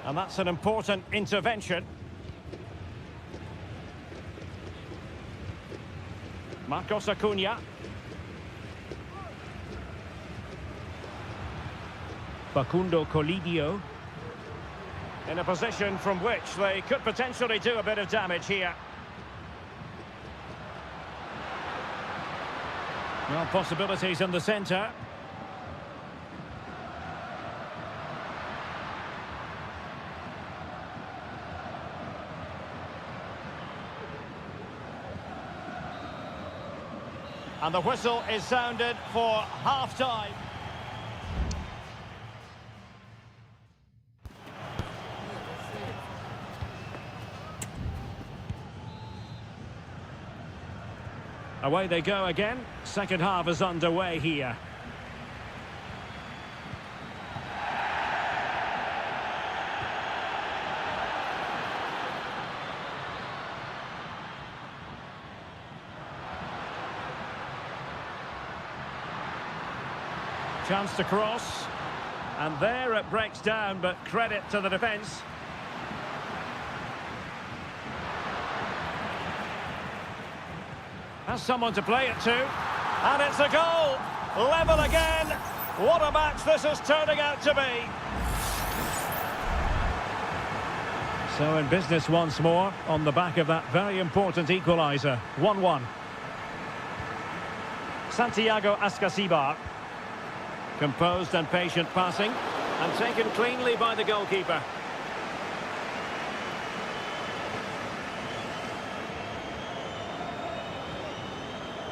And that's an important intervention. Marcos Acuna. Facundo Colidio. In a position from which they could potentially do a bit of damage here. Well, possibilities in the centre. And the whistle is sounded for half-time. Away they go again. Second half is underway here. Chance to cross, and there it breaks down, but credit to the defence. Has someone to play it to, and it's a goal! Level again! What a match this is turning out to be! So in business once more, on the back of that very important equaliser. 1-1. Santiago Ascasibar. Composed and patient passing, and taken cleanly by the goalkeeper.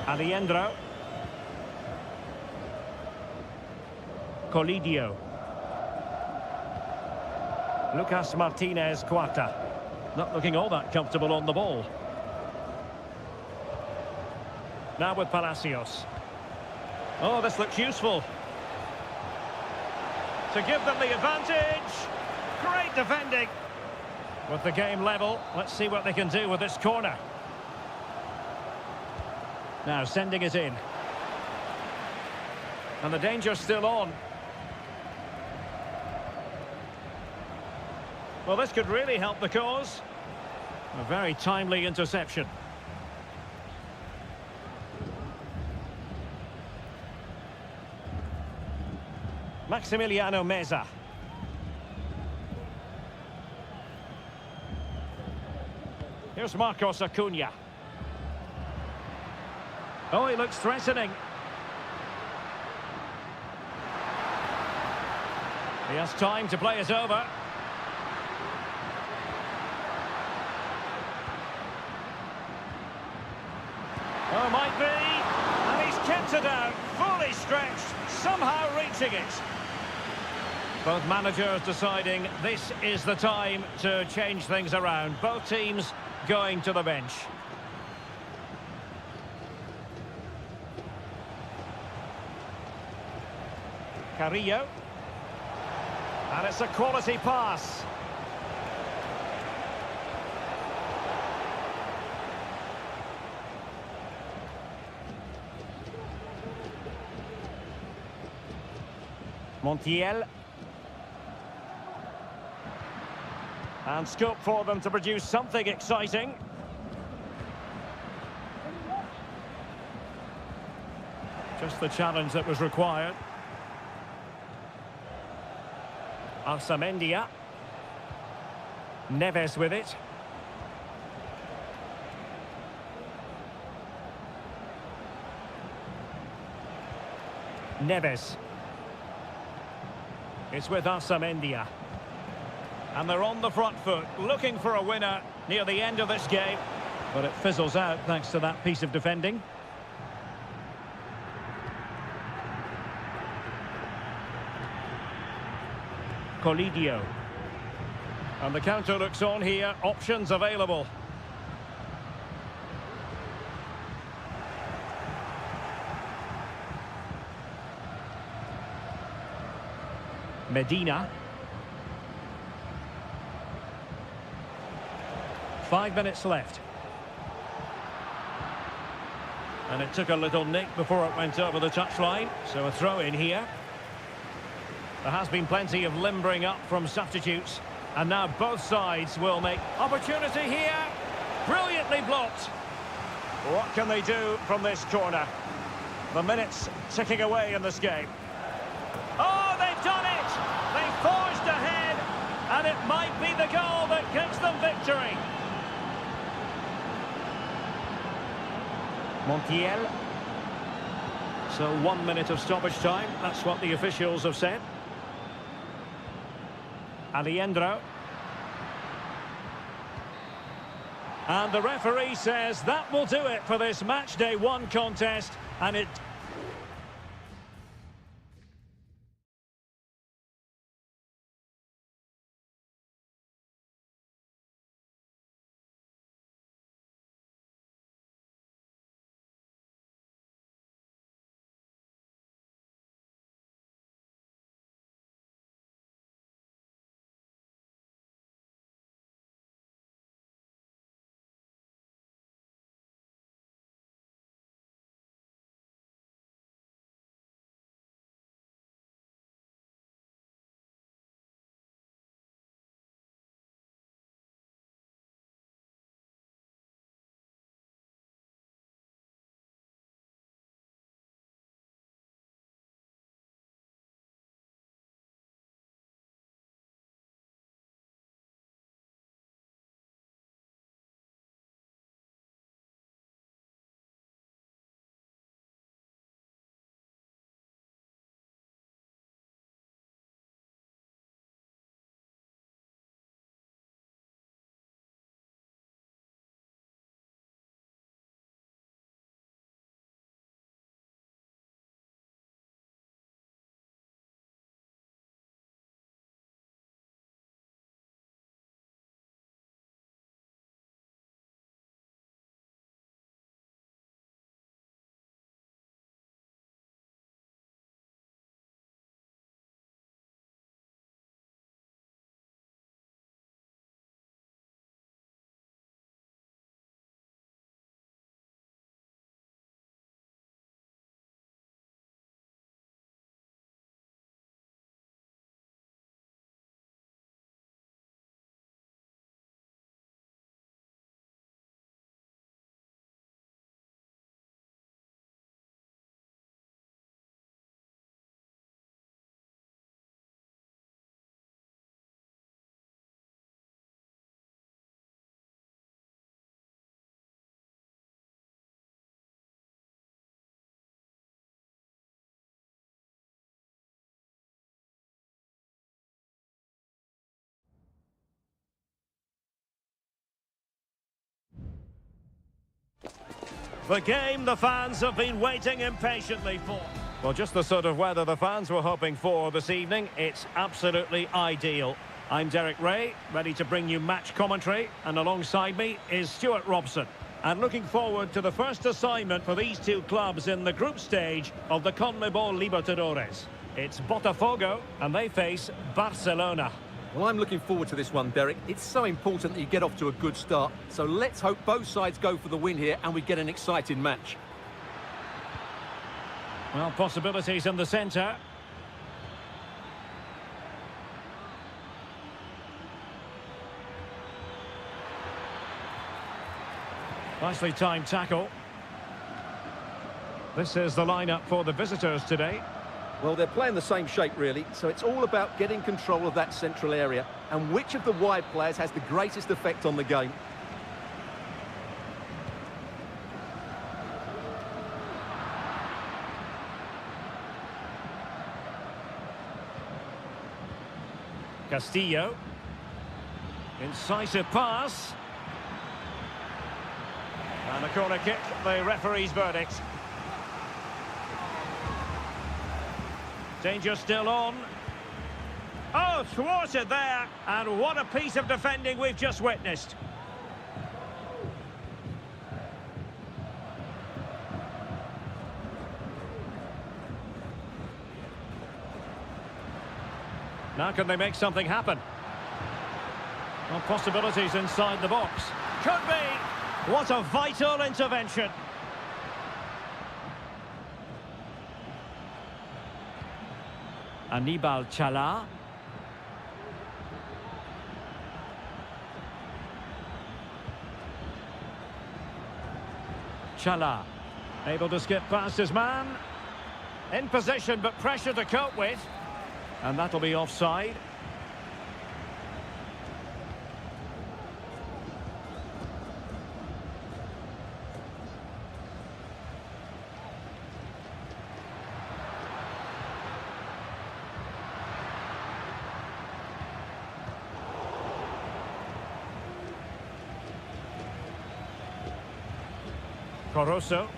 Alejandro. Colidio. Lucas Martinez Cuarta. Not looking all that comfortable on the ball. Now with Palacios. Oh, this looks useful. To give them the advantage. Great defending. With the game level, let's see what they can do with this corner. Now sending it in. And the danger's still on. Well, this could really help the cause. A very timely interception. Maximiliano Meza. Here's Marcos Acuna. Oh, he looks threatening. He has time to play it over. Oh, might be. And he's kept it out, fully stretched, somehow reaching it. Both managers deciding this is the time to change things around. Both teams going to the bench. Carrillo. And it's a quality pass. Montiel. And scope for them to produce something exciting. Just the challenge that was required. Arsamendia. Neves with it. Neves. It's with Arsamendia. And they're on the front foot, looking for a winner near the end of this game. But it fizzles out thanks to that piece of defending. Colidio. And the counter looks on here, options available. Medina. 5 minutes left. And it took a little nick before it went over the touchline, so a throw in here. There has been plenty of limbering up from substitutes, and now both sides will make opportunity here. Brilliantly blocked. What can they do from this corner? The minutes ticking away in this game. Oh, they've done it! They've forged ahead, and it might be the goal that gives them victory. Montiel. So 1 minute of stoppage time, that's what the officials have said. Aliendro. And the referee says that will do it for this match day 1 contest, and it The game the fans have been waiting impatiently for. Well, just the sort of weather the fans were hoping for this evening. It's absolutely ideal. I'm Derek Ray, ready to bring you match commentary, and alongside me is Stuart Robson. And looking forward to the first assignment for these two clubs in the group stage of the CONMEBOL Libertadores. It's Botafogo, and they face Barcelona. Well, I'm looking forward to this one, Derek. It's so important that you get off to a good start. So let's hope both sides go for the win here and we get an exciting match. Well, possibilities in the centre. Nicely timed tackle. This is the lineup for the visitors today. Well, they're playing the same shape, really, so it's all about getting control of that central area and which of the wide players has the greatest effect on the game. Castillo. Incisive pass. And a corner kick, the referee's verdict. Danger still on. Oh, thwarted there. And what a piece of defending we've just witnessed. Now can they make something happen? Well, possibilities inside the box. Could be. What a vital intervention. Anibal Chala. Chala. Able to skip past his man. In position, but pressure to cope with. And that'll be offside. Coroso.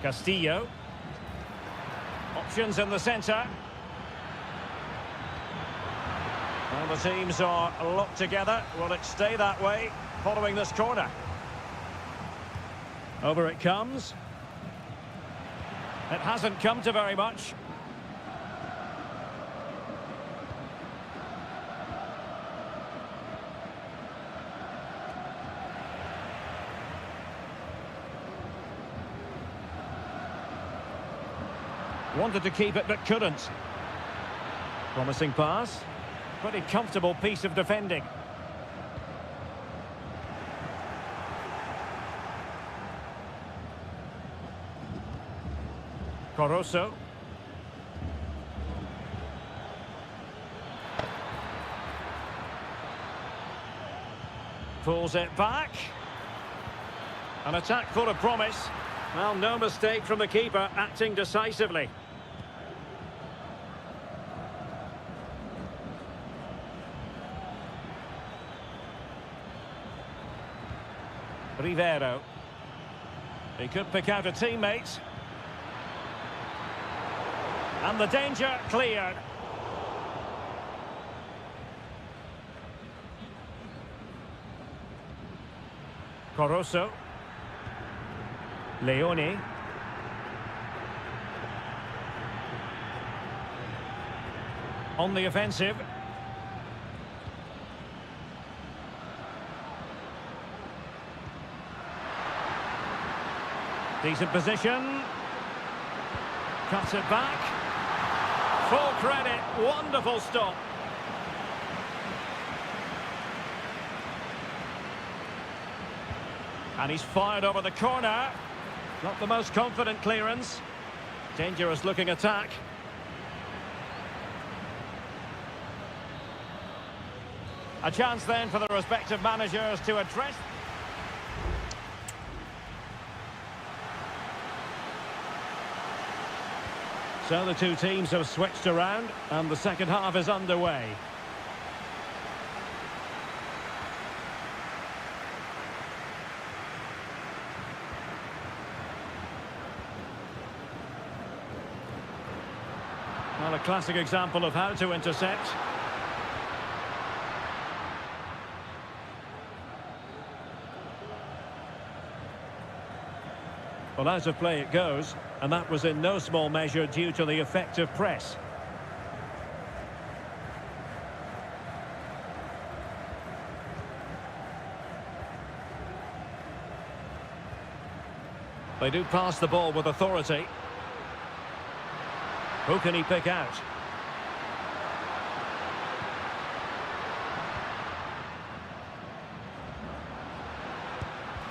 Castillo. Options in the centre. Well, the teams are locked together. Will it stay that way following this corner? Over it comes. It hasn't come to very much. Wanted to keep it, but couldn't. Promising pass. Pretty comfortable piece of defending. Coroso. Pulls it back. An attack full of promise. Well, no mistake from the keeper, acting decisively. Rivero. He could pick out a teammate. And the danger cleared. Coroso. Leone. On the offensive. Decent position. Cuts it back. Full credit. Wonderful stop. And he's fired over the corner. Not the most confident clearance. Dangerous looking attack. A chance then for the respective managers to address. So the two teams have switched around and the second half is underway. Well, a classic example of how to intercept. Well, out of play it goes, and that was in no small measure due to the effective press. They do pass the ball with authority. Who can he pick out?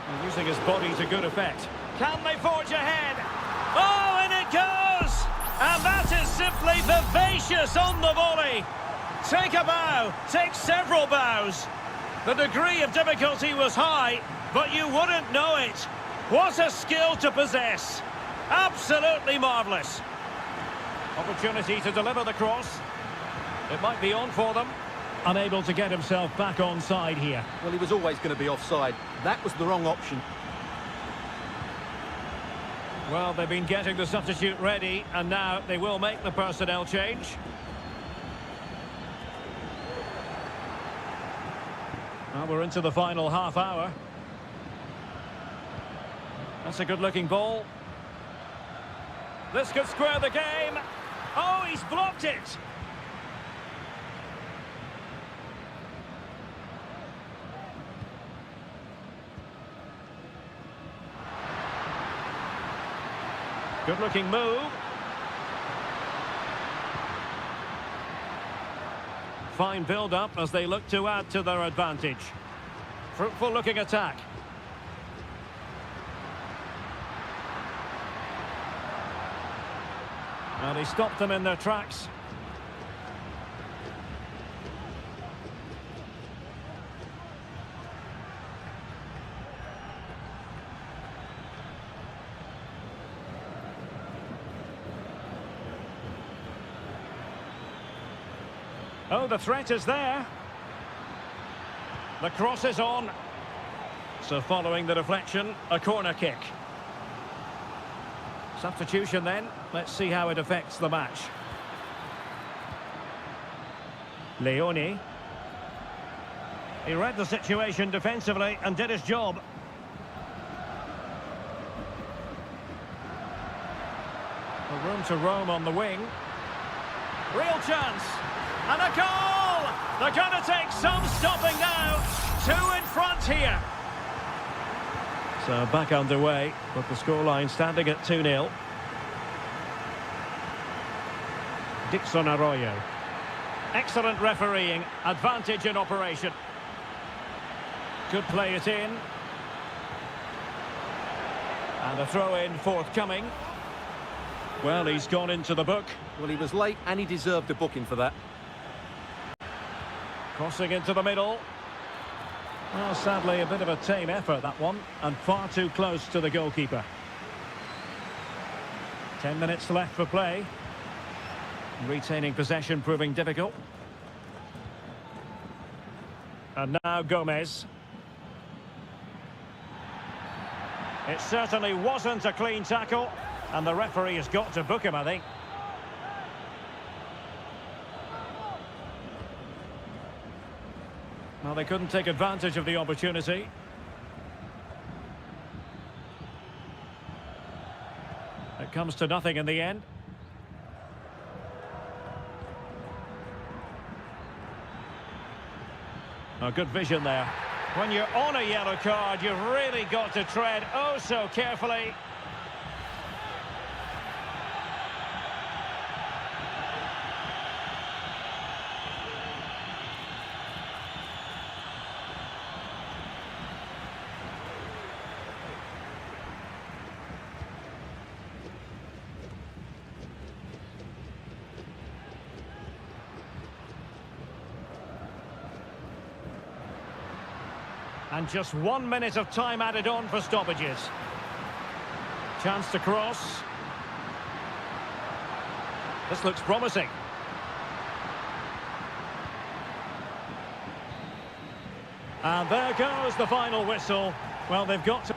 And using his body to good effect. Can they forge ahead? Oh, and it goes! And that is simply vivacious on the volley. Take a bow, take several bows. The degree of difficulty was high, but you wouldn't know it. What a skill to possess. Absolutely marvellous. Opportunity to deliver the cross. It might be on for them. Unable to get himself back on side here. Well, he was always going to be offside. That was the wrong option. Well, they've been getting the substitute ready, and now they will make the personnel change. Well, we're into the final half hour. That's a good-looking ball. This could square the game. Oh, he's blocked it. Good-looking move. Fine build-up as they look to add to their advantage. Fruitful-looking attack. And he stopped them in their tracks. Oh, the threat is there. The cross is on. So following the deflection, a corner kick. Substitution then. Let's see how it affects the match. Leone. He read the situation defensively and did his job. A room to roam on the wing. Real chance. And a goal! They're going to take some stopping now. Two in front here. So back underway, with the scoreline standing at 2-0. Dixon Arroyo. Excellent refereeing, advantage in operation. Could play it in. And a throw-in forthcoming. Well, he's gone into the book. Well, he was late and he deserved a booking for that. Crossing into the middle. Well, sadly, a bit of a tame effort, that one, and far too close to the goalkeeper. 10 minutes left for play. Retaining possession proving difficult. And now Gomez. It certainly wasn't a clean tackle, and the referee has got to book him, I think. Well, they couldn't take advantage of the opportunity. It comes to nothing in the end. Oh, good vision there. When you're on a yellow card, you've really got to tread oh so carefully. And just 1 minute of time added on for stoppages. Chance to cross. This looks promising. And there goes the final whistle. Well, they've got to...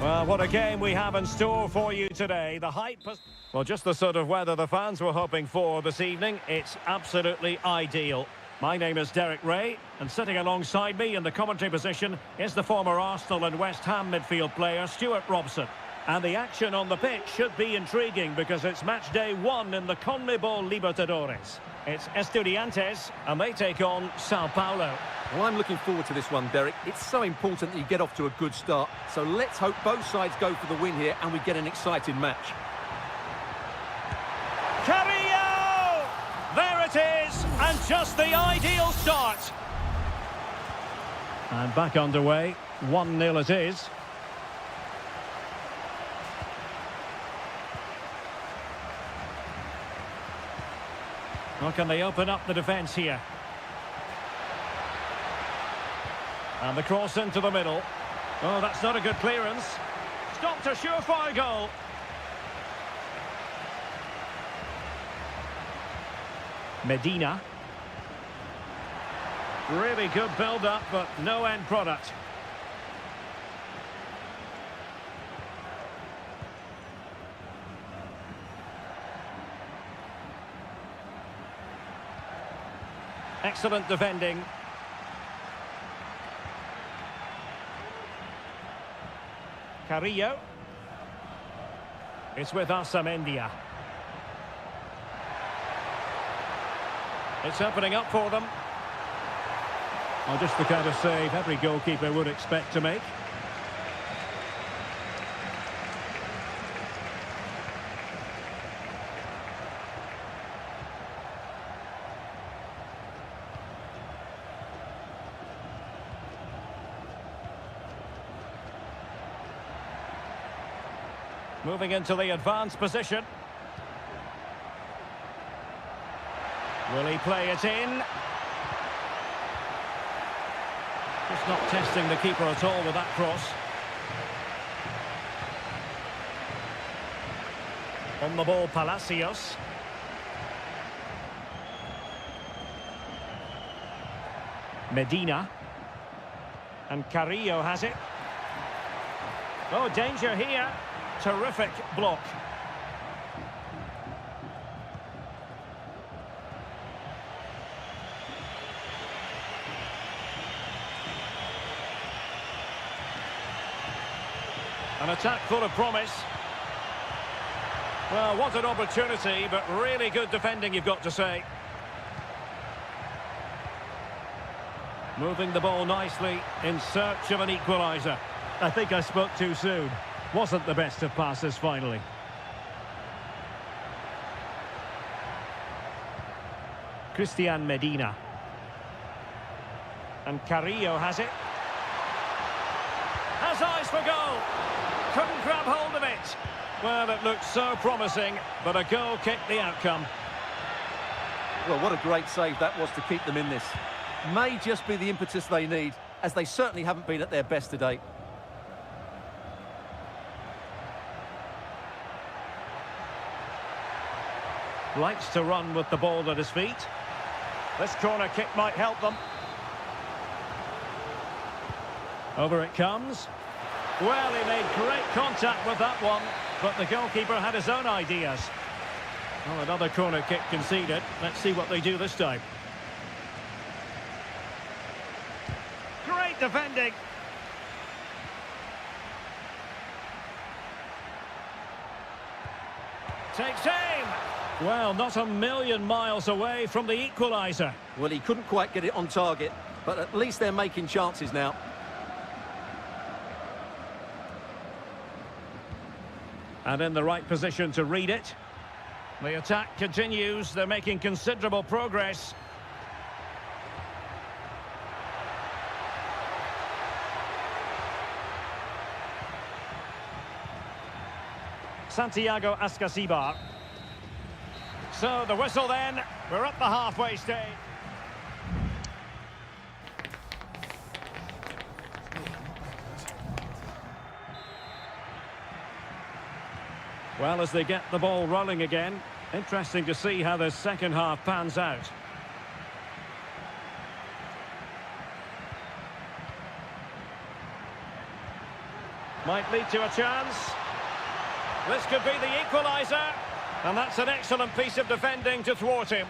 Well, what a game we have in store for you today. The hype has... Well, just the sort of weather the fans were hoping for this evening. It's absolutely ideal. My name is Derek Ray, and sitting alongside me in the commentary position is the former Arsenal and West Ham midfield player, Stuart Robson. And the action on the pitch should be intriguing because it's match day 1 in the CONMEBOL Libertadores. It's Estudiantes, and they take on Sao Paulo. Well, I'm looking forward to this one, Derek. It's so important that you get off to a good start. So let's hope both sides go for the win here and we get an exciting match. Carrillo! There it is, and just the ideal start. And back underway, 1-0 it is. Well, can they open up the defence here? And the cross into the middle. Oh, that's not a good clearance. Stopped a surefire goal. Medina. Really good build-up, but no end product. Excellent defending. Carrillo. It's with Amendia. It's opening up for them. Well, just the kind of save every goalkeeper would expect to make. Moving into the advanced position. Will he play it in? Just not testing the keeper at all with that cross. On the ball, Palacios. Medina. And Carrillo has it. Oh, danger here. Terrific block. An attack full of promise. Well, what an opportunity, but really good defending, you've got to say. Moving the ball nicely in search of an equaliser. I think I spoke too soon. Wasn't the best of passes finally. Christian Medina. And Carrillo has it. Has eyes for goal. Couldn't grab hold of it. Well, it looked so promising, but a goal kicked the outcome. Well, what a great save that was to keep them in this. May just be the impetus they need, as they certainly haven't been at their best to date. Likes to run with the ball at his feet. This corner kick might help them. Over it comes. Well, he made great contact with that one, but the goalkeeper had his own ideas. Well, another corner kick conceded. Let's see what they do this time. Great defending. Takes aim. Well, not a million miles away from the equaliser. Well, he couldn't quite get it on target, but at least they're making chances now. And in the right position to read it. The attack continues. They're making considerable progress. Santiago Ascasibar. So the whistle then. We're at the halfway stage. Well, as they get the ball rolling again, interesting to see how the second half pans out. Might lead to a chance. This could be the equaliser. And that's an excellent piece of defending to thwart him.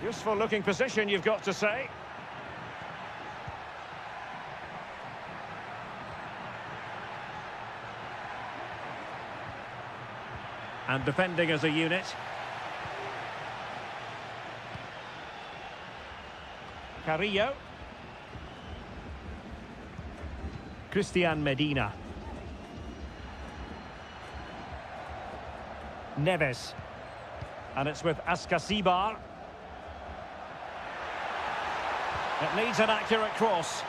Useful looking position, you've got to say. And defending as a unit. Carrillo. Christian Medina. Neves. And it's with Askasibar. It needs an accurate cross.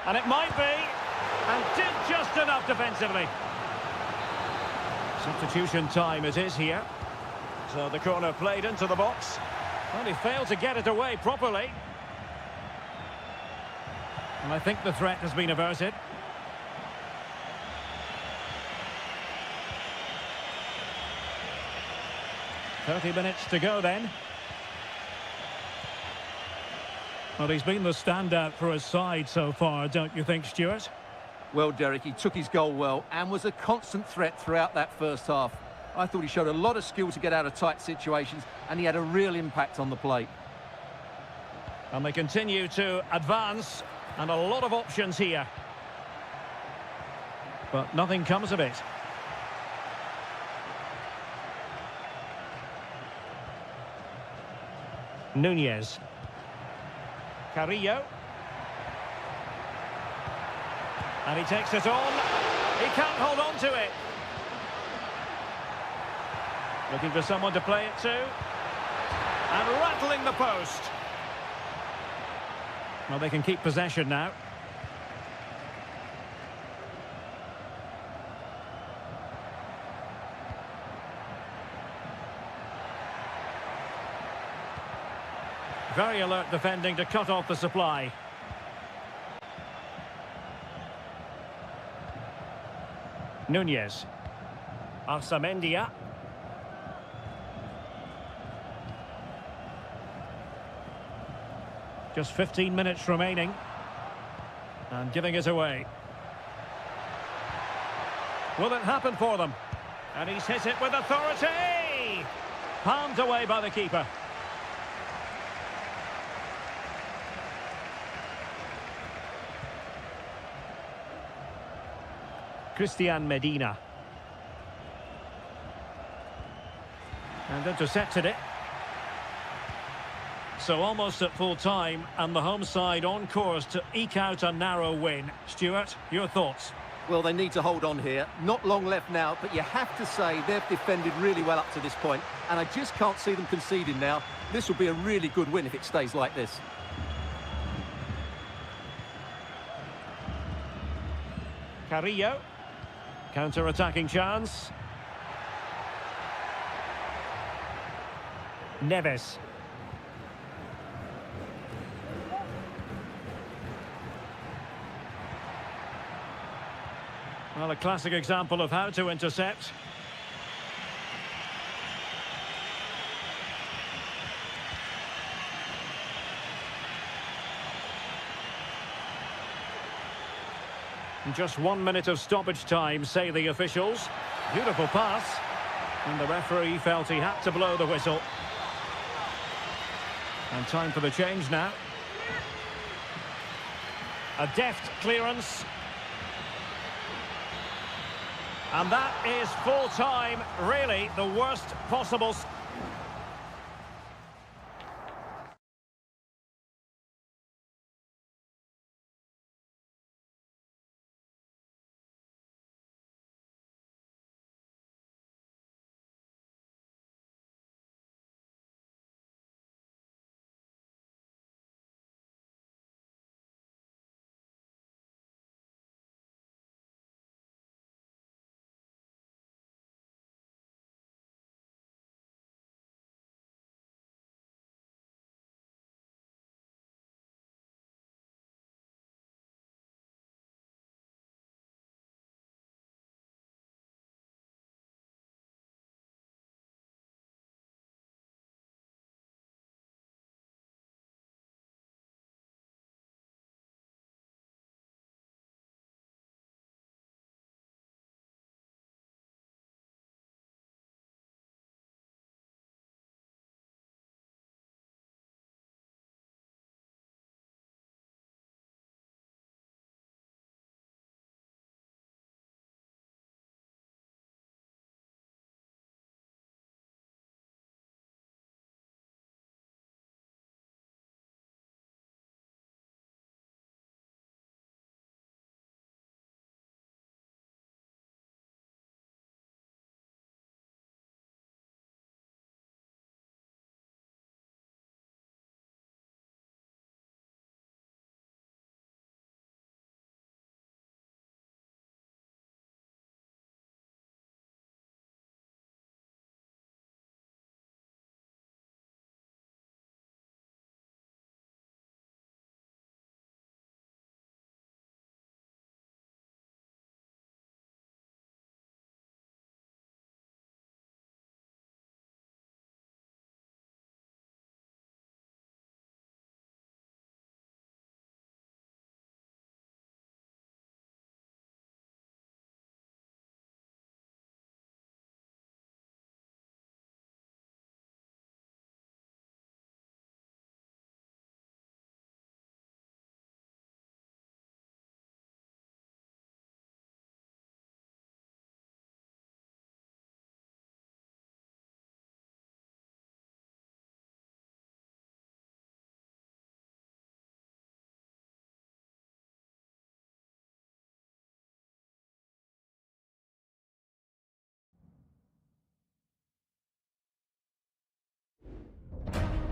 And it might be. And did just enough defensively. Substitution time it is here. So the corner played into the box. Well, he failed to get it away properly. And I think the threat has been averted. "30 minutes to go then." Well, he's been the standout for his side so far, don't you think, Stuart? Well, Derek, he took his goal well and was a constant threat throughout that first half. I thought he showed a lot of skill to get out of tight situations, and he had a real impact on the plate. And they continue to advance, and a lot of options here. But nothing comes of it. Nunez. Carrillo. And he takes it on. He can't hold on to it. Looking for someone to play it to. And rattling the post. Well, they can keep possession now. Very alert defending to cut off the supply. Nunez. Arsamendia. Just 15 minutes remaining. And giving it away. Will it happen for them? And he's hit it with authority! Palmed away by the keeper. Christian Medina. And intercepted it. So almost at full time, and the home side on course to eke out a narrow win. Stuart, your thoughts? Well, they need to hold on here. Not long left now, but you have to say they've defended really well up to this point, and I just can't see them conceding now. This will be a really good win if it stays like this. Carrillo. Counter-attacking chance. Neves. Well, a classic example of how to intercept. Just 1 minute of stoppage time, say the officials. Beautiful pass. And the referee felt he had to blow the whistle. And time for the change now. A deft clearance. And that is full time, really the worst possible...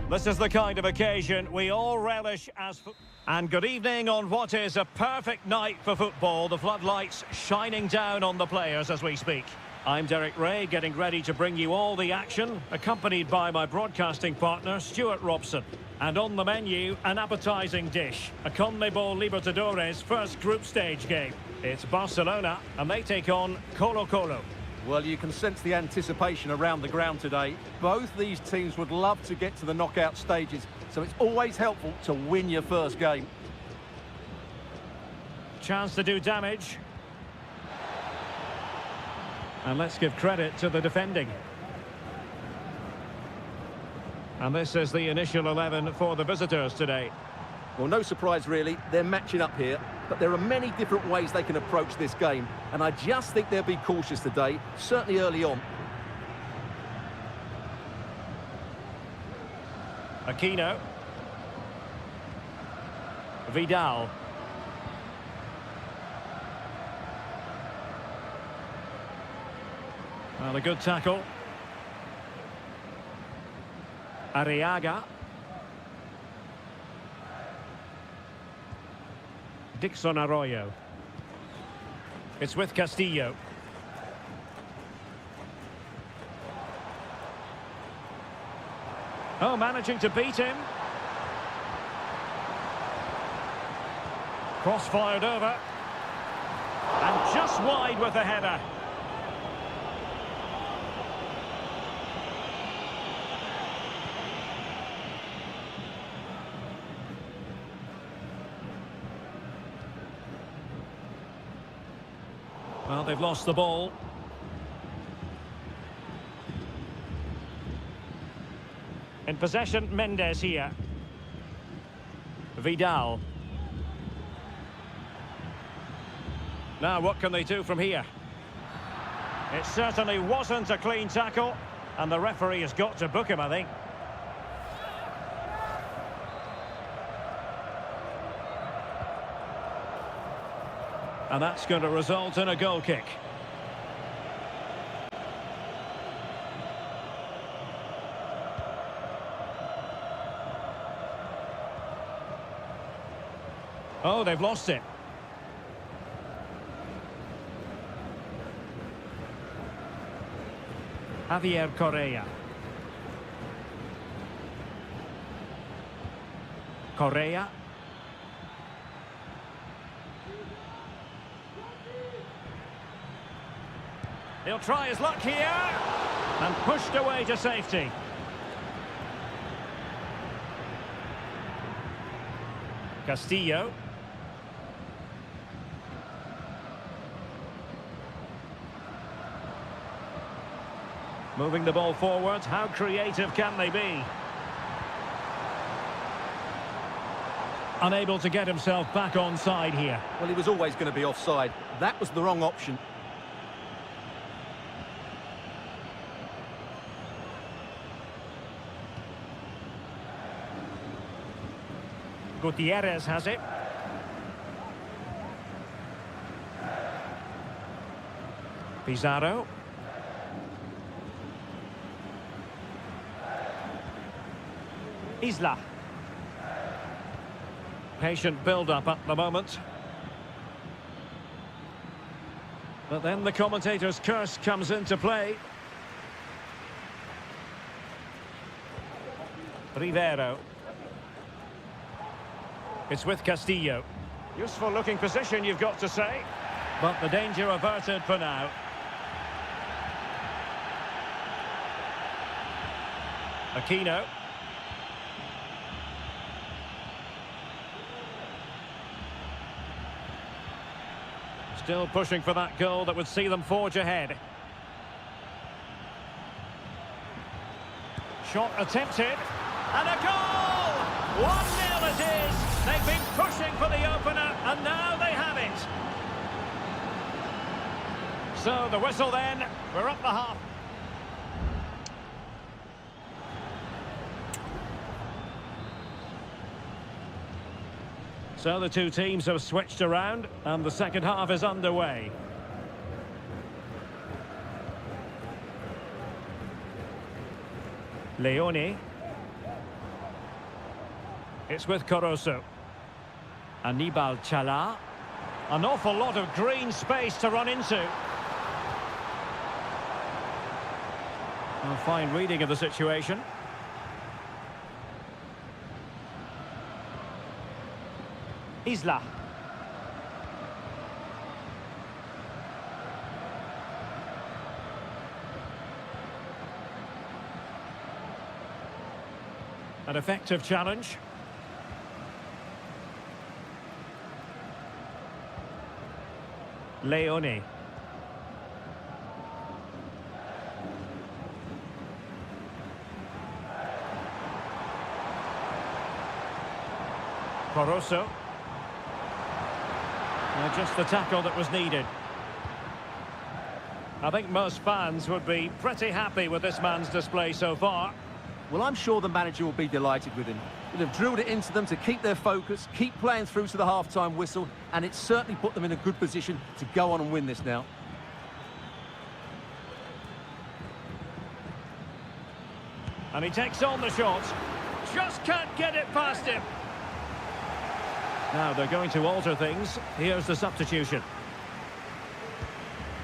This is the kind of occasion we all relish as... And good evening on what is a perfect night for football. The floodlights shining down on the players as we speak. I'm Derek Ray, getting ready to bring you all the action, accompanied by my broadcasting partner, Stuart Robson. And on the menu, an appetising dish, a CONMEBOL Libertadores first group stage game. It's Barcelona, and they take on Colo-Colo. Well, you can sense the anticipation around the ground today. Both these teams would love to get to the knockout stages, so it's always helpful to win your first game. Chance to do damage. And let's give credit to the defending. And this is the initial 11 for the visitors today. Well, no surprise really, they're matching up here, but there are many different ways they can approach this game, and I just think they'll be cautious today, certainly early on. Aquino. Vidal. Well, a good tackle. Arriaga. Dixon Arroyo. It's with Castillo. Oh, managing to beat him. Cross fired over. And just wide with the header. Well, they've lost the ball. In possession, Mendes here. Vidal. Now, what can they do from here? It certainly wasn't a clean tackle, and the referee has got to book him, I think. And that's going to result in a goal kick. Oh, they've lost it. Javier Correa. Correa. He'll try his luck here, and pushed away to safety. Castillo. Moving the ball forward, how creative can they be? Unable to get himself back on side here. Well, he was always going to be offside. That was the wrong option. Gutierrez has it. Pizarro. Isla. Patient build-up at the moment. But then the commentator's curse comes into play. Rivero. It's with Castillo. Useful looking position, you've got to say. But the danger averted for now. Aquino. Still pushing for that goal that would see them forge ahead. Shot attempted. And a goal! 1-0 it is. They've been pushing for the opener, and now they have it. So the whistle then, we're up the half. So the two teams have switched around, and the second half is underway. Leone. It's with Caruso. Anibal Chala. An awful lot of green space to run into. A fine reading of the situation. Isla. An effective challenge. Leone. Caruso. Just the tackle that was needed. I think most fans would be pretty happy with this man's display so far. Well, I'm sure the manager will be delighted with him. He'll have drilled it into them to keep their focus, keep playing through to the half-time whistle, and it's certainly put them in a good position to go on and win this now. And he takes on the shot. Just can't get it past him. Now they're going to alter things. Here's the substitution.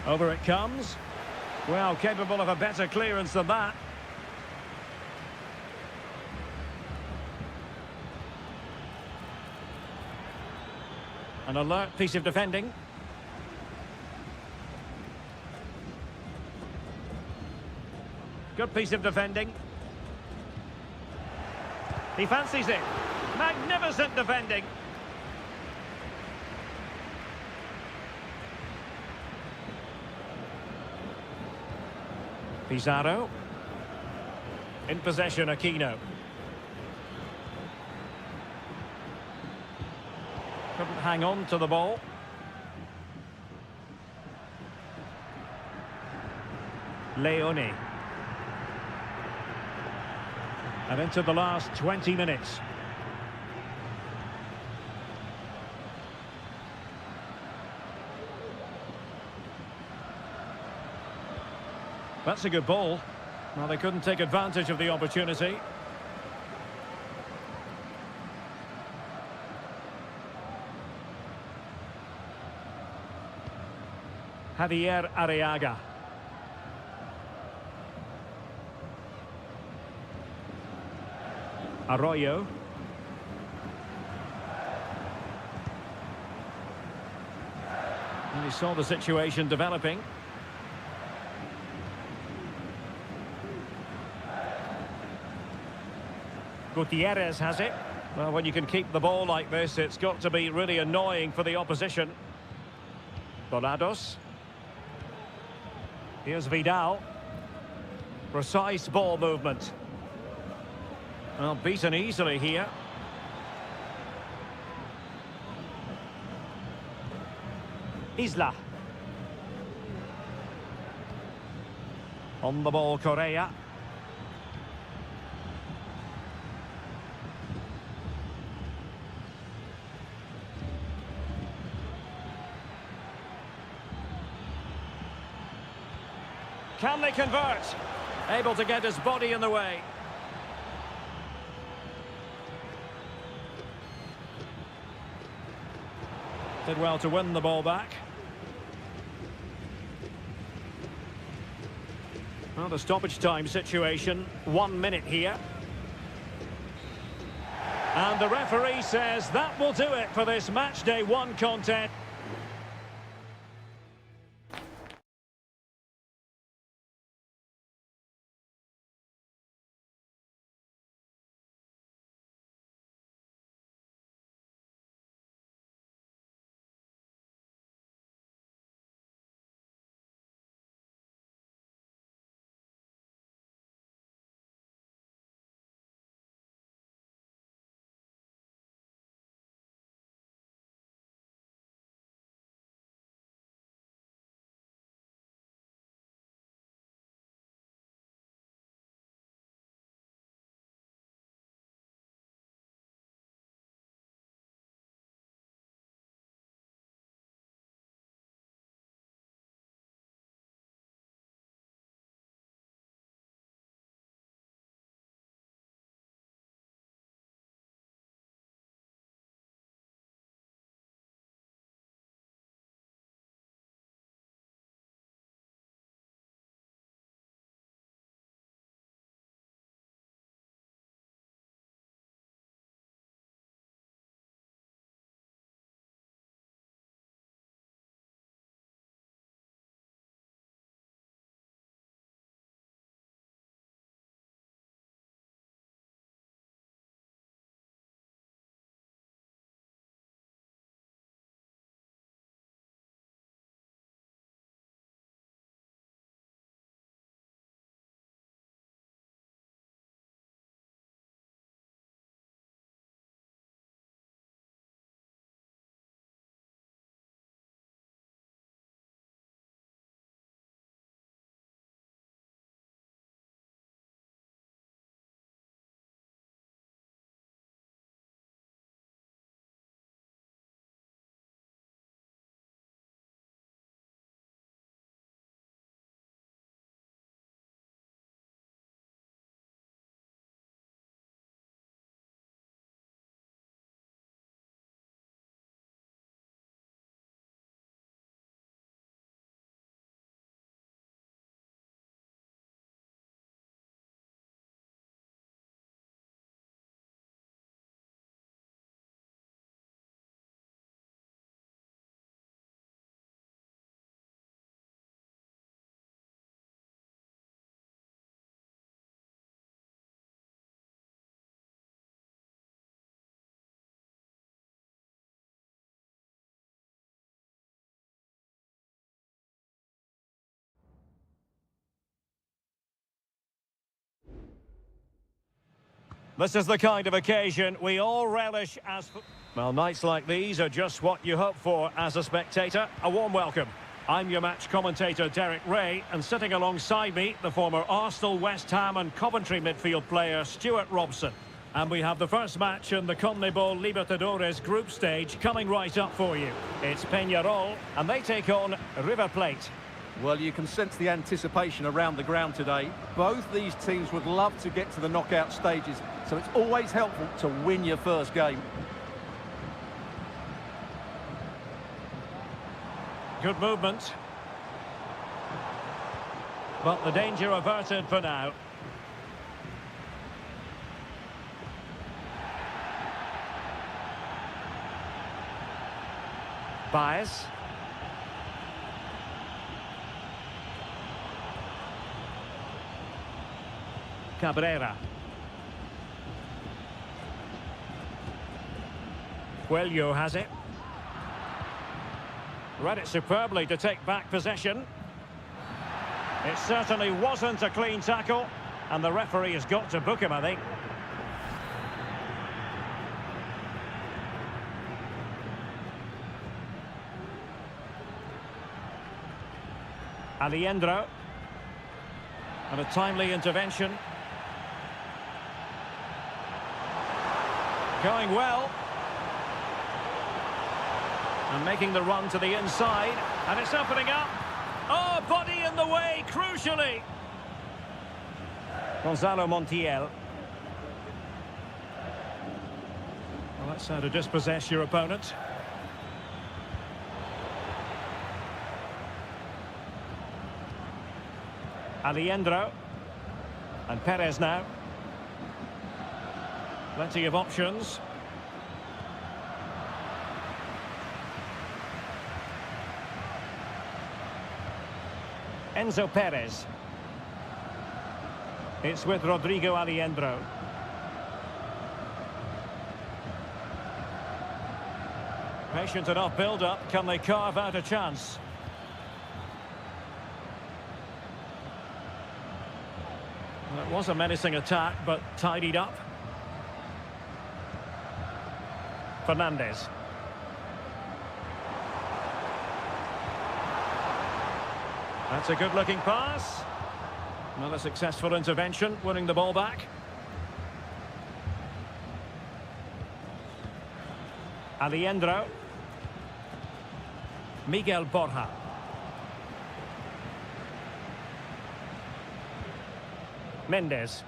Over it comes. Well, capable of a better clearance than that. An alert piece of defending. Good piece of defending. He fancies it. Magnificent defending. Pizarro. In possession, Aquino. Couldn't hang on to the ball. Leone. And into the last 20 minutes. That's a good ball. Well, they couldn't take advantage of the opportunity. Javier Arriaga. Arroyo. And he saw the situation developing. Gutierrez has it. Well, when you can keep the ball like this, it's got to be really annoying for the opposition. Donados. Here's Vidal. Precise ball movement. Well, beaten easily here. Isla. On the ball, Correa. Can they convert? Able to get his body in the way. Did well to win the ball back. Well, the stoppage time situation, 1 minute here. And the referee says that will do it for this match day 1 contest. This is the kind of occasion we all relish as... Well, nights like these are just what you hope for as a spectator. A warm welcome. I'm your match commentator, Derek Ray, and sitting alongside me, the former Arsenal, West Ham and Coventry midfield player, Stuart Robson. And we have the first match in the CONMEBOL Libertadores group stage coming right up for you. It's Peñarol, and they take on River Plate. Well, you can sense the anticipation around the ground today. Both these teams would love to get to the knockout stages, so it's always helpful to win your first game. Good movement. But the danger averted for now. Baez. Cabrera. Coelho has it. Read it superbly to take back possession. It certainly wasn't a clean tackle, and the referee has got to book him, I think. Alejandro. And a timely intervention. Going well. And making the run to the inside. And it's opening up. Oh, body in the way, crucially. Gonzalo Montiel. Well, that's how to dispossess your opponent. Alejandro. And Perez now. Plenty of options. Enzo Perez. It's with Rodrigo Alejandro. Patient enough build-up. Can they carve out a chance? Well, it was a menacing attack, but tidied up. Fernandez. That's a good-looking pass. Another successful intervention, winning the ball back. Alejandro. Miguel Borja. Mendes.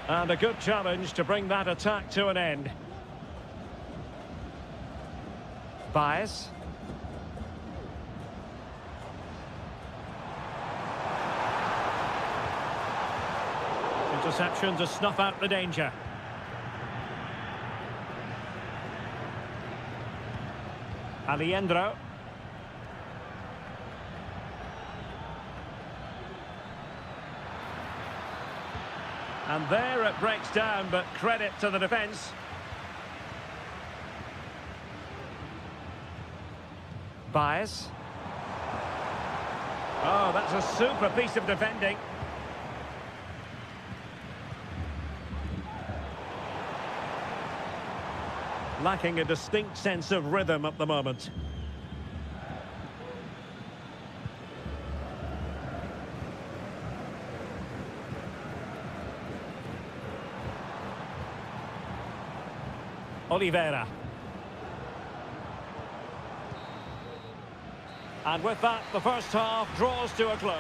And a good challenge to bring that attack to an end. Baez. Interception to snuff out the danger. Alejandro. And there it breaks down, but credit to the defence. Baez. Oh, that's a super piece of defending. Lacking a distinct sense of rhythm at the moment. Oliveira. And with that, the first half draws to a close.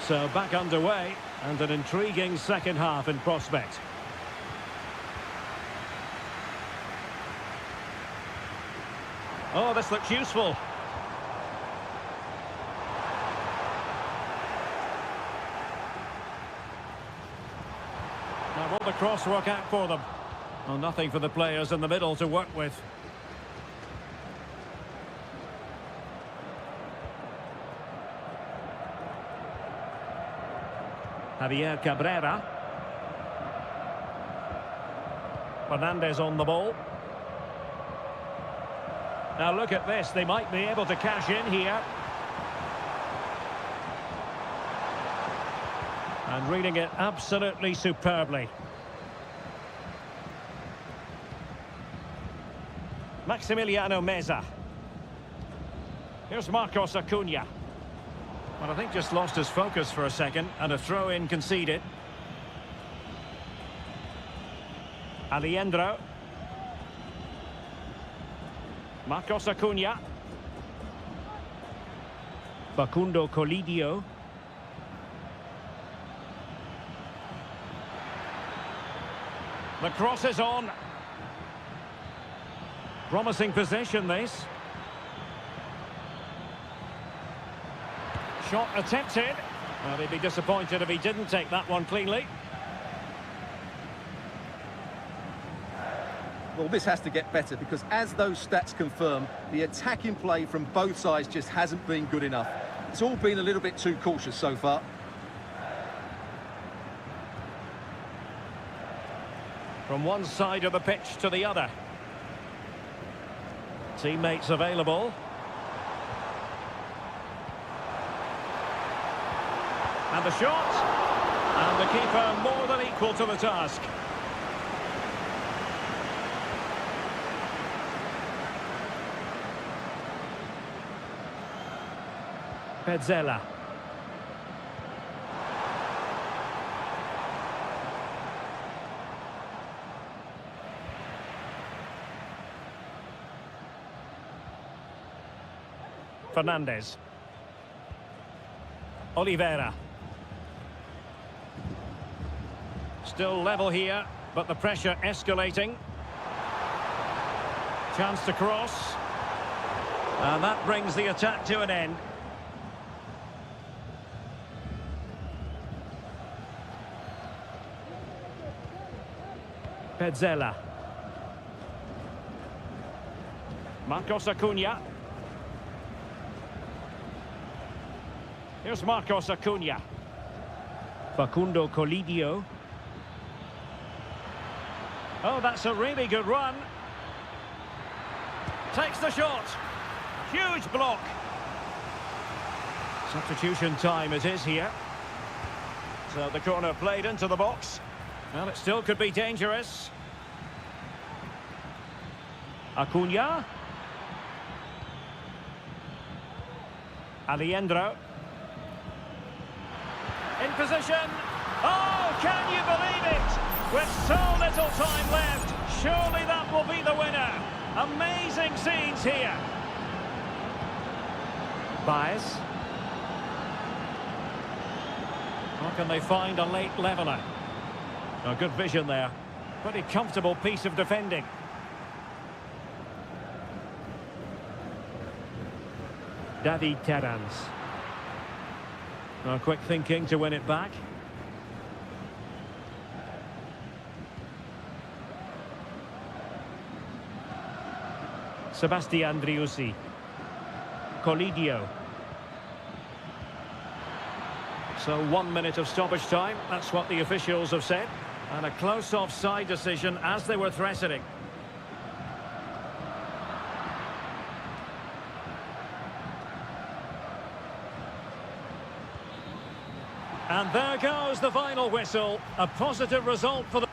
So back underway, and an intriguing second half in prospect. Oh, this looks useful. Now, will the cross work out for them? Well, nothing for the players in the middle to work with. Javier Cabrera. Fernandez on the ball. Now look at this, they might be able to cash in here. And reading it absolutely superbly. Maximiliano Meza. Here's Marcos Acuna. Well, I think just lost his focus for a second, and a throw-in conceded. Alejandro. Marcos Acuna. Facundo Colidio. The cross is on. Promising possession, this. Shot attempted. Well, he'd be disappointed if he didn't take that one cleanly. Well, this has to get better because as those stats confirm, the attacking play from both sides just hasn't been good enough. It's all been a little bit too cautious so far. From one side of the pitch to the other. Teammates available. And the shot. And the keeper more than equal to the task. Petzela. Fernandez. Oliveira. Still level here, but the pressure escalating. Chance to cross. And that brings the attack to an end. Petzela. Marcos Acuna. Here's Marcos Acuna. Facundo Colidio. Oh, that's a really good run. Takes the shot. Huge block. Substitution time it is here. So the corner played into the box. Well, it still could be dangerous. Acuna. Alejandro. In position. Oh, can you believe it? With so little time left, surely that will be the winner. Amazing scenes here. Baez. How can they find a late leveller? A good vision there. Pretty comfortable piece of defending. David Terrans. Quick thinking to win it back. Sebastian Driussi. Colidio. So 1 minute of stoppage time, that's what the officials have said. And a close offside decision as they were threatening. And there goes the final whistle. A positive result for the...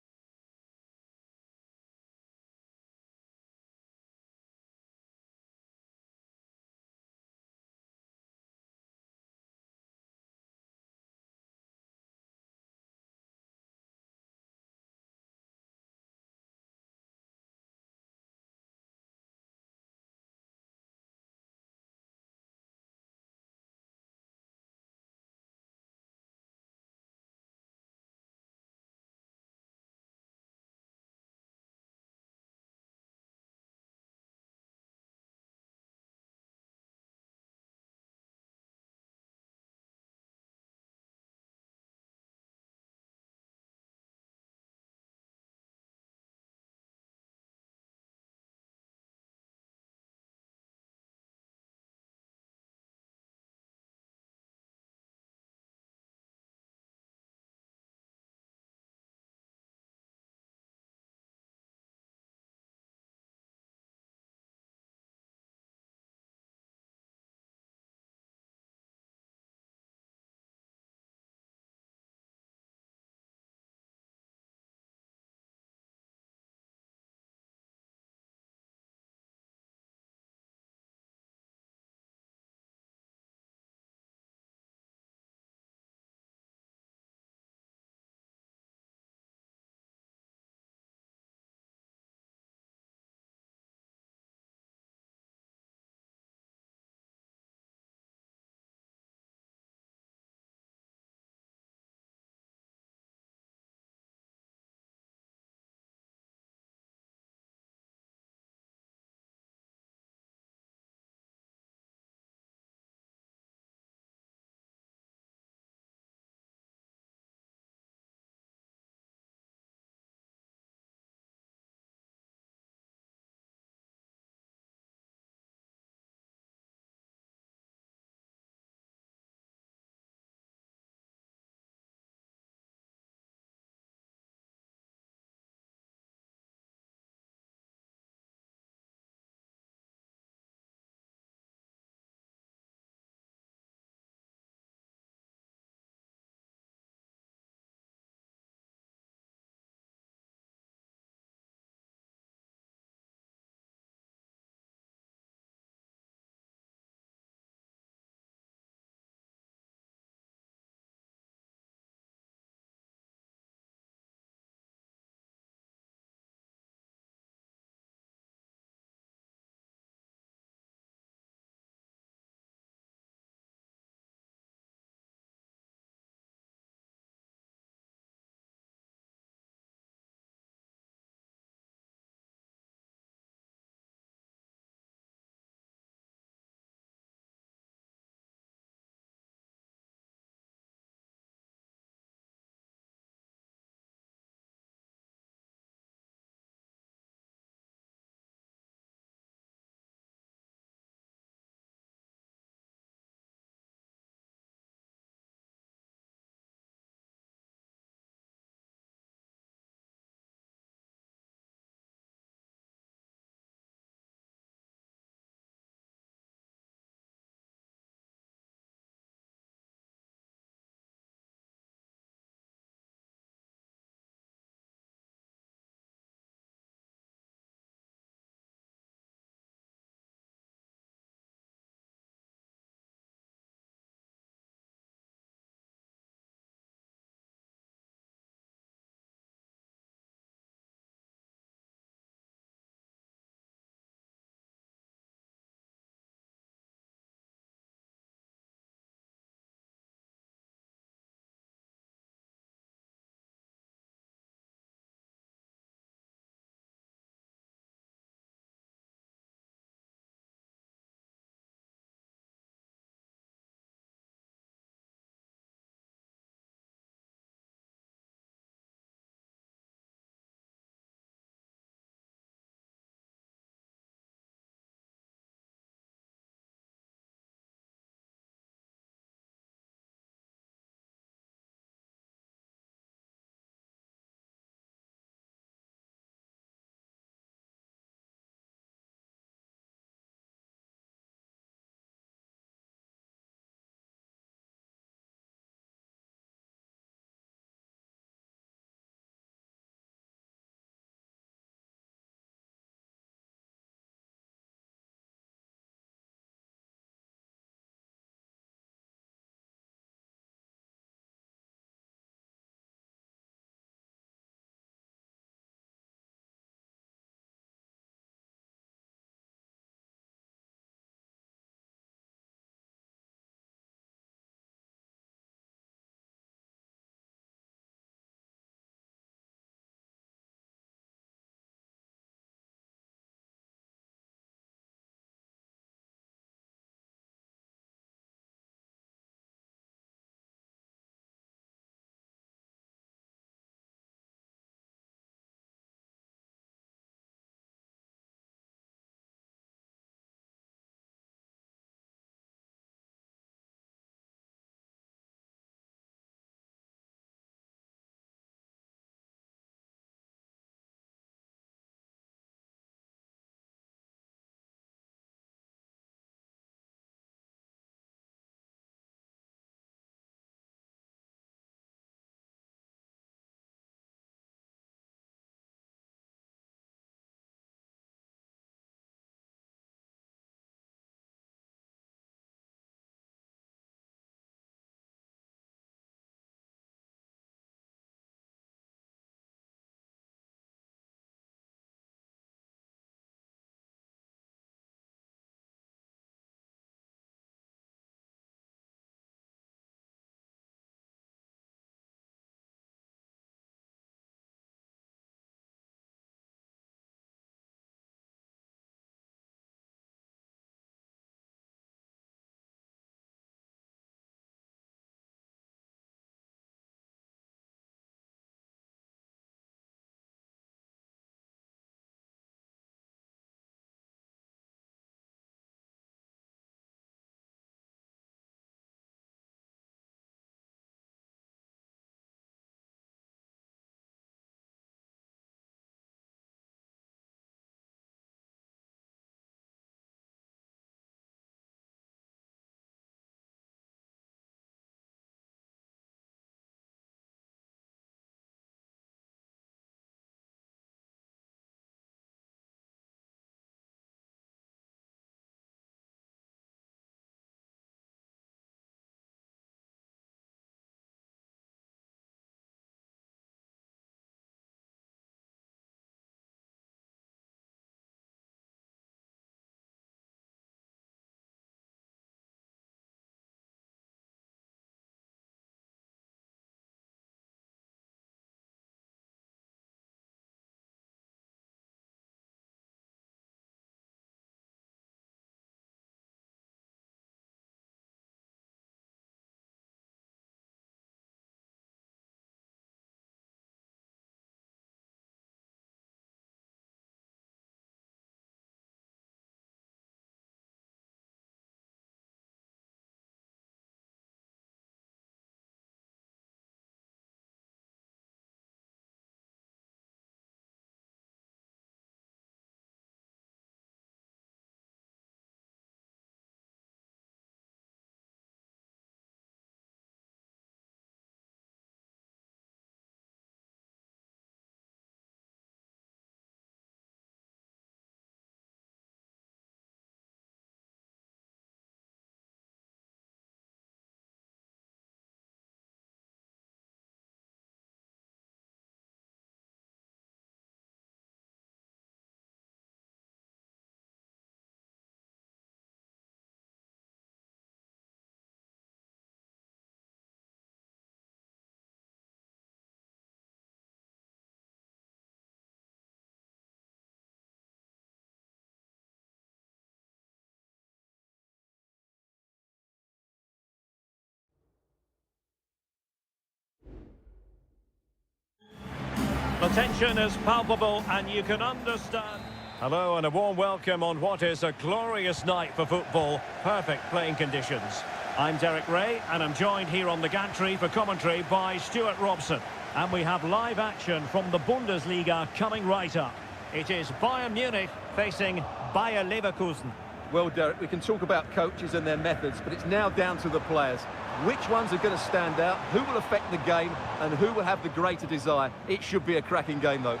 The tension is palpable and you can understand. Hello and a warm welcome on what is a glorious night for football. Perfect playing conditions. I'm Derek Ray and I'm joined here on the gantry for commentary by Stuart Robson. And we have live action from the Bundesliga coming right up. It is Bayern Munich facing Bayer Leverkusen. Well, Derek, we can talk about coaches and their methods, but it's now down to the players. Which ones are going to stand out, who will affect the game, and who will have the greater desire? It should be a cracking game, though.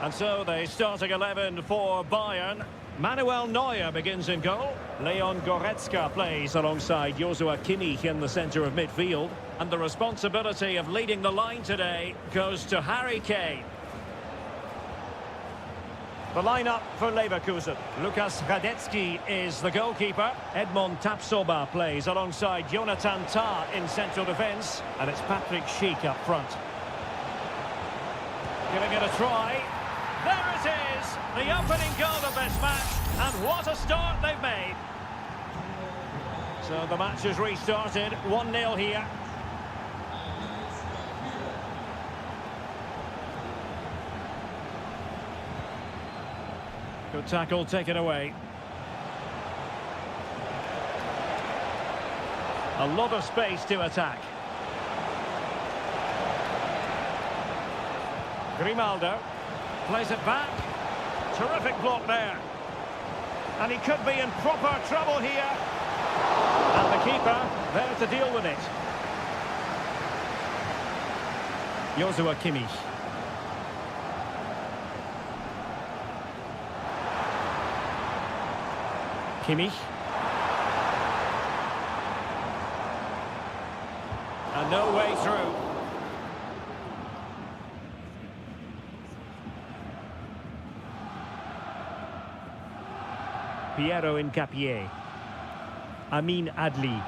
And so the starting 11 for Bayern. Manuel Neuer begins in goal. Leon Goretzka plays alongside Joshua Kimmich in the centre of midfield. And the responsibility of leading the line today goes to Harry Kane. The lineup for Leverkusen. Lukas Radetzky is the goalkeeper. Edmond Tapsoba plays alongside Jonathan Tah in central defence. And it's Patrick Schick up front. Giving it a try. There it is! The opening goal of this match. And what a start they've made. So the match has restarted. 1-0 here. Good tackle taken away. A lot of space to attack. Grimaldo plays it back. Terrific block there. And he could be in proper trouble here. And the keeper there to deal with it. Joshua Kimmich. Kimmich. And no way through. Piero Incapié. Amin Adli.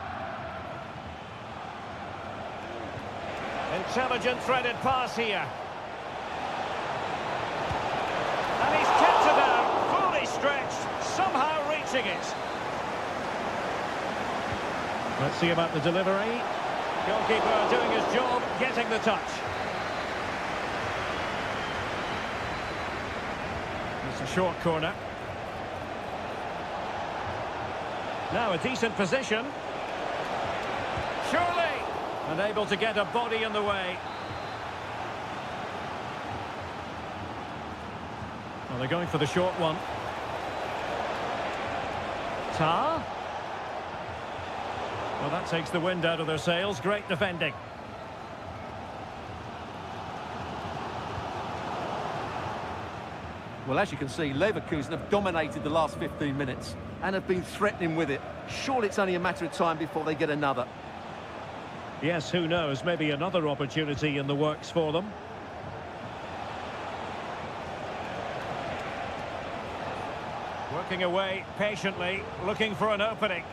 Intelligent threaded pass here. And he's kept it out, fully stretched, somehow reaching it. Let's see about the delivery. Goalkeeper doing his job, getting the touch. It's a short corner. Now a decent position. Surely! Unable to get a body in the way. Well, they're going for the short one. Tah. Well, that takes the wind out of their sails. Great defending. Well, as you can see, Leverkusen have dominated the last 15 minutes and have been threatening with it. Surely it's only a matter of time before they get another. Yes, who knows? Maybe another opportunity in the works for them. Working away patiently, looking for an opening.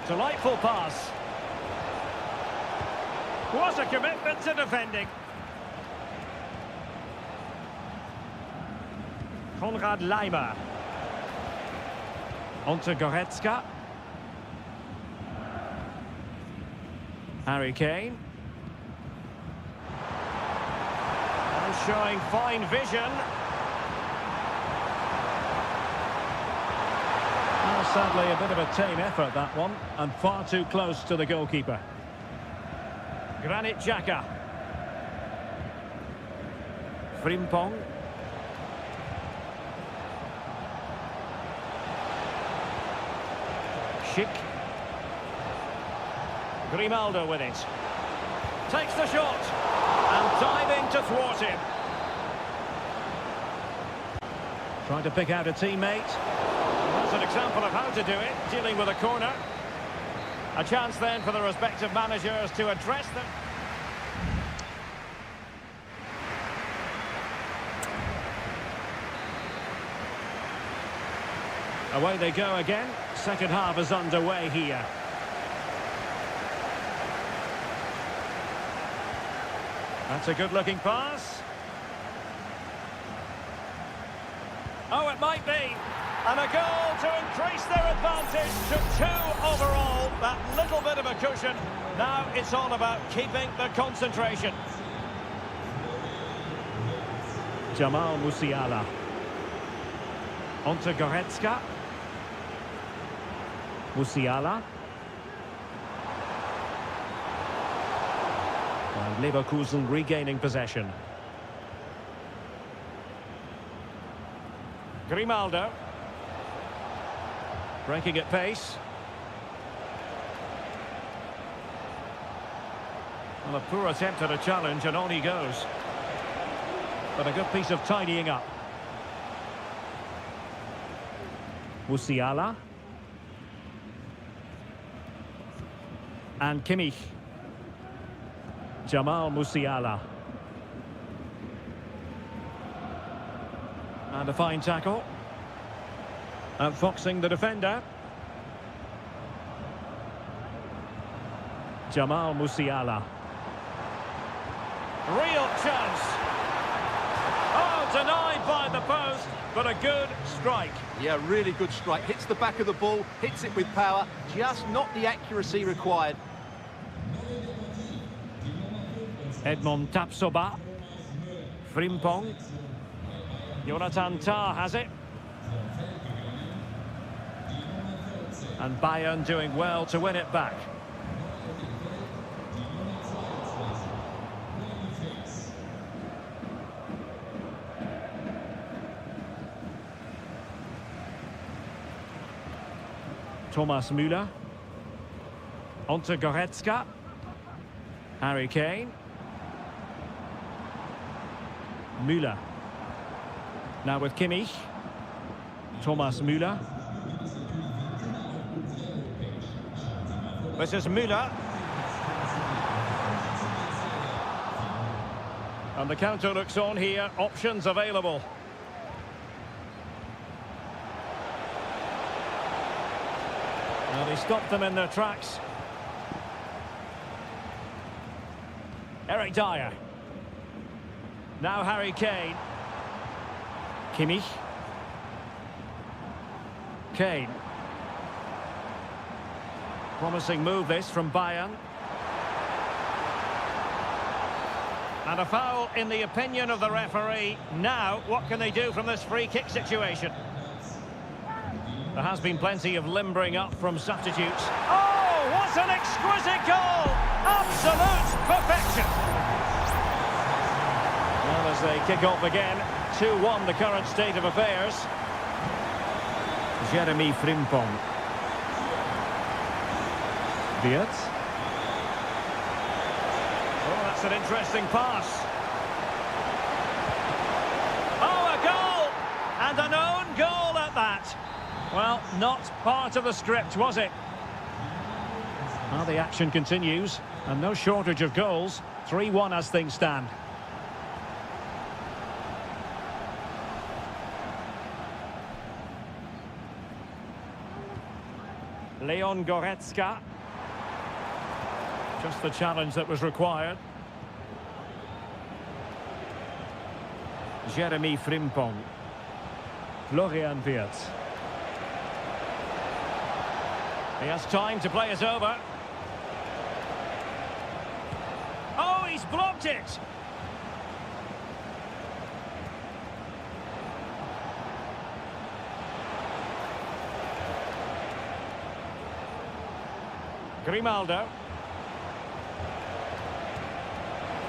Delightful pass. What a commitment to defending. Konrad Laimer. On to Goretzka. Harry Kane. And showing fine vision. Well, sadly, a bit of a tame effort, that one, and far too close to the goalkeeper. Granit Xhaka. Frimpong. Schick. Grimaldo with it. Takes the shot. And diving to thwart him. Trying to pick out a teammate. That's an example of how to do it, dealing with a corner. A chance then for the respective managers to address them. Away they go again. Second half is underway here. That's a good-looking pass. Oh, it might be. And a goal to increase their advantage to 2 overall. That little bit of a cushion. Now it's all about keeping the concentration. Jamal Musiala. Onto Goretzka. Musiala. And Leverkusen regaining possession. Grimaldo. Breaking at pace. Well, a poor attempt at a challenge and on he goes. But a good piece of tidying up. Musiala. And Kimmich. Jamal Musiala. And a fine tackle. Outfoxing the defender. Jamal Musiala. Real chance. Oh, denied by the post, but a good strike. Yeah, really good strike. Hits the back of the ball, hits it with power, just not the accuracy required. Edmond Tapsoba. Frimpong. Jonathan Tah has it. And Bayern doing well to win it back. Thomas Müller. Onto Goretzka. Harry Kane. Müller. Now with Kimmich. Thomas Müller. This is Müller. And the counter looks on here. Options available. Well, he stopped them in their tracks. Eric Dyer. Now Harry Kane. Kimmich. Kane. Promising move this from Bayern. And a foul in the opinion of the referee. Now, what can they do from this free kick situation? There has been plenty of limbering up from substitutes. Oh, what an exquisite goal! Absolute perfection! Well, as they kick off again, 2-1 the current state of affairs. Jeremy Frimpong. Wirtz. Oh, that's an interesting pass. Oh, a goal! And an own goal at that. Well, not part of the script, was it? Well, the action continues, and no shortage of goals. 3-1 as things stand. Leon Goretzka. Just the challenge that was required. Jeremy Frimpong. Florian Wirtz. He has time to play it over. Oh, he's blocked it! Grimaldo.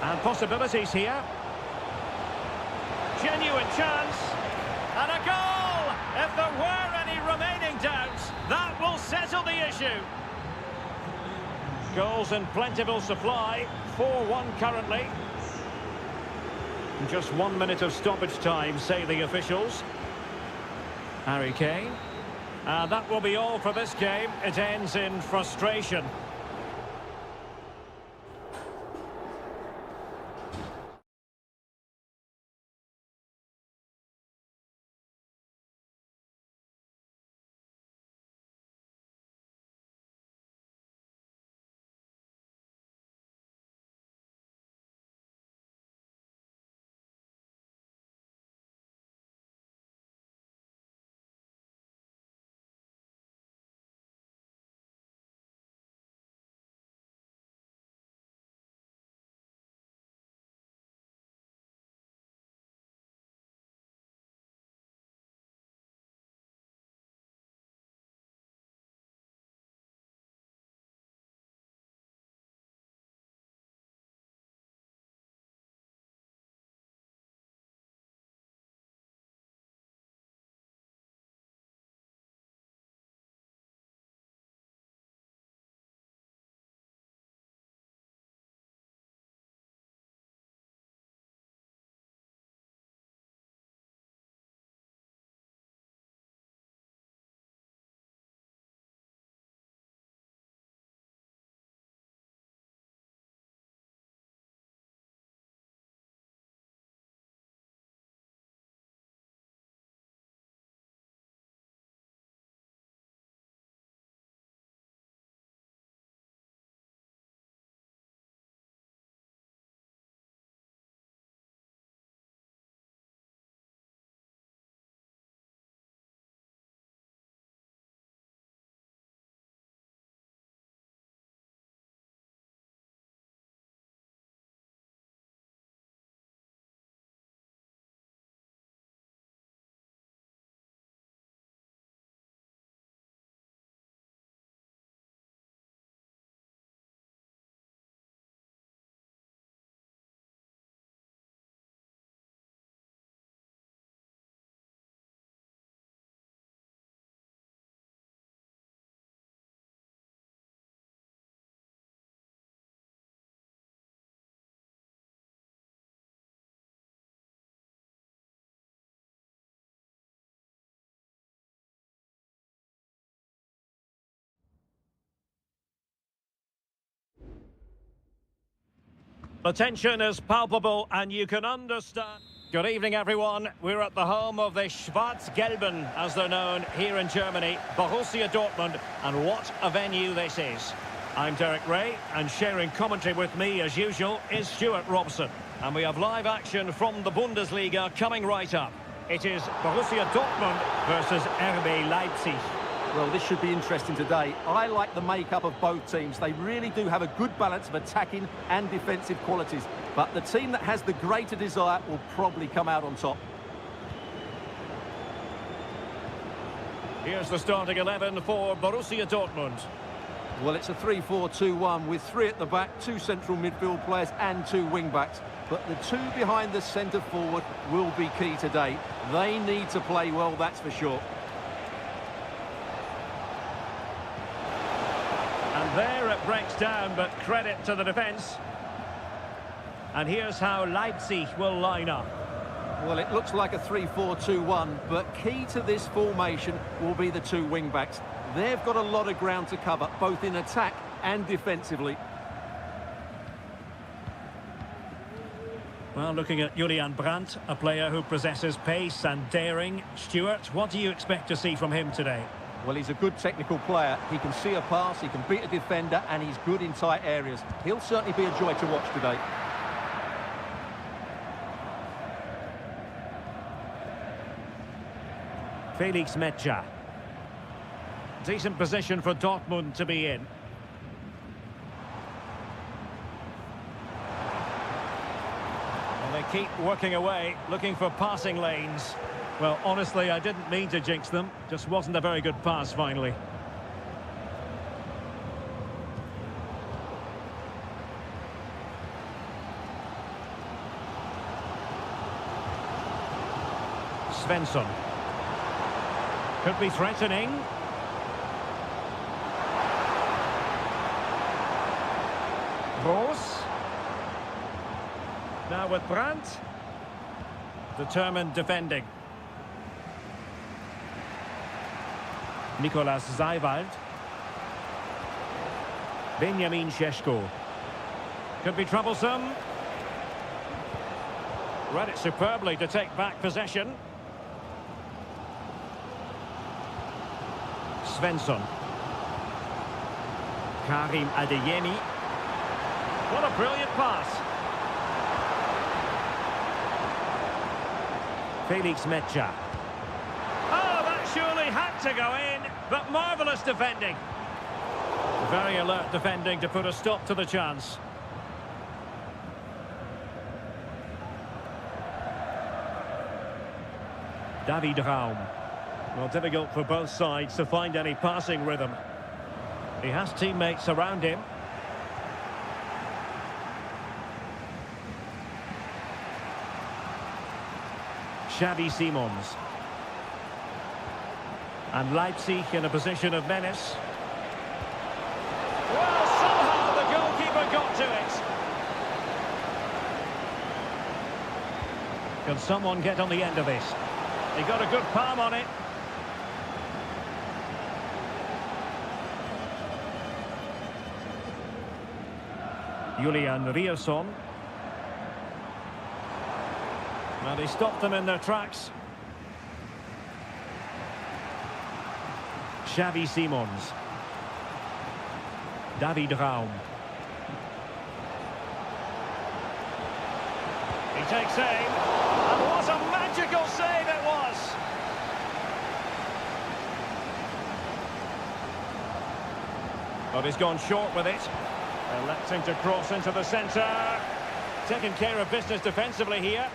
And possibilities here. Genuine chance. And a goal! If there were any remaining doubts, that will settle the issue. Goals in plentiful supply. 4-1 currently. Just 1 minute of stoppage time, say the officials. Harry Kane. And that will be all for this game. It ends in frustration. The tension is palpable and you can understand. Good evening, everyone. We're at the home of the Schwarz-Gelben, as they're known here in Germany, Borussia Dortmund, and what a venue this is. I'm Derek Ray, and sharing commentary with me, as usual, is Stuart Robson. And we have live action from the Bundesliga coming right up. It is Borussia Dortmund versus RB Leipzig. Well, this should be interesting today. I like the makeup of both teams. They really do have a good balance of attacking and defensive qualities. But the team that has the greater desire will probably come out on top. Here's the starting 11 for Borussia Dortmund. Well, it's a 3-4-2-1 with three at the back, two central midfield players and two wing-backs. But the two behind the centre forward will be key today. They need to play well, that's for sure. And there it breaks down, but credit to the defence. And here's how Leipzig will line up. Well, it looks like a 3-4-2-1, but key to this formation will be the two wing-backs. They've got a lot of ground to cover, both in attack and defensively. Well, looking at Julian Brandt, a player who possesses pace and daring. Stuart, what do you expect to see from him today? Well, he's a good technical player. He can see a pass, he can beat a defender, and he's good in tight areas. He'll certainly be a joy to watch today. Felix Metscher. Decent position for Dortmund to be in. Well, they keep working away, looking for passing lanes. Well, honestly, I didn't mean to jinx them. Just wasn't a very good pass, finally. Svensson. Could be threatening. Roos. Now with Brandt. Determined defending. Nicolas Seiwald. Benjamin Šeško. Could be troublesome. Read it superbly to take back possession. Svensson. Karim Adeyemi. What a brilliant pass. Felix Metscher. Oh, that surely had to go in, but marvellous defending. Very alert defending to put a stop to the chance. David Raum. Well, difficult for both sides to find any passing rhythm. He has teammates around him. Xavi Simons. And Leipzig in a position of menace. Well, somehow the goalkeeper got to it. Can someone get on the end of this? He got a good palm on it. Julian Riasson. Now they stopped them in their tracks. Xavi Simons. David Raum. He takes aim. And what a magical save it was! But he's gone short with it. Electing to cross into the centre. Taking care of business defensively here.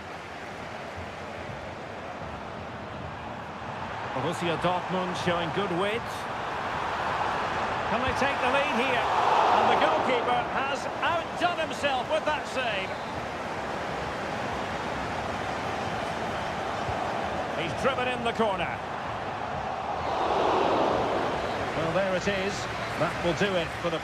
Borussia Dortmund showing good width. Can they take the lead here? And the goalkeeper has outdone himself with that save. He's driven in the corner. Well, there it is. That will do it for the...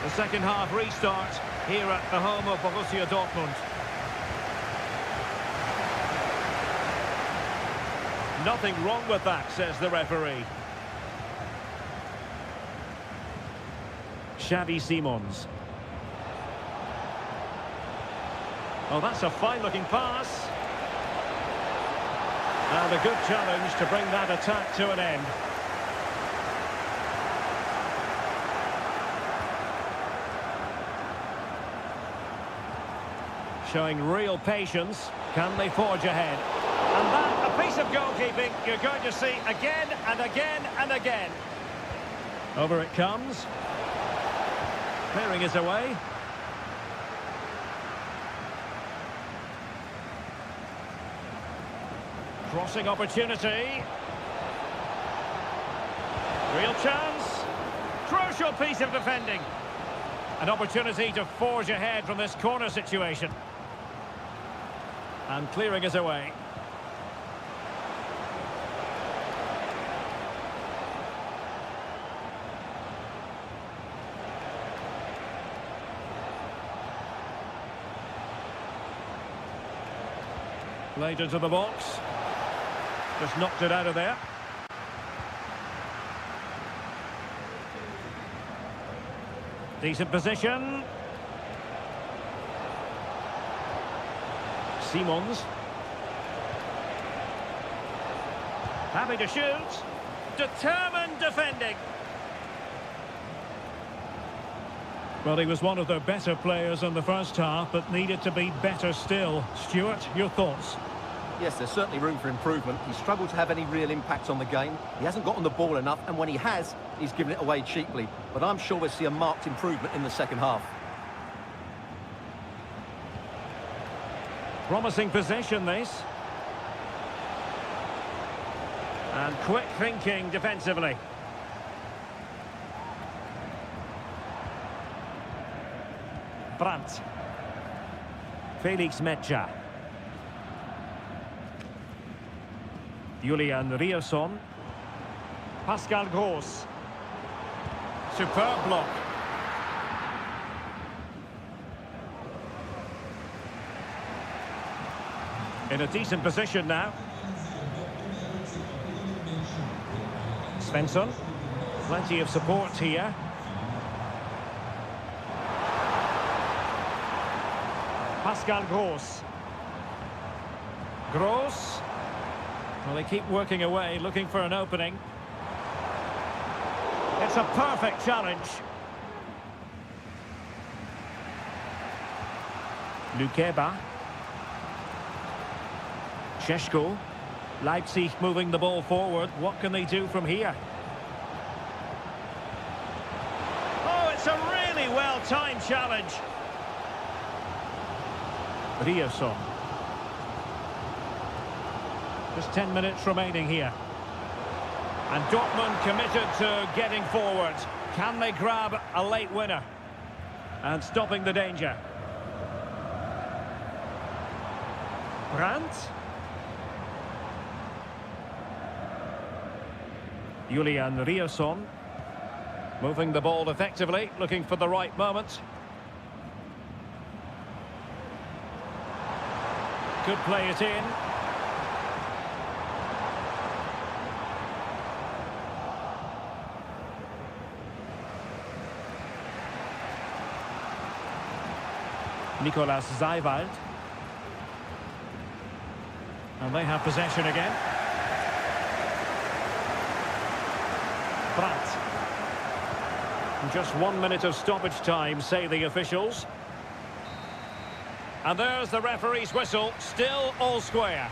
The second half restart here at the home of Borussia Dortmund. Nothing wrong with that, says the referee. Xavi Simons. Oh, that's a fine-looking pass. And a good challenge to bring that attack to an end. Showing real patience. Can they forge ahead? And that, a piece of goalkeeping you're going to see again and again and again. Over it comes. Clearing is away. Crossing opportunity. Real chance. Crucial piece of defending. An opportunity to forge ahead from this corner situation. And clearing is away. Played into the box. Just knocked it out of there. Decent position. Simons. Happy to shoot. Determined defending. Well, he was one of their better players in the first half, but needed to be better still. Stuart, your thoughts? Yes, there's certainly room for improvement. He's struggled to have any real impact on the game. He hasn't gotten the ball enough, and when he has, he's given it away cheaply. But I'm sure we'll see a marked improvement in the second half. Promising possession, this. And quick thinking defensively. Brandt. Felix Metscher. Julian Rierson. Pascal Gross. Superb block. In a decent position now. Svensson. Plenty of support here. Pascal Gross. Gross. Well, they keep working away, looking for an opening. It's a perfect challenge. Lukeba. Šeško. Leipzig moving the ball forward. What can they do from here? Oh, it's a really well-timed challenge. Rierson. Just 10 minutes remaining here. And Dortmund committed to getting forward. Can they grab a late winner? And stopping the danger. Brandt. Julian Rierson. Moving the ball effectively, looking for the right moment. Could play it in. Nicolas Zeiwald. And they have possession again. Brandt. Just 1 minute of stoppage time, say the officials. And there's the referee's whistle, still all square.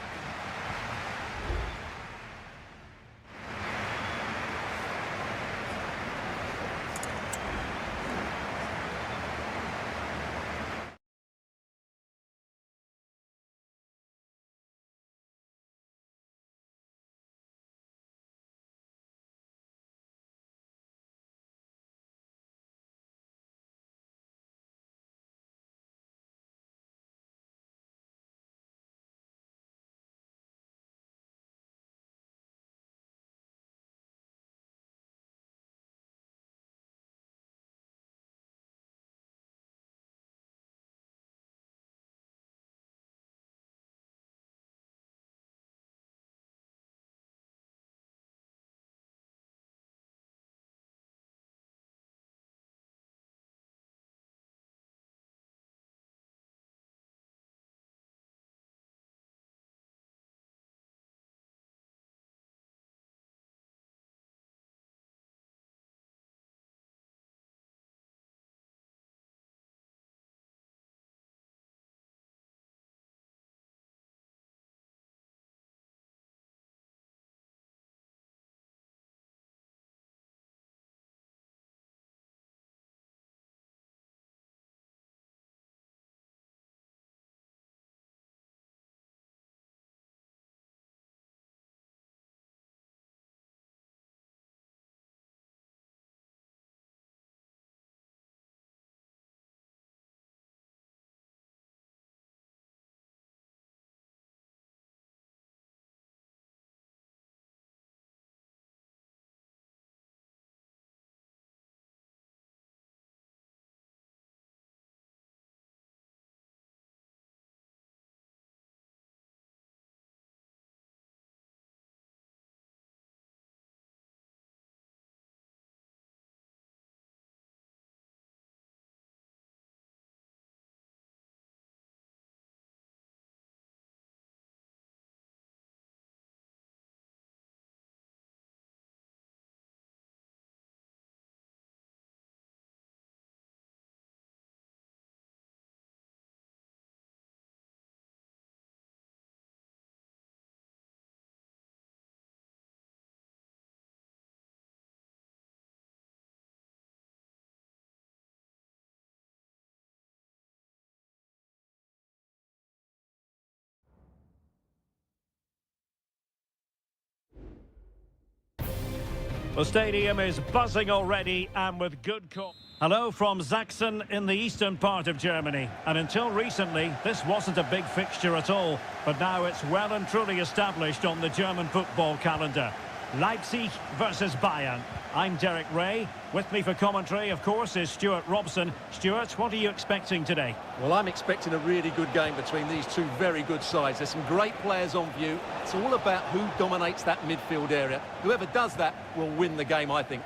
The stadium is buzzing already and with good call. Hello from Sachsen in the eastern part of Germany. And until recently, this wasn't a big fixture at all. But now it's well and truly established on the German football calendar. Leipzig versus Bayern. I'm Derek Ray. With me for commentary, of course, is Stuart Robson. Stuart, what are you expecting today? Well, I'm expecting a really good game between these two very good sides. There's some great players on view. It's all about who dominates that midfield area. Whoever does that will win the game, I think.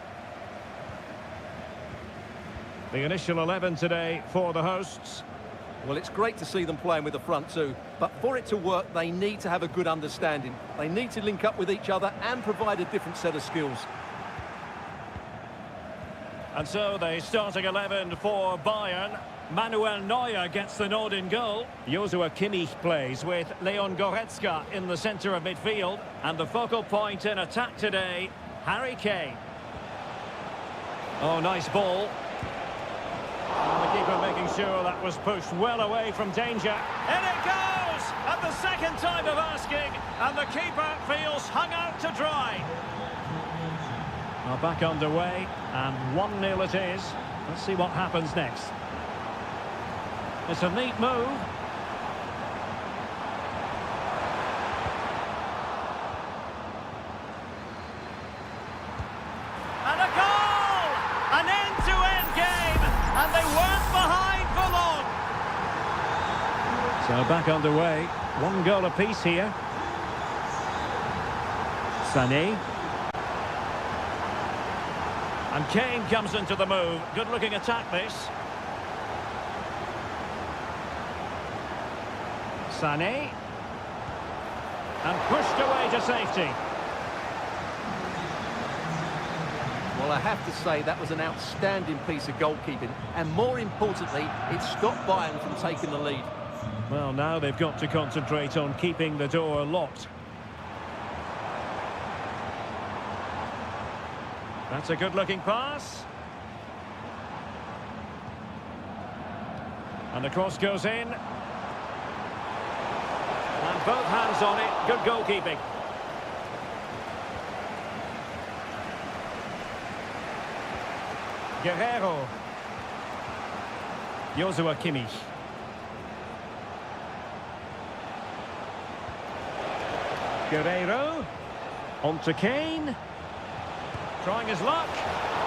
The initial 11 today for the hosts. Well, it's great to see them playing with the front two, but for it to work, they need to have a good understanding. They need to link up with each other and provide a different set of skills. And so the starting 11 for Bayern. Manuel Neuer gets the nod in goal. Joshua Kimmich plays with Leon Goretzka in the centre of midfield. And the focal point in attack today, Harry Kane. Oh, nice ball. And the keeper making sure that was pushed well away from danger. In it goes! At the second time of asking, and the keeper feels hung out to dry. Well, back underway, and 1-0 it is. Let's see what happens next. It's a neat move. And a goal! An end-to-end game, and they weren't behind for long. So back underway, 1 goal apiece here. Sané. And Kane comes into the move. Good-looking attack, this. Sané. And pushed away to safety. Well, I have to say that was an outstanding piece of goalkeeping. And more importantly, it stopped Bayern from taking the lead. Well, now they've got to concentrate on keeping the door locked. That's a good-looking pass. And the cross goes in. And both hands on it. Good goalkeeping. Guerrero. Joshua Kimmich. Guerrero. On to Kane. Trying his luck.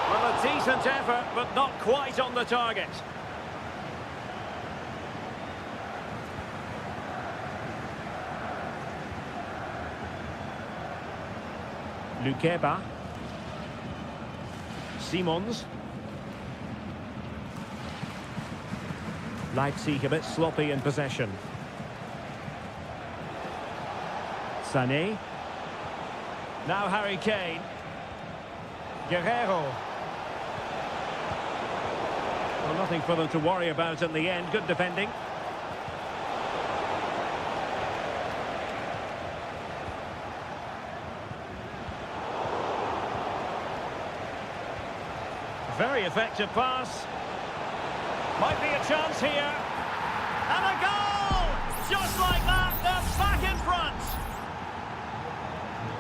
Well, a decent effort, but not quite on the target. Lukeba. Simons. Leipzig a bit sloppy in possession. Sané. Now Harry Kane. Guerrero. Well, nothing for them to worry about in the end. Good defending. Very effective pass. Might be a chance here. And a goal! Just like that, they're back in front.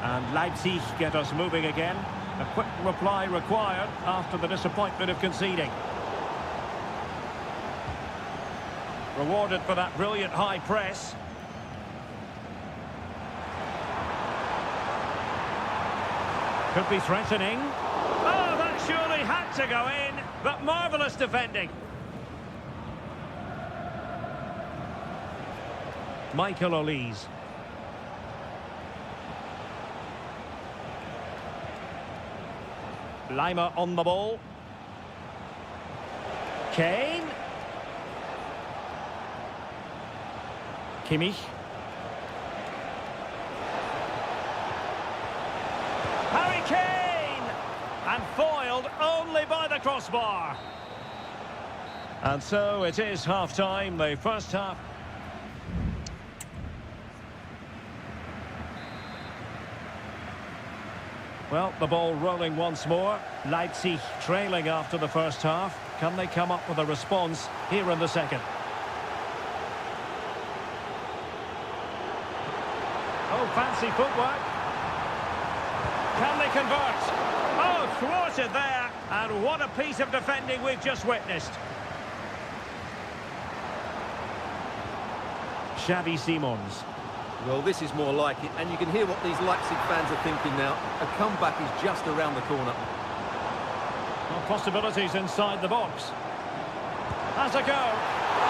And Leipzig get us moving again. A quick reply required after the disappointment of conceding. Rewarded for that brilliant high press. Could be threatening. Oh, that surely had to go in, but marvellous defending. Michael Olise. Lima on the ball. Kane. Kimmich. Harry Kane! And foiled only by the crossbar. And so it is half-time, the first half. Well, the ball rolling once more. Leipzig trailing after the first half. Can they come up with a response here in the second? Oh, fancy footwork. Can they convert? Oh, thwarted there. And what a piece of defending we've just witnessed. Xavi Simons. Well, this is more like it, and you can hear what these Leipzig fans are thinking now. A comeback is just around the corner. Well, possibilities inside the box. Has a go.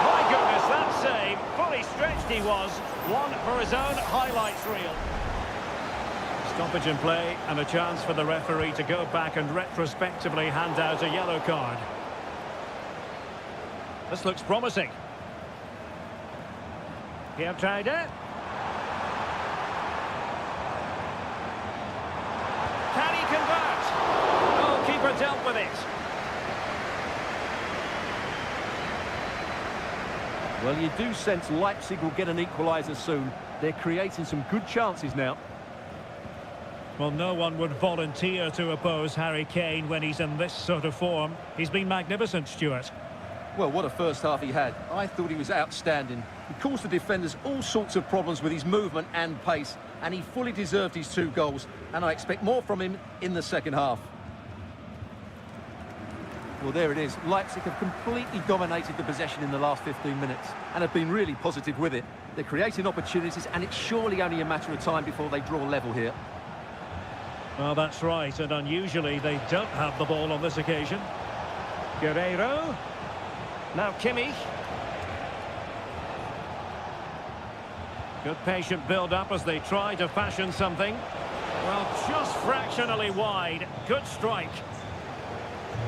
My goodness, that save. Fully stretched he was. One for his own highlights reel. Stoppage in play and a chance for the referee to go back and retrospectively hand out a yellow card. This looks promising. Here tried it. Can he convert? Oh, keeper dealt with it. Well, you do sense Leipzig will get an equaliser soon. They're creating some good chances now. Well, no one would volunteer to oppose Harry Kane when he's in this sort of form. He's been magnificent, Stuart. Well, what a first half he had. I thought he was outstanding. He caused the defenders all sorts of problems with his movement and pace, and he fully deserved his 2 goals, and I expect more from him in the second half. Well, there it is. Leipzig have completely dominated the possession in the last 15 minutes and have been really positive with it. They're creating opportunities, and it's surely only a matter of time before they draw level here. Well, that's right, and unusually they don't have the ball on this occasion. Guerreiro. Now Kimmich. Good patient build-up as they try to fashion something. Well, just fractionally wide. Good strike.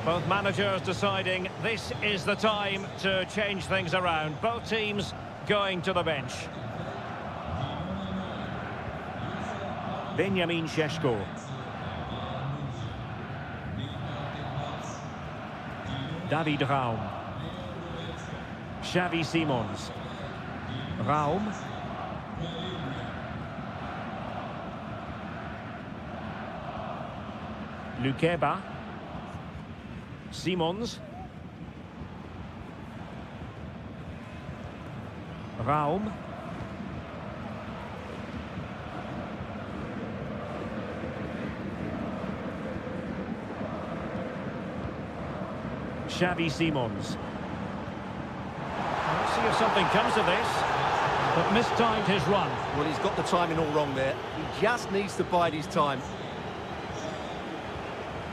Both managers deciding this is the time to change things around. Both teams going to the bench. Benjamin Šeško. David Raum. Xavi Simons. Raum. Lukeba. Simons. Raum. Xavi Simons. Let's see if something comes of this. But mistimed his run. Well, he's got the timing all wrong there. He just needs to bide his time.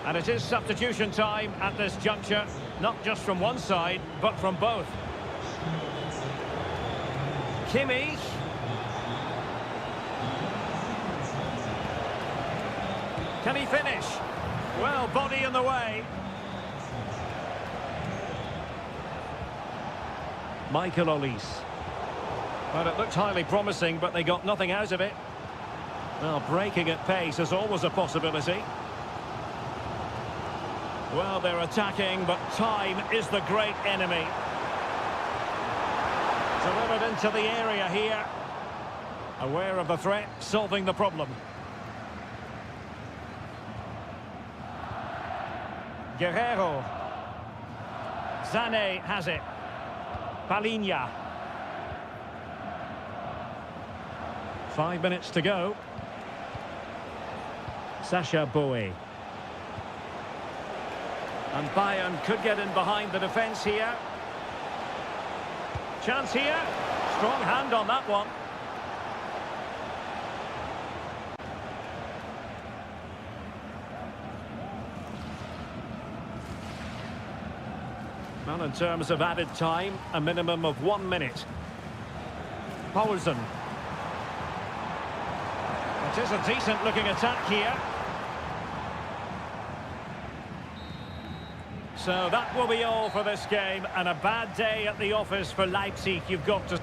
And it is substitution time at this juncture. Not just from one side, but from both. Kimmich. Can he finish? Well, body in the way. Michael Olise. Well, it looked highly promising, but they got nothing out of it. Well, breaking at pace is always a possibility. Well, they're attacking, but time is the great enemy. Delivered into the area here. Aware of the threat, solving the problem. Guerreiro. Sané has it. Palinha. 5 minutes to go. Sacha Boey. And Bayern could get in behind the defence here. Chance here. Strong hand on that one. Well, in terms of added time, a minimum of 1 minute. Poulsen. It is a decent-looking attack here. So that will be all for this game, and a bad day at the office for Leipzig, you've got to...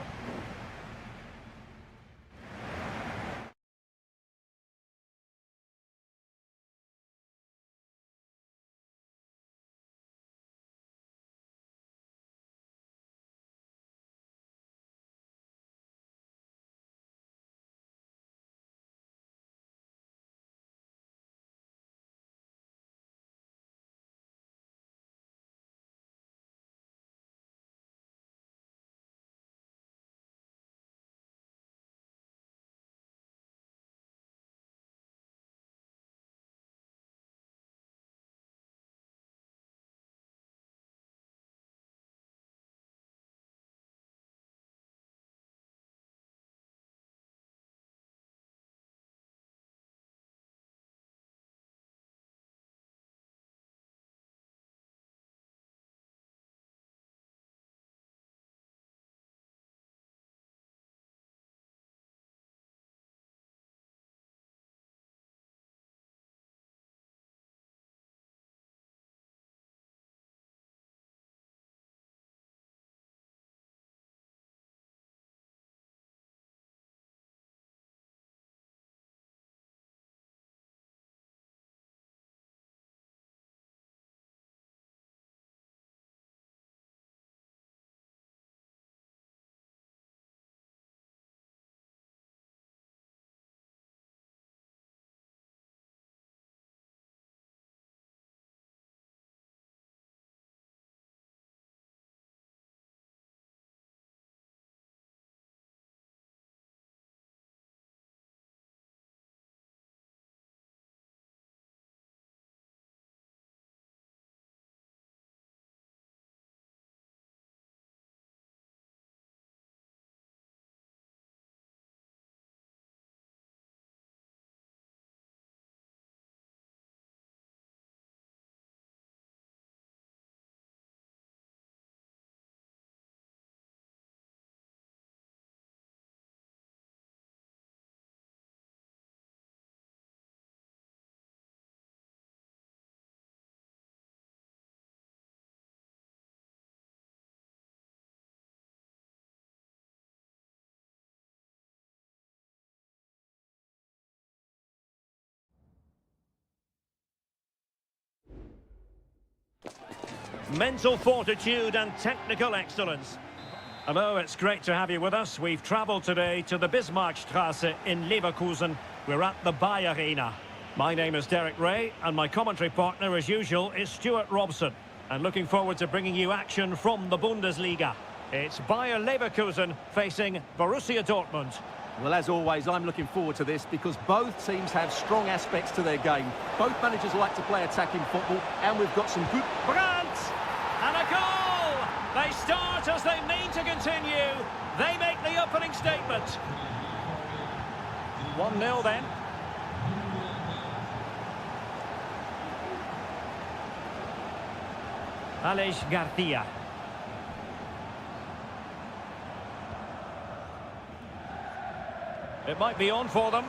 mental fortitude and technical excellence. Hello, it's great to have you with us. We've travelled today to the Bismarckstraße in Leverkusen. We're at the Bayer Arena. My name is Derek Ray, and my commentary partner, as usual, is Stuart Robson. And looking forward to bringing you action from the Bundesliga. It's Bayer Leverkusen facing Borussia Dortmund. Well, as always, I'm looking forward to this because both teams have strong aspects to their game. Both managers like to play attacking football, and we've got some good... Brandt! And a goal! They start as they mean to continue. They make the opening statement. 1-0 then. Aleix Garcia. It might be on for them.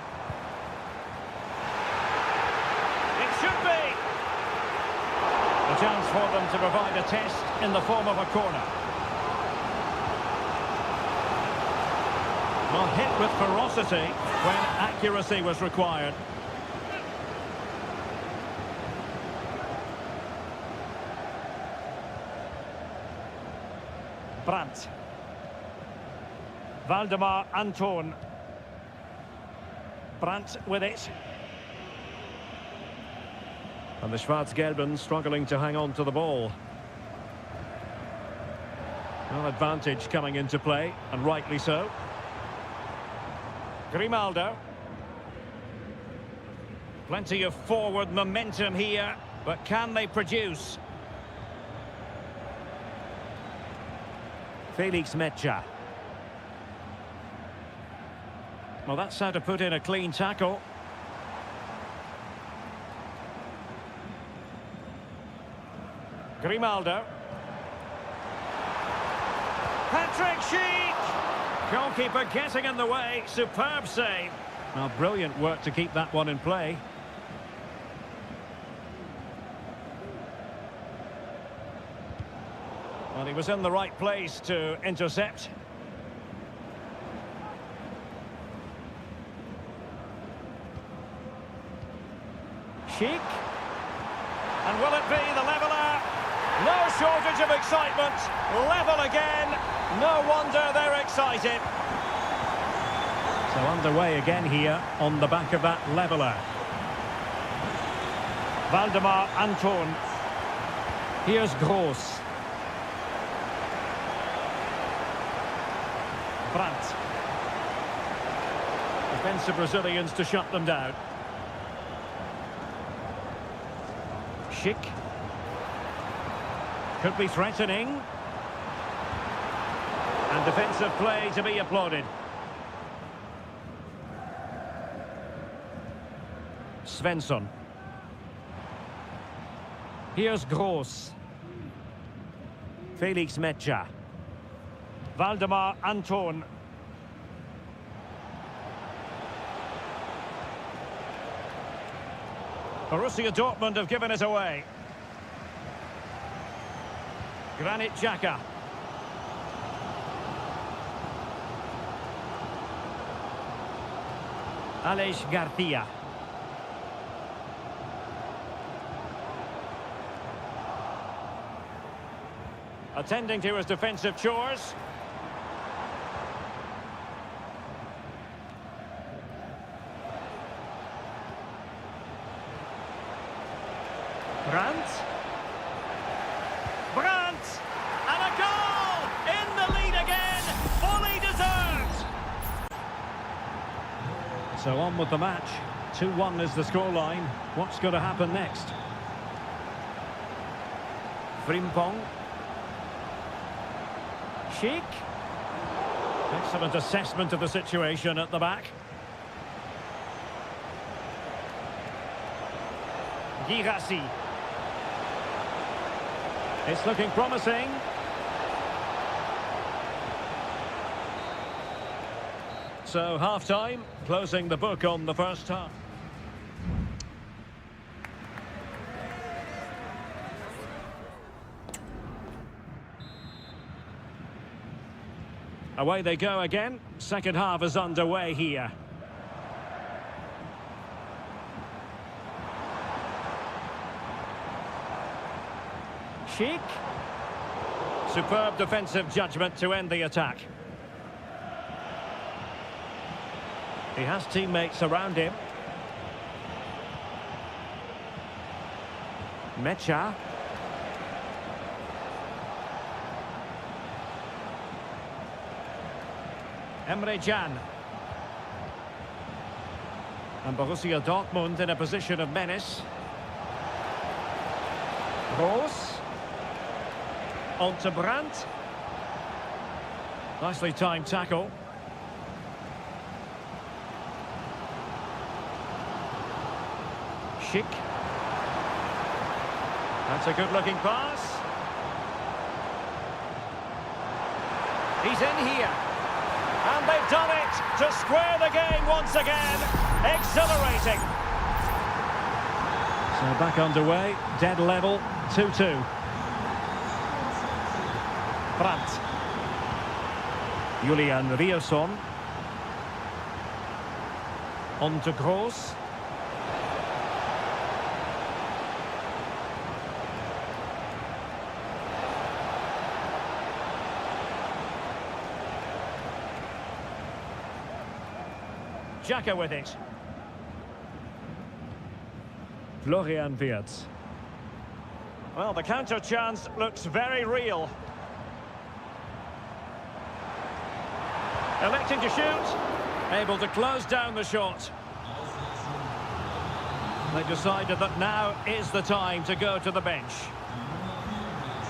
It should be. A chance for them to provide a test in the form of a corner. Well, hit with ferocity when accuracy was required. Brandt. Valdemar Anton. Brandt with it. And the Schwarz-Gelben struggling to hang on to the ball. Well, advantage coming into play, and rightly so. Grimaldo. Plenty of forward momentum here, but can they produce? Felix Mecha. Well, that's how to put in a clean tackle. Grimaldo. Patrick Schick! Goalkeeper getting in the way. Superb save. Well, brilliant work to keep that one in play. Well, he was in the right place to intercept. Schick. And will it be the leveller? No shortage of excitement. Level again. No wonder they're excited. So underway again here on the back of that leveller. Valdemar Anton. Here's Gross. Brandt. Defensive Brazilians to shut them down. Schick. Could be threatening. And defensive play to be applauded. Svensson. Here's Gross. Felix Mecha. Valdemar Anton. Borussia Dortmund have given it away. Granit Xhaka. Aleix Garcia. Attending to his defensive chores. Brandt. Brandt! And a goal! In the lead again! Fully deserved! So on with the match. 2-1 is the scoreline. What's going to happen next? Frimpong. Schick. Excellent assessment of the situation at the back. Girassi. It's looking promising. So half-time, closing the book on the first half. Away they go again. Second half is underway here. Schick. Superb defensive judgment to end the attack. He has teammates around him. Mecha. Emre Can. And Borussia Dortmund in a position of menace. Rose. On to Brandt. Nicely timed tackle. Schick. That's a good-looking pass. He's in here. And they've done it to square the game once again. Exhilarating. So back underway, dead level, 2-2. Brandt. Julian Riosson. On to Gross. Xhaka with it. Florian Wirtz. Well, the counter chance looks very real. Electing to shoot. Able to close down the shot. They decided that now is the time to go to the bench.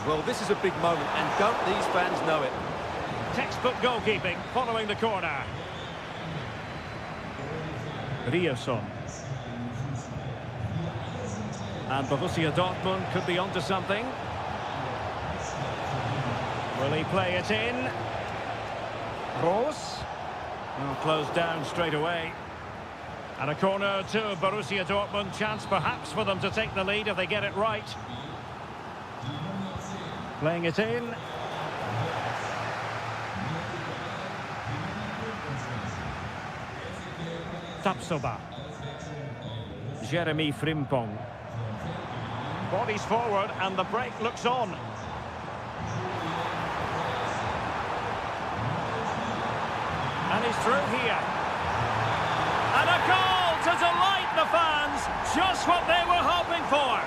Well, this is a big moment, and don't these fans know it? Textbook goalkeeping following the corner. Riosson. And Borussia Dortmund could be onto something. Will he play it in? Rose. Well, closed down straight away. And a corner to Borussia Dortmund. Chance perhaps for them to take the lead if they get it right. Playing it in. Tapsoba. Jeremy Frimpong. Bodies forward and the break looks on. And he's through here. And a goal to delight the fans. Just what they were hoping for.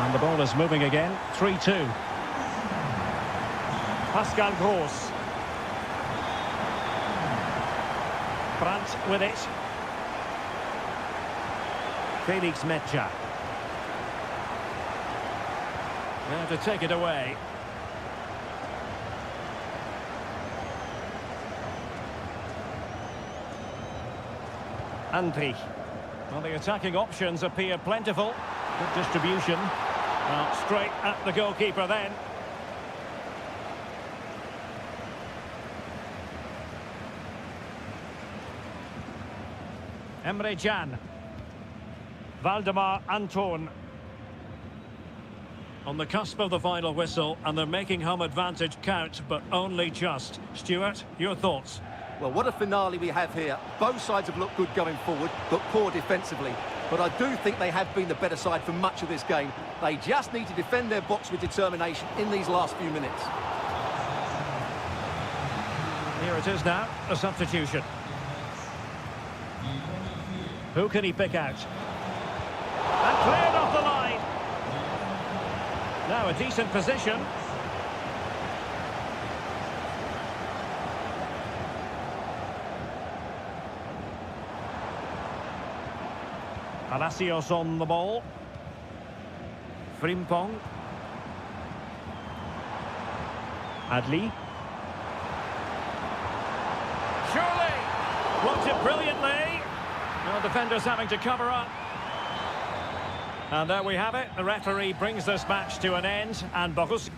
And the ball is moving again. 3-2. Pascal Gross. Brandt with it. Felix Mecha. Now to take it away. Andri. Well, the attacking options appear plentiful. Good distribution. Well, straight at the goalkeeper then. Emre Can. Valdemar Anton. On the cusp of the final whistle, and they're making home advantage count, but only just. Stuart, your thoughts? Well, what a finale we have here. Both sides have looked good going forward, but poor defensively. But I do think they have been the better side for much of this game. They just need to defend their box with determination in these last few minutes. Here it is now, a substitution. Who can he pick out? And cleared off the line. Now a decent position. Palacios on the ball. Frimpong. Adli. Surely! Blocked it brilliantly. Well, defenders having to cover up. And there we have it. The referee brings this match to an end, and Borussia...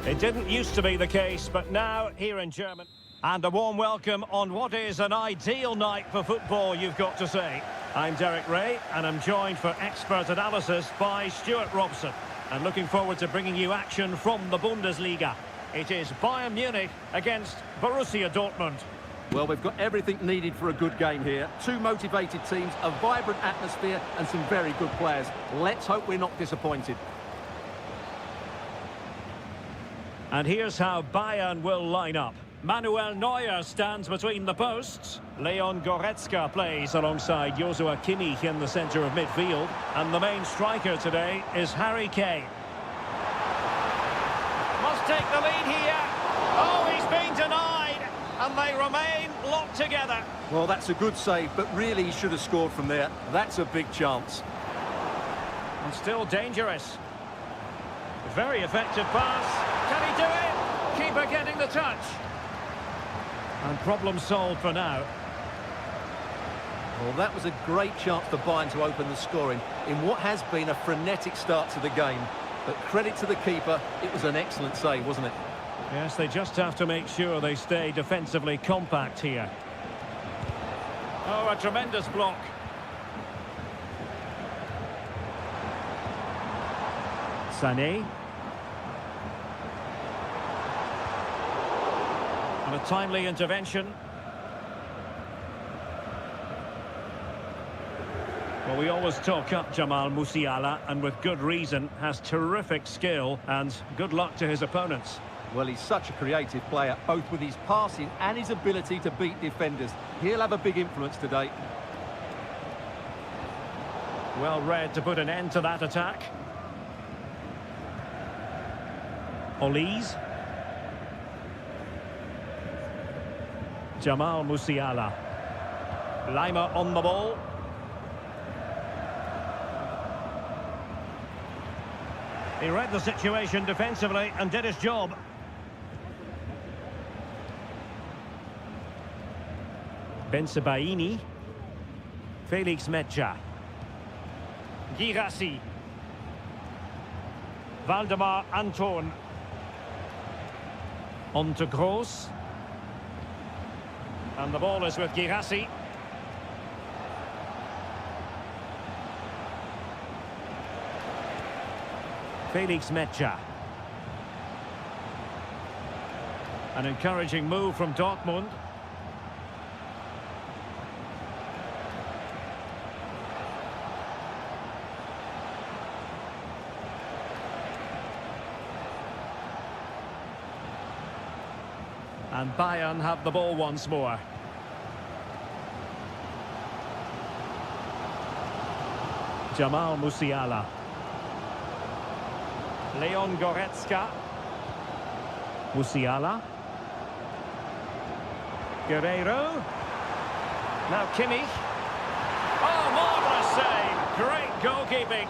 It didn't used to be the case, but now here in Germany. And a warm welcome on what is an ideal night for football, you've got to say. I'm Derek Ray, and I'm joined for expert analysis by Stuart Robson. And looking forward to bringing you action from the Bundesliga. It is Bayern Munich against Borussia Dortmund. Well, we've got everything needed for a good game here. Two motivated teams, a vibrant atmosphere, and some very good players. Let's hope we're not disappointed. And here's how Bayern will line up. Manuel Neuer stands between the posts. Leon Goretzka plays alongside Joshua Kimmich in the centre of midfield. And the main striker today is Harry Kane. Must take the lead here. Oh, he's been denied. And they remain locked together. Well, that's a good save, but really he should have scored from there. That's a big chance. And still dangerous. Very effective pass. Can he do it? Keeper getting the touch. And problem solved for now. Well, that was a great chance for Bayern to open the scoring in what has been a frenetic start to the game. But credit to the keeper, it was an excellent save, wasn't it? Yes, they just have to make sure they stay defensively compact here. Oh, a tremendous block. Sané. And a timely intervention. Well, we always talk up Jamal Musiala, and with good reason, has terrific skill, and good luck to his opponents. Well, he's such a creative player, both with his passing and his ability to beat defenders. He'll have a big influence today. Well read to put an end to that attack. Olise. Jamal Musiala. Lima on the ball. He read the situation defensively and did his job. Bensebaini. Felix Metscher. Girassi. Valdemar Anton. On to Gross. And the ball is with Girassi. Felix Metscher. An encouraging move from Dortmund. And Bayern have the ball once more. Jamal Musiala. Leon Goretzka. Musiala. Guerreiro. Now Kimmich. Oh, marvellous save. Great goalkeeping.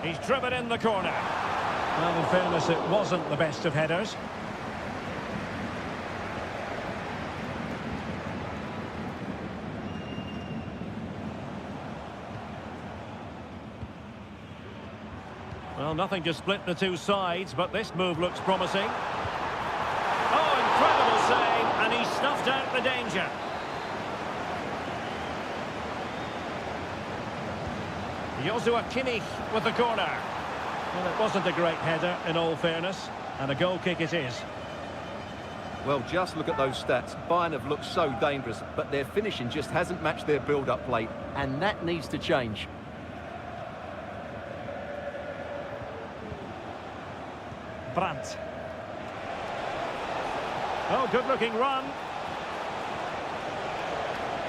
He's driven in the corner. Well, in fairness, it wasn't the best of headers. Well, nothing to split the two sides, but this move looks promising. Oh, incredible save, and he snuffed out the danger. Joshua Kimmich with the corner. Well, it wasn't a great header, in all fairness, and a goal kick it is. Well, just look at those stats. Bayern have looked so dangerous, but their finishing just hasn't matched their build-up play, and that needs to change. Brandt. Oh, good-looking run.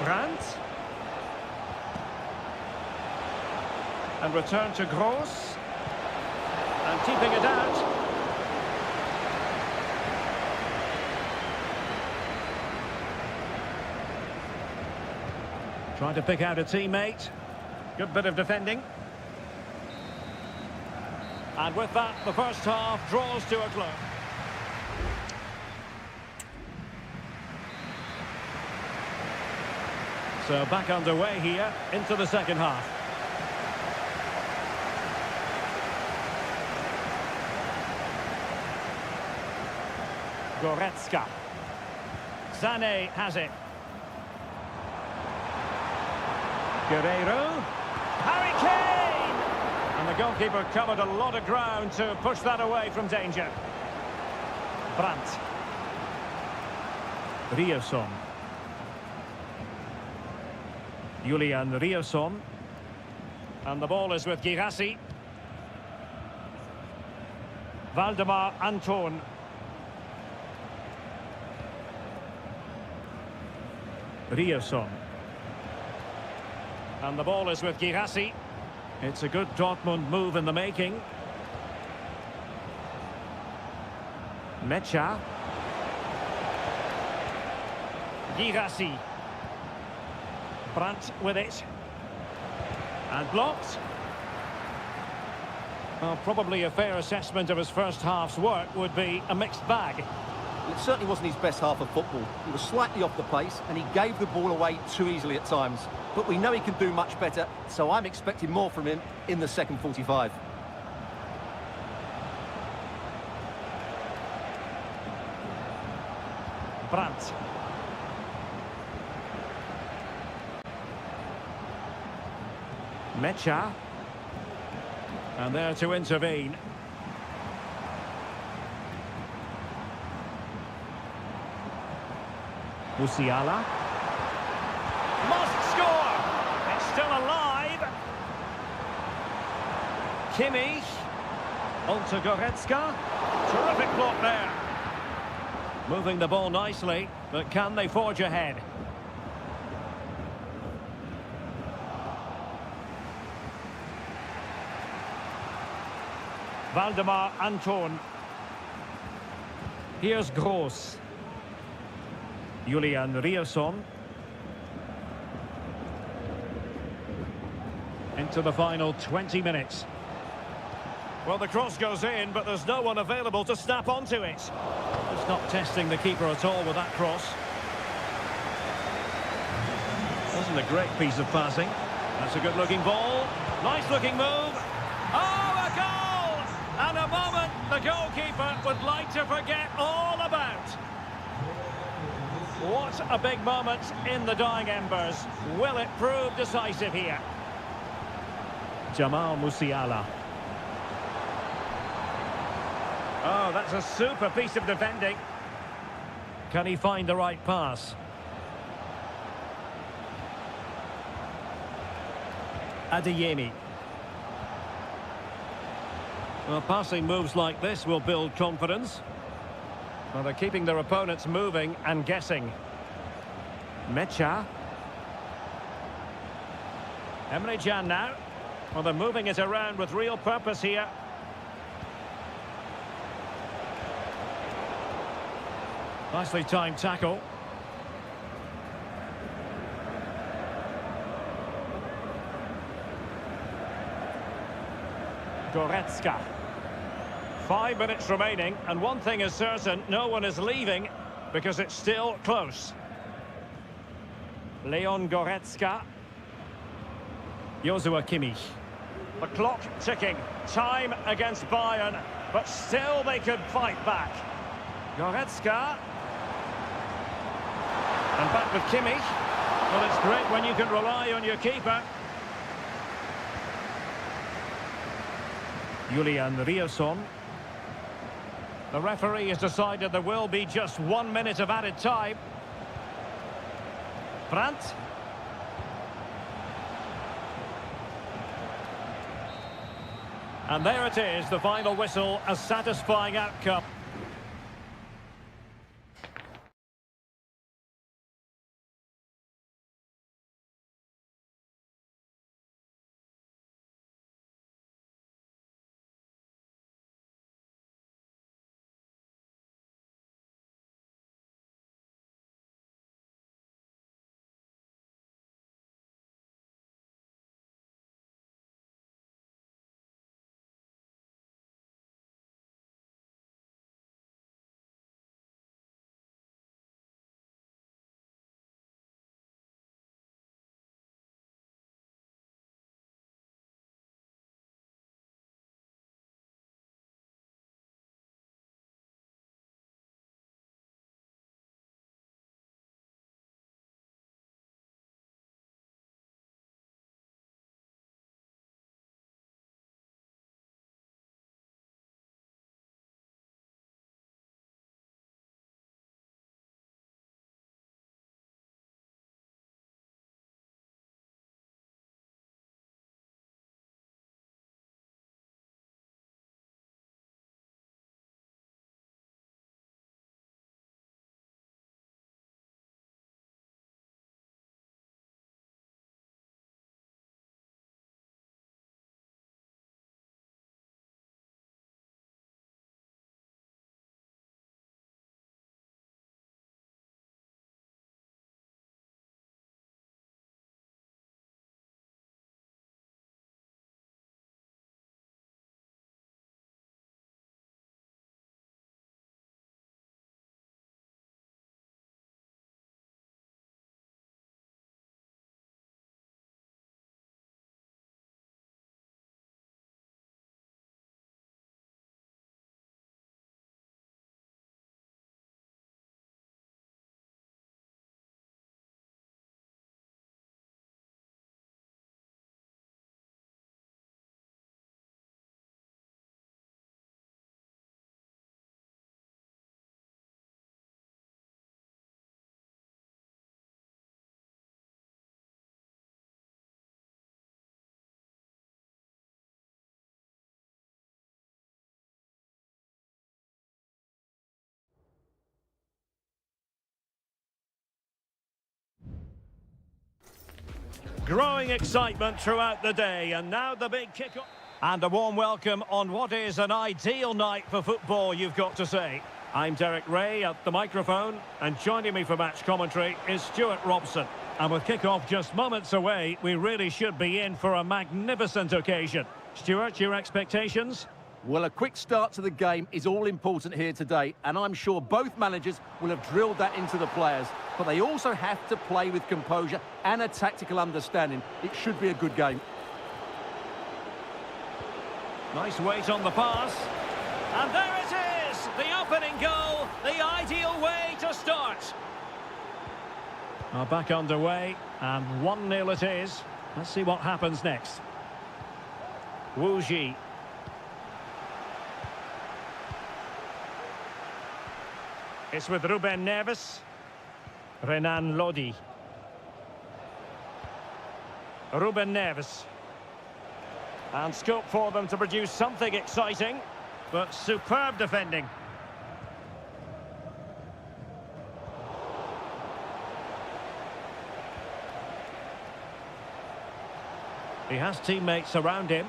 Brandt. And return to Gross. And keeping it out. Trying to pick out a teammate. Good bit of defending. And with that, the first half draws to a close. So back underway here into the second half. Goretzka. Sané has it. Guerreiro. Harry Kane! And the goalkeeper covered a lot of ground to push that away from danger. Brandt. Ryerson. Julian Ryerson. And the ball is with Girassi. Valdemar Anton. Ryerson. And the ball is with Girassi. It's a good Dortmund move in the making. Mecha. Girassi. Brandt with it. And blocked. Well, probably a fair assessment of his first half's work would be a mixed bag. It certainly wasn't his best half of football. He was slightly off the pace and he gave the ball away too easily at times. But we know he can do much better, so I'm expecting more from him in the second 45. Brandt. Mecha. And there to intervene. Musiala. Must score! It's still alive. Kimmich. On to Goretzka. Terrific block there. Moving the ball nicely, but can they forge ahead? Valdemar Anton. Here's Gross. Julian Ryerson. Into the final 20 minutes. Well, the cross goes in, but there's no one available to snap onto it. Just not testing the keeper at all with that cross. Wasn't a great piece of passing. That's a good-looking ball. Nice-looking move. Oh, a goal! And a moment the goalkeeper would like to forget all about. What a big moment in the dying embers. Will it prove decisive here? Jamal Musiala. Oh, that's a super piece of defending. Can he find the right pass? Adeyemi. Well, passing moves like this will build confidence. Well, they're keeping their opponents moving and guessing. Mecha. Emre Can now. Well, they're moving it around with real purpose here. Nicely timed tackle. Goretzka. 5 minutes remaining, and one thing is certain, no one is leaving because it's still close. Leon Goretzka. Joshua Kimmich. The clock ticking. Time against Bayern, but still they could fight back. Goretzka. And back with Kimmich. Well, it's great when you can rely on your keeper. Julian Ryerson. The referee has decided there will be just 1 minute of added time. Brandt. And there it is, the final whistle, a satisfying outcome. Growing excitement throughout the day, and now the big kick-off. And a warm welcome on what is an ideal night for football, you've got to say. I'm Derek Ray at the microphone, and joining me for match commentary is Stuart Robson. And with kick-off just moments away, we really should be in for a magnificent occasion. Stuart, your expectations? Well, a quick start to the game is all important here today, and I'm sure both managers will have drilled that into the players. But they also have to play with composure and a tactical understanding. It should be a good game. Nice weight on the pass. And there it is! The opening goal, the ideal way to start. Back underway, and 1-0 it is. Let's see what happens next. Wu Ji. It's with Ruben Neves. Renan Lodi. Ruben Neves. And scope for them to produce something exciting, but superb defending. He has teammates around him.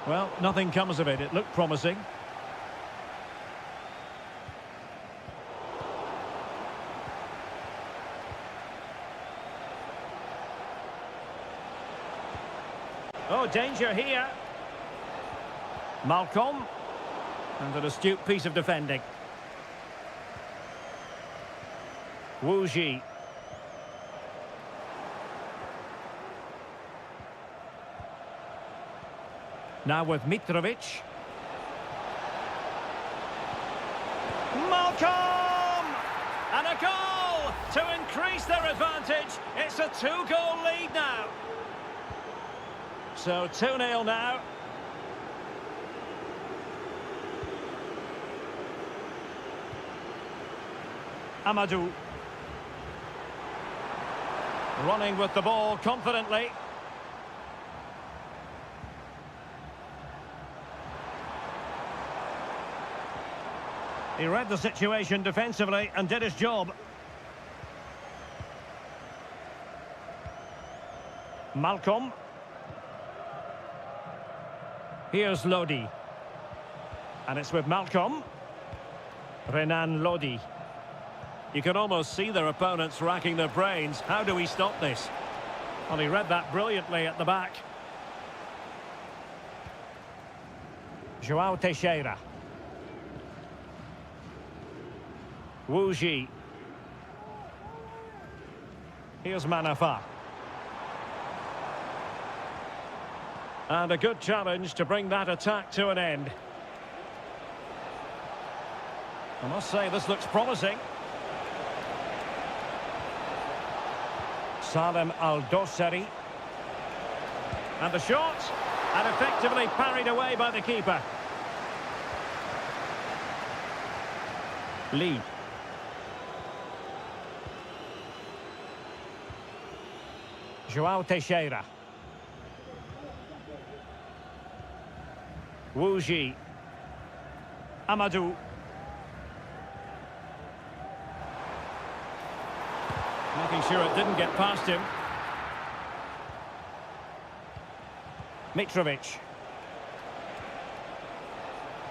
Well, nothing comes of it. It looked promising. Oh, danger here. Malcolm. And an astute piece of defending. Wu Ji. Now with Mitrovic. Malcolm! And a goal to increase their advantage. It's a 2-goal lead now. So 2-0 now. Amadou. Running with the ball confidently. He read the situation defensively and did his job. Malcolm. Here's Lodi. And it's with Malcolm. Renan Lodi. You can almost see their opponents racking their brains. How do we stop this? Well, he read that brilliantly at the back. João Teixeira. Wu Ji. Here's Manafa. And a good challenge to bring that attack to an end. I must say, this looks promising. Salem Al-Dossari. And the shot. And effectively parried away by the keeper. Lee. João Teixeira. Wu Ji. Amadou. Making sure it didn't get past him. Mitrovic.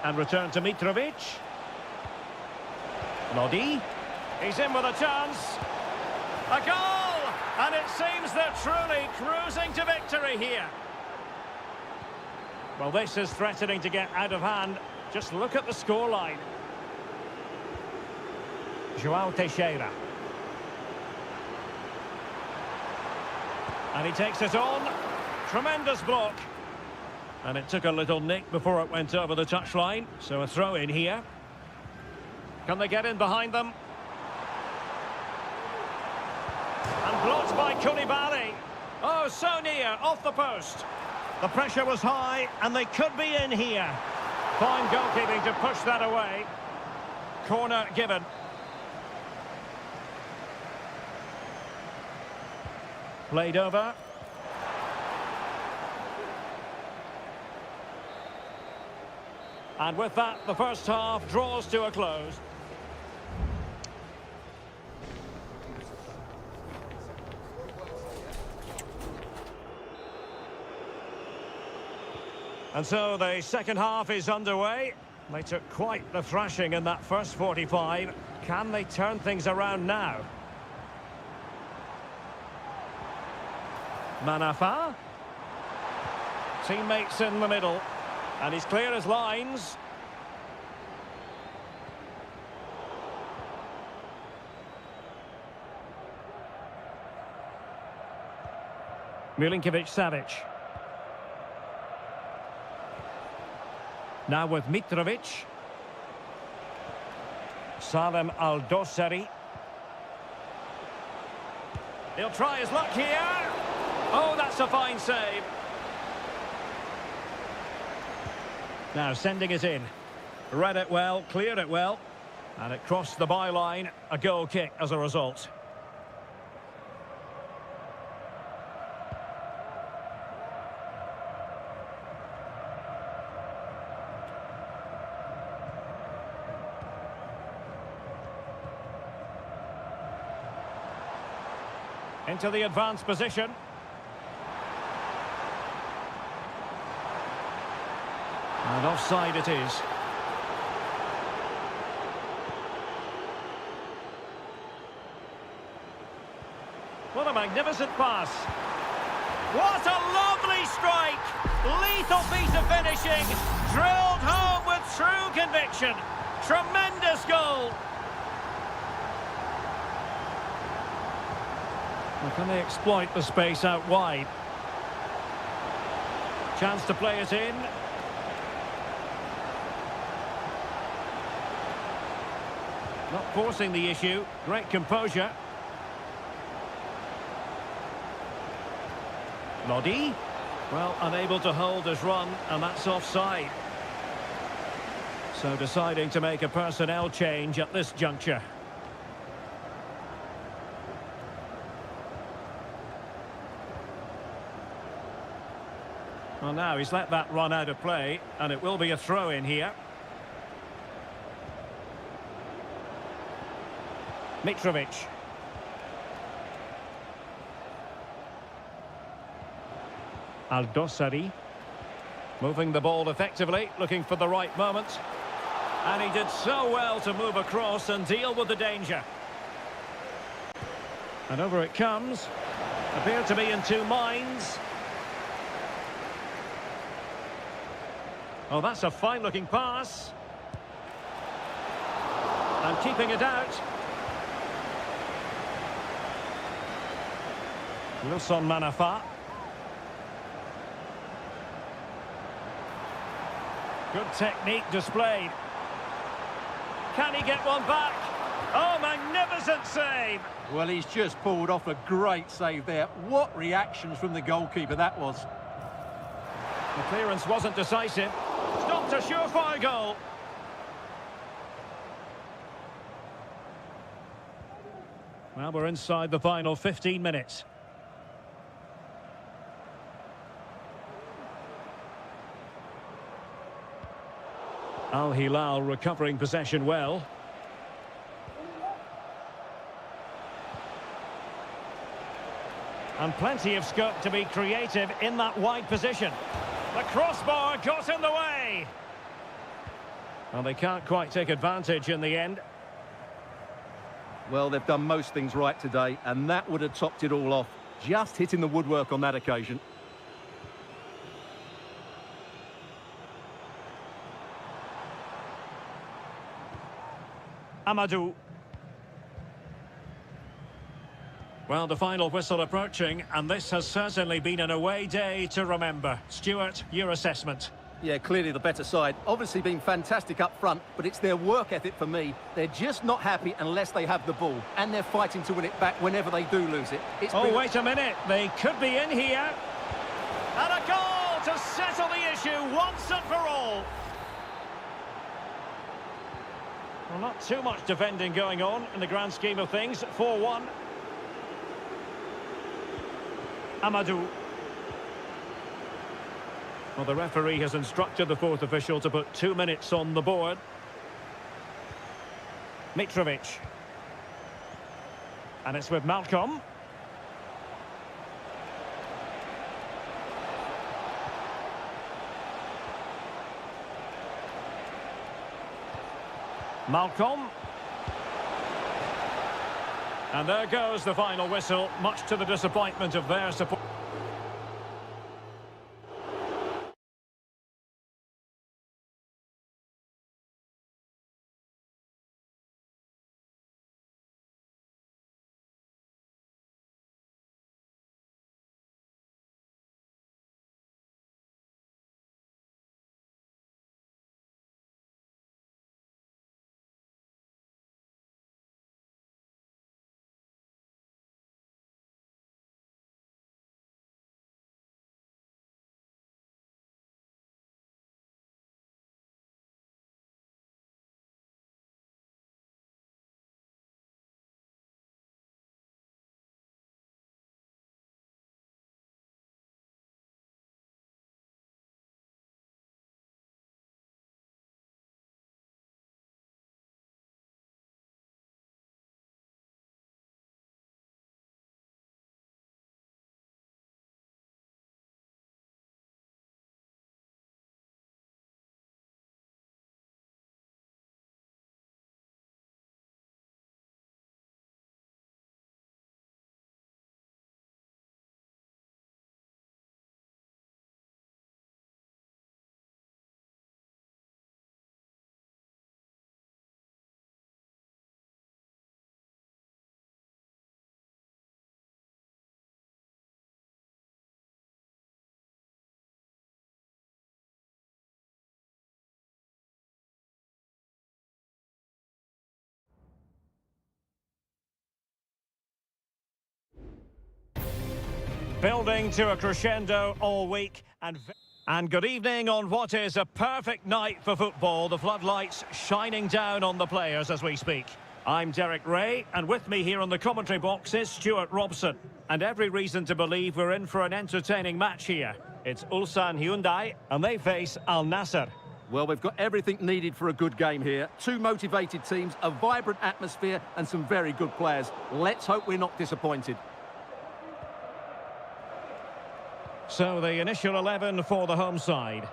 And return to Mitrovic. Lodi. He's in with a chance. A goal! And it seems they're truly cruising to victory here. Well, this is threatening to get out of hand. Just look at the scoreline. João Teixeira. And he takes it on. Tremendous block. And it took a little nick before it went over the touchline. So a throw in here. Can they get in behind them? And blocked by Koulibaly. Oh, so near, off the post. The pressure was high, and they could be in here. Fine goalkeeping to push that away. Corner given. Played over. And with that, the first half draws to a close. And so the second half is underway. They took quite the thrashing in that first 45. Can they turn things around now? Manafa. Teammates in the middle. And he's clear as lines. Milinkovic-Savic. Now with Mitrovic. Salem Al-Dosari. He'll try his luck here. Oh, that's a fine save. Now sending it in. Read it well, cleared it well. And it crossed the byline. A goal kick as a result. Into the advanced position. And offside it is. What a magnificent pass. What a lovely strike! Lethal piece of finishing. Drilled home with true conviction. Tremendous goal. Well, can they exploit the space out wide? Chance to play it in. Not forcing the issue. Great composure. Lodi. Well, unable to hold his run, and that's offside. So deciding to make a personnel change at this juncture. Well, now he's let that run out of play, and it will be a throw-in here. Mitrovic. Al-Dosari. Moving the ball effectively, looking for the right moment. And he did so well to move across and deal with the danger. And over it comes. Appeared to be in two minds. Oh, that's a fine-looking pass. And keeping it out. Wilson Manafa. Good technique displayed. Can he get one back? Oh, magnificent save! Well, he's just pulled off a great save there. What reactions from the goalkeeper that was. The clearance wasn't decisive. Stopped a surefire goal. Well, we're inside the final 15 minutes. Al Hilal recovering possession well. And plenty of scope to be creative in that wide position. The crossbar got in the way. Well, they can't quite take advantage in the end. Well, they've done most things right today, and that would have topped it all off. Just hitting the woodwork on that occasion. Amadou. Well, the final whistle approaching, and this has certainly been an away day to remember. Stuart, your assessment. Yeah, clearly the better side. Obviously been fantastic up front, but it's their work ethic for me. They're just not happy unless they have the ball, and they're fighting to win it back whenever they do lose it. Oh, wait a minute. They could be in here. And a goal to settle the issue once and for all. Well, not too much defending going on in the grand scheme of things. 4-1. Amadou. Well, the referee has instructed the fourth official to put 2 minutes on the board. Mitrovic. And it's with Malcolm. Malcolm. And there goes the final whistle, much to the disappointment of their support. Building to a crescendo all week and good evening on what is a perfect night for football. The floodlights shining down on the players as we speak. I'm Derek Ray, and with me here on the commentary box is Stuart Robson. And every reason to believe we're in for an entertaining match here. It's Ulsan Hyundai, and they face Al Nassr. Well, we've got everything needed for a good game here. Two motivated teams, a vibrant atmosphere, and some very good players. Let's hope we're not disappointed. So the initial 11 for the home side.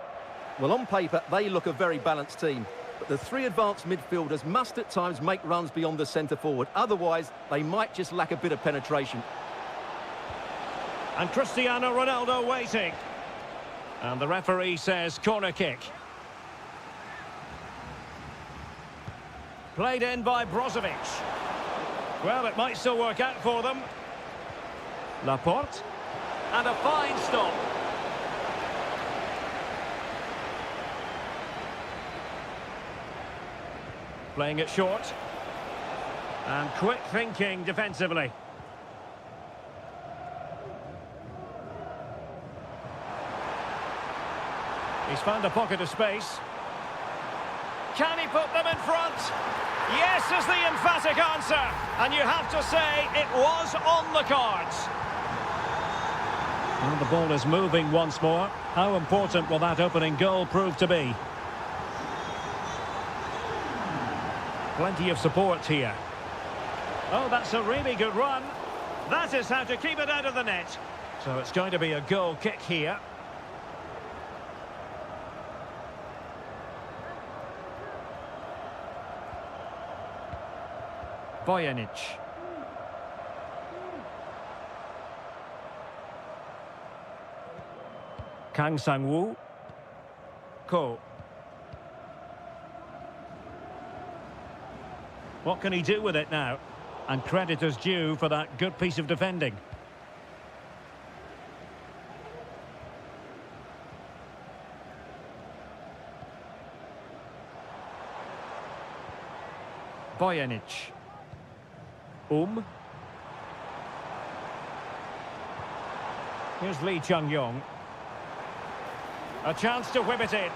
Well, on paper, they look a very balanced team. But the three advanced midfielders must at times make runs beyond the centre-forward. Otherwise, they might just lack a bit of penetration. And Cristiano Ronaldo waiting. And the referee says corner kick. Played in by Brozovic. Well, it might still work out for them. Laporte. And a fine stop. Playing it short. And quick thinking defensively. He's found a pocket of space. Can he put them in front? Yes is the emphatic answer. And you have to say it was on the cards. And the ball is moving once more. How important will that opening goal prove to be? Plenty of support here. Oh, that's a really good run. That is how to keep it out of the net. So it's going to be a goal kick here. Bojanic. Kang Sang-woo. Ko. What can he do with it now? And credit is due for that good piece of defending. Bojanic. Here's Lee Chung-yong. A chance to whip it in.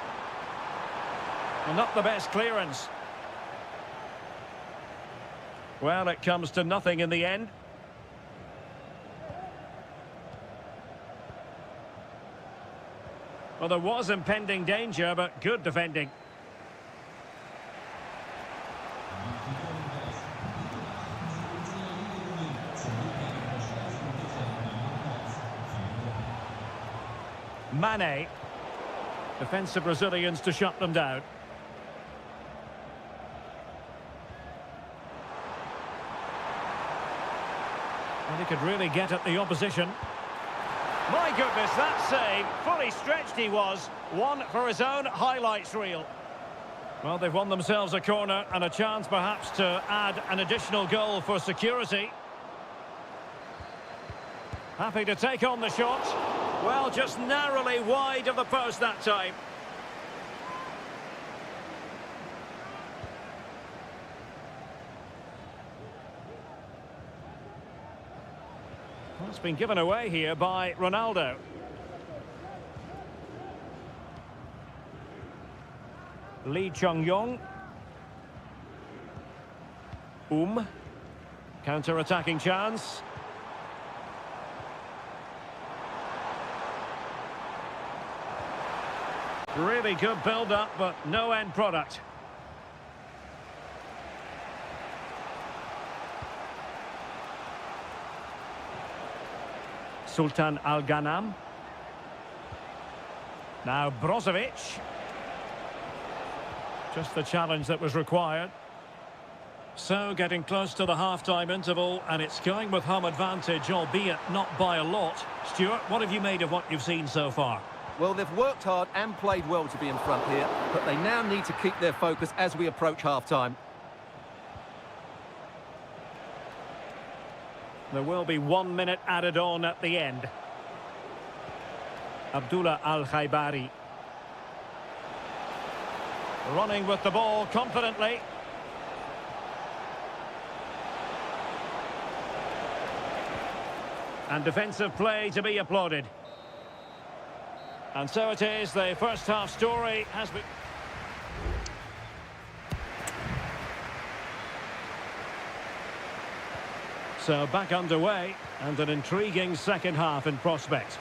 Well, not the best clearance. Well, it comes to nothing in the end. Well, there was impending danger, but good defending. Mane. Defensive Brazilians to shut them down. And he could really get at the opposition. My goodness, that save. Fully stretched he was. One for his own highlights reel. Well, they've won themselves a corner and a chance perhaps to add an additional goal for security. Happy to take on the shot. Well, just narrowly wide of the post that time. Well, it's been given away here by Ronaldo. Lee Chung-yong. Counter-attacking chance. Really good build-up, but no end product. Sultan Al-Ghanam. Now Brozovic. Just the challenge that was required. So getting close to the half-time interval, and it's going with home advantage, albeit not by a lot. Stuart, what have you made of what you've seen so far? Well, they've worked hard and played well to be in front here, but they now need to keep their focus as we approach half-time. There will be 1 minute added on at the end. Abdullah Al-Khaibari. Running with the ball confidently. And defensive play to be applauded. And so it is, the first half story has been... So back underway, and an intriguing second half in prospect.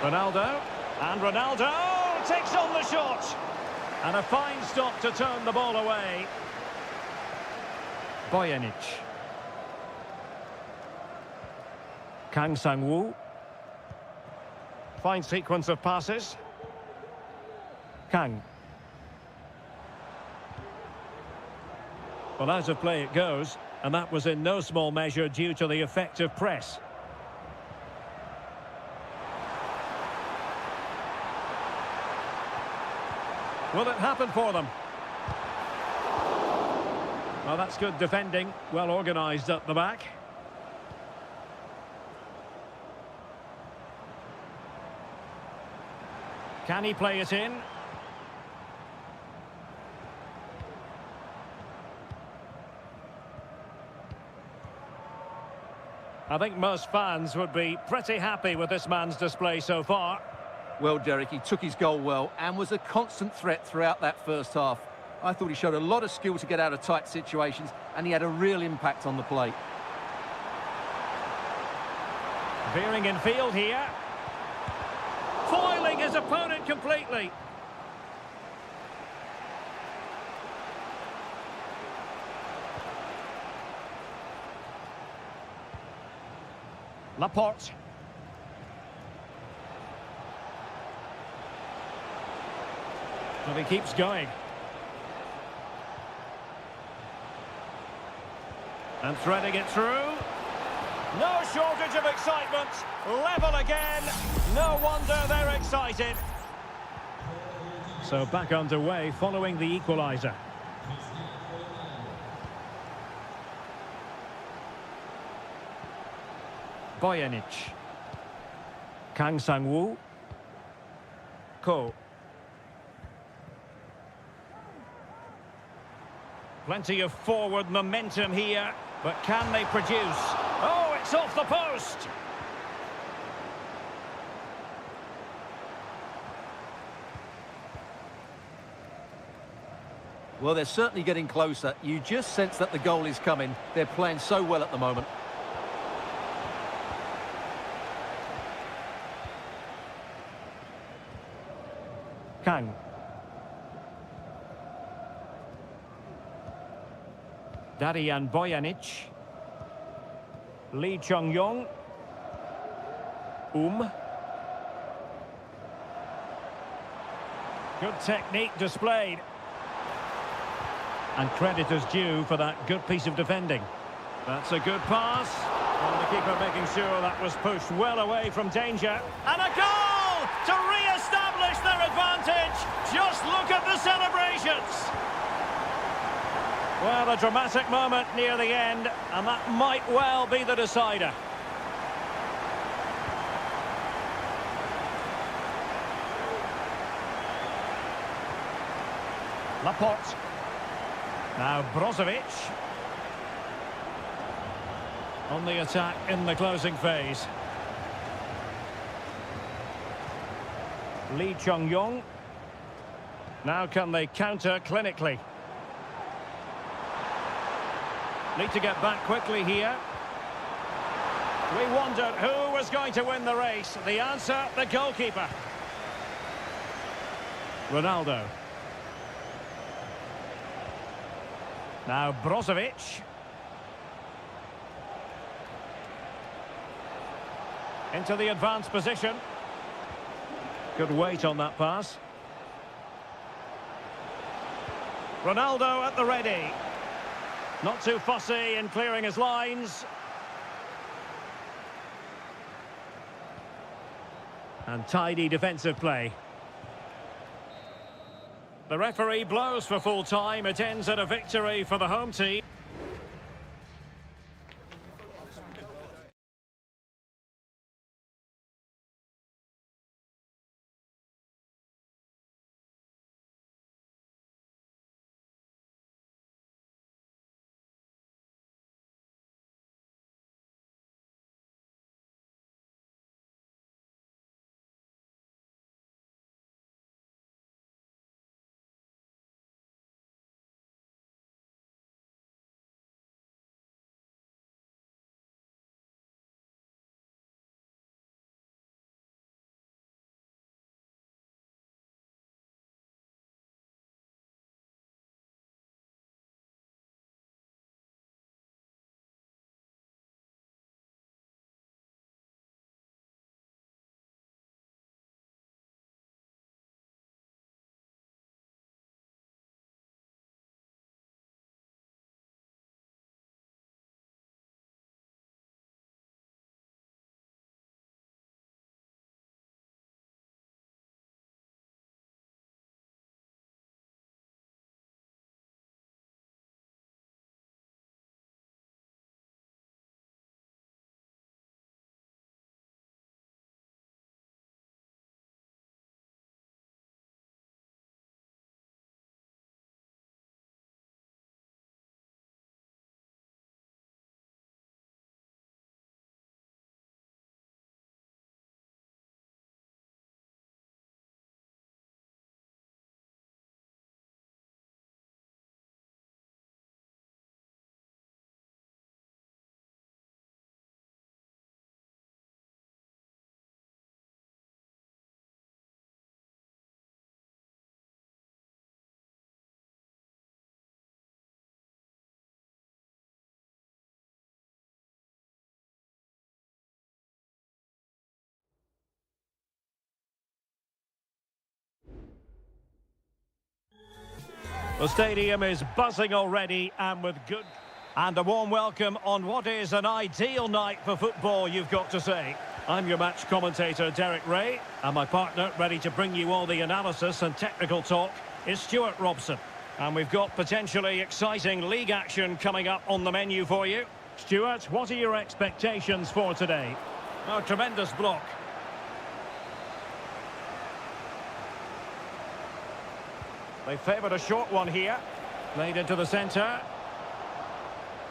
Ronaldo, and Ronaldo takes on the shot. And a fine stop to turn the ball away. Bojanic. Kang Sang-woo. Fine sequence of passes. Kang. Well, out of play it goes, and that was in no small measure due to the effective press. Will it happen for them? Well, that's good defending, well organised at the back. Can he play it in? I think most fans would be pretty happy with this man's display so far. Well, Derek, he took his goal well and was a constant threat throughout that first half. I thought he showed a lot of skill to get out of tight situations, and he had a real impact on the play. Veering in field here. Foiling his opponent completely. Laporte. Well, he keeps going. And threading it through. No shortage of excitement. Level again. No wonder they're excited. So back underway following the equaliser. Bojanic. Kang Sang-woo. Ko. Plenty of forward momentum here, but can they produce? Oh, it's off the post! Well, they're certainly getting closer. You just sense that the goal is coming. They're playing so well at the moment. Kang. Darian Bojanic. Lee Chung-yong. Good technique displayed. And credit is due for that good piece of defending. That's a good pass. And the keeper making sure that was pushed well away from danger. And a goal to re-establish their advantage. Just look at the celebrations. Well, a dramatic moment near the end, and that might well be the decider. Laporte. Now Brozovic. On the attack in the closing phase. Lee Chung-yong. Now can they counter clinically? Need to get back quickly here. We wondered who was going to win the race. The answer, the goalkeeper. Ronaldo. Now Brozovic. Into the advanced position. Good weight on that pass. Ronaldo at the ready. Not too fussy in clearing his lines. And tidy defensive play. The referee blows for full time. It ends at a victory for the home team. The stadium is buzzing already, and with good... And a warm welcome on what is an ideal night for football, you've got to say. I'm your match commentator, Derek Ray, and my partner, ready to bring you all the analysis and technical talk, is Stuart Robson. And we've got potentially exciting league action coming up on the menu for you. Stuart, what are your expectations for today? Oh, tremendous block. They favoured a short one here. Played into the centre.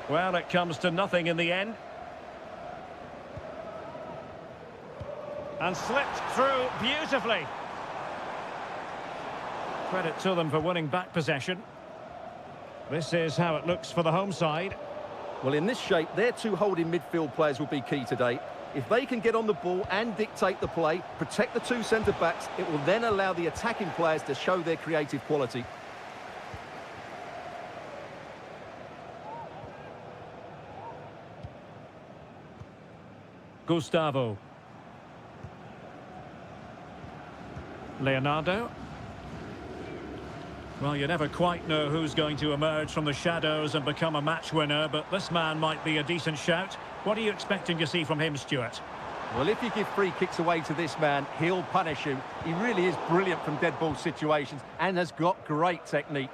Well, it comes to nothing in the end. And slipped through beautifully. Credit to them for winning back possession. This is how it looks for the home side. Well, in this shape, their two holding midfield players will be key today. If they can get on the ball and dictate the play, protect the two centre-backs, it will then allow the attacking players to show their creative quality. Gustavo. Leonardo. Well, you never quite know who's going to emerge from the shadows and become a match winner, but this man might be a decent shout. What are you expecting to see from him, Stuart? Well, if you give free kicks away to this man, he'll punish you. He really is brilliant from dead ball situations and has got great technique.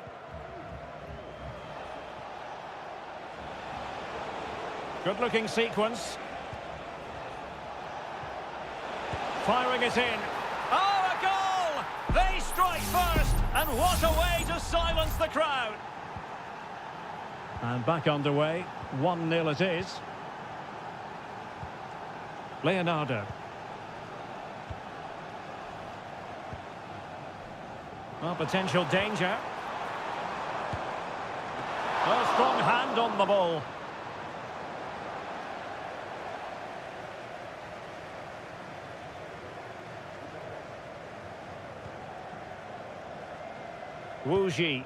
Good-looking sequence. Firing it in. Oh, a goal! They strike first, and what a way to silence the crowd. And back underway, 1-0 it is. Leonardo. Well, potential danger. A strong hand on the ball. Wu Ji.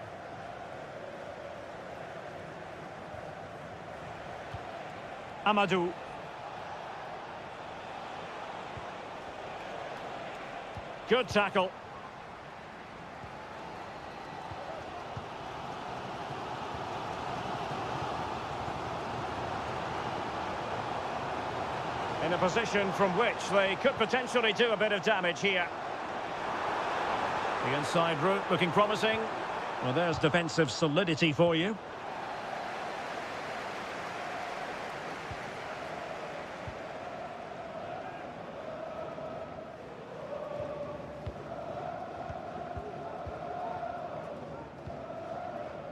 Amadou. Good tackle. In a position from which they could potentially do a bit of damage here. The inside route looking promising. Well, there's defensive solidity for you.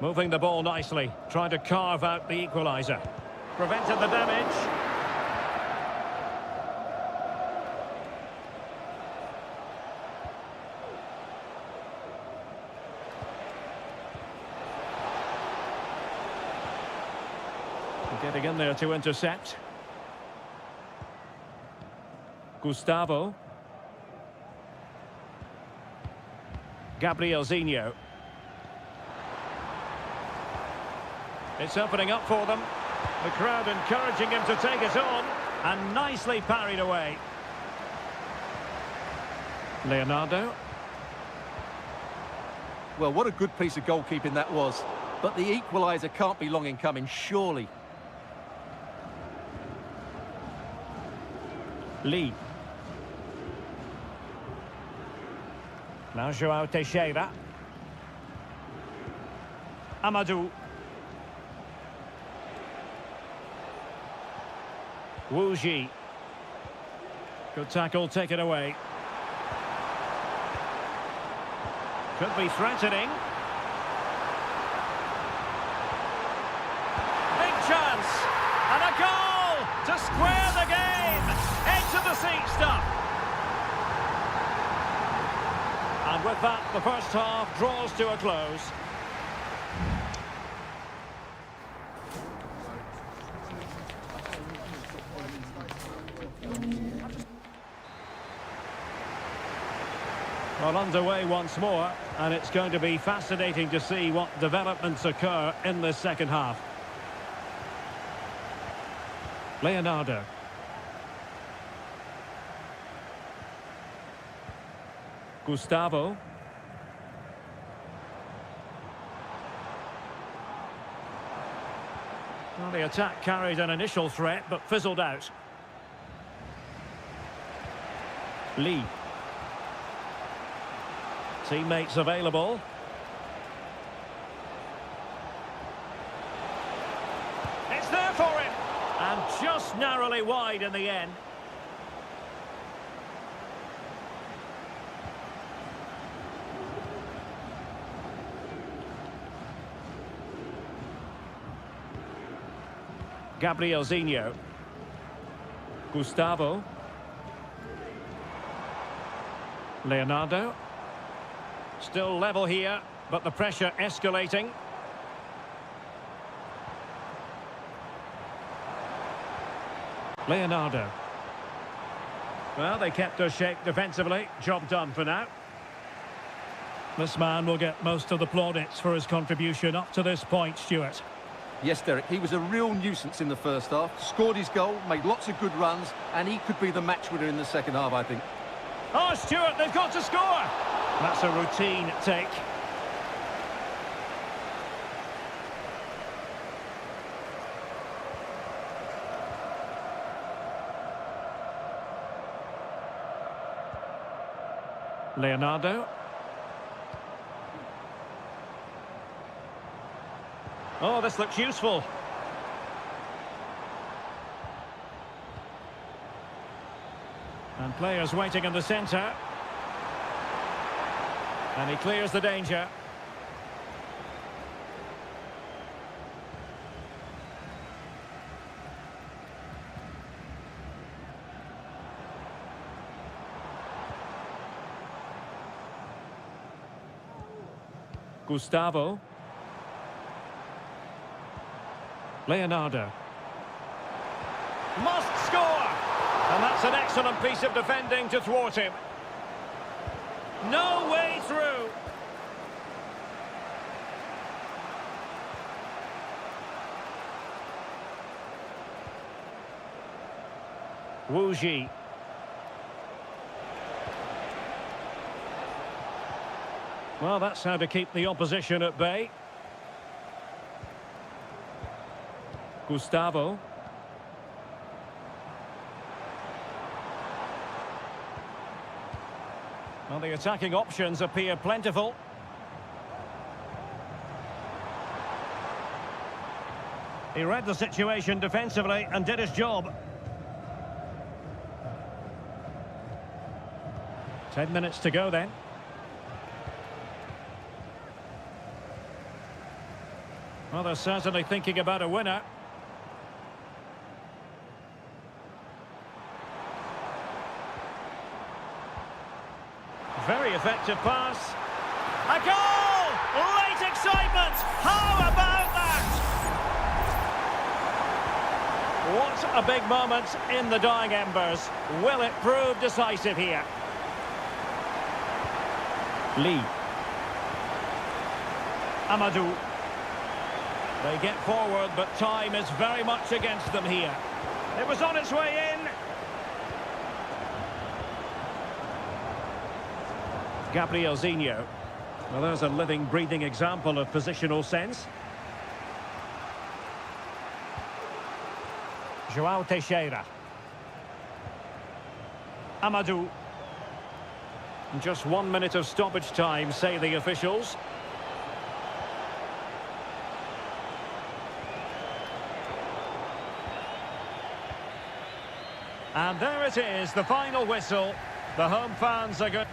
Moving the ball nicely, trying to carve out the equaliser. Prevented the damage. Getting in there to intercept. Gustavo. Gabrielzinho. It's opening up for them. The crowd encouraging him to take it on. And nicely parried away. Leonardo. Well, what a good piece of goalkeeping that was. But the equaliser can't be long in coming, surely. Lee. Now João Teixeira. Amadou. Wu Ji. Good tackle, taken away. Could be threatening. Big chance. And a goal to square the game. Edge of the seat stuff. And with that, the first half draws to a close. Well, underway once more, and it's going to be fascinating to see what developments occur in the second half. Leonardo. Gustavo. Well, the attack carried an initial threat, but fizzled out. Lee. Teammates available. It's there for him! And just narrowly wide in the end. Gabrielzinho. Gustavo. Leonardo. Still level here, but the pressure escalating. Leonardo. Well, they kept their shape defensively. Job done for now. This man will get most of the plaudits for his contribution up to this point, Stuart. Yes, Derek, he was a real nuisance in the first half. Scored his goal, made lots of good runs, and he could be the match winner in the second half, I think. Oh, Stuart, they've got to score! That's a routine take. Leonardo. Oh, this looks useful. And players waiting in the centre. And he clears the danger. Gustavo. Leonardo. Must score! And that's an excellent piece of defending to thwart him. No way through. Wu Ji. Well, that's how to keep the opposition at bay. Gustavo. Well, the attacking options appear plentiful. He read the situation defensively and did his job. 10 minutes to go then. Well, they're certainly thinking about a winner. Very effective pass. A goal! Late excitement! How about that? What a big moment in the dying embers. Will it prove decisive here? Lee. Amadou. They get forward, but time is very much against them here. It was on its way in. Gabrielzinho. Well, there's a living, breathing example of positional sense. João Teixeira. Amadou. Just 1 minute of stoppage time, say the officials. And there it is, the final whistle. The home fans are good.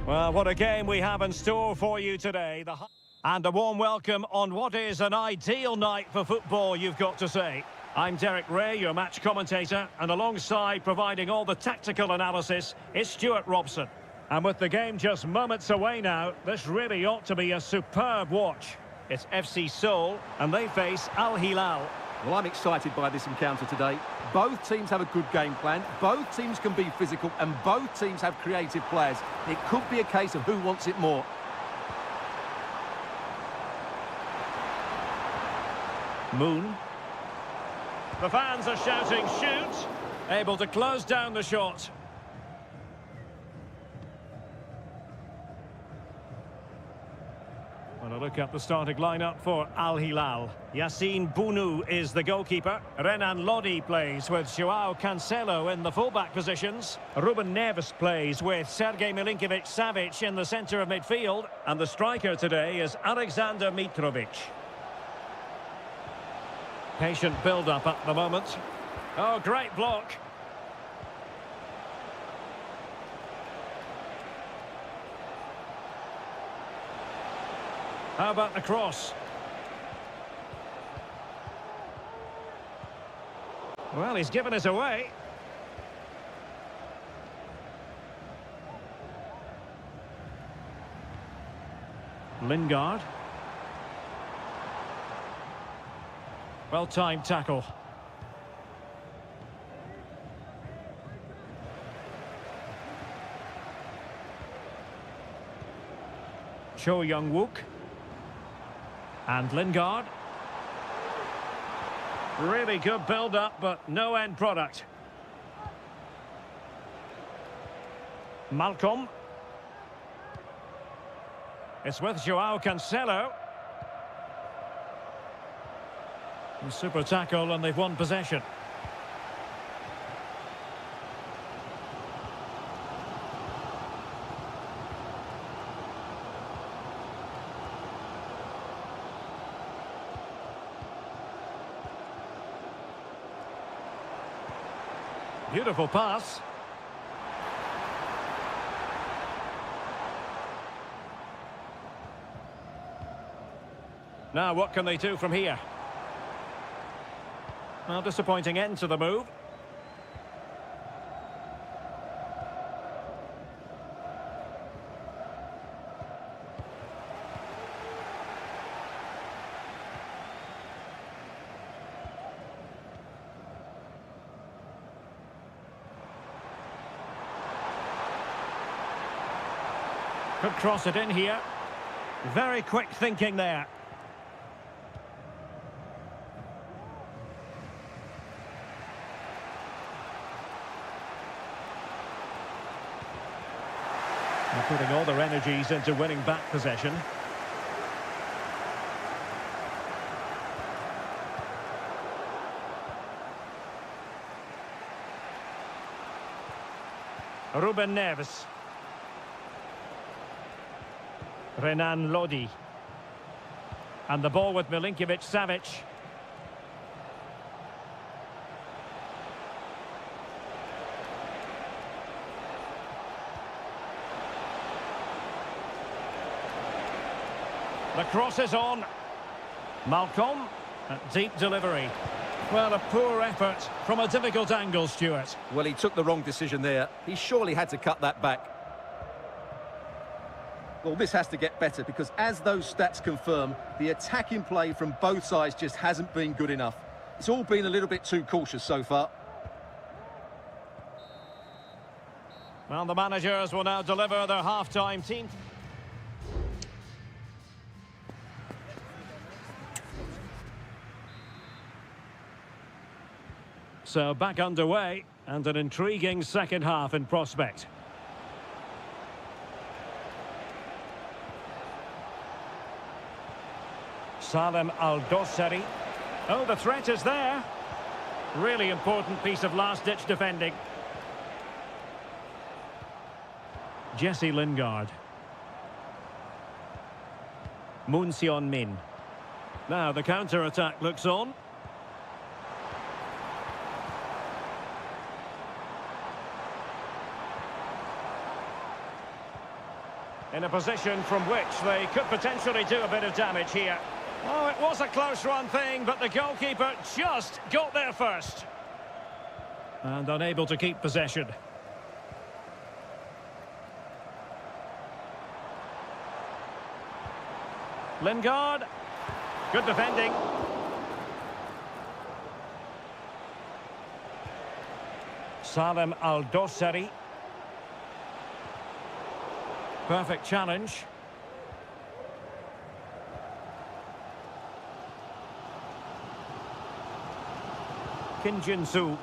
Well, what a game we have in store for you today. And a warm welcome on what is an ideal night for football, you've got to say. I'm Derek Ray, your match commentator, and alongside providing all the tactical analysis is Stuart Robson. And with the game just moments away now, this really ought to be a superb watch. It's FC Seoul, and they face Al Hilal. Well, I'm excited by this encounter today. Both teams have a good game plan, both teams can be physical, and both teams have creative players. It could be a case of who wants it more. Moon. The fans are shouting, shoot! Able to close down the shot. And a look at the starting lineup for Al Hilal. Yassine Bounou is the goalkeeper. Renan Lodi plays with Joao Cancelo in the fullback positions. Ruben Neves plays with Sergej Milinkovic-Savic in the centre of midfield. And the striker today is Alexander Mitrovic. Patient build-up at the moment. Oh, great block. How about the cross? Well, he's given us away. Lingard. Well-timed tackle. Cho Young-wook. And Lingard. Really good build-up, but no end product. Malcolm. It's with Joao Cancelo. Super tackle, and they've won possession. Beautiful pass. Now, what can they do from here? Well, disappointing end to the move. Could cross it in here. Very quick thinking there. They're putting all their energies into winning back possession. Ruben Neves. Renan Lodi. And the ball with Milinkovic-Savic. The cross is on. Malcolm. A deep delivery. Well, a poor effort from a difficult angle, Stuart. Well, he took the wrong decision there. He surely had to cut that back. Well, this has to get better because as those stats confirm, the attacking play from both sides just hasn't been good enough. It's all been a little bit too cautious so far. Well, the managers will now deliver their half-time team. So back underway, and an intriguing second half in prospect. Salem Al-Dossari. Oh, the threat is there. Really important piece of last-ditch defending. Jesse Lingard. Moon Seon-min. Now the counter-attack looks on. in a position from which they could potentially do a bit of damage here. Oh, it was a close-run thing, but the goalkeeper just got there first. And unable to keep possession. Lingard. Good defending. Salem Al-Dossari. Perfect challenge. Kim Jin-soo.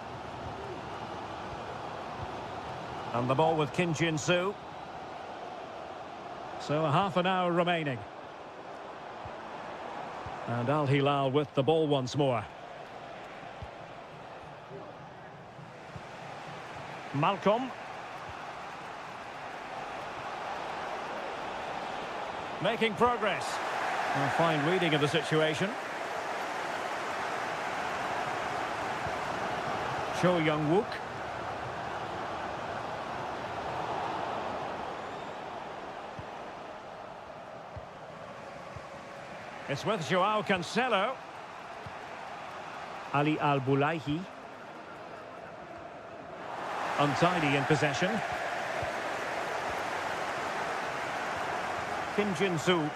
And the ball with Kim Jin-soo. So a half an hour remaining. And Al Hilal with the ball once more. Malcolm. Making progress. A fine reading of the situation. Cho Young-wook. It's with Joao Cancelo. Ali Al-Bulaihi. Untidy in possession. Kim Jin-soo.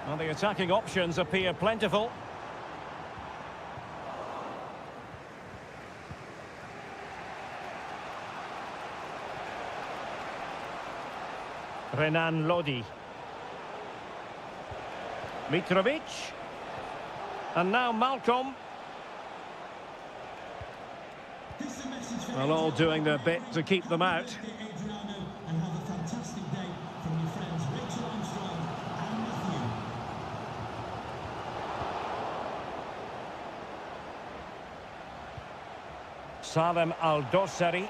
Well, the attacking options appear plentiful. Renan Lodi. Mitrovic. And now Malcolm. Well, all doing their bit to keep them out. And have a fantastic day from your friends Richard Armstrong and Matthew. Salem Al-Dossari.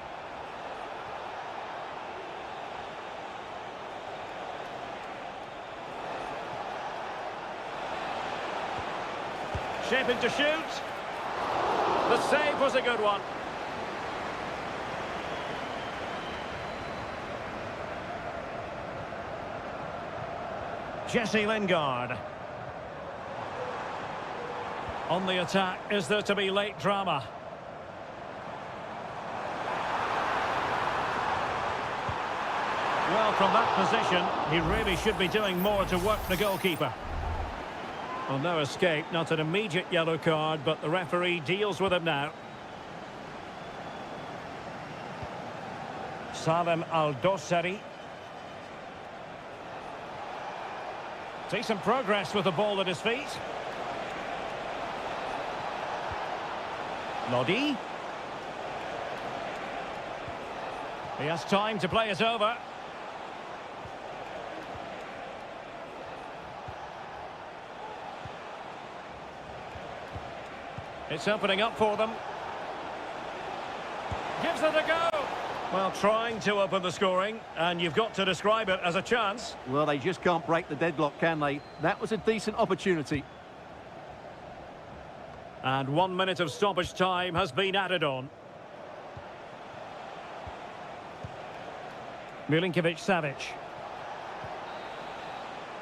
Shaping to shoot. The save was a good one. Jesse Lingard. On the attack, is there to be late drama? Well, from that position, he really should be doing more to work the goalkeeper. Well, no escape, not an immediate yellow card, but the referee deals with him now. Salem Al-Dossari. Decent progress with the ball at his feet. Lodi. He has time to play it over. It's opening up for them. Gives it a go. Well, trying to open the scoring, and you've got to describe it as a chance. Well, they just can't break the deadlock, can they? That was a decent opportunity. And 1 minute of stoppage time has been added on. Milinkovic-Savic.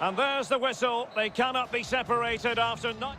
And there's the whistle. They cannot be separated after 9...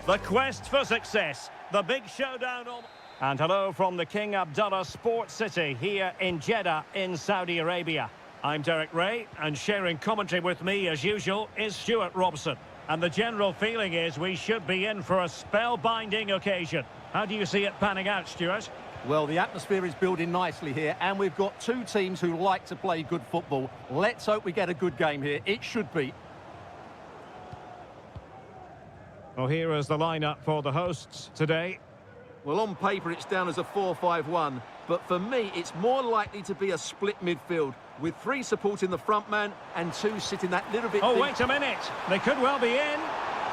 The quest for success. The big showdown on... And hello from the King Abdullah Sports City here in Jeddah in Saudi Arabia. I'm Derek Ray, and sharing commentary with me as usual is Stuart Robson. And the general feeling is we should be in for a spellbinding occasion. How do you see it panning out, Stuart? Well, the atmosphere is building nicely here, and we've got two teams who like to play good football. Let's hope we get a good game here. It should be. Well, here is the lineup for the hosts today. Well, on paper, it's down as a 4-5-1, but for me, it's more likely to be a split midfield, with three supporting the front man and two sitting that little bit... Oh, wait a minute. They could well be in.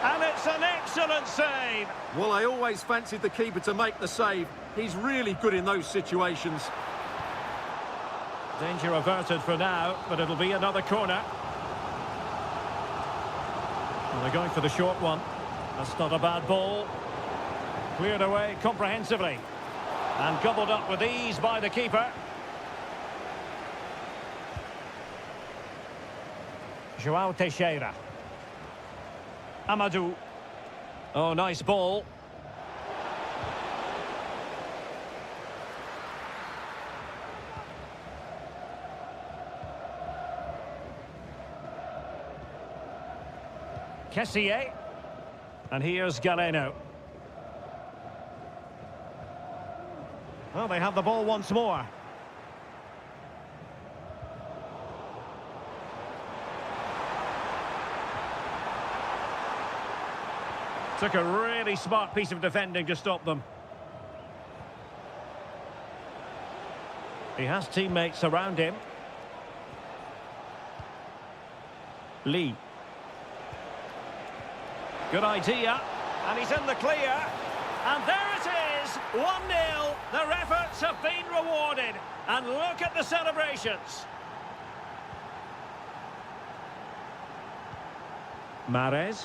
And it's an excellent save. Well, I always fancied the keeper to make the save. He's really good in those situations. Danger averted for now, but it'll be another corner. Well, they're going for the short one. That's not a bad ball. Cleared away comprehensively. And gobbled up with ease by the keeper. João Teixeira. Amadou. Oh, nice ball. Kessié. And here's Galeno. Well, they have the ball once more. Took a really smart piece of defending to stop them. He has teammates around him. Lee. Good idea. And he's in the clear. And there it is, 1-0. Their efforts have been rewarded. And look at the celebrations. Mahrez.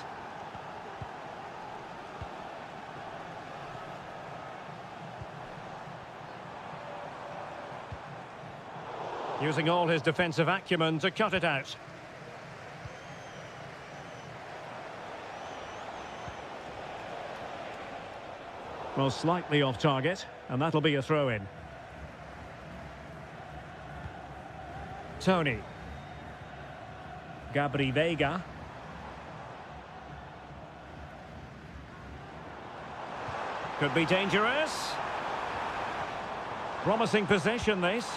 Using all his defensive acumen to cut it out. Well, slightly off target, and that'll be a throw-in. Tony. Gabri Veiga. Could be dangerous. Promising possession, this.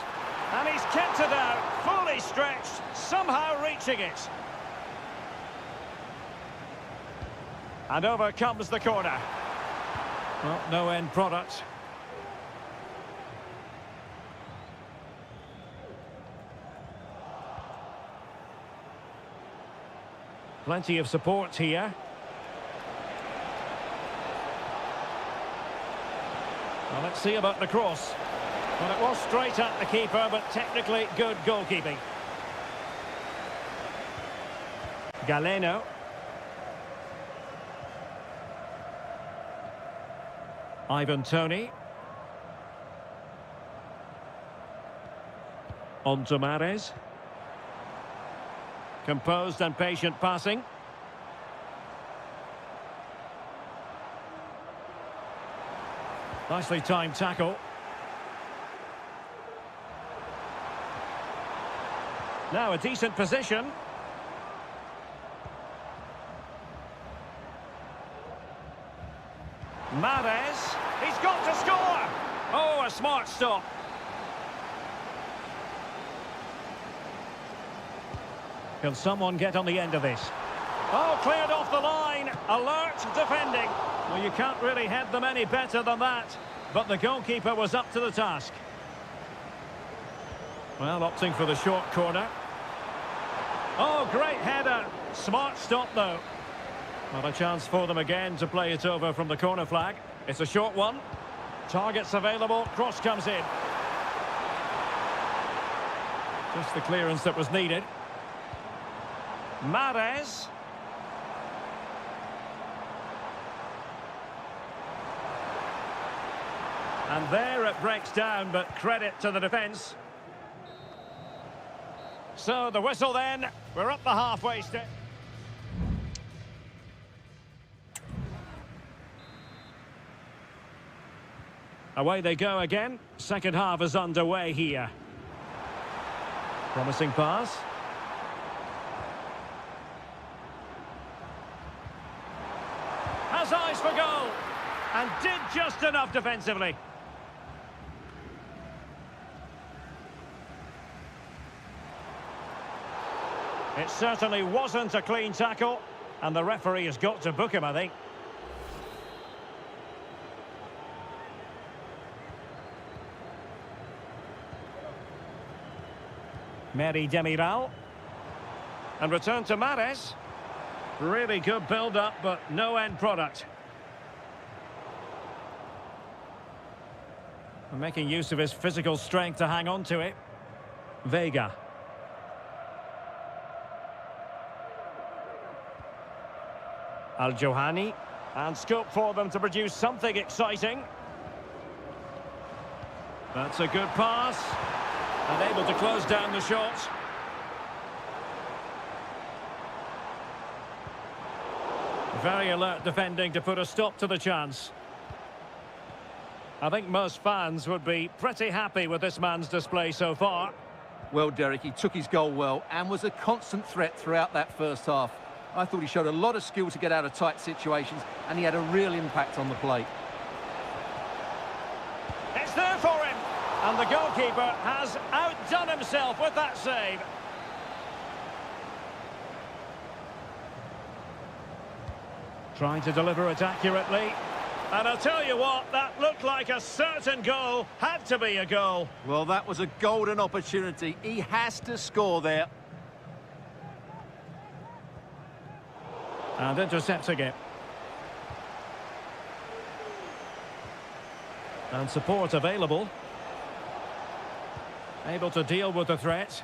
And he's kept it out, fully stretched, somehow reaching it. And over comes the corner. Well, no end product. Plenty of support here. Well, let's see about the cross. Well, it was straight at the keeper, but technically good goalkeeping. Galeno. Ivan Toney. On to Mahrez. Composed and patient passing. Nicely timed tackle. Now a decent position. Mahrez, he's got to score! Oh, a smart stop. Can someone get on the end of this? Oh, cleared off the line. Alert defending. Well, you can't really head them any better than that. But the goalkeeper was up to the task. Well, opting for the short corner. Oh, great header. Smart stop, though. Not a chance for them again to play it over from the corner flag. It's a short one. Targets available. Cross comes in. Just the clearance that was needed. Mahrez. And there it breaks down, but credit to the defence. So the whistle then. We're up the halfway stage. Away they go again. Second half is underway here. Promising pass. Has eyes for goal. And did just enough defensively. It certainly wasn't a clean tackle. And the referee has got to book him, I think. Mary Demiral. And return to Mares. Really good build-up, but no end product. And making use of his physical strength to hang on to it. Vega. Al-Johani. And scope for them to produce something exciting. That's a good pass. And able to close down the shot. Very alert defending to put a stop to the chance. I think most fans would be pretty happy with this man's display so far. Well, Derek, he took his goal well and was a constant threat throughout that first half. I thought he showed a lot of skill to get out of tight situations, and he had a real impact on the plate. It's there for him! And the goalkeeper has outdone himself with that save. Trying to deliver it accurately. And I'll tell you what, that looked like a certain goal. Had to be a goal. Well, that was a golden opportunity. He has to score there. And intercepting it. And support available. Able to deal with the threat.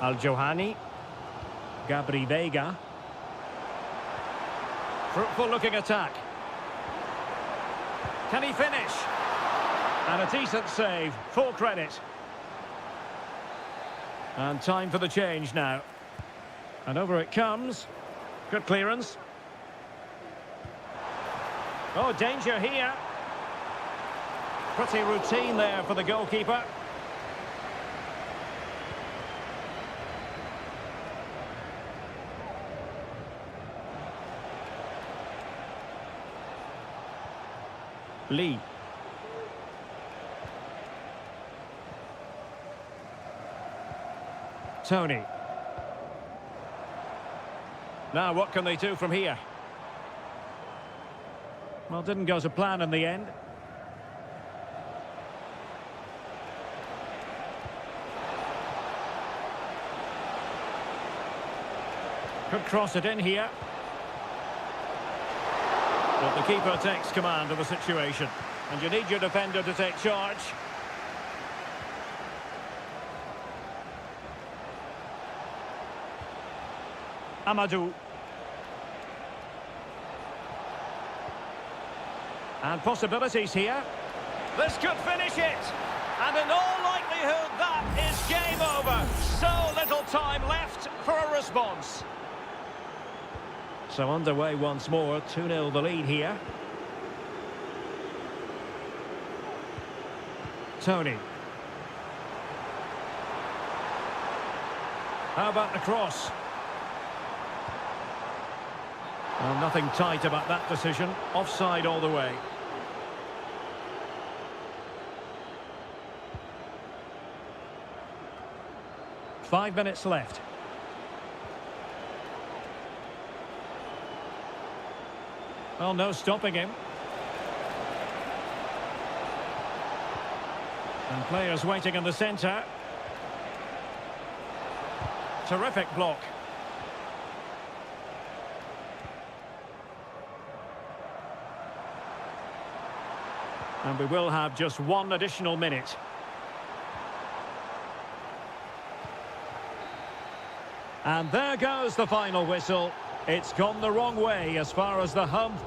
Al-Johani. Gabri Vega. Fruitful looking attack. Can he finish? And a decent save. Full credit. And time for the change now. And over it comes. Good clearance. Oh, danger here. Pretty routine there for the goalkeeper. Lee. Tony. Now, what can they do from here? Well, didn't go to plan in the end. Could cross it in here. But the keeper takes command of the situation. And you need your defender to take charge. Amadou. And possibilities here. This could finish it. And in all likelihood, that is game over. So little time left for a response. So underway once more, 2-0 the lead here. Tony. How about the cross? Well, nothing tight about that decision. Offside all the way. Five minutes left. Well, no stopping him. And players waiting in the centre. Terrific block. And we will have just one additional minute. And there goes the final whistle. It's gone the wrong way as far as the hum